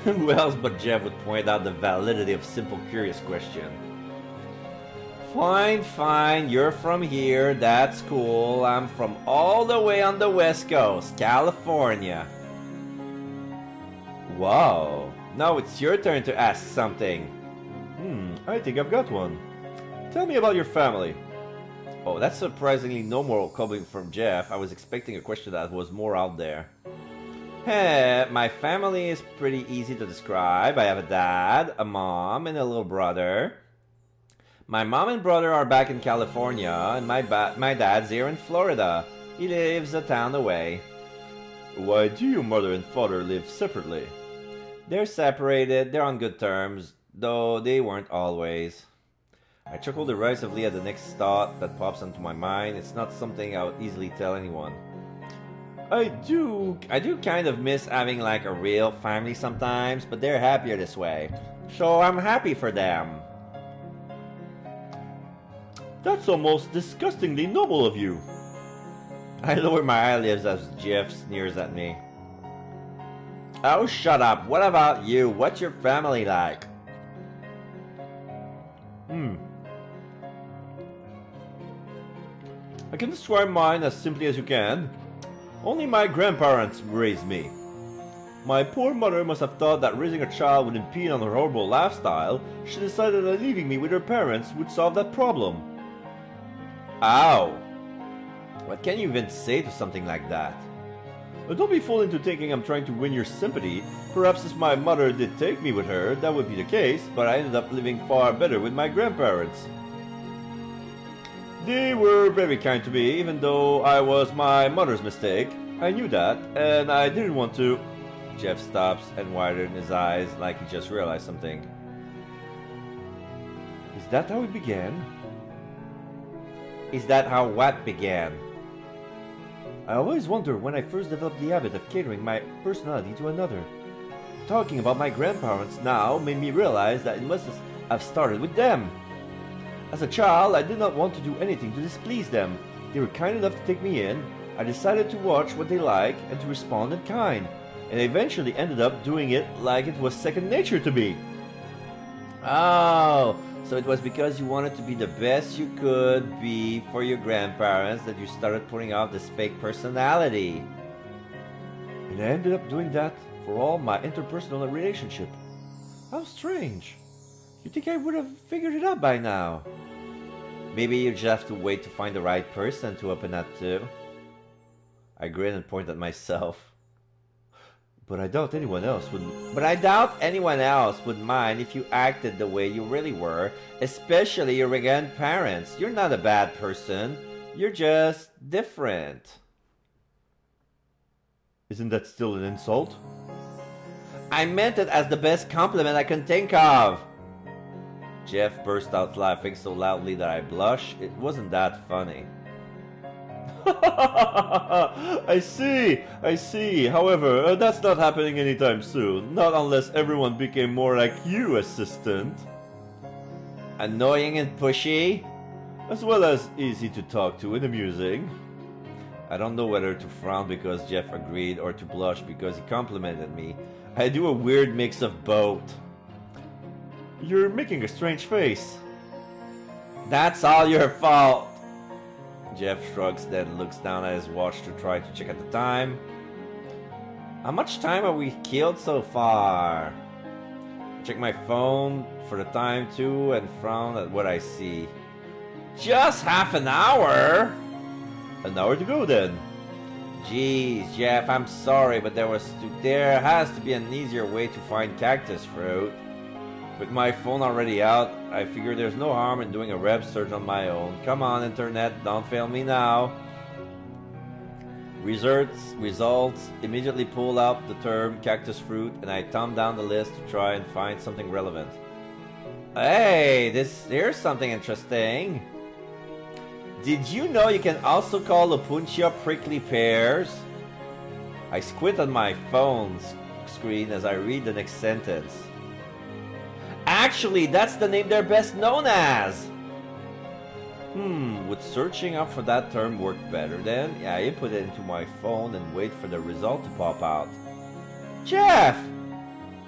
Who else but Jeff would point out the validity of simple curious question? Fine, you're from here, that's cool. I'm from all the way on the West Coast, California. Wow, now it's your turn to ask something. I think I've got one. Tell me about your family. Oh, that's surprisingly normal coming from Jeff. I was expecting a question that was more out there. Hey, my family is pretty easy to describe. I have a dad, a mom, and a little brother. My mom and brother are back in California, and my dad's here in Florida. He lives a town away. Why do your mother and father live separately? They're separated, they're on good terms, though they weren't always. I chuckle derisively at the next thought that pops into my mind. It's not something I would easily tell anyone. I do kind of miss having like a real family sometimes, but they're happier this way. So I'm happy for them. That's almost disgustingly noble of you. I lower my eyelids as Jeff sneers at me. Oh, shut up. What about you? What's your family like? I can describe mine as simply as you can. Only my grandparents raised me. My poor mother must have thought that raising a child would impede on her horrible lifestyle. She decided that leaving me with her parents would solve that problem. Ow! What can you even say to something like that? Don't be fooled into thinking I'm trying to win your sympathy. Perhaps if my mother did take me with her, that would be the case, but I ended up living far better with my grandparents. They were very kind to me, even though I was my mother's mistake. I knew that, and I didn't want to. Jeff stops and widens his eyes like he just realized something. Is that how it began? Is that how what began? I always wonder when I first developed the habit of catering my personality to another. Talking about my grandparents now made me realize that it must have started with them. As a child, I did not want to do anything to displease them. They were kind enough to take me in. I decided to watch what they like and to respond in kind, and I eventually ended up doing it like it was second nature to me. Oh, so it was because you wanted to be the best you could be for your grandparents that you started putting off this fake personality. And I ended up doing that for all my interpersonal relationship. How strange. You'd think I would have figured it out by now. Maybe you just have to wait to find the right person to open up to. I grin and point at myself. But I doubt anyone else would mind if you acted the way you really were, especially your grandparents. You're not a bad person. You're just different. Isn't that still an insult? I meant it as the best compliment I can think of. Jeff burst out laughing so loudly that I blushed. It wasn't that funny. I see. However, that's not happening anytime soon. Not unless everyone became more like you, assistant. Annoying and pushy? As well as easy to talk to and amusing. I don't know whether to frown because Jeff agreed or to blush because he complimented me. I do a weird mix of both. You're making a strange face. That's all your fault. Jeff shrugs, then looks down at his watch to try to check at the time. How much time have we killed so far? I check my phone for the time too and frown at what I see. Just half an hour? An hour to go then. Jeez, Jeff, I'm sorry, but there has to be an easier way to find cactus fruit. With my phone already out, I figure there's no harm in doing a web search on my own. Come on, internet, don't fail me now. Results immediately pull out the term cactus fruit, and I thumb down the list to try and find something relevant. Hey, here's something interesting. Did you know you can also call Opuntia prickly pears? I squint on my phone's screen as I read the next sentence. Actually, that's the name they're best known as. Would searching up for that term work better then? Yeah, I input it into my phone and wait for the result to pop out. Jeff!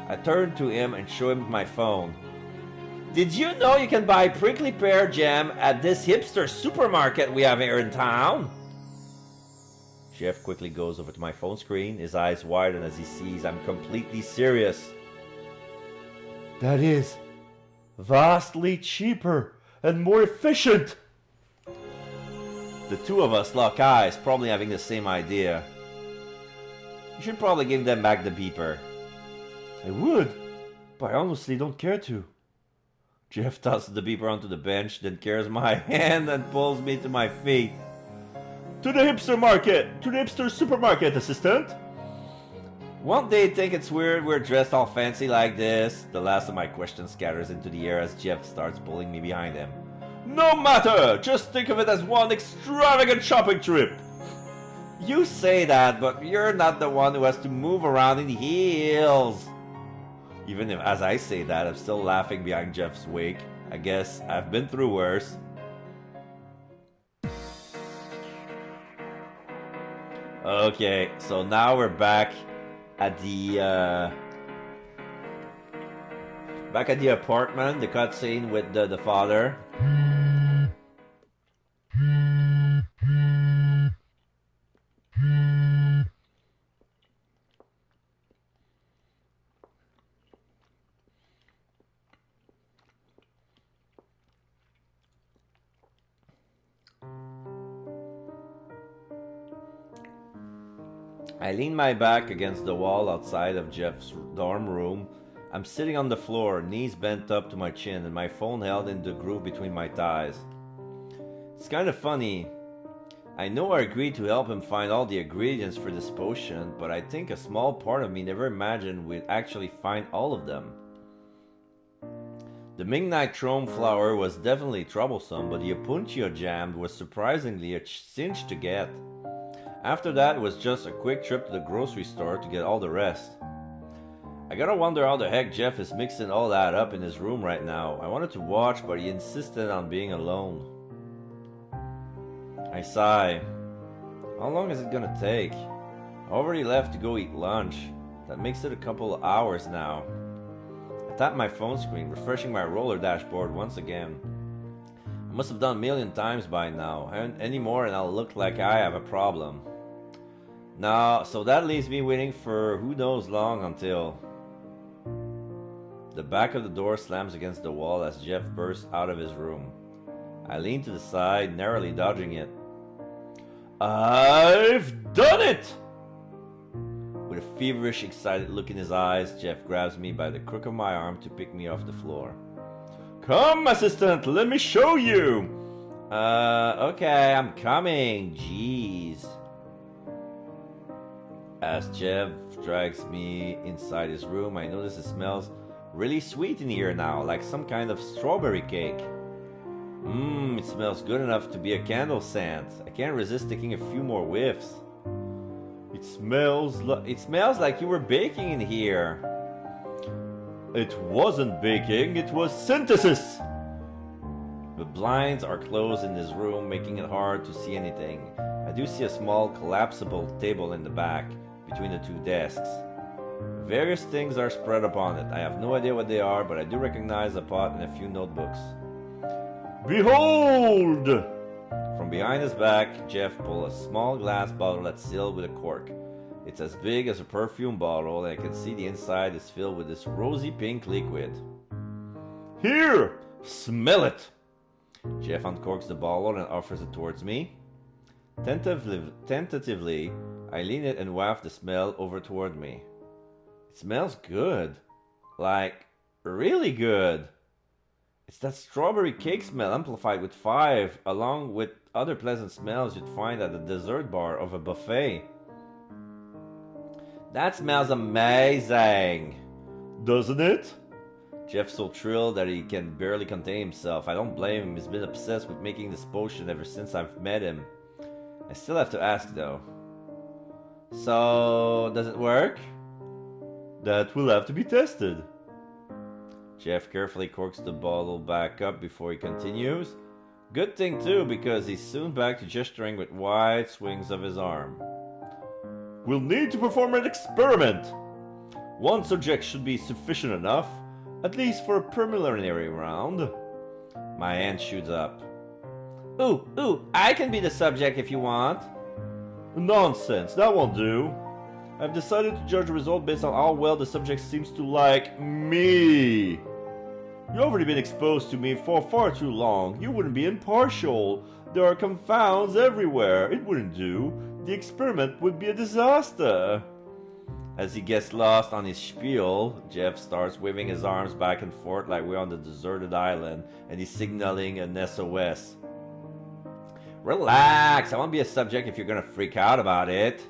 I turn to him and show him my phone. Did you know you can buy prickly pear jam at this hipster supermarket we have here in town? Jeff quickly goes over to my phone screen, his eyes widen as he sees I'm completely serious. That is vastly cheaper and more efficient. The two of us lock eyes, probably having the same idea. You should probably give them back the beeper. I would, but I honestly don't care to. Jeff tosses the beeper onto the bench, then carries my hand and pulls me to my feet. To the hipster market! To the hipster supermarket, assistant! Won't they think it's weird we're dressed all fancy like this? The last of my questions scatters into the air as Jeff starts pulling me behind him. No matter! Just think of it as one extravagant shopping trip! You say that, but you're not the one who has to move around in heels. Even if, as I say that, I'm still laughing behind Jeff's wake. I guess I've been through worse. Okay, so now we're back at the apartment, the cutscene with the father. I lean my back against the wall outside of Jeff's dorm room. I'm sitting on the floor, knees bent up to my chin, and my phone held in the groove between my thighs. It's kind of funny. I know I agreed to help him find all the ingredients for this potion, but I think a small part of me never imagined we'd actually find all of them. The midnight chrome flower was definitely troublesome, but the Opuntia jam was surprisingly a cinch to get. After that, it was just a quick trip to the grocery store to get all the rest. I gotta wonder how the heck Jeff is mixing all that up in his room right now. I wanted to watch, but he insisted on being alone. I sigh. How long is it gonna take? I already left to go eat lunch. That makes it a couple of hours now. I tap my phone screen, refreshing my roller dashboard once again. I must have done a million times by now. Any more and I'll look like I have a problem. No, so that leaves me waiting for who knows long until... The back of the door slams against the wall as Jeff bursts out of his room. I lean to the side, narrowly dodging it. I've done it! With a feverish, excited look in his eyes, Jeff grabs me by the crook of my arm to pick me off the floor. Come, assistant, let me show you! Okay, I'm coming. Jeez. As Jeff drags me inside his room, I notice it smells really sweet in here now, like some kind of strawberry cake. It smells good enough to be a candle scent. I can't resist taking a few more whiffs. It smells like you were baking in here. It wasn't baking, it was synthesis! The blinds are closed in this room, making it hard to see anything. I do see a small collapsible table in the back, between the two desks. Various things are spread upon it. I have no idea what they are, but I do recognize a pot and a few notebooks. Behold! From behind his back, Jeff pulls a small glass bottle that's sealed with a cork. It's as big as a perfume bottle, and I can see the inside is filled with this rosy pink liquid. Here! Smell it! Jeff uncorks the bottle and offers it towards me. Tentatively, I lean it and waft the smell over toward me. It smells good. Like, really good. It's that strawberry cake smell amplified with 5, along with other pleasant smells you'd find at the dessert bar of a buffet. That smells amazing. Doesn't it? Jeff's so thrilled that he can barely contain himself. I don't blame him. He's been obsessed with making this potion ever since I've met him. I still have to ask though. So, does it work? That will have to be tested. Jeff carefully corks the bottle back up before he continues. Good thing too, because he's soon back to gesturing with wide swings of his arm. We'll need to perform an experiment. One subject should be sufficient enough, at least for a preliminary round. My hand shoots up. Ooh, I can be the subject if you want. Nonsense, that won't do. I've decided to judge the result based on how well the subject seems to like me. You've already been exposed to me for far too long. You wouldn't be impartial. There are confounds everywhere. It wouldn't do. The experiment would be a disaster. As he gets lost on his spiel, Jeff starts waving his arms back and forth like we're on the deserted island, and he's signaling an SOS. Relax, I won't be a subject if you're gonna freak out about it.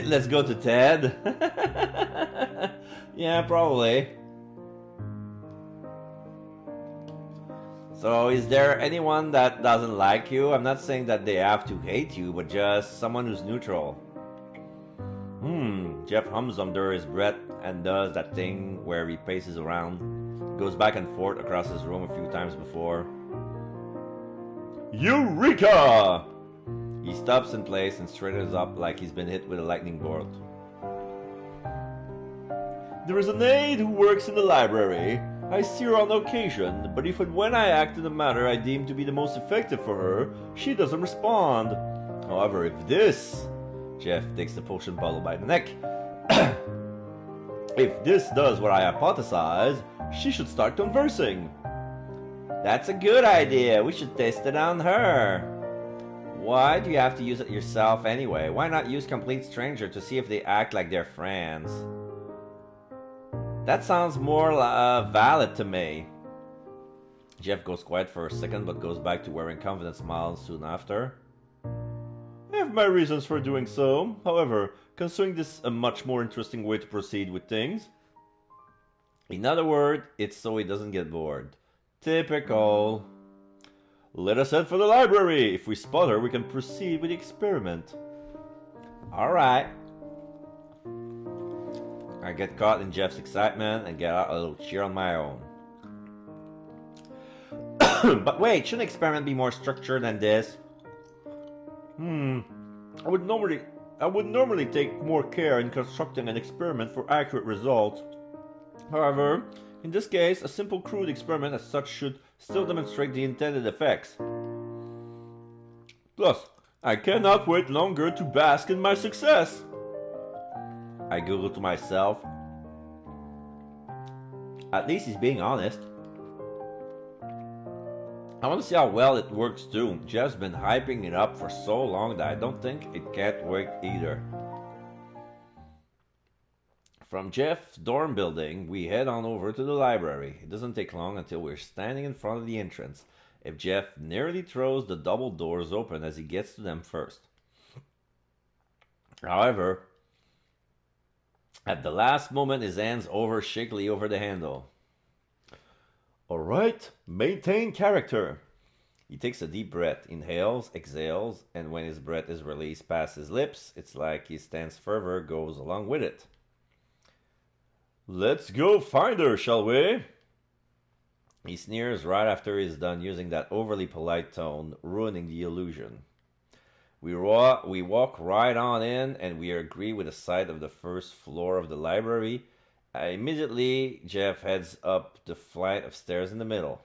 Let's go to Ted. Yeah, probably. So, is there anyone that doesn't like you? I'm not saying that they have to hate you, but just someone who's neutral. Jeff hums under his breath and does that thing where he paces around, goes back and forth across his room a few times before. Eureka! He stops in place and straightens up like he's been hit with a lightning bolt. There is an aide who works in the library. I see her on occasion, but if and when I act in a manner I deem to be the most effective for her, she doesn't respond. However, if this... Jeff takes the potion bottle by the neck. If this does what I hypothesize, she should start conversing. That's a good idea. We should test it on her. Why do you have to use it yourself anyway? Why not use complete stranger to see if they act like they're friends? That sounds more valid to me. Jeff goes quiet for a second but goes back to wearing confident smiles soon after. I have my reasons for doing so. However, considering this a much more interesting way to proceed with things. In other words, it's so he doesn't get bored. Typical. Let us head for the library. If we spot her, we can proceed with the experiment. Alright. I get caught in Jeff's excitement and get out a little cheer on my own. But wait, shouldn't experiment be more structured than this? I would normally take more care in constructing an experiment for accurate results. However, in this case, a simple crude experiment as such should still demonstrate the intended effects. Plus, I cannot wait longer to bask in my success. I Google to myself. At least he's being honest. I want to see how well it works too. Jeff's been hyping it up for so long that I don't think it can't work either. From Jeff's dorm building, we head on over to the library. It doesn't take long until we're standing in front of the entrance. If Jeff nearly throws the double doors open as he gets to them first. However, at the last moment, his hands over shakily over the handle. Alright, maintain character. He takes a deep breath, inhales, exhales, and when his breath is released past his lips, it's like his stance fervor goes along with it. Let's go find her, shall we? He sneers right after he's done using that overly polite tone, ruining the illusion. We walk right on in, and we agree with the sight of the first floor of the library. Immediately, Jeff heads up the flight of stairs in the middle.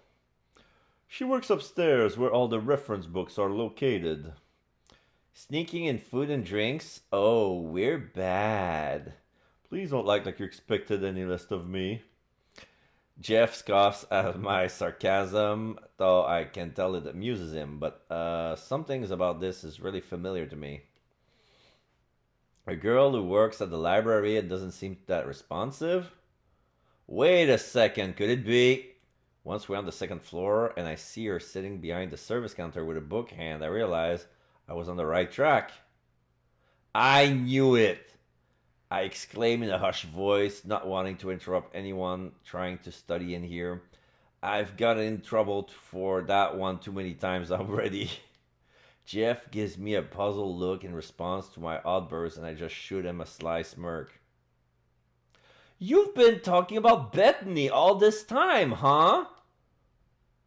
She works upstairs where all the reference books are located. Sneaking in food and drinks? Oh, we're bad. Please don't act like you expected any less of me. Jeff scoffs at my sarcasm, though I can tell it amuses him, but some things about this is really familiar to me. A girl who works at the library and doesn't seem that responsive? Wait a second, could it be? Once we're on the second floor and I see her sitting behind the service counter with a book hand, I realize I was on the right track. I knew it! I exclaim in a hushed voice, not wanting to interrupt anyone trying to study in here. I've gotten in trouble for that one too many times already. Jeff gives me a puzzled look in response to my outburst, and I just shoot him a sly smirk. You've been talking about Bethany all this time, huh?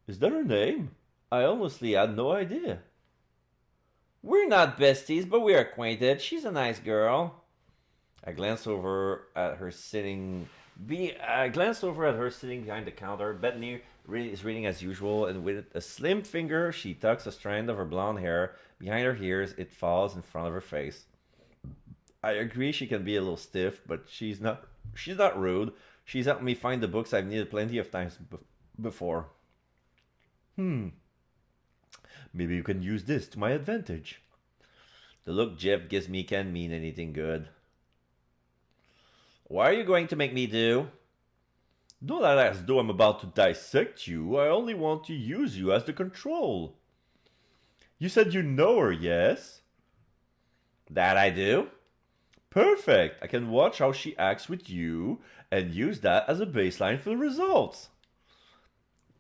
Is that her name? I honestly had no idea. We're not besties, but we're acquainted. She's a nice girl. I glance over at her sitting behind the counter. Bethany is reading as usual, and with a slim finger, she tucks a strand of her blonde hair behind her ears. It falls in front of her face. I agree she can be a little stiff, but she's not rude. She's helped me find the books I've needed plenty of times before. Maybe you can use this to my advantage. The look Jeff gives me can't mean anything good. What are you going to make me do? Don't act as though I'm about to dissect you. I only want to use you as the control. You said you know her, yes? That I do. Perfect. I can watch how she acts with you and use that as a baseline for the results.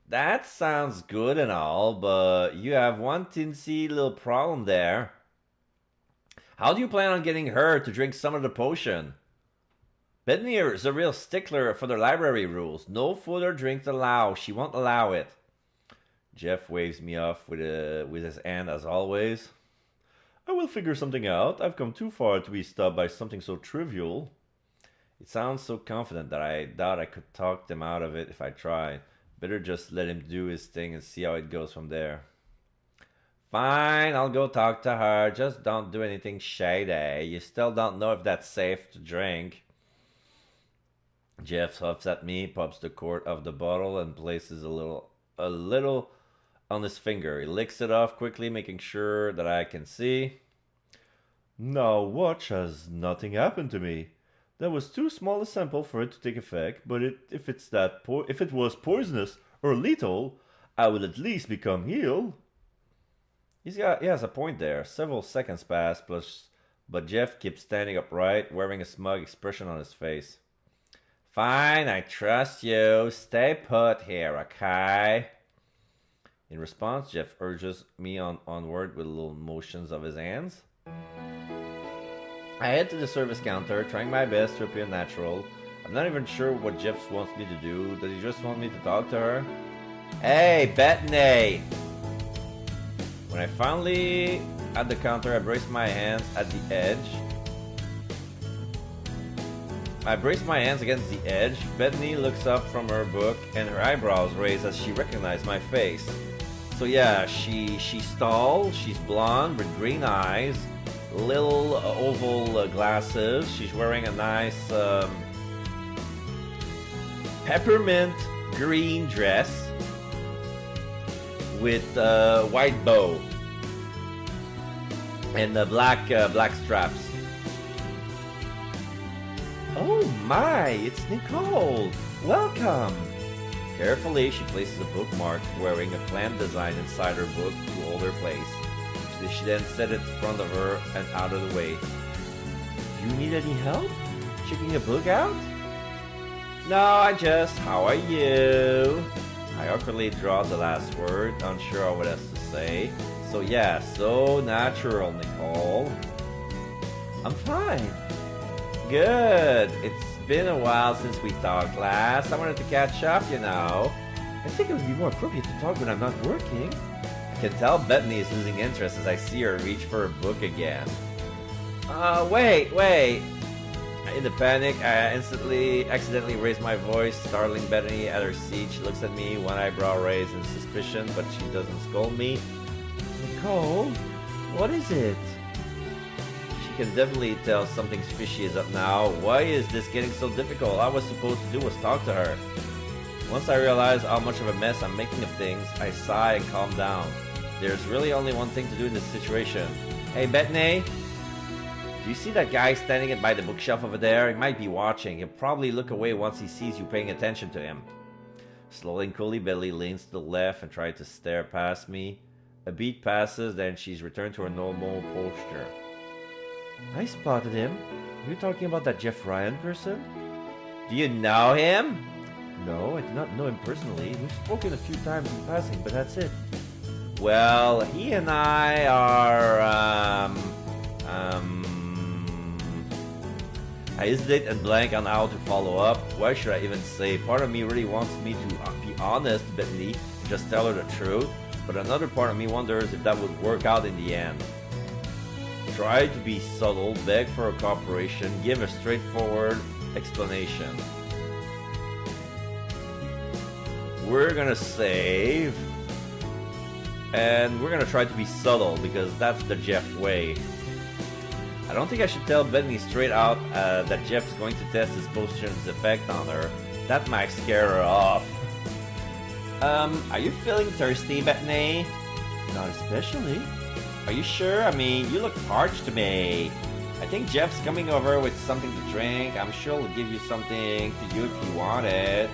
That sounds good and all, but you have one teensy little problem there. How do you plan on getting her to drink some of the potion? Bethany is a real stickler for the library rules. No food or drinks allowed. She won't allow it. Jeff waves me off with his hand as always. I will figure something out. I've come too far to be stopped by something so trivial. It sounds so confident that I doubt I could talk them out of it if I tried. Better just let him do his thing and see how it goes from there. Fine, I'll go talk to her. Just don't do anything shady. You still don't know if that's safe to drink. Jeff huffs at me, pops the cork of the bottle, and places a little on his finger. He licks it off quickly, making sure that I can see. Now watch as nothing happened to me. That was too small a sample for it to take effect, but if it was poisonous or lethal, I would at least become healed. He has a point there. Several seconds pass, but Jeff keeps standing upright, wearing a smug expression on his face. Fine, I trust you. Stay put here, okay? In response, Jeff urges me onward with little motions of his hands. I head to the service counter, trying my best to appear natural. I'm not even sure what Jeff wants me to do. Does he just want me to talk to her? Hey, Bethany! When I finally at the counter, I brace my hands at the edge. I brace my hands against the edge. Bethany looks up from her book and her eyebrows raise as she recognizes my face. So yeah, she's tall, she's blonde with green eyes, little oval glasses. She's wearing a nice peppermint green dress with white bow and black straps. Oh my, it's Nicole! Welcome! Carefully, she places a bookmark wearing a plant design inside her book to hold her place. She then set it in front of her and out of the way. Do you need any help? Checking a book out? No, how are you? I awkwardly draw the last word, unsure of what else to say. So yeah, so natural, Nicole. I'm fine. Good. It's been a while since we talked last. I wanted to catch up, you know. I think it would be more appropriate to talk when I'm not working. I can tell Bethany is losing interest as I see her reach for her book again. Wait. In the panic, I accidentally raise my voice, startling Bethany at her seat. She looks at me, one eyebrow raised in suspicion, but she doesn't scold me. Nicole, what is it? She can definitely tell something fishy is up now. Why is this getting so difficult? All I was supposed to do was talk to her. Once I realize how much of a mess I'm making of things, I sigh and calm down. There's really only one thing to do in this situation. Hey, Bethany? Do you see that guy standing by the bookshelf over there? He might be watching. He'll probably look away once he sees you paying attention to him. Slowly and coolly, Betty leans to the left and tries to stare past me. A beat passes, then she's returned to her normal posture. I spotted him. Are you talking about that Jeff Ryan person? Do you know him? No, I do not know him personally. We've spoken a few times in passing, but that's it. Well, he and I are, I hesitate and blank on how to follow up. Why should I even say? Part of me really wants me to be honest, Bethany, and just tell her the truth. But another part of me wonders if that would work out in the end. Try to be subtle, beg for a cooperation, give a straightforward explanation. We're gonna save, and we're gonna try to be subtle because that's the Jeff way. I don't think I should tell Bethany straight out that Jeff is going to test his potion's effect on her. That might scare her off. Are you feeling thirsty, Bethany? Not especially. Are you sure? I mean, you look parched to me. I think Jeff's coming over with something to drink. I'm sure he'll give you something to you if you want it.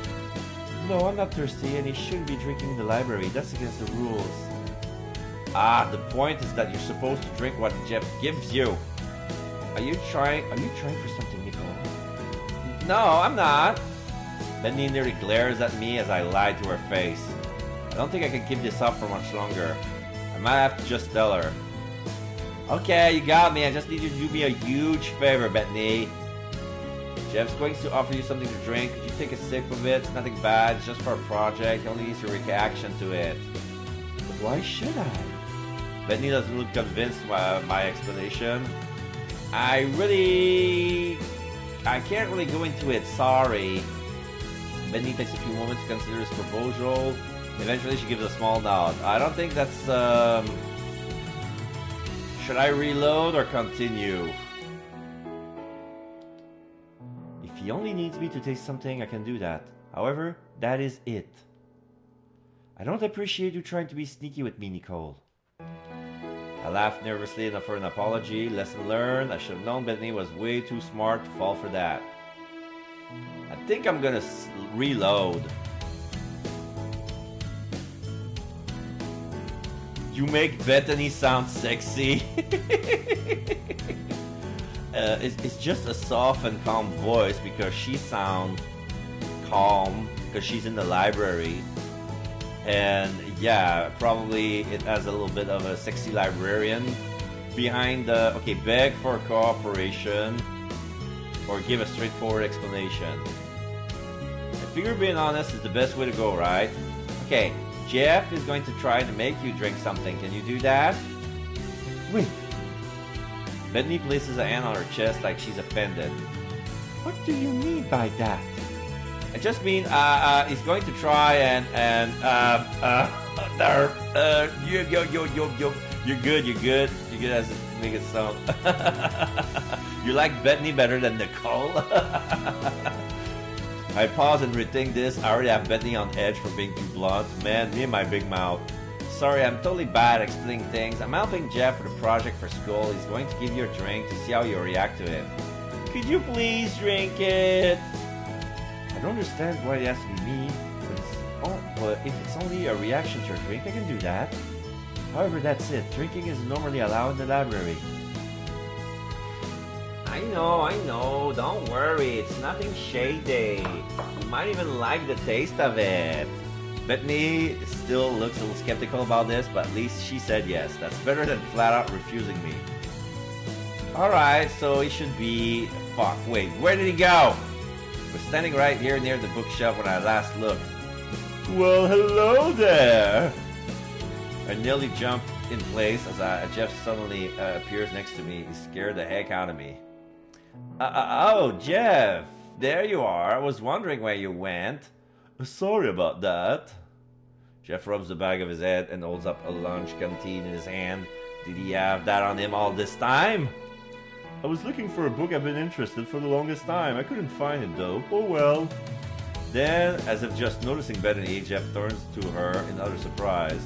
No, I'm not thirsty, and he shouldn't be drinking in the library. That's against the rules. Ah, the point is that you're supposed to drink what Jeff gives you. Are you trying for something, Nicole? No, I'm not. Bethany nearly glares at me as I lie to her face. I don't think I can keep this up for much longer. I might have to just tell her. Okay, you got me. I just need you to do me a huge favor, Bethany. Jeff's going to offer you something to drink. Could you take a sip of it? It's nothing bad. It's just for a project. He only needs your reaction to it. But why should I? Bethany doesn't look convinced by my explanation. I can't really go into it. Sorry. Bethany takes a few moments to consider his proposal. Eventually, she gives a small nod. I don't think that's, Should I reload or continue? If he only needs me to taste something, I can do that. However, that is it. I don't appreciate you trying to be sneaky with me, Nicole. I laughed nervously and offered an apology. Lesson learned. I should have known Bethany was way too smart to fall for that. I think I'm gonna reload. You make Bethany sound sexy. It's just a soft and calm voice because she sounds calm because she's in the library. And yeah, probably it has a little bit of a sexy librarian behind the... Okay, beg for cooperation or give a straightforward explanation. I figure being honest is the best way to go, right? Okay, Jeff is going to try to make you drink something. Can you do that? Wait. Bethany places a hand on her chest like she's offended. What do you mean by that? I just mean, he's going to try and you're good as it make it sound. You like Bethany better than Nicole? I pause and rethink this. I already have Bethany on edge for being too blunt. Man, me and my big mouth. Sorry, I'm totally bad at explaining things. I'm helping Jeff with a project for school. He's going to give you a drink to see how you react to it. Could you please drink it? I don't understand why it has to be me. But if it's only a reaction to a drink, I can do that. However, that's it. Drinking is normally allowed in the library. I know. Don't worry. It's nothing shady. You might even like the taste of it. Bethany still looks a little skeptical about this, but at least she said yes. That's better than flat out refusing me. Alright, so he should be... Fuck, wait, where did he go? He was standing right here near the bookshelf when I last looked. Well, hello there! I nearly jumped in place as Jeff suddenly appears next to me. He scared the heck out of me. Oh, Jeff! There you are. I was wondering where you went. Sorry about that. Jeff rubs the back of his head and holds up a lunch canteen in his hand. Did he have that on him all this time? I was looking for a book I've been interested for the longest time. I couldn't find it though. Oh well. Then, as if just noticing Bethany, Jeff turns to her in utter surprise.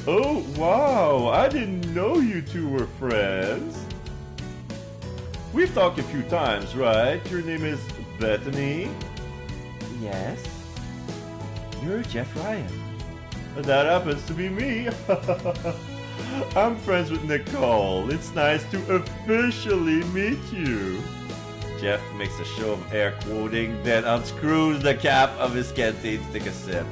Oh, wow! I didn't know you two were friends. We've talked a few times, right? Your name is Bethany? Yes. You're Jeff Ryan. That happens to be me. I'm friends with Nicole. It's nice to officially meet you. Jeff makes a show of air quoting, then unscrews the cap of his canteen to take a sip.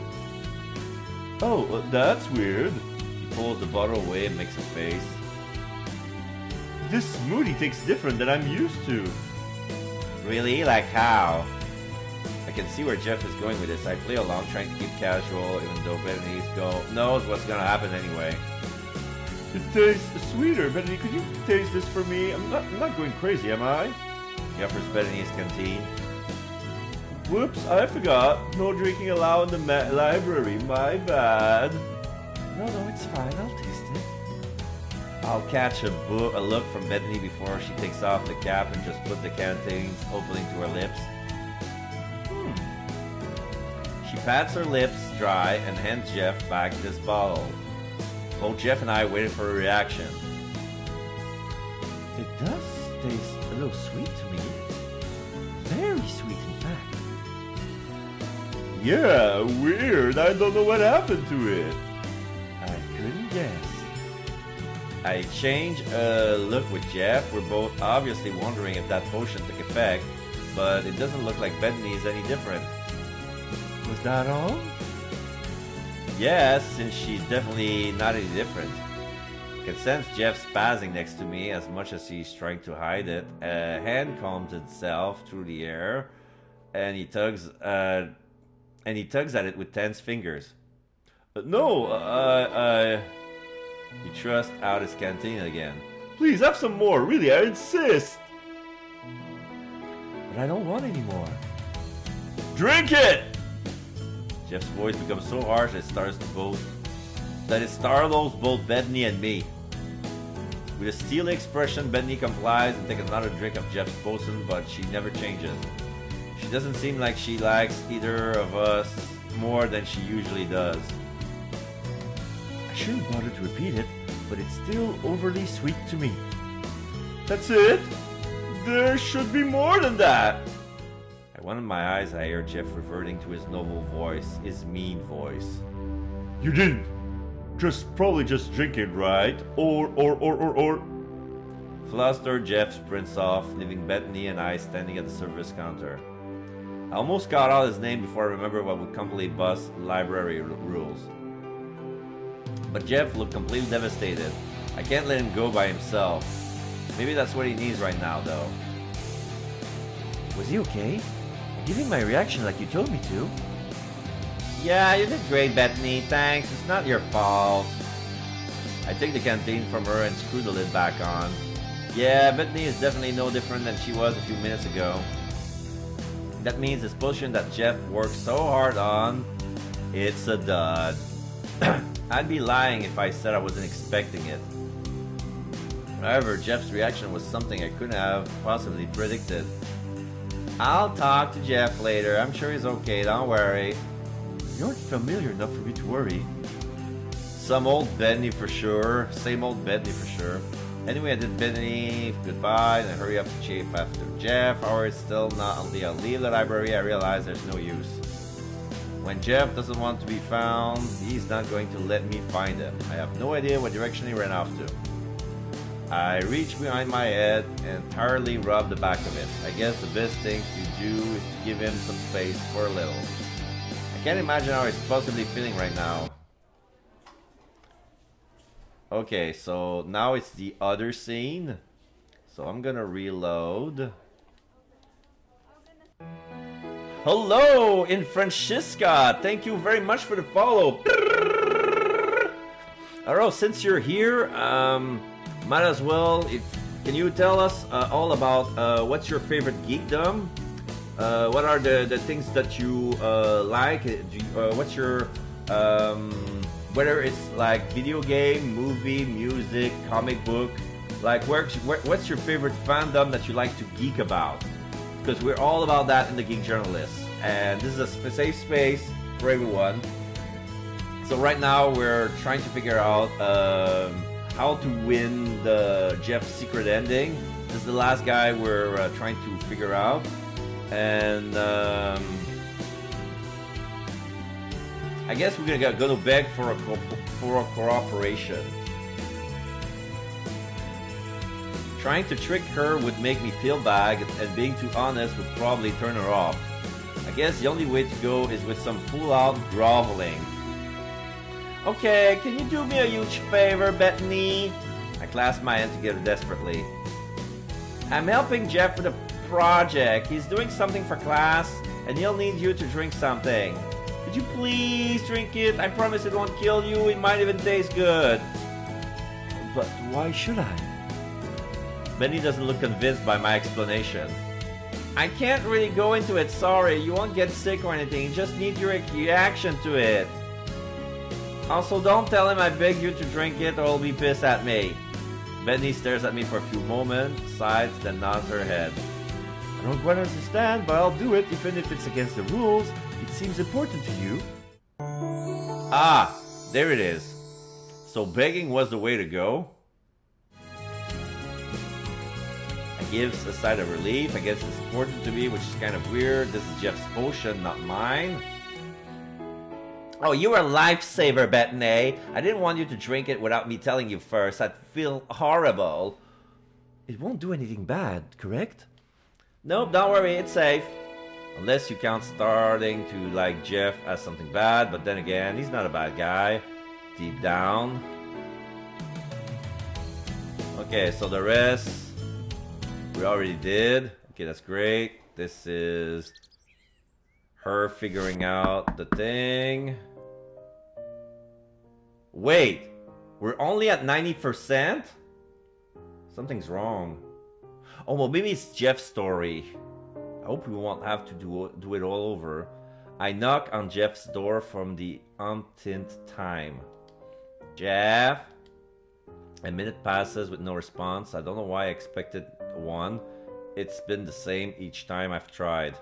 Oh, that's weird. He pulls the bottle away and makes a face. This smoothie tastes different than I'm used to. Really? Like how? I can see where Jeff is going with this. I play along, trying to keep casual, even though Bethany knows what's gonna happen anyway. It tastes sweeter. Bethany, could you taste this for me? I'm not going crazy, am I? He offers Bethany his canteen. Whoops, I forgot. No drinking allowed in the library. My bad. No, it's fine. I'll taste it. I'll catch a look from Bethany before she takes off the cap and just put the canteen's opening to her lips. She pats her lips dry and hands Jeff back this bottle. Both Jeff and I waited for a reaction. It does taste a little sweet to me. Very sweet, in fact. Yeah, weird. I don't know what happened to it. I couldn't guess. I exchanged a look with Jeff. We're both obviously wondering if that potion took effect, but it doesn't look like Bethany is any different. Was that all? Yes, since she's definitely not any different. I can sense Jeff spazzing next to me as much as he's trying to hide it. A hand combs itself through the air, and he tugs at it with tense fingers. No, He thrusts out his canteen again. please have some more. Really, I insist. But I don't want any more. Drink it. Jeff's voice becomes so harsh that it startles both Bethany and me. With a steely expression, Bethany complies and takes another drink of Jeff's potion, but she never changes. She doesn't seem like she likes either of us more than she usually does. I shouldn't bother to repeat it, but it's still overly sweet to me. That's it? There should be more than that. I opened my eyes, I heard Jeff reverting to his noble voice, his mean voice. You didn't. Probably just drink it, right? Or. Flustered, Jeff sprints off, leaving Bethany and I standing at the service counter. I almost got out his name before I remembered what would completely bust library rules. But Jeff looked completely devastated. I can't let him go by himself. Maybe that's what he needs right now, though. Was he okay? I gave him my reaction like you told me to. Yeah, you did great, Bethany. Thanks. It's not your fault. I take the canteen from her and screw the lid back on. Yeah, Bethany is definitely no different than she was a few minutes ago. That means this potion that Jeff worked so hard on, it's a dud. I'd be lying if I said I wasn't expecting it. However, Jeff's reaction was something I couldn't have possibly predicted. I'll talk to Jeff later. I'm sure he's okay, don't worry. You aren't familiar enough for me to worry. Some old Bethany for sure. Same old Bethany for sure. Anyway, I did Bethany goodbye and I hurry up to chase after Jeff. However, it's still not until I leave the library I realize there's no use. When Jeff doesn't want to be found, he's not going to let me find him. I have no idea what direction he ran off to. I reach behind my head and entirely rub the back of it. I guess the best thing to do is to give him some space for a little. I can't imagine how he's possibly feeling right now. Okay, so now it's the other scene. So I'm gonna reload. Hello, in Francisca. Thank you very much for the follow. Alright, since you're here, might as well. Can you tell us all about what's your favorite geekdom? What are the things that you like? What's your whether it's like video game, movie, music, comic book, like what's your favorite fandom that you like to geek about? Because we're all about that in the Geek Journalists, and this is a safe space for everyone. So right now we're trying to figure out how to win the Jeff secret ending. This is the last guy we're trying to figure out, and I guess we're gonna go to beg for a cooperation. Trying to trick her would make me feel bad, and being too honest would probably turn her off. I guess the only way to go is with some full-out groveling. Okay, can you do me a huge favor, Bethany? I clasp my hand together desperately. I'm helping Jeff with a project. He's doing something for class, and he'll need you to drink something. Could you please drink it? I promise it won't kill you. It might even taste good. But why should I? Benny doesn't look convinced by my explanation. I can't really go into it, sorry. You won't get sick or anything. You just need your reaction to it. Also, don't tell him I begged you to drink it or he'll be pissed at me. Benny stares at me for a few moments, sighs, then nods her head. I don't quite understand, but I'll do it even if it's against the rules. It seems important to you. Ah, there it is. So begging was the way to go. I gives a sigh of relief. I guess it's important to me, which is kind of weird. This is Jeff's potion, not mine. Oh, you're a lifesaver, Bethany. I didn't want you to drink it without me telling you first. I'd feel horrible. It won't do anything bad, correct? Nope, don't worry, it's safe. Unless you count starting to like Jeff as something bad, but then again, he's not a bad guy. Deep down. Okay, so the rest we already did. Okay, that's great. This is her figuring out the thing. Wait, we're only at 90%? Something's wrong. Oh, well, maybe it's Jeff's story. I hope we won't have to do it all over. I knock on Jeff's door from the umpteenth time. Jeff? A minute passes with no response. I don't know why I expected one. It's been the same each time I've tried.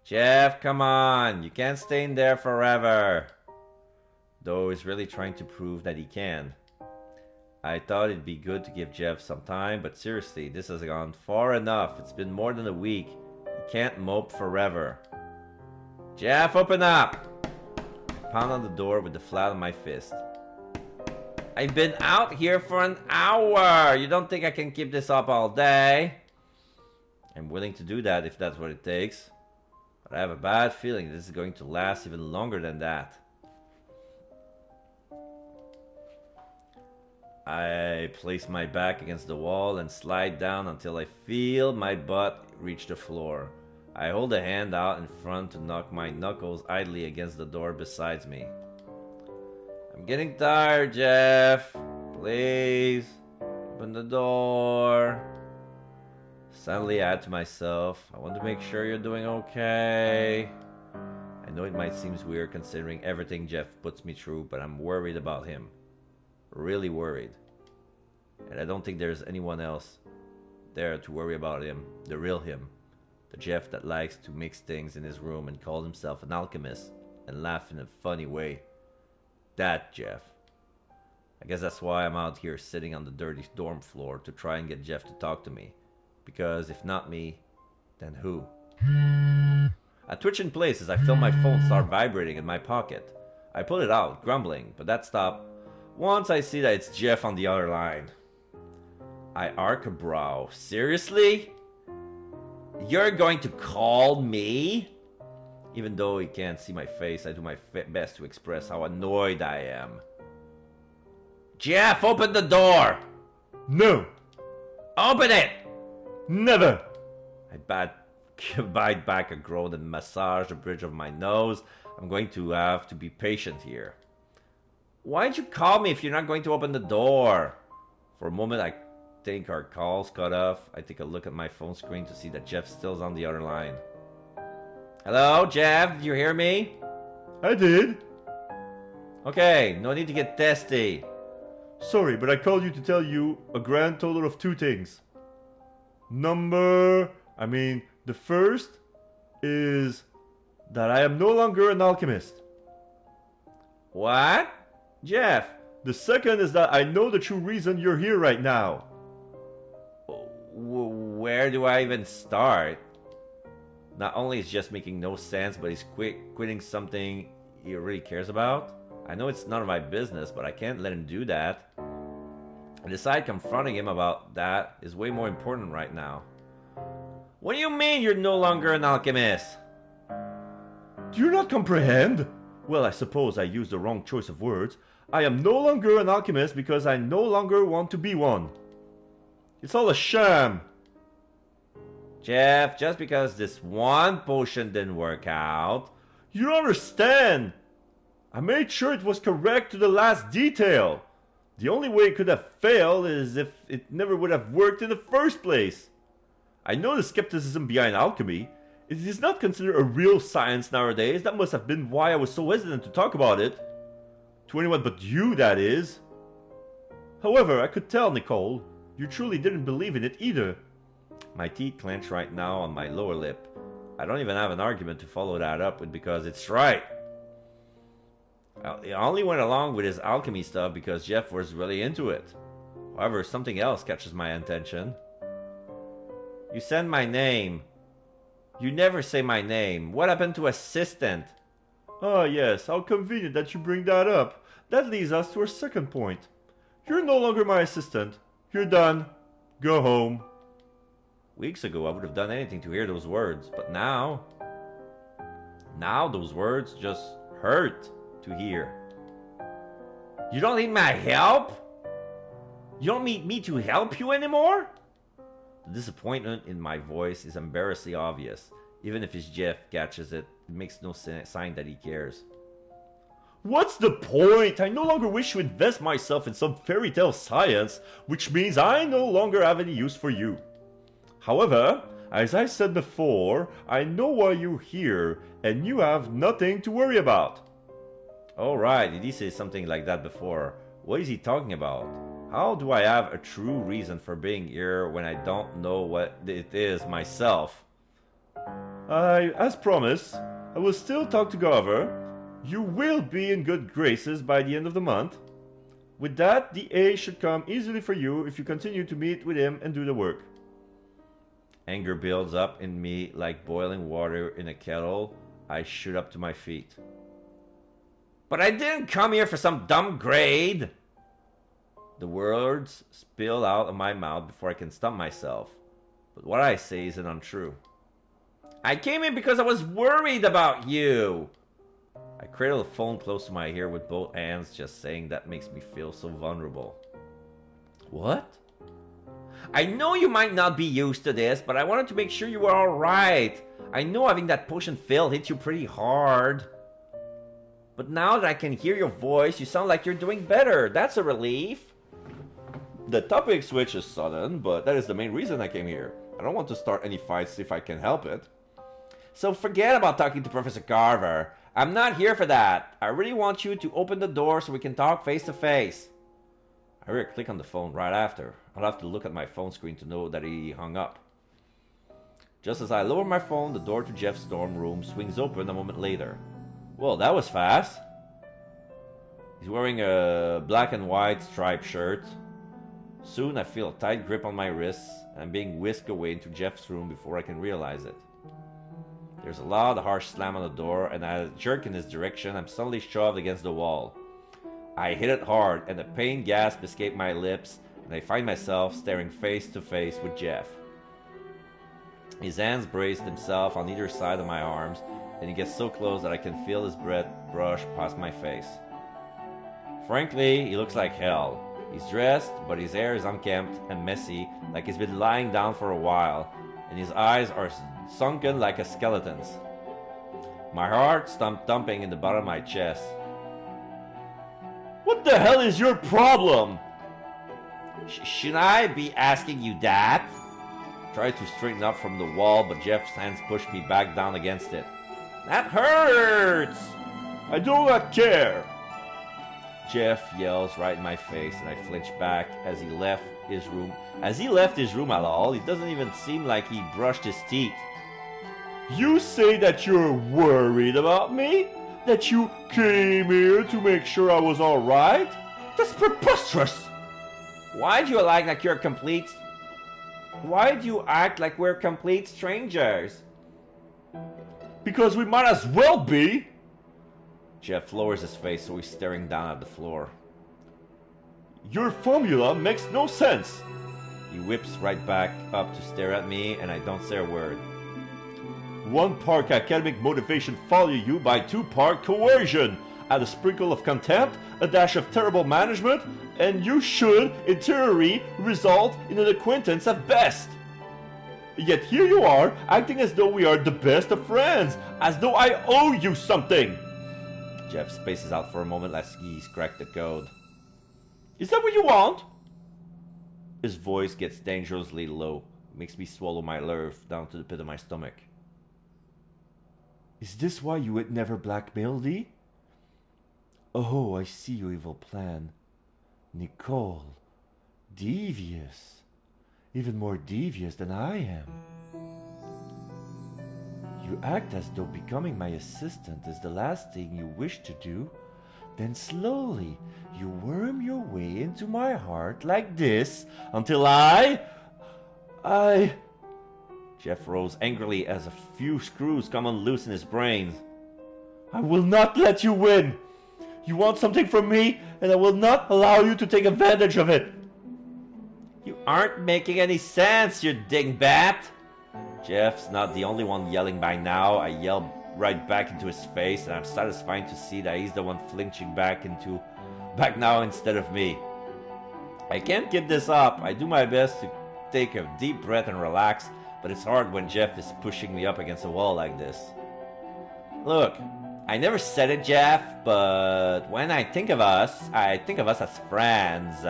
Jeff, come on. You can't stay in there forever. Though he's really trying to prove that he can. I thought it'd be good to give Jeff some time, but seriously, this has gone far enough. It's been more than a week. He can't mope forever. Jeff, open up! I pound on the door with the flat of my fist. I've been out here for an hour! You don't think I can keep this up all day? I'm willing to do that if that's what it takes. But I have a bad feeling this is going to last even longer than that. I place my back against the wall and slide down until I feel my butt reach the floor. I hold a hand out in front to knock my knuckles idly against the door beside me. I'm getting tired, Jeff. Please, open the door. Suddenly I add to myself, I want to make sure you're doing okay. I know it might seem weird considering everything Jeff puts me through, but I'm worried about him. Really worried. And I don't think there's anyone else there to worry about him. The real him. The Jeff that likes to mix things in his room and calls himself an alchemist and laugh in a funny way. That Jeff. I guess that's why I'm out here sitting on the dirty dorm floor to try and get Jeff to talk to me. Because if not me, then who? I twitch in place as I feel my phone start vibrating in my pocket. I pull it out, grumbling, but that stopped once I see that it's Jeff on the other line. I arc a brow. Seriously? You're going to call me? Even though he can't see my face, I do my best to express how annoyed I am. Jeff, open the door! No! Open it! Never! I bite back a groan and massage the bridge of my nose. I'm going to have to be patient here. Why'd you call me if you're not going to open the door? For a moment, I think our call's cut off. I take a look at my phone screen to see that Jeff still's on the other line. Hello, Jeff? Did you hear me? I did. Okay, no need to get testy. Sorry, but I called you to tell you a grand total of 2 things. The first is that I am no longer an alchemist. What? Jeff? The second is that I know the true reason you're here right now. Where do I even start? Not only is just making no sense, but he's quitting something he really cares about. I know it's none of my business, but I can't let him do that. I decide confronting him about that is way more important right now. What do you mean you're no longer an alchemist? Do you not comprehend? Well, I suppose I used the wrong choice of words. I am no longer an alchemist because I no longer want to be one. It's all a sham. Jeff, just because this one potion didn't work out... You don't understand. I made sure it was correct to the last detail. The only way it could have failed is if it never would have worked in the first place. I know the skepticism behind alchemy. It is not considered a real science nowadays. That must have been why I was so hesitant to talk about it. To anyone but you, that is. However, I could tell, Nicole, you truly didn't believe in it either. My teeth clench right now on my lower lip. I don't even have an argument to follow that up with because it's right. I only went along with his alchemy stuff because Jeff was really into it. However, something else catches my attention. You send my name. You never say my name. What happened to assistant? Ah, yes, how convenient that you bring that up. That leads us to our second point. You're no longer my assistant. You're done. Go home. Weeks ago, I would have done anything to hear those words, but now those words just hurt to hear. You don't need my help? You don't need me to help you anymore? The disappointment in my voice is embarrassingly obvious. Even if his Jeff catches it, it makes no sign that he cares. What's the point? I no longer wish to invest myself in some fairy tale science, which means I no longer have any use for you. However, as I said before, I know why you're here, and you have nothing to worry about. Alright, did he say something like that before? What is he talking about? How do I have a true reason for being here when I don't know what it is myself? As promised, I will still talk to Garver. You will be in good graces by the end of the month. With that, the A should come easily for you if you continue to meet with him and do the work. Anger builds up in me like boiling water in a kettle. I shoot up to my feet. But I didn't come here for some dumb grade. The words spill out of my mouth before I can stop myself. But what I say isn't untrue. I came in because I was worried about you. I cradle the phone close to my ear with both hands. Just saying that makes me feel so vulnerable. What? I know you might not be used to this, but I wanted to make sure you were alright. I know having that potion filled hit you pretty hard. But now that I can hear your voice, you sound like you're doing better. That's a relief. The topic switch is sudden, but that is the main reason I came here. I don't want to start any fights if I can help it. So forget about talking to Professor Garver. I'm not here for that. I really want you to open the door so we can talk face to face. I hear a click on the phone right after. I'll have to look at my phone screen to know that he hung up. Just as I lower my phone, the door to Jeff's dorm room swings open a moment later. Well, that was fast. He's wearing a black and white striped shirt. Soon I feel a tight grip on my wrists, and I'm being whisked away into Jeff's room before I can realize it. There's a loud, harsh slam on the door, and as I jerk in this direction, I'm suddenly shoved against the wall. I hit it hard, and a pain gasp escaped my lips, and I find myself staring face to face with Jeff. His hands brace themselves on either side of my arms, and he gets so close that I can feel his breath brush past my face. Frankly, he looks like hell. He's dressed, but his hair is unkempt and messy, like he's been lying down for a while, and his eyes are sunken like a skeleton's. My heart stopped thumping in the bottom of my chest. What the hell is your problem? Should I be asking you that? I tried to straighten up from the wall, but Jeff's hands pushed me back down against it. That hurts! I do not care. Jeff yells right in my face, and I flinch back as he left his room. As he left his room at all, it doesn't even seem like he brushed his teeth. You say that you're worried about me? That you came here to make sure I was alright? That's preposterous! Why do you act like you're complete? Why do you act like we're complete strangers? Because we might as well be! Jeff lowers his face so he's staring down at the floor. Your formula makes no sense! He whips right back up to stare at me, and I don't say a word. 1 part academic motivation follow you by 2 part coercion. Add a sprinkle of contempt, a dash of terrible management, and you should, in theory, result in an acquaintance at best. Yet here you are, acting as though we are the best of friends, as though I owe you something. Jeff spaces out for a moment like he's cracked the code. Is that what you want? His voice gets dangerously low. It makes me swallow my nerve down to the pit of my stomach. Is this why you would never blackmail thee? Oh, I see your evil plan. Nicole. Devious. Even more devious than I am. You act as though becoming my assistant is the last thing you wish to do. Then slowly, you worm your way into my heart like this until I... Jeff rose angrily as a few screws come unloose in his brain. I will not let you win! You want something from me, and I will not allow you to take advantage of it! You aren't making any sense, you dingbat! Jeff's not the only one yelling by now. I yell right back into his face, and I'm satisfied to see that he's the one flinching back now instead of me. I can't keep this up. I do my best to take a deep breath and relax, but it's hard when Jeff is pushing me up against a wall like this. Look, I never said it, Jeff, but when I think of us as friends.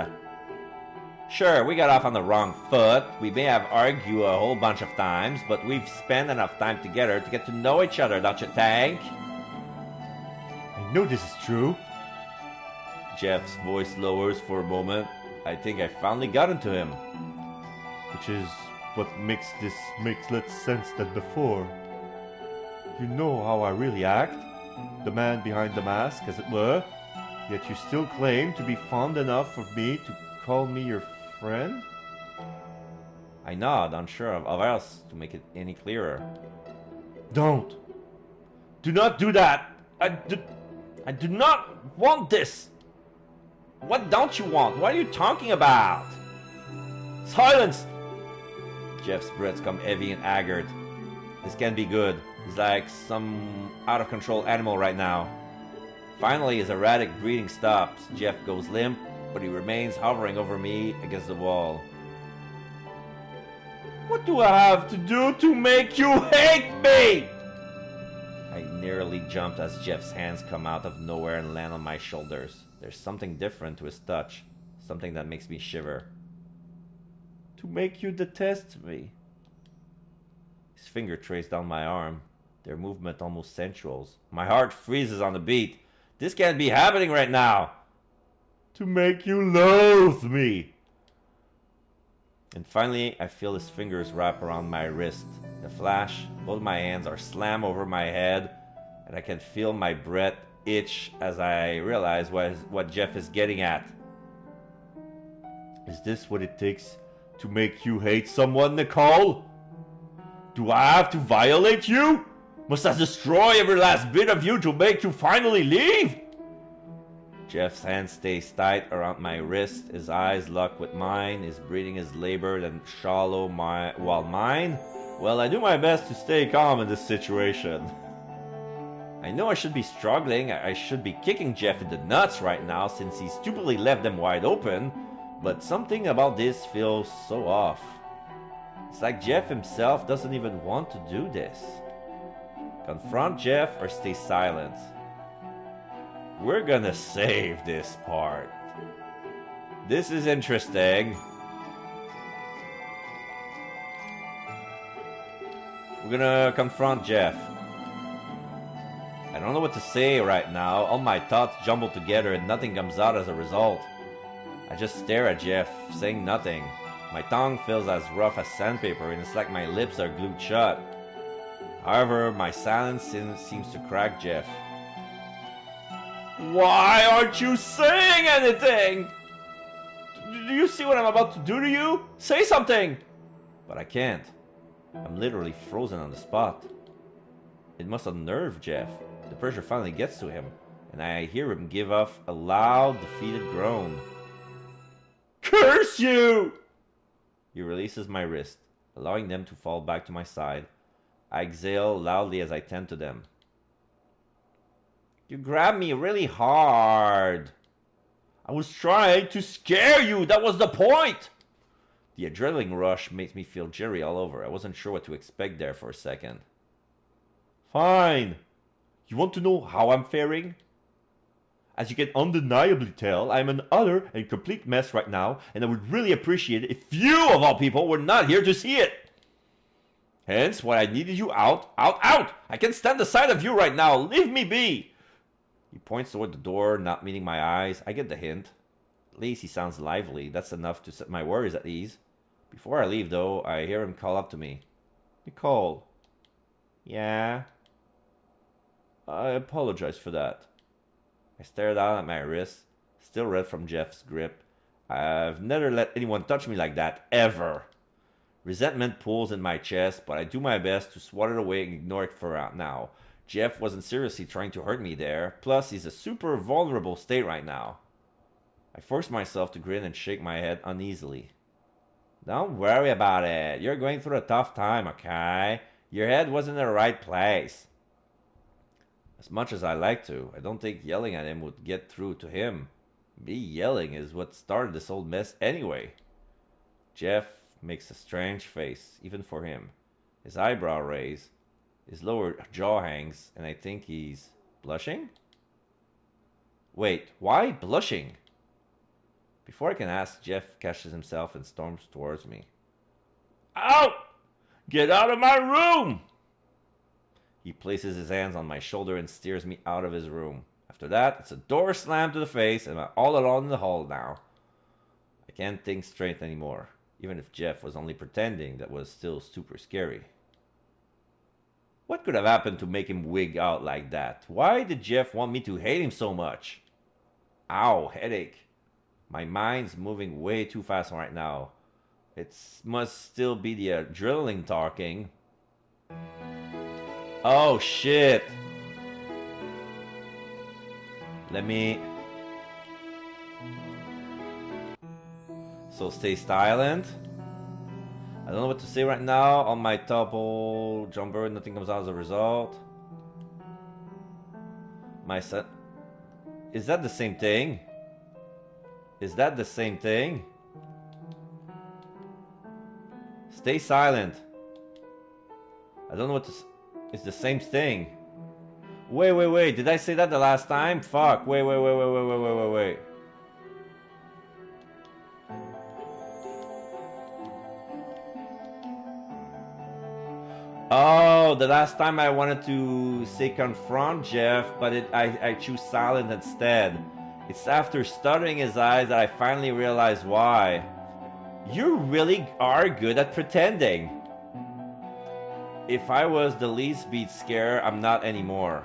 Sure, we got off on the wrong foot. We may have argued a whole bunch of times, but we've spent enough time together to get to know each other, don't you think? I know this is true. Jeff's voice lowers for a moment. I think I finally got into him. Which is what makes less sense than before. You know how I really act, the man behind the mask, as it were, yet you still claim to be fond enough of me to call me your friend? I nod, unsure of else to make it any clearer. Don't. Do not do that! I do not want this! What don't you want? What are you talking about? Silence! Jeff's breaths come heavy and haggard. This can't be good. He's like some out-of-control animal right now. Finally, his erratic breathing stops. Jeff goes limp, but he remains hovering over me against the wall. What do I have to do to make you hate me? I nearly jumped as Jeff's hands come out of nowhere and land on my shoulders. There's something different to his touch, something that makes me shiver. To make you detest me. His finger traced down my arm, their movement almost sensual. My heart freezes on the beat. This can't be happening right now. To make you loathe me. And finally, I feel his fingers wrap around my wrist. In a flash, both my hands are slammed over my head, and I can feel my breath itch as I realize what Jeff is getting at. Is this what it takes to make you hate someone, Nicole? Do I have to violate you? Must I destroy every last bit of you to make you finally leave? Jeff's hand stays tight around my wrist, his eyes lock with mine, his breathing is labored and shallow while mine, well, I do my best to stay calm in this situation. I know I should be struggling, I should be kicking Jeff in the nuts right now since he stupidly left them wide open, but something about this feels so off. It's like Jeff himself doesn't even want to do this. Confront Jeff or stay silent. We're gonna save this part. This is interesting. We're gonna confront Jeff. I don't know what to say right now. All my thoughts jumble together and nothing comes out as a result. I just stare at Jeff, saying nothing. My tongue feels as rough as sandpaper and it's like my lips are glued shut. However, my silence seems to crack Jeff. Why aren't you saying anything? Do you see what I'm about to do to you? Say something! But I can't. I'm literally frozen on the spot. It must unnerve Jeff. The pressure finally gets to him, and I hear him give off a loud, defeated groan. Curse you! He releases my wrist, allowing them to fall back to my side. I exhale loudly as I tend to them. You grabbed me really hard. I was trying to scare you, that was the point! The adrenaline rush makes me feel jittery all over. I wasn't sure what to expect there for a second. Fine. You want to know how I'm faring? As you can undeniably tell, I'm an utter and complete mess right now, and I would really appreciate it if you, of all people, were not here to see it. Hence why I needed you out. I can't stand the sight of you right now. Leave me be. He points toward the door, not meeting my eyes. I get the hint. At least he sounds lively. That's enough to set my worries at ease. Before I leave, though, I hear him call up to me. Nicole. Yeah? I apologize for that. I stared down at my wrist, still red from Jeff's grip. I've never let anyone touch me like that, ever. Resentment pulls in my chest, but I do my best to swat it away and ignore it for now. Jeff wasn't seriously trying to hurt me there, plus he's a super vulnerable state right now. I force myself to grin and shake my head uneasily. Don't worry about it. You're going through a tough time, okay? Your head was in the right place. As much as I like to, I don't think yelling at him would get through to him. Me yelling is what started this whole mess anyway. Jeff makes a strange face, even for him. His eyebrow raise, his lower jaw hangs, and I think he's blushing? Wait, why blushing? Before I can ask, Jeff catches himself and storms towards me. Out! Get out of my room! He places his hands on my shoulder and steers me out of his room. After that, it's a door slam to the face and I'm all alone in the hall now. I can't think straight anymore. Even if Jeff was only pretending, that was still super scary. What could have happened to make him wig out like that? Why did Jeff want me to hate him so much? Ow, headache. My mind's moving way too fast right now. It must still be the adrenaline talking. Oh shit. Let me... So stay silent. I don't know what to say right now. On my double jumper, nothing comes out as a result. My son... Is that the same thing? Is that the same thing? Stay silent. I don't know what to... It's the same thing. Wait. Did I say that the last time? Fuck. Wait. Oh, the last time I wanted to say confront Jeff, but I choose silent instead. It's after stuttering his eyes that I finally realized why. You really are good at pretending. If I was the least bit scared, I'm not anymore.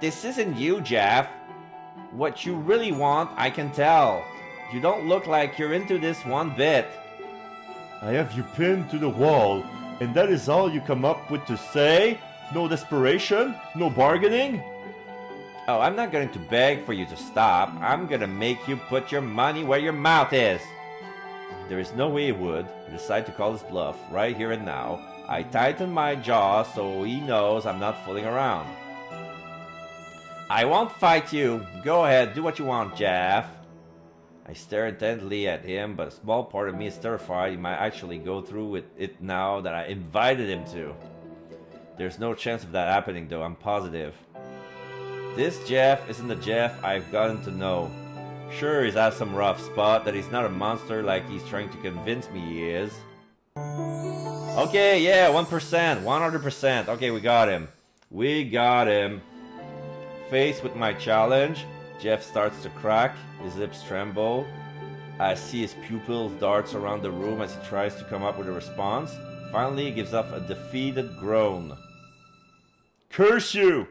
This isn't you, Jeff. What you really want, I can tell. You don't look like you're into this one bit. I have you pinned to the wall, and that is all you come up with to say? No desperation? No bargaining? Oh, I'm not going to beg for you to stop. I'm gonna make you put your money where your mouth is. There is no way he would decide to call his bluff right here and now. I tighten my jaw so he knows I'm not fooling around. I won't fight you. Go ahead, do what you want, Jeff. I stare intently at him, but a small part of me is terrified he might actually go through with it now that I invited him to. There's no chance of that happening though, I'm positive. This Jeff isn't the Jeff I've gotten to know. Sure, he's had some rough spot, that he's not a monster like he's trying to convince me he is. Okay, yeah, 1%, 100%. Okay, we got him. We got him. Faced with my challenge, Jeff starts to crack, his lips tremble. I see his pupils darts around the room as he tries to come up with a response. Finally, he gives up a defeated groan. Curse you!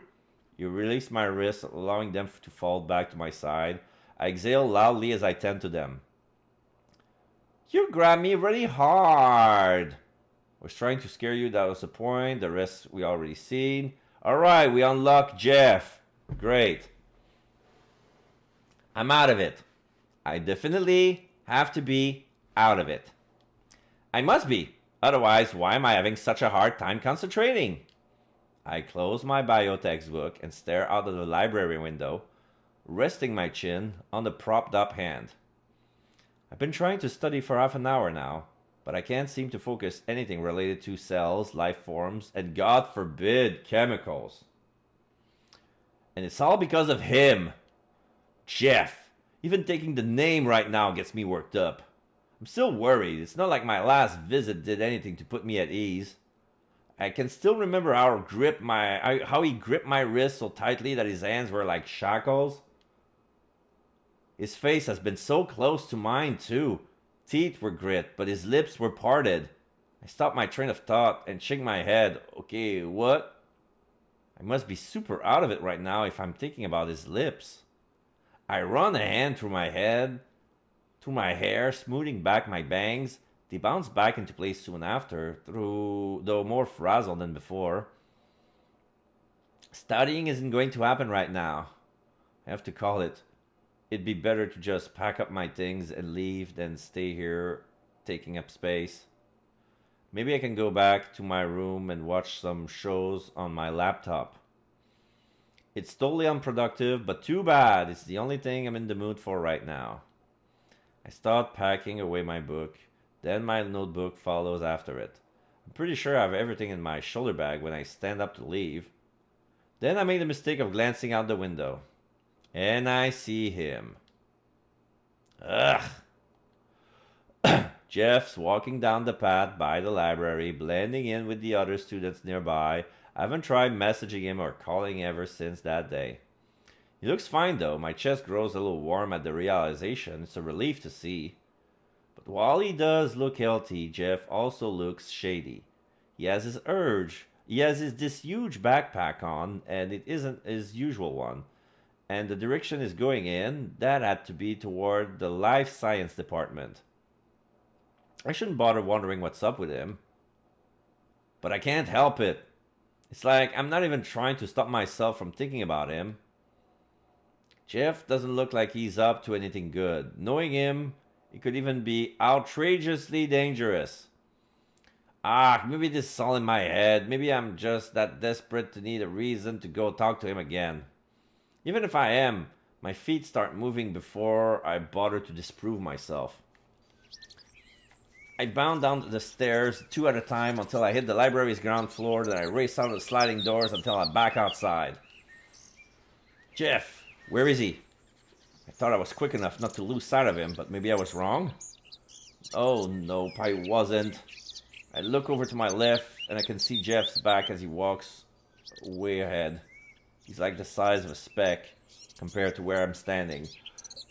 You release my wrists, allowing them to fall back to my side. I exhale loudly as I tend to them. You grabbed me really hard. Was trying to scare you, that was the point. The rest we already seen. Alright, we unlock Jeff. Great. I'm out of it. I definitely have to be out of it. I must be. Otherwise, why am I having such a hard time concentrating? I close my bio textbook and stare out of the library window, resting my chin on the propped up hand. I've been trying to study for half an hour now, but I can't seem to focus anything related to cells, life forms, and God forbid, chemicals. And it's all because of him. Jeff. Even taking the name right now gets me worked up. I'm still worried. It's not like my last visit did anything to put me at ease. I can still remember how he gripped my wrist so tightly that his hands were like shackles. His face has been so close to mine too. Teeth were grit, but his lips were parted. I stopped my train of thought and shook my head. Okay, what? I must be super out of it right now if I'm thinking about his lips. I run a hand through my head, through my hair, smoothing back my bangs. They bounce back into place soon after, though more frazzled than before. Studying isn't going to happen right now. I have to call it. It'd be better to just pack up my things and leave than stay here taking up space. Maybe I can go back to my room and watch some shows on my laptop. It's totally unproductive, but too bad. It's the only thing I'm in the mood for right now. I start packing away my book. Then my notebook follows after it. I'm pretty sure I have everything in my shoulder bag when I stand up to leave. Then I made the mistake of glancing out the window. And I see him. Ugh. Jeff's walking down the path by the library, blending in with the other students nearby. I haven't tried messaging him or calling ever since that day. He looks fine though. My chest grows a little warm at the realization. It's a relief to see. But while he does look healthy, Jeff also looks shady. He has this huge backpack on, and it isn't his usual one. And the direction he's going in, that had to be toward the life science department. I shouldn't bother wondering what's up with him. But I can't help it. It's like I'm not even trying to stop myself from thinking about him. Jeff doesn't look like he's up to anything good. Knowing him, he could even be outrageously dangerous. Maybe this is all in my head. Maybe I'm just that desperate to need a reason to go talk to him again. Even if I am, my feet start moving before I bother to disprove myself. I bound down the stairs 2 at a time until I hit the library's ground floor, then I race out of the sliding doors until I'm back outside. Jeff, where is he? I thought I was quick enough not to lose sight of him, but maybe I was wrong? Oh, nope, I wasn't. I look over to my left, and I can see Jeff's back as he walks way ahead. He's like the size of a speck compared to where I'm standing.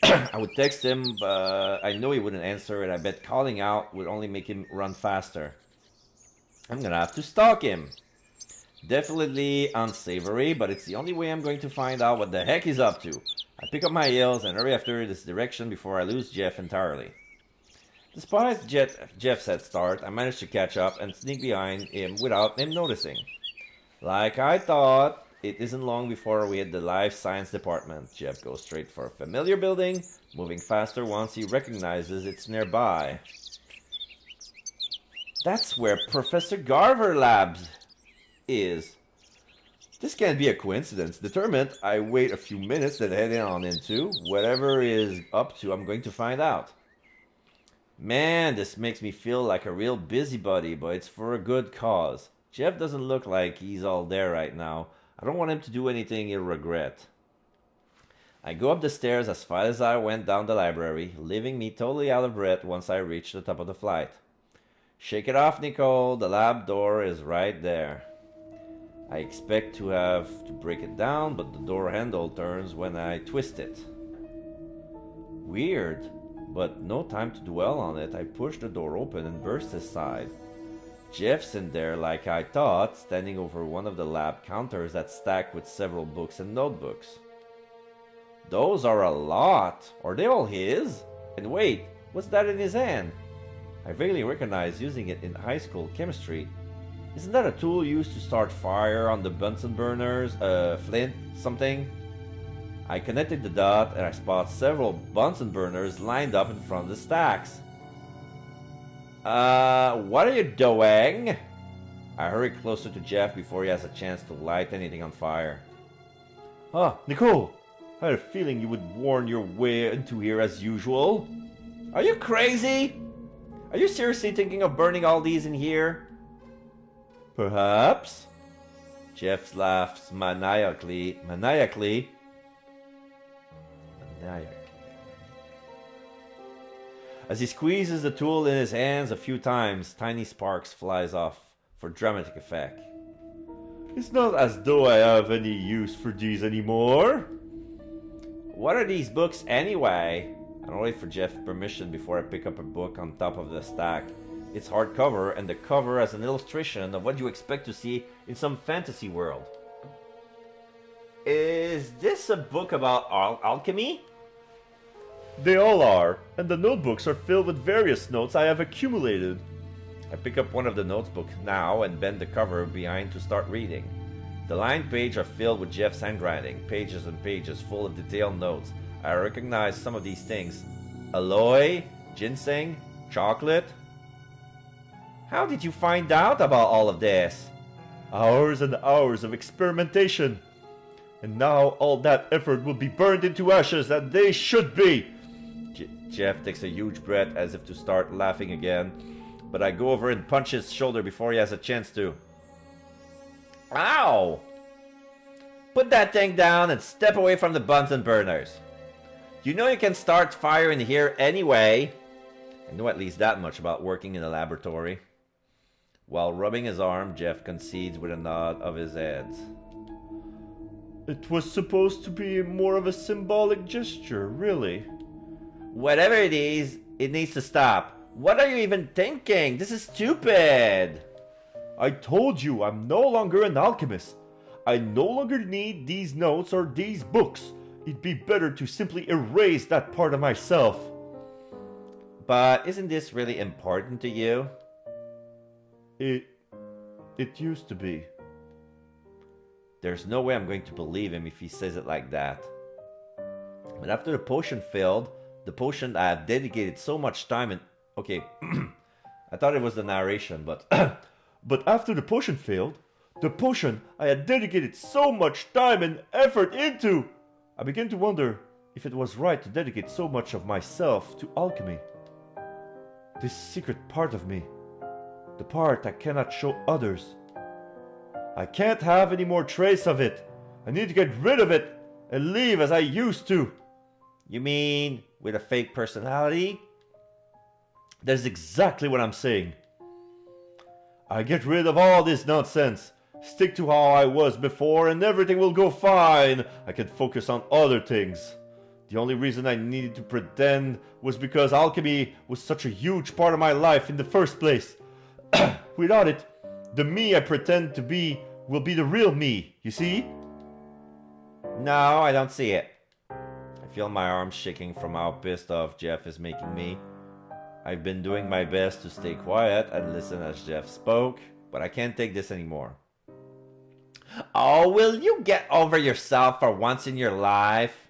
I would text him, but I know he wouldn't answer, and I bet calling out would only make him run faster. I'm gonna have to stalk him. Definitely unsavory, but it's the only way I'm going to find out what the heck he's up to. I pick up my heels and hurry after this direction before I lose Jeff entirely. Despite Jeff's head start, I managed to catch up and sneak behind him without him noticing. Like I thought, it isn't long before we hit the life science department. Jeff goes straight for a familiar building, moving faster once he recognizes it's nearby. That's where Professor Garver Labs is. This can't be a coincidence. Determined, I wait a few minutes, then head on into whatever he is up to. I'm going to find out. Man, this makes me feel like a real busybody, but it's for a good cause. Jeff doesn't look like he's all there right now. I don't want him to do anything he'll regret. I go up the stairs as fast as I went down the library, leaving me totally out of breath once I reach the top of the flight. Shake it off, Nicole. The lab door is right there. I expect to have to break it down, but the door handle turns when I twist it. Weird, but no time to dwell on it. I push the door open and burst aside. Jeff's in there like I thought, standing over one of the lab counters that's stacked with several books and notebooks. Those are a lot. Are they all his? And wait, what's that in his hand? I vaguely recognize using it in high school chemistry. Isn't that a tool used to start fire on the Bunsen burners? Flint something? I connected the dot and I spot several Bunsen burners lined up in front of the stacks. What are you doing? I hurry closer to Jeff before he has a chance to light anything on fire. Nicole! I had a feeling you would warn your way into here as usual. Are you crazy? Are you seriously thinking of burning all these in here? Perhaps? Jeff laughs maniacally. As he squeezes the tool in his hands a few times, tiny sparks flies off for dramatic effect. It's not as though I have any use for these anymore. What are these books anyway? I don't wait for Jeff's permission before I pick up a book on top of the stack. It's hardcover, and the cover has an illustration of what you expect to see in some fantasy world. Is this a book about alchemy? They all are, and the notebooks are filled with various notes I have accumulated. I pick up one of the notebooks now and bend the cover behind to start reading. The lined pages are filled with Jeff's handwriting, pages and pages full of detailed notes. I recognize some of these things. Aloe, ginseng, chocolate. How did you find out about all of this? Hours and hours of experimentation. And now all that effort will be burned into ashes, and they should be. Jeff takes a huge breath as if to start laughing again, but I go over and punch his shoulder before he has a chance to. Ow! Put that thing down and step away from the Bunsen burners. You know you can start fire in here anyway. I know at least that much about working in a laboratory. While rubbing his arm, Jeff concedes with a nod of his head. It was supposed to be more of a symbolic gesture, really. Whatever it is, it needs to stop. What are you even thinking? This is stupid. I told you I'm no longer an alchemist. I no longer need these notes or these books. It'd be better to simply erase that part of myself. But isn't this really important to you? It used to be. There's no way I'm going to believe him if he says it like that. But after the potion failed, the potion I had dedicated so much time and... Okay, I thought it was the narration, but... But after the potion failed, the potion I had dedicated so much time and effort into, I began to wonder if it was right to dedicate so much of myself to alchemy. This secret part of me, the part I cannot show others. I can't have any more trace of it. I need to get rid of it and live as I used to. You mean with a fake personality? That's exactly what I'm saying. I get rid of all this nonsense. Stick to how I was before and everything will go fine. I can focus on other things. The only reason I needed to pretend was because alchemy was such a huge part of my life in the first place. Without it, the me I pretend to be will be the real me, you see? No, I don't see it. I feel my arms shaking from how pissed off Jeff is making me. I've been doing my best to stay quiet and listen as Jeff spoke, but I can't take this anymore. Oh, will you get over yourself for once in your life?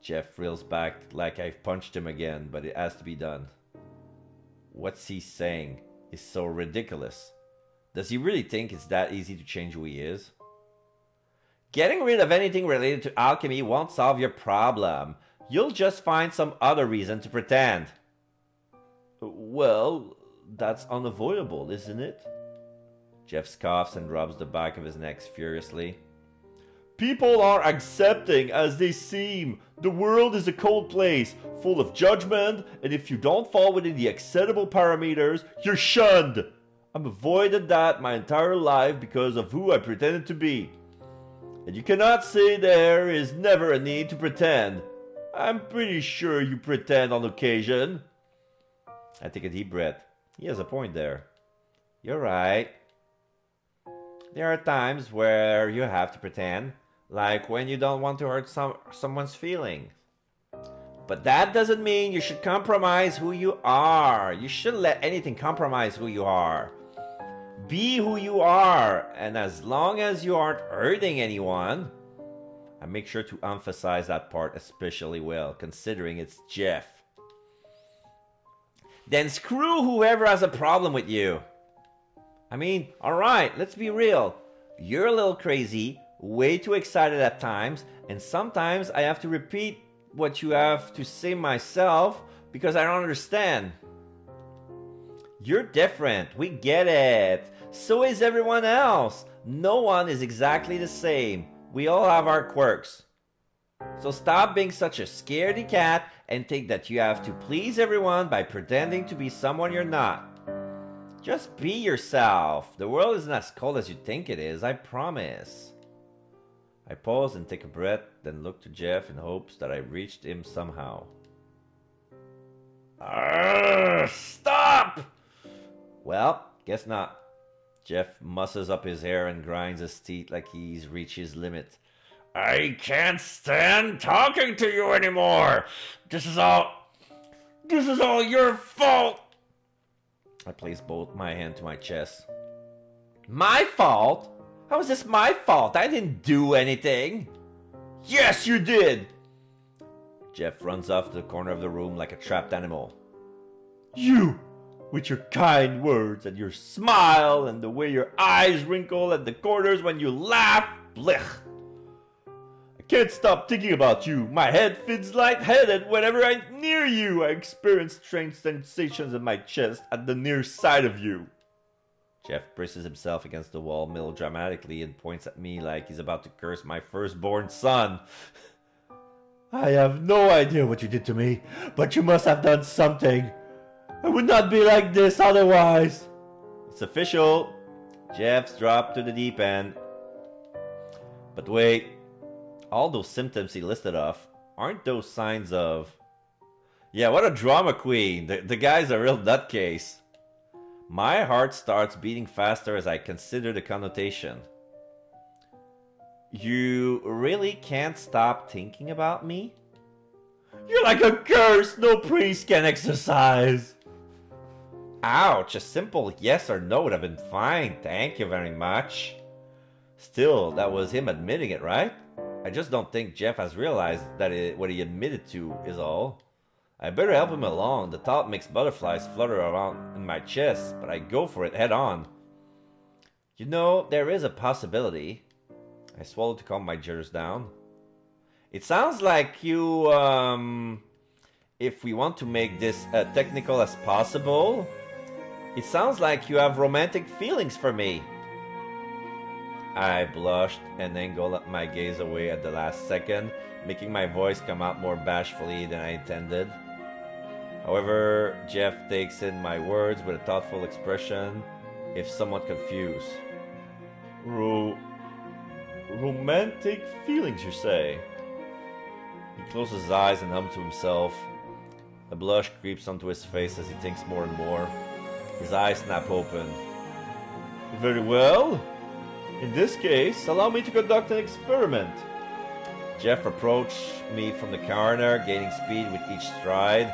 Jeff reels back like I've punched him again, but it has to be done. What's he saying is so ridiculous. Does he really think it's that easy to change who he is? Getting rid of anything related to alchemy won't solve your problem. You'll just find some other reason to pretend. Well, that's unavoidable, isn't it? Jeff scoffs and rubs the back of his neck furiously. People are accepting as they seem. The world is a cold place, full of judgment, and if you don't fall within the acceptable parameters, you're shunned. I've avoided that my entire life because of who I pretended to be. And you cannot say there is never a need to pretend. I'm pretty sure you pretend on occasion. I take a deep breath. He has a point there. You're right. There are times where you have to pretend, like when you don't want to hurt someone's feelings. But that doesn't mean you should compromise who you are. You shouldn't let anything compromise who you are. Be who you are, and as long as you aren't hurting anyone, I make sure to emphasize that part especially well, considering it's Jeff. Then screw whoever has a problem with you. I mean, alright, let's be real. You're a little crazy, way too excited at times, and sometimes I have to repeat what you have to say myself because I don't understand. You're different, we get it. So is everyone else. No one is exactly the same. We all have our quirks. So stop being such a scaredy cat and think that you have to please everyone by pretending to be someone you're not. Just be yourself. The world isn't as cold as you think it is, I promise. I pause and take a breath, then look to Jeff in hopes that I reached him somehow. Stop! Well, guess not. Jeff musses up his hair and grinds his teeth like he's reached his limit. I can't stand talking to you anymore. This is all your fault. I placed both my hand to my chest. My fault? How is this my fault? I didn't do anything. Yes, you did! Jeff runs off to the corner of the room like a trapped animal. You! With your kind words and your smile and the way your eyes wrinkle at the corners when you laugh. Blech! I can't stop thinking about you. My head feels lightheaded whenever I'm near you. I experience strange sensations in my chest at the near side of you. Jeff braces himself against the wall melodramatically and points at me like he's about to curse my firstborn son. I have no idea what you did to me, but you must have done something. I would not be like this otherwise. It's official. Jeff's dropped to the deep end. But wait, all those symptoms he listed off, aren't those signs of... Yeah, what a drama queen. The guy's a real nutcase. My heart starts beating faster as I consider the connotation. You really can't stop thinking about me? You're like a curse no priest can exorcise. Ouch, a simple yes or no would have been fine, thank you very much. Still, that was him admitting it, right? I just don't think Jeff has realized that what he admitted to is all. I better help him along. The thought makes butterflies flutter around in my chest, but I go for it head on. You know, there is a possibility. I swallowed to calm my jitters down. It sounds like you, if we want to make this as technical as possible, it sounds like you have romantic feelings for me. I blushed and angled my gaze away at the last second, making my voice come out more bashfully than I intended. However, Jeff takes in my words with a thoughtful expression, if somewhat confused. Romantic feelings, you say? He closes his eyes and hums to himself. A blush creeps onto his face as he thinks more and more. His eyes snap open. Very well. In this case, allow me to conduct an experiment. Jeff approached me from the corner, gaining speed with each stride.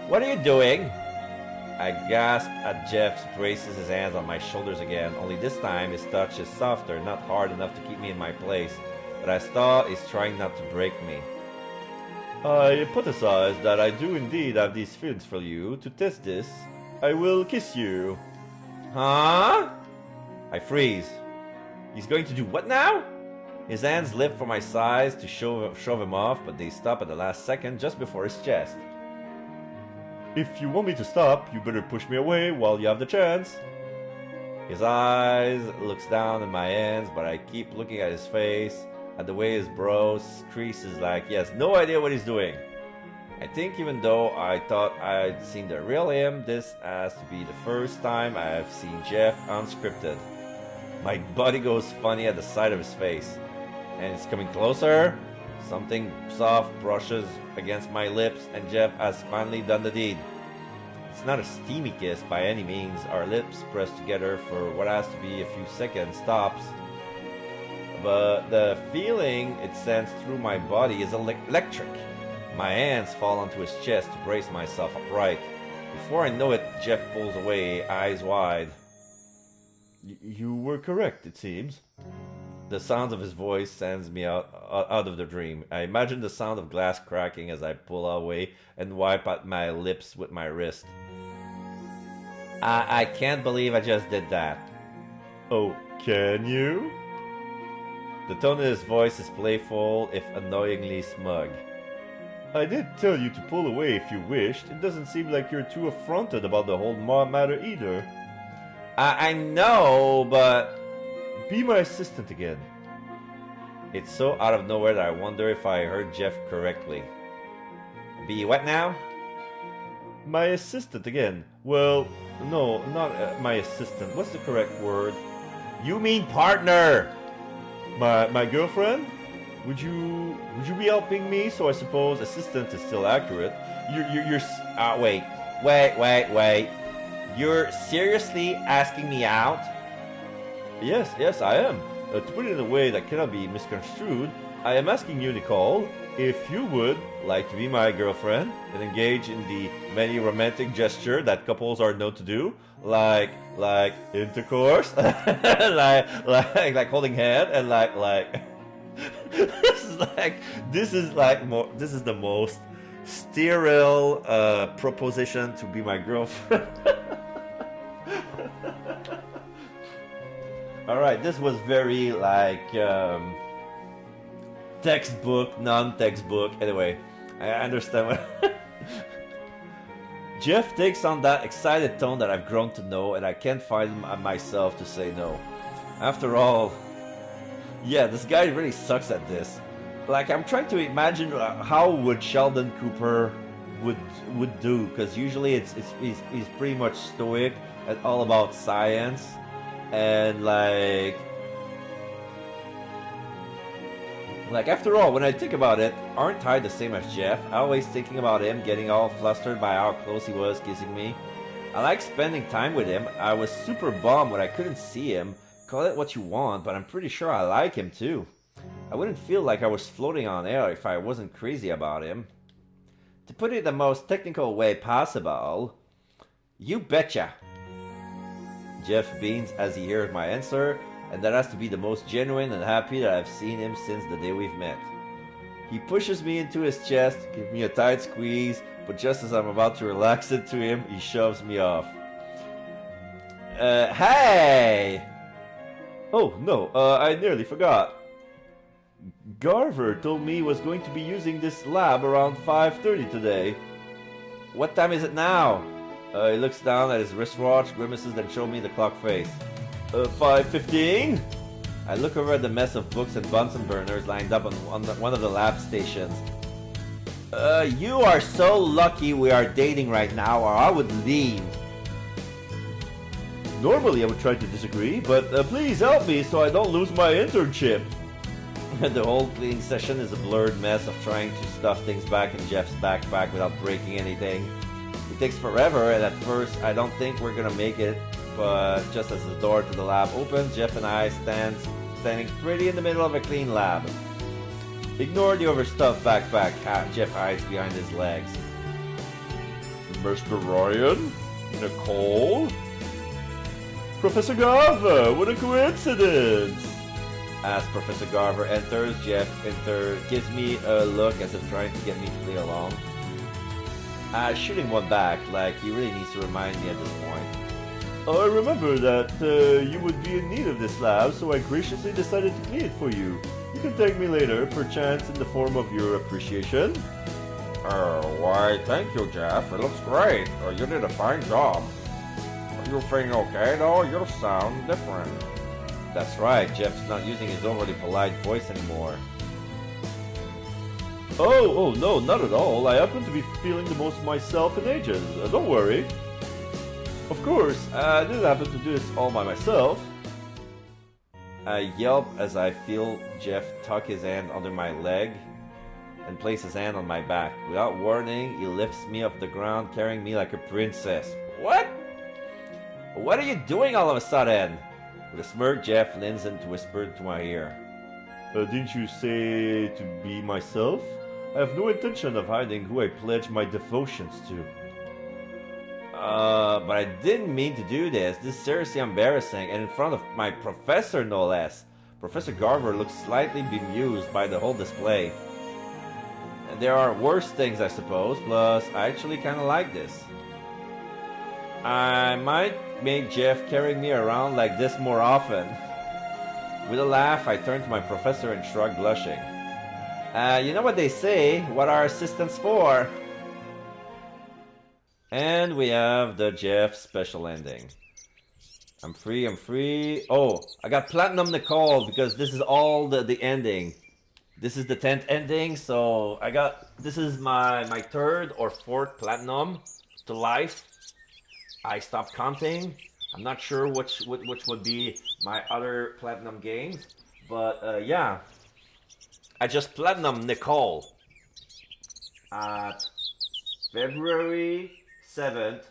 What are you doing? I gasped at Jeff, braces his hands on my shoulders again, only this time his touch is softer, not hard enough to keep me in my place, but I saw he's trying not to break me. I hypothesize that I do indeed have these feelings for you. To test this, I will kiss you. Huh? I freeze. He's going to do what now? His hands lift for my sides to shove him off, but they stop at the last second just before his chest. If you want me to stop, you better push me away while you have the chance. His eyes looks down at my hands, but I keep looking at his face, at the way his brows creases like he has no idea what he's doing. I think even though I thought I'd seen the real him, this has to be the first time I have seen Jeff unscripted. My body goes funny at the sight of his face, and it's coming closer. Something soft brushes against my lips, and Jeff has finally done the deed. It's not a steamy kiss by any means. Our lips press together for what has to be a few seconds tops. But the feeling it sends through my body is electric. My hands fall onto his chest to brace myself upright. Before I know it, Jeff pulls away, eyes wide. You were correct, it seems. The sound of his voice sends me out of the dream. I imagine the sound of glass cracking as I pull away and wipe at my lips with my wrist. I can't believe I just did that. Oh, can you? The tone of his voice is playful, if annoyingly smug. I did tell you to pull away if you wished. It doesn't seem like you're too affronted about the whole matter either. I know, but... Be my assistant again. It's so out of nowhere that I wonder if I heard Jeff correctly. Be what now? My assistant again. Well, no, not my assistant. What's the correct word? You mean partner! My girlfriend? Would you be helping me? So I suppose assistant is still accurate. You're wait. You're seriously asking me out? Yes, I am. To put it in a way that cannot be misconstrued, I am asking you, Nicole, if you would like to be my girlfriend and engage in the many romantic gesture that couples are known to do, like intercourse, like holding hand, and like this is the most sterile proposition to be my girlfriend. All right, this was very textbook, non-textbook. Anyway, I understand what. Jeff takes on that excited tone that I've grown to know, and I can't find myself to say no. After all, yeah, this guy really sucks at this. Like, I'm trying to imagine how would Sheldon Cooper would do, because usually he's pretty much stoic and all about science, and like after all, when I think about it, aren't I the same as Jeff? Always thinking about him, getting all flustered by how close he was kissing me. I like spending time with him. I was super bummed when I couldn't see him. Call it what you want, but I'm pretty sure I like him too. I wouldn't feel like I was floating on air if I wasn't crazy about him. To put it the most technical way possible, you betcha. Jeff beams as he hears my answer, and that has to be the most genuine and happy that I've seen him since the day we've met. He pushes me into his chest, gives me a tight squeeze, but just as I'm about to relax into him, he shoves me off. Hey! Oh, no, I nearly forgot. Garver told me he was going to be using this lab around 5:30 today. What time is it now? He looks down at his wristwatch, grimaces, then shows me the clock face. 5:15? I look over at the mess of books and Bunsen burners lined up on one of the lab stations. You are so lucky we are dating right now, or I would leave. Normally I would try to disagree, but please help me so I don't lose my internship. The whole cleaning session is a blurred mess of trying to stuff things back in Jeff's backpack without breaking anything. It takes forever, and at first I don't think we're gonna make it. But just as the door to the lab opens, Jeff and I standing pretty in the middle of a clean lab. Ignore the overstuffed backpack. Jeff hides behind his legs. Mr. Ryan? Nicole? Professor Garver, what a coincidence! As Professor Garver enters, Jeff gives me a look as if trying to get me to play along. Shooting one back, like he really needs to remind me at this point. I remember that you would be in need of this lab, so I graciously decided to clean it for you. You can thank me later, perchance in the form of your appreciation. Why, thank you, Jeff. It looks great. You did a fine job. Are you feeling okay, though? You sound different. That's right, Jeff's not using his overly polite voice anymore. Oh, no, not at all. I happen to be feeling the most myself in ages. Don't worry. Of course, I didn't happen to do this all by myself. I yelp as I feel Jeff tuck his hand under my leg and place his hand on my back. Without warning, he lifts me off the ground, carrying me like a princess. What? What are you doing all of a sudden? With a smirk, Jeff leans in to whisper into my ear. Didn't you say to be myself? I have no intention of hiding who I pledge my devotions to. But I didn't mean to do this. This is seriously embarrassing, and in front of my professor, no less. Professor Garver looks slightly bemused by the whole display. And there are worse things, I suppose, plus I actually kinda like this. I might make Jeff carrying me around like this more often. With a laugh, I turn to my professor and shrug, blushing. You know what they say, what are assistants for? And we have the Jeff special ending. I'm free. Oh, I got Platinum Nicole because this is all the ending. This is the 10th ending, so this is my third or fourth Platinum to life. I stopped counting. I'm not sure which would be my other Platinum games, but yeah. I just Platinum Nicole at February 7th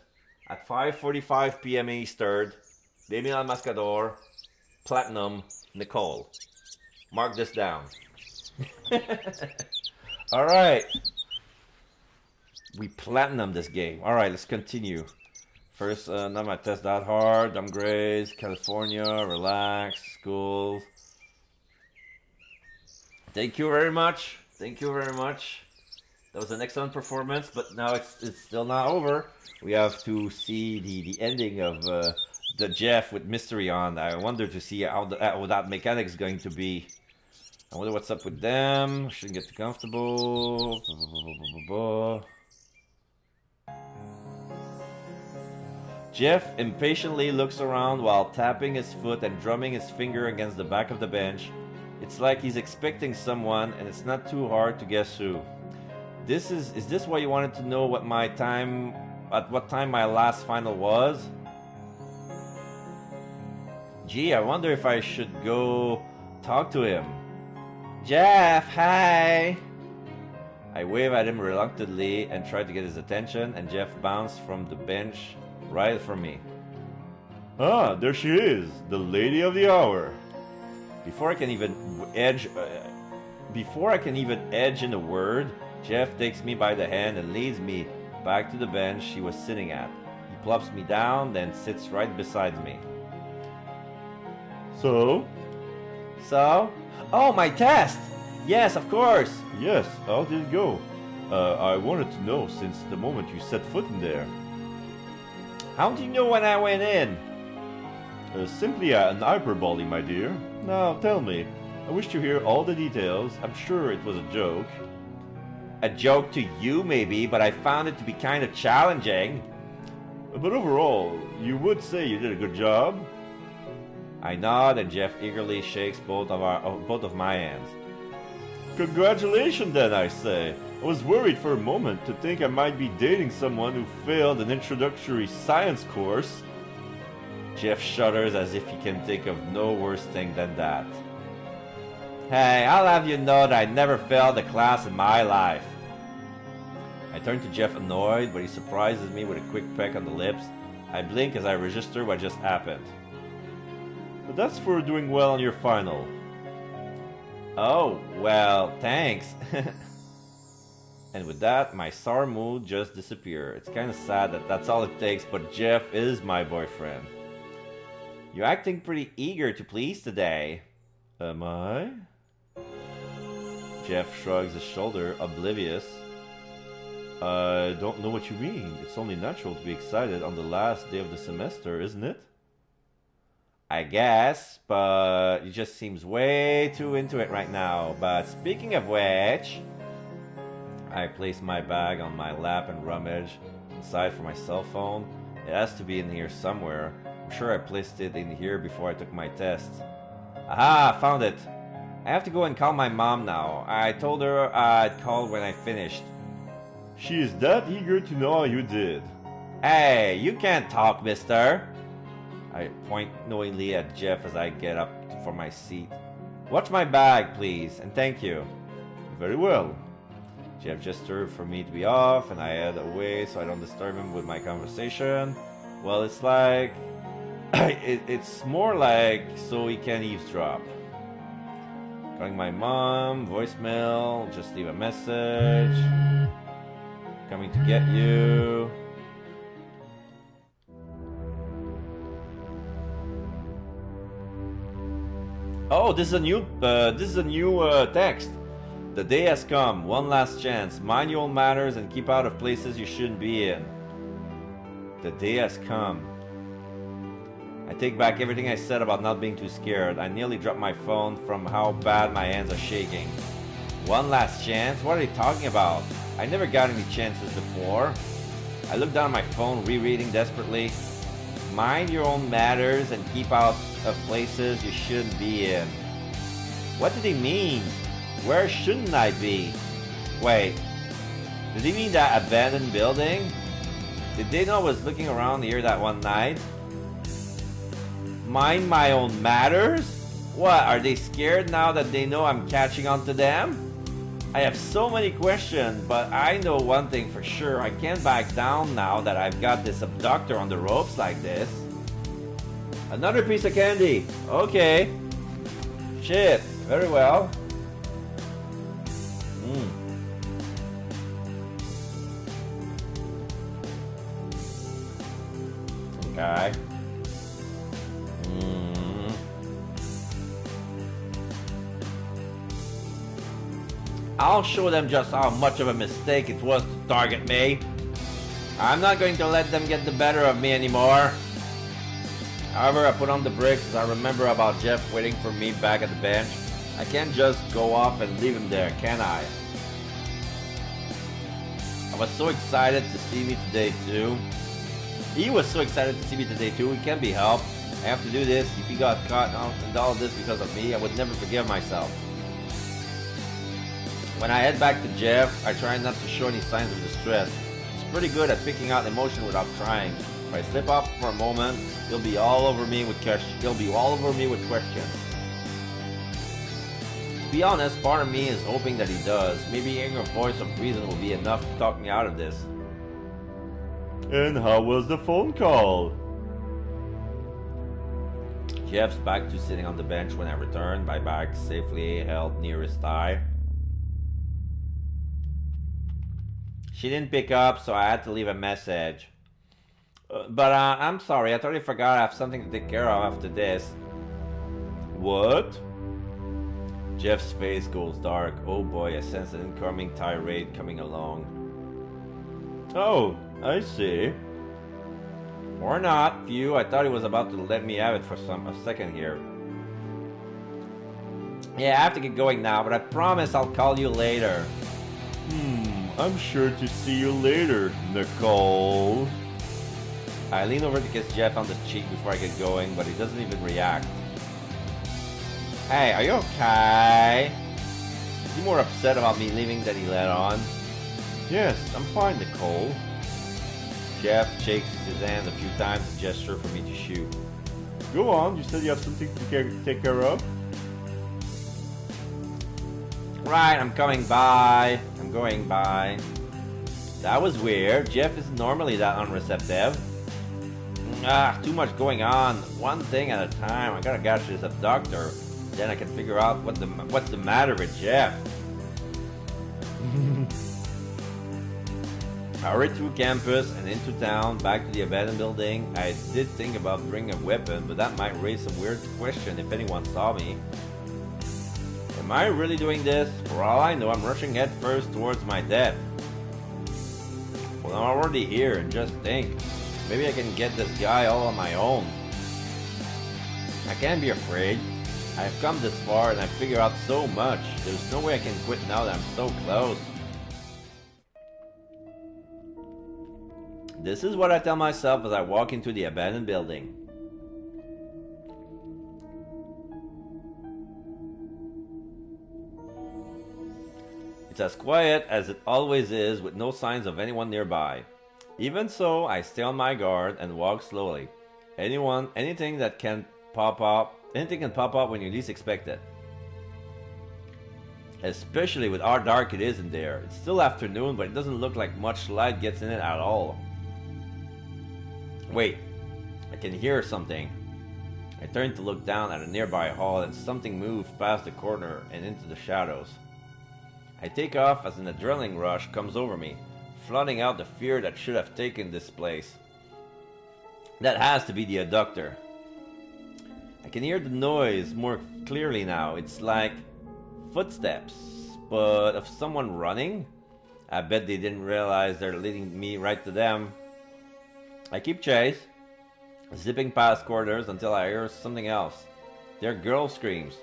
at 5:45 p.m. Eastern. Damien Mascador, Platinum. Nicole. Mark this down. Alright. We platinum this game. Alright, let's continue. First, not my test that hard. Dumb grades, California, relax, school. Thank you very much. Thank you very much. That was an excellent performance, but now it's still not over. We have to see the ending of the Jeff with mystery on. I wonder to see how that mechanic is going to be. I wonder what's up with them. Shouldn't get too comfortable. Jeff impatiently looks around while tapping his foot and drumming his finger against the back of the bench. It's like he's expecting someone, and it's not too hard to guess who. Is this why you wanted to know what at what time my last final was? Gee, I wonder if I should go talk to him. Jeff, hi! I wave at him reluctantly and try to get his attention, and Jeff bounced from the bench right for me. Ah, there she is, the lady of the hour. Before I can even edge in a word, Jeff takes me by the hand and leads me back to the bench she was sitting at. He plops me down, then sits right beside me. So? Oh, my test! Yes, of course! Yes, how did it go? I wanted to know since the moment you set foot in there. How do you know when I went in? Simply an hyperbole, my dear. Now, tell me. I wish to hear all the details. I'm sure it was a joke. A joke to you, maybe, but I found it to be kind of challenging. But overall, you would say you did a good job? I nod, and Jeff eagerly shakes both of my hands. Congratulations, then, I say. I was worried for a moment to think I might be dating someone who failed an introductory science course. Jeff shudders as if he can think of no worse thing than that. Hey, I'll have you know that I never failed a class in my life. I turn to Jeff annoyed, but he surprises me with a quick peck on the lips. I blink as I register what just happened. But that's for doing well on your final. Oh, well, thanks. And with that, my sour mood just disappeared. It's kind of sad that that's all it takes, but Jeff is my boyfriend. You're acting pretty eager to please today. Am I? Jeff shrugs his shoulder, oblivious. I don't know what you mean. It's only natural to be excited on the last day of the semester, isn't it? I guess, but he just seems way too into it right now. But speaking of which, I place my bag on my lap and rummage inside for my cell phone. It has to be in here somewhere. I'm sure I placed it in here before I took my test. Aha, found it. I have to go and call my mom now. I told her I'd call when I finished. She is that eager to know how you did. Hey, you can't talk, mister. I point knowingly at Jeff as I get up from my seat. Watch my bag, please, and thank you. Very well. Jeff gestured for me to be off, and I head away so I don't disturb him with my conversation. Well, it's like... it's more like so he can eavesdrop. Calling my mom, voicemail, just leave a message. Coming to get you. Oh, this is a new text. The day has come. One last chance. Mind your own matters and keep out of places you shouldn't be in. The day has come. I take back everything I said about not being too scared. I nearly dropped my phone from how bad my hands are shaking. One last chance? What are they talking about? I never got any chances before. I look down at my phone, rereading desperately. Mind your own matters and keep out of places you shouldn't be in. What did he mean? Where shouldn't I be? Wait, did he mean that abandoned building? Did they know I was looking around here that one night? Mind my own matters? What, are they scared now that they know I'm catching on to them? I have so many questions, but I know one thing for sure. I can't back down now that I've got this abductor on the ropes like this. Another piece of candy. Okay. Shit. Very well. Okay. I'll show them just how much of a mistake it was to target me. I'm not going to let them get the better of me anymore. However, I put on the brakes as I remember about Jeff waiting for me back at the bench. I can't just go off and leave him there, can I? I was so excited to see me today too. He was so excited to see me today too. It can't be helped. I have to do this. If he got caught in all of this because of me, I would never forgive myself. When I head back to Jeff, I try not to show any signs of distress. He's pretty good at picking out emotion without trying. If I slip up for a moment, he'll be all over me with questions. To be honest, part of me is hoping that he does. Maybe hearing a voice of reason will be enough to talk me out of this. And how was the phone call? Jeff's back to sitting on the bench when I return, my bag safely held near his thigh. She didn't pick up, so I had to leave a message. But I'm sorry, I totally forgot I have something to take care of after this. What? Jeff's face goes dark. Oh boy, I sense an incoming tirade coming along. Oh, I see. Or not, phew, I thought he was about to let me have it for a second here. Yeah, I have to get going now, but I promise I'll call you later. I'm sure to see you later, Nicole. I lean over to kiss Jeff on the cheek before I get going, but he doesn't even react. Hey, are you okay? Is he more upset about me leaving than he let on? Yes, I'm fine, Nicole. Jeff shakes his hand a few times, a gesture for me to shoot. Go on, you said you have something to take care of? Right, I'm coming by. I'm going by. That was weird. Jeff isn't normally that unreceptive. Too much going on. One thing at a time. I gotta catch this abductor. Then I can figure out what's the matter with Jeff. I hurried through campus and into town, back to the abandoned building. I did think about bringing a weapon, but that might raise some weird question if anyone saw me. Am I really doing this? For all I know, I'm rushing head first towards my death. Well, I'm already here, and just think. Maybe I can get this guy all on my own. I can't be afraid. I've come this far and I've figured out so much. There's no way I can quit now that I'm so close. This is what I tell myself as I walk into the abandoned building. It's as quiet as it always is, with no signs of anyone nearby. Even so, I stay on my guard and walk slowly. Anything can pop up when you least expect it. Especially with how dark it is in there. It's still afternoon, but it doesn't look like much light gets in it at all. Wait, I can hear something. I turn to look down at a nearby hall and something moved past the corner and into the shadows. I take off as an adrenaline rush comes over me, flooding out the fear that should have taken this place. That has to be the abductor. I can hear the noise more clearly now. It's like footsteps, but of someone running? I bet they didn't realize they're leading me right to them. I keep chase, zipping past corridors until I hear something else. They're girl screams.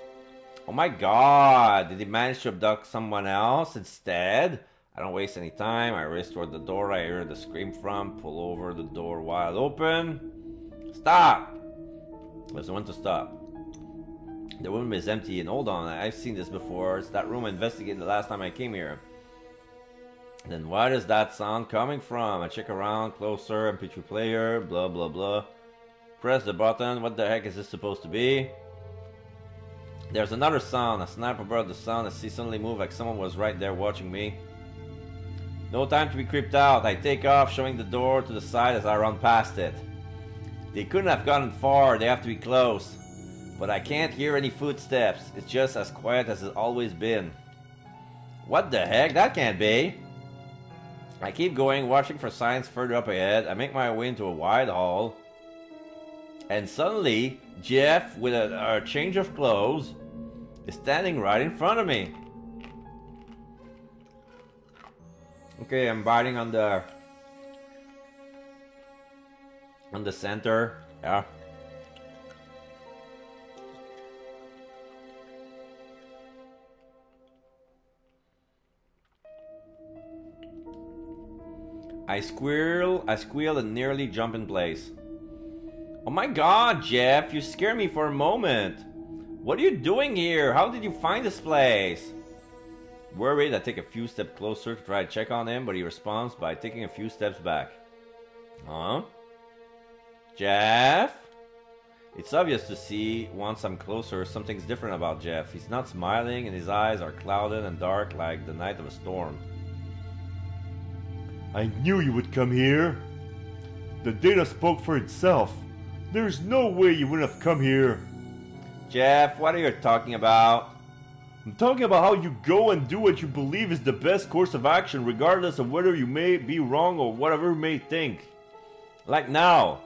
Oh my god, did he manage to abduct someone else instead? I don't waste any time. I race toward the door I hear the scream from, pull over the door wide open. Stop! There's no one to stop. The room is empty, and hold on, I've seen this before. It's that room I investigated the last time I came here. Then where is that sound coming from? I check around, closer, MP3 player, blah blah blah. Press the button. What the heck is this supposed to be? There's another sound. A snap above the sound. I see suddenly move like someone was right there watching me. No time to be creeped out. I take off, showing the door to the side as I run past it. They couldn't have gotten far. They have to be close. but I can't hear any footsteps. It's just as quiet as it's always been. What the heck? That can't be. I keep going, watching for signs further up ahead. I make my way into a wide hall. And suddenly, Jeff, with a change of clothes, is standing right in front of me. Okay, I'm biting on the center. Yeah. I squeal and nearly jump in place. Oh my god, Jeff, you scared me for a moment. What are you doing here? How did you find this place? Worried, I take a few steps closer to try to check on him, but he responds by taking a few steps back. Huh? Jeff? It's obvious to see, once I'm closer, something's different about Jeff. He's not smiling and his eyes are clouded and dark like the night of a storm. I knew you would come here. The data spoke for itself. There's no way you wouldn't have come here. Jeff, what are you talking about? I'm talking about how you go and do what you believe is the best course of action, regardless of whether you may be wrong or whatever you may think. Like now.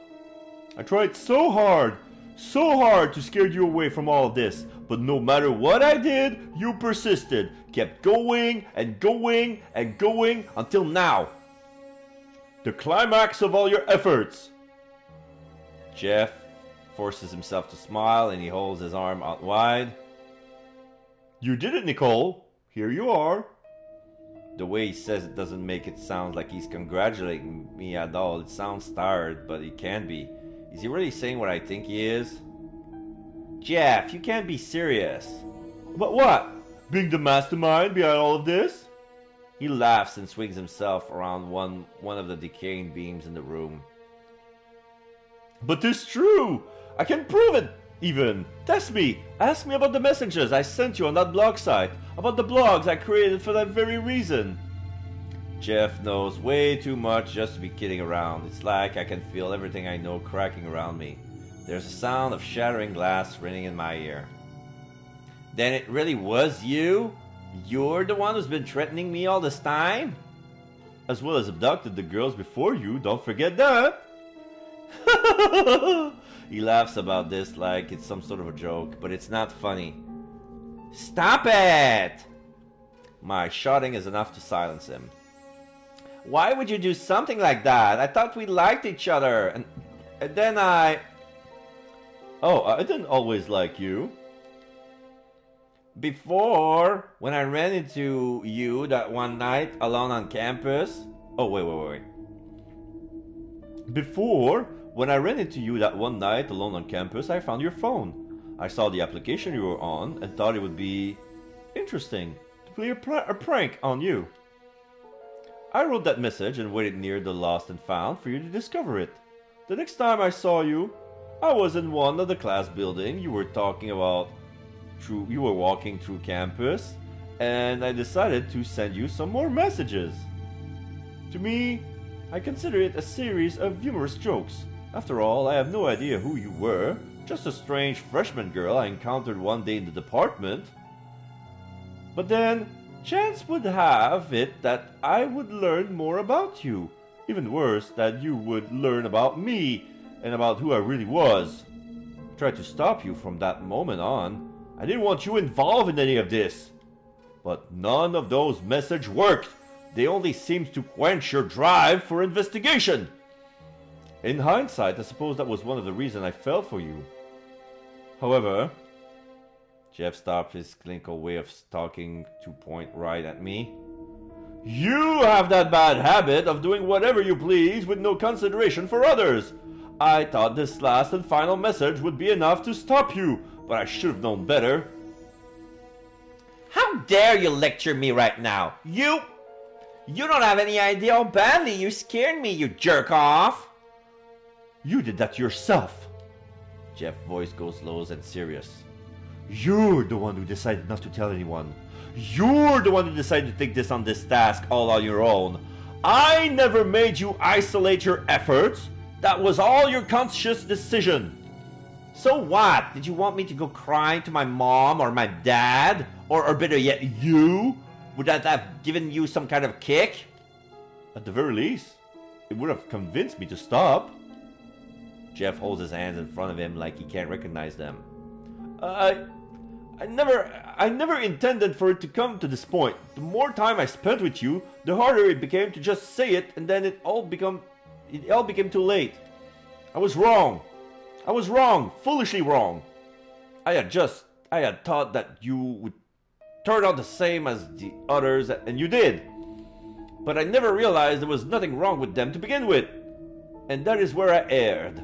I tried so hard to scare you away from all of this. But no matter what I did, you persisted. Kept going and going and going until now. The climax of all your efforts. Jeff forces himself to smile and he holds his arm out wide. You did it, Nicole. Here you are. The way he says it doesn't make it sound like he's congratulating me at all. It sounds tired, but he can't be. Is he really saying what I think he is? Jeff, you can't be serious. But what? Being the mastermind behind all of this? He laughs and swings himself around one of the decaying beams in the room. But it's true! I can prove it, even! Test me! Ask me about the messages I sent you on that blog site, about the blogs I created for that very reason. Jeff knows way too much just to be kidding around. It's like I can feel everything I know cracking around me. There's a sound of shattering glass ringing in my ear. Then it really was you? You're the one who's been threatening me all this time? As well as abducted the girls before you, don't forget that! He laughs about this like it's some sort of a joke, but it's not funny. Stop it! My shouting is enough to silence him. Why would you do something like that? I thought we liked each other, and then Oh, I didn't always like you. Before, when I ran into you that one night alone on campus... Oh, wait. Before, when I ran into you that one night alone on campus, I found your phone. I saw the application you were on and thought it would be interesting to play a prank on you. I wrote that message and waited near the lost and found for you to discover it. The next time I saw you, I was in one of the class building. You were walking through campus, and I decided to send you some more messages. To me, I consider it a series of humorous jokes. After all, I have no idea who you were, just a strange freshman girl I encountered one day in the department. But then, chance would have it that I would learn more about you. Even worse, that you would learn about me and about who I really was. I tried to stop you from that moment on. I didn't want you involved in any of this. But none of those messages worked. They only seemed to quench your drive for investigation. In hindsight, I suppose that was one of the reasons I fell for you. However, Jeff stopped his clinical way of talking to point right at me. You have that bad habit of doing whatever you please with no consideration for others. I thought this last and final message would be enough to stop you, but I should have known better. How dare you lecture me right now? You don't have any idea how badly you scared me, you jerk off. You did that yourself. Jeff's voice goes low and serious. You're the one who decided not to tell anyone. You're the one who decided to take this task all on your own. I never made you isolate your efforts. That was all your conscious decision. So what? Did you want me to go crying to my mom or my dad? Or better yet, you? Would that have given you some kind of kick? At the very least, it would have convinced me to stop. Jeff holds his hands in front of him like he can't recognize them. I never intended for it to come to this point. The more time I spent with you, the harder it became to just say it, and then it all became too late. I was wrong, foolishly wrong. I had thought that you would turn out the same as the others, and you did. But I never realized there was nothing wrong with them to begin with. And that is where I erred.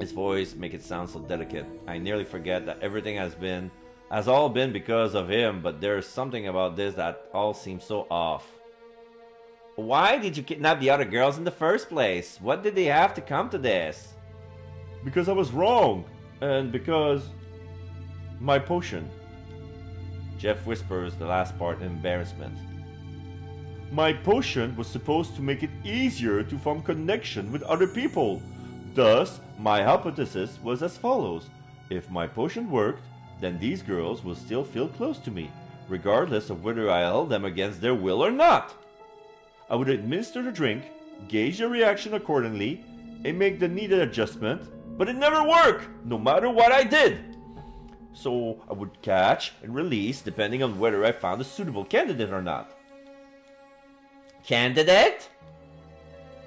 His voice makes it sound so delicate. I nearly forget that everything has all been because of him, but there's something about this that all seems so off. Why did you kidnap the other girls in the first place? What did they have to come to this? Because I was wrong, and because my potion. Jeff whispers the last part in embarrassment. My potion was supposed to make it easier to form connection with other people. Thus, my hypothesis was as follows. If my potion worked, then these girls will still feel close to me, regardless of whether I held them against their will or not. I would administer the drink, gauge their reaction accordingly, and make the needed adjustment, but it never worked, no matter what I did. So I would catch and release depending on whether I found a suitable candidate or not. Candidate?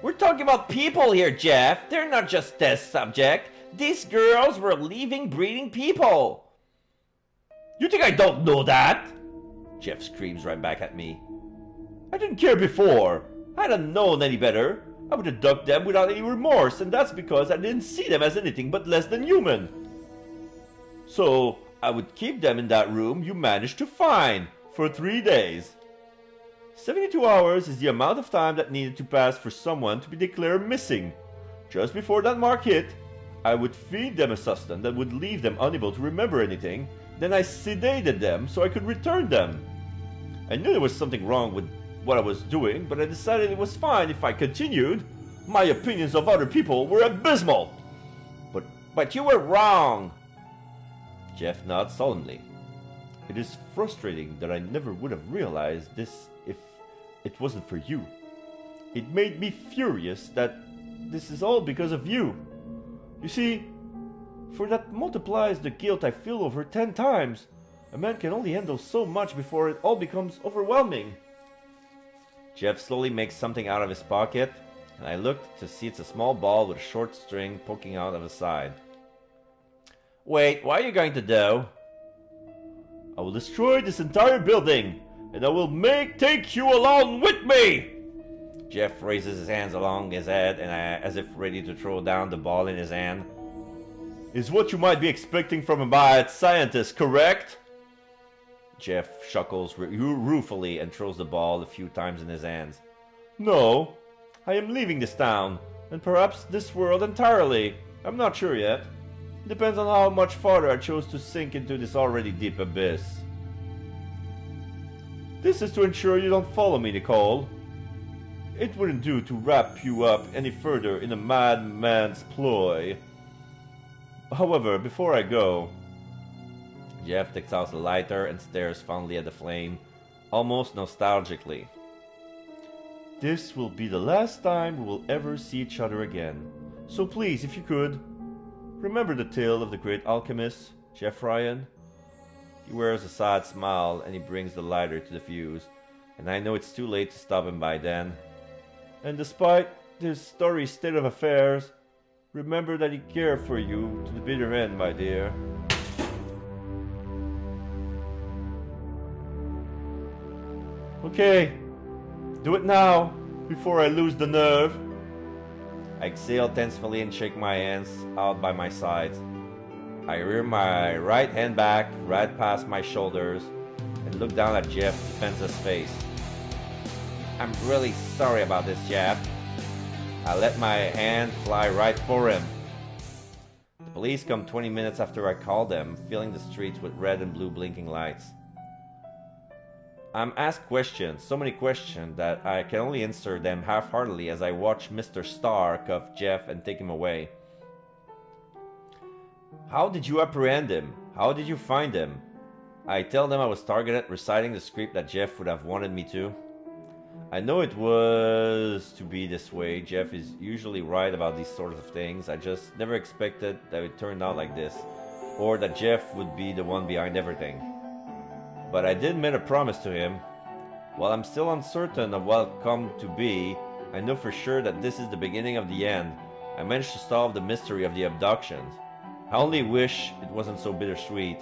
We're talking about people here, Jeff. They're not just test subject. These girls were living, breathing people. You think I don't know that? Jeff screams right back at me. I didn't care before. I hadn't known any better. I would abduct them without any remorse, and that's because I didn't see them as anything but less than human. So I would keep them in that room you managed to find for 3 days. 72 hours is the amount of time that needed to pass for someone to be declared missing. Just before that mark hit, I would feed them a substance that would leave them unable to remember anything. Then I sedated them so I could return them. I knew there was something wrong with what I was doing, but I decided it was fine if I continued. My opinions of other people were abysmal. But you were wrong. Jeff nods solemnly. It is frustrating that I never would have realized this if it wasn't for you. It made me furious that this is all because of you. You see, for that multiplies the guilt I feel over 10 times. A man can only handle so much before it all becomes overwhelming. Jeff slowly makes something out of his pocket, and I looked to see it's a small ball with a short string poking out of the side. Wait, what are you going to do? I will destroy this entire building, and I will take you along with me! Jeff raises his hands along his head and as if ready to throw down the ball in his hand. Is what you might be expecting from a mad scientist, correct? Jeff chuckles ruefully and throws the ball a few times in his hands. No, I am leaving this town, and perhaps this world entirely. I'm not sure yet. Depends on how much farther I chose to sink into this already deep abyss. This is to ensure you don't follow me, Nicole. It wouldn't do to wrap you up any further in a madman's ploy. However, before I go... Jeff takes out a lighter and stares fondly at the flame, almost nostalgically. This will be the last time we will ever see each other again. So please, if you could, remember the tale of the great alchemist, Jeff Ryan? He wears a sad smile and he brings the lighter to the fuse, and I know it's too late to stop him by then. And despite this story state of affairs, remember that he cared for you to the bitter end, my dear. Okay, do it now, before I lose the nerve. I exhale tensely and shake my hands out by my sides. I rear my right hand back, right past my shoulders, and look down at Jeff's defenseless face. I'm really sorry about this, Jeff. I let my hand fly right for him. The police come 20 minutes after I call them, filling the streets with red and blue blinking lights. I'm asked questions, so many questions that I can only answer them half-heartedly as I watch Mr. Starr cuff Jeff and take him away. How did you apprehend him? How did you find him? I tell them I was targeted, reciting the script that Jeff would have wanted me to. I know it was to be this way. Jeff is usually right about these sorts of things. I just never expected that it turned out like this, or that Jeff would be the one behind everything. But I did make a promise to him. While I'm still uncertain of what'll come to be, I know for sure that this is the beginning of the end. I managed to solve the mystery of the abductions. I only wish it wasn't so bittersweet.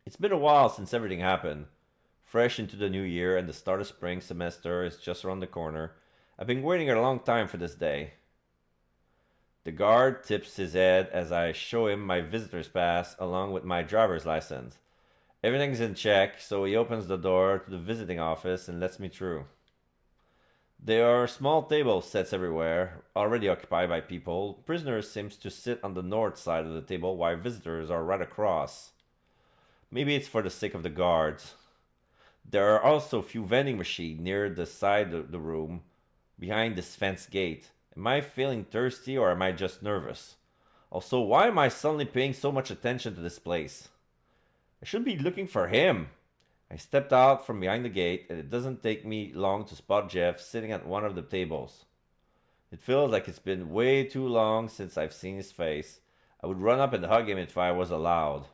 It's been a while since everything happened. Fresh into the new year and the start of spring semester is just around the corner. I've been waiting a long time for this day. The guard tips his head as I show him my visitor's pass along with my driver's license. Everything's in check, so he opens the door to the visiting office and lets me through. There are small table sets everywhere, already occupied by people. Prisoners seems to sit on the north side of the table while visitors are right across. Maybe it's for the sake of the guards. There are also a few vending machines near the side of the room, behind this fence gate. Am I feeling thirsty or am I just nervous? Also, why am I suddenly paying so much attention to this place? I should be looking for him. I stepped out from behind the gate, and it doesn't take me long to spot Jeff sitting at one of the tables. It feels like it's been way too long since I've seen his face. I would run up and hug him if I was allowed.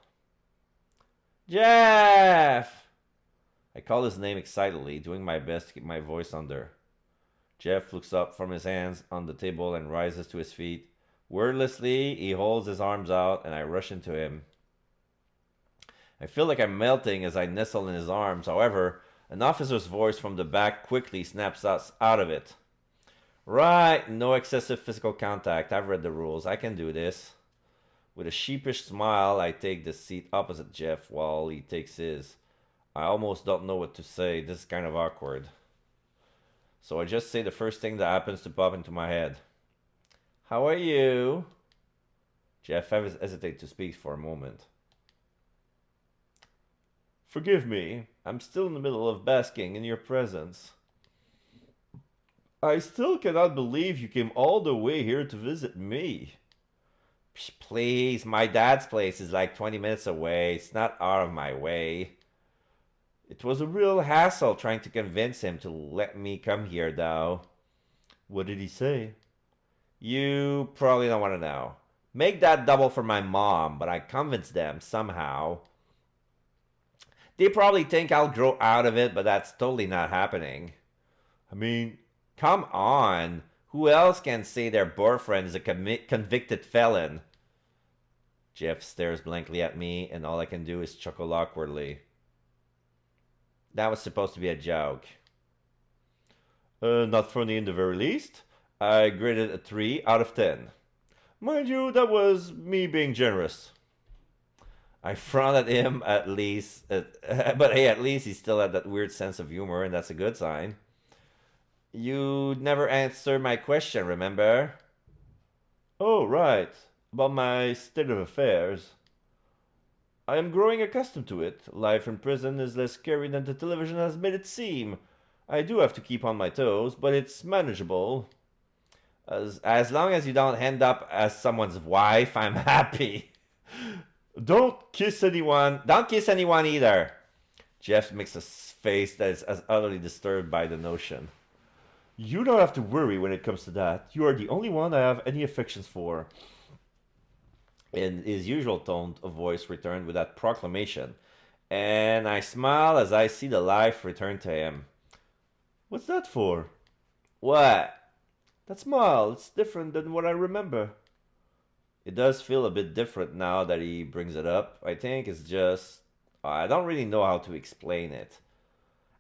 Jeff! I call his name excitedly, doing my best to keep my voice under. Jeff looks up from his hands on the table and rises to his feet. Wordlessly, he holds his arms out, and I rush into him. I feel like I'm melting as I nestle in his arms. However, an officer's voice from the back quickly snaps us out of it. Right, no excessive physical contact. I've read the rules. I can do this. With a sheepish smile, I take the seat opposite Jeff while he takes his. I almost don't know what to say. This is kind of awkward. So I just say the first thing that happens to pop into my head. How are you? Jeff hesitates to speak for a moment. Forgive me. I'm still in the middle of basking in your presence. I still cannot believe you came all the way here to visit me. Please, my dad's place is like 20 minutes away. It's not out of my way. It was a real hassle trying to convince him to let me come here, though. What did he say? You probably don't want to know. Make that double for my mom, but I convinced them somehow. They probably think I'll grow out of it, but that's totally not happening. I mean, come on. Who else can say their boyfriend is a convicted felon? Jeff stares blankly at me, and all I can do is chuckle awkwardly. That was supposed to be a joke. Not funny in the very least. I graded a 3 out of 10. Mind you, that was me being generous. I frowned at him but hey, at least he still had that weird sense of humor, and that's a good sign. You never answered my question, remember? Oh, right. About my state of affairs. I am growing accustomed to it. Life in prison is less scary than the television has made it seem. I do have to keep on my toes, but it's manageable. As long as you don't end up as someone's wife, I'm happy. Don't kiss anyone. Don't kiss anyone either. Jeff makes a face that is as utterly disturbed by the notion. You don't have to worry when it comes to that. You are the only one I have any affections for. In his usual tone of voice returned with that proclamation, and I smile as I see the life return to him. What's that for? What? That smile, it's different than what I remember. It does feel a bit different now that he brings it up. I think it's just... I don't really know how to explain it.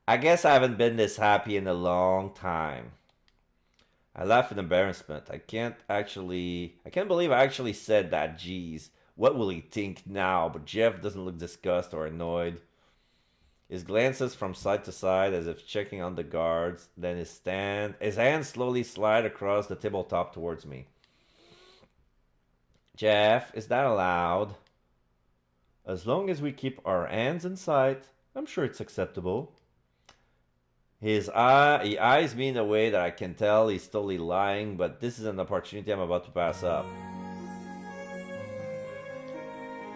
I guess I haven't been this happy in a long time. I laugh in embarrassment. I can't believe I actually said that. Geez, what will he think now? But Jeff doesn't look disgusted or annoyed. His glances from side to side as if checking on the guards. Then his hands slowly slide across the tabletop towards me. Jeff, is that allowed? As long as we keep our hands in sight, I'm sure it's acceptable. He eyes me in a way that I can tell he's totally lying, but this is an opportunity I'm about to pass up.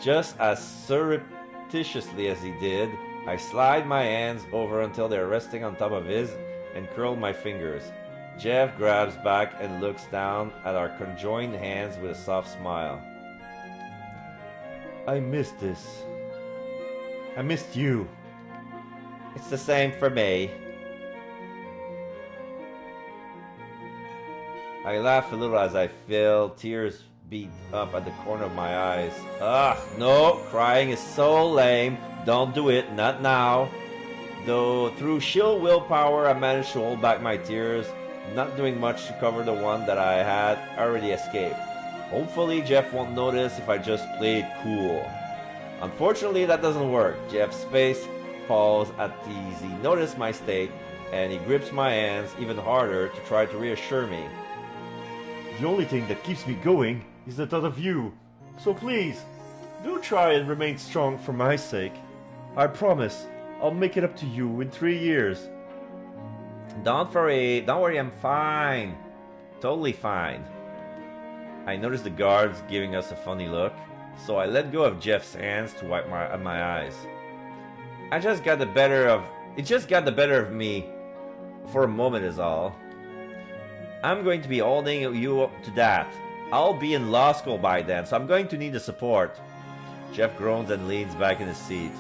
Just as surreptitiously as he did, I slide my hands over until they're resting on top of his and curl my fingers. Jeff grabs back and looks down at our conjoined hands with a soft smile. I missed this. I missed you. It's the same for me. I laugh a little as I feel tears beat up at the corner of my eyes. No, crying is so lame. Don't do it, not now. Though through sheer willpower I managed to hold back my tears, not doing much to cover the one that I had already escaped. Hopefully Jeff won't notice if I just play it cool. Unfortunately that doesn't work. Jeff's face falls at ease. He noticed my state and he grips my hands even harder to try to reassure me. The only thing that keeps me going is the thought of you. So please, do try and remain strong for my sake. I promise, I'll make it up to you in 3 years. Don't worry, I'm fine. Totally fine. I noticed the guards giving us a funny look, so I let go of Jeff's hands to wipe my eyes. It just got the better of me for a moment is all. I'm going to be holding you to that. I'll be in law school by then, so I'm going to need the support. Jeff groans and leans back in his seat.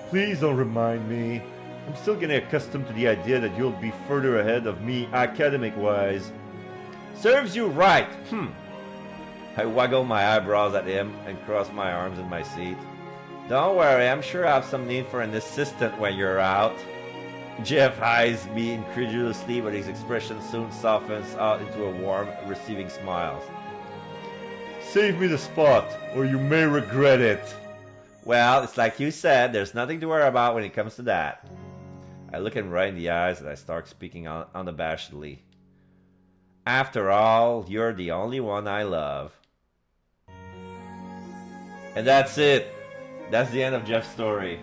Please don't remind me. I'm still getting accustomed to the idea that you'll be further ahead of me academic-wise. Serves you right. I waggle my eyebrows at him and cross my arms in my seat. Don't worry, I'm sure I have some need for an assistant when you're out. Jeff eyes me incredulously, but his expression soon softens out into a warm, receiving smile. Save me the spot, or you may regret it. Well, it's like you said, there's nothing to worry about when it comes to that. I look him right in the eyes and I start speaking unabashedly. After all, you're the only one I love. And that's it. That's the end of Jeff's story.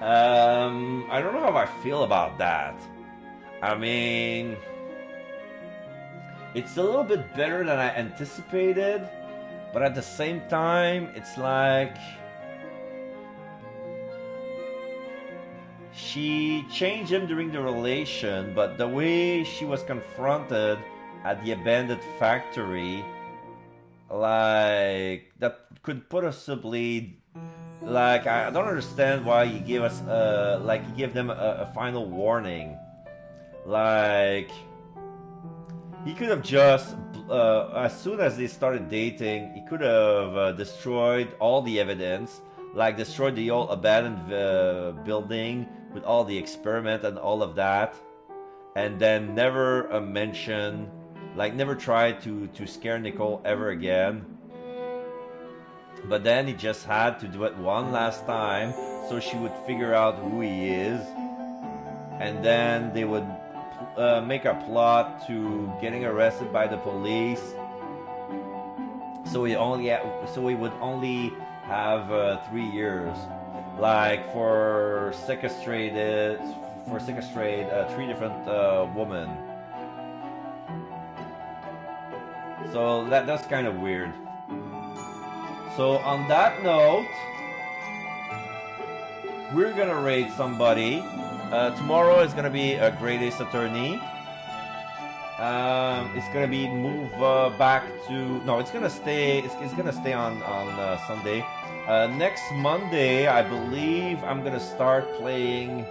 I don't know how I feel about that. I mean, it's a little bit better than I anticipated, but at the same time, it's like she changed him during the relation, but the way she was confronted at the abandoned factory, like, that could possibly, like, I don't understand why he gave us, he gave them a final warning. Like, he could have just, as soon as they started dating, he could have destroyed all the evidence, like destroyed the old abandoned building with all the experiment and all of that, and then never mention, like, never tried to scare Nicole ever again. But then he just had to do it one last time so she would figure out who he is, and then they would make a plot to getting arrested by the police. So he would only have 3 years, like for sequestrated 3 different women. So that's kind of weird. So on that note, we're gonna rate somebody. Tomorrow is gonna be a Grade Ace Attorney. It's gonna be back to it's gonna stay. It's gonna stay on Sunday. Next Monday, I believe I'm gonna start playing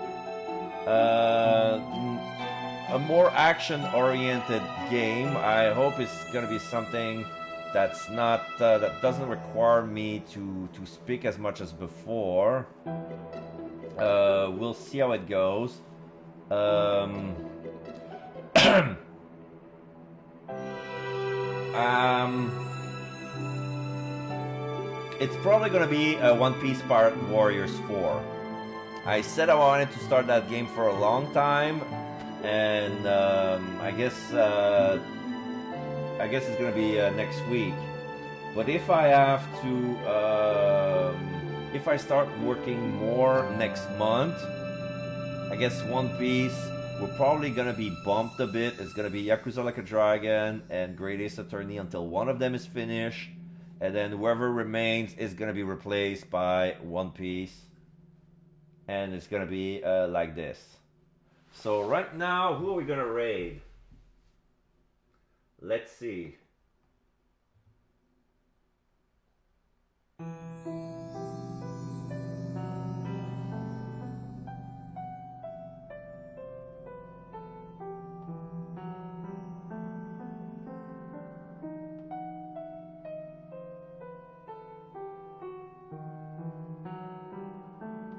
a more action-oriented game. I hope it's gonna be something that's not that doesn't require me to speak as much as before. We'll see how it goes. It's probably gonna be a One Piece Pirate Warriors 4. I said I wanted to start that game for a long time, and I guess it's gonna be next week. But if I have to, if I start working more next month, I guess One Piece, we're probably gonna be bumped a bit. It's gonna be Yakuza Like a Dragon and Great Ace Attorney until one of them is finished. And then whoever remains is gonna be replaced by One Piece. And it's gonna be like this. So right now, who are we gonna raid? Let's see.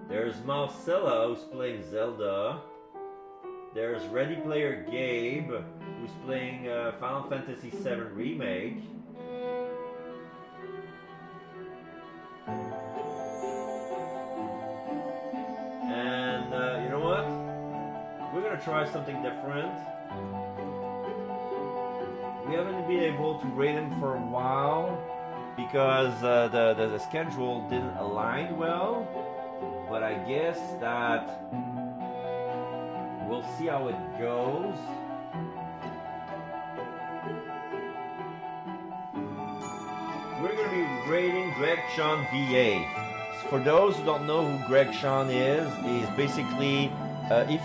There's Marcella, who's playing Zelda. There's Ready Player Gabe, who's playing Final Fantasy VII Remake. And you know what? We're gonna try something different. We haven't been able to rate him for a while because the schedule didn't align well. But I guess that we'll see how it goes. We're going to be rating Greg Sean VA. For those who don't know who Greg Sean is, he's basically, if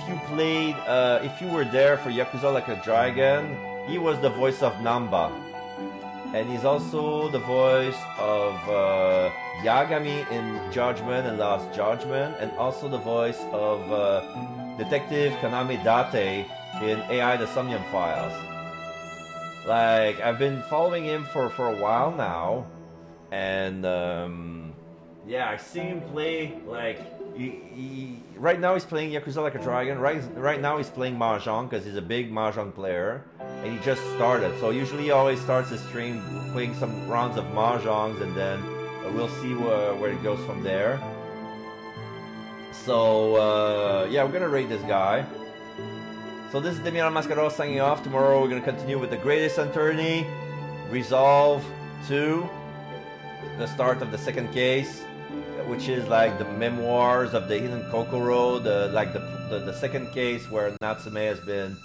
you were there for Yakuza Like a Dragon, he was the voice of Namba. And he's also the voice of Yagami in Judgment and Lost Judgment, and also the voice of Detective Kaname Date in AI The Somnium Files. Like, I've been following him for a while now, and yeah, I see him play, like, right now he's playing Yakuza Like a Dragon, right now he's playing Mahjong, because he's a big Mahjong player, and he just started, so usually he always starts his stream playing some rounds of Mahjongs, and then we'll see where it goes from there. So, yeah, we're gonna rate this guy. So this is Demiano Mascaro signing off. Tomorrow we're gonna continue with the Greatest Attorney, Resolve 2, the start of the second case, which is like the memoirs of the hidden Kokoro, the second case where Natsume has been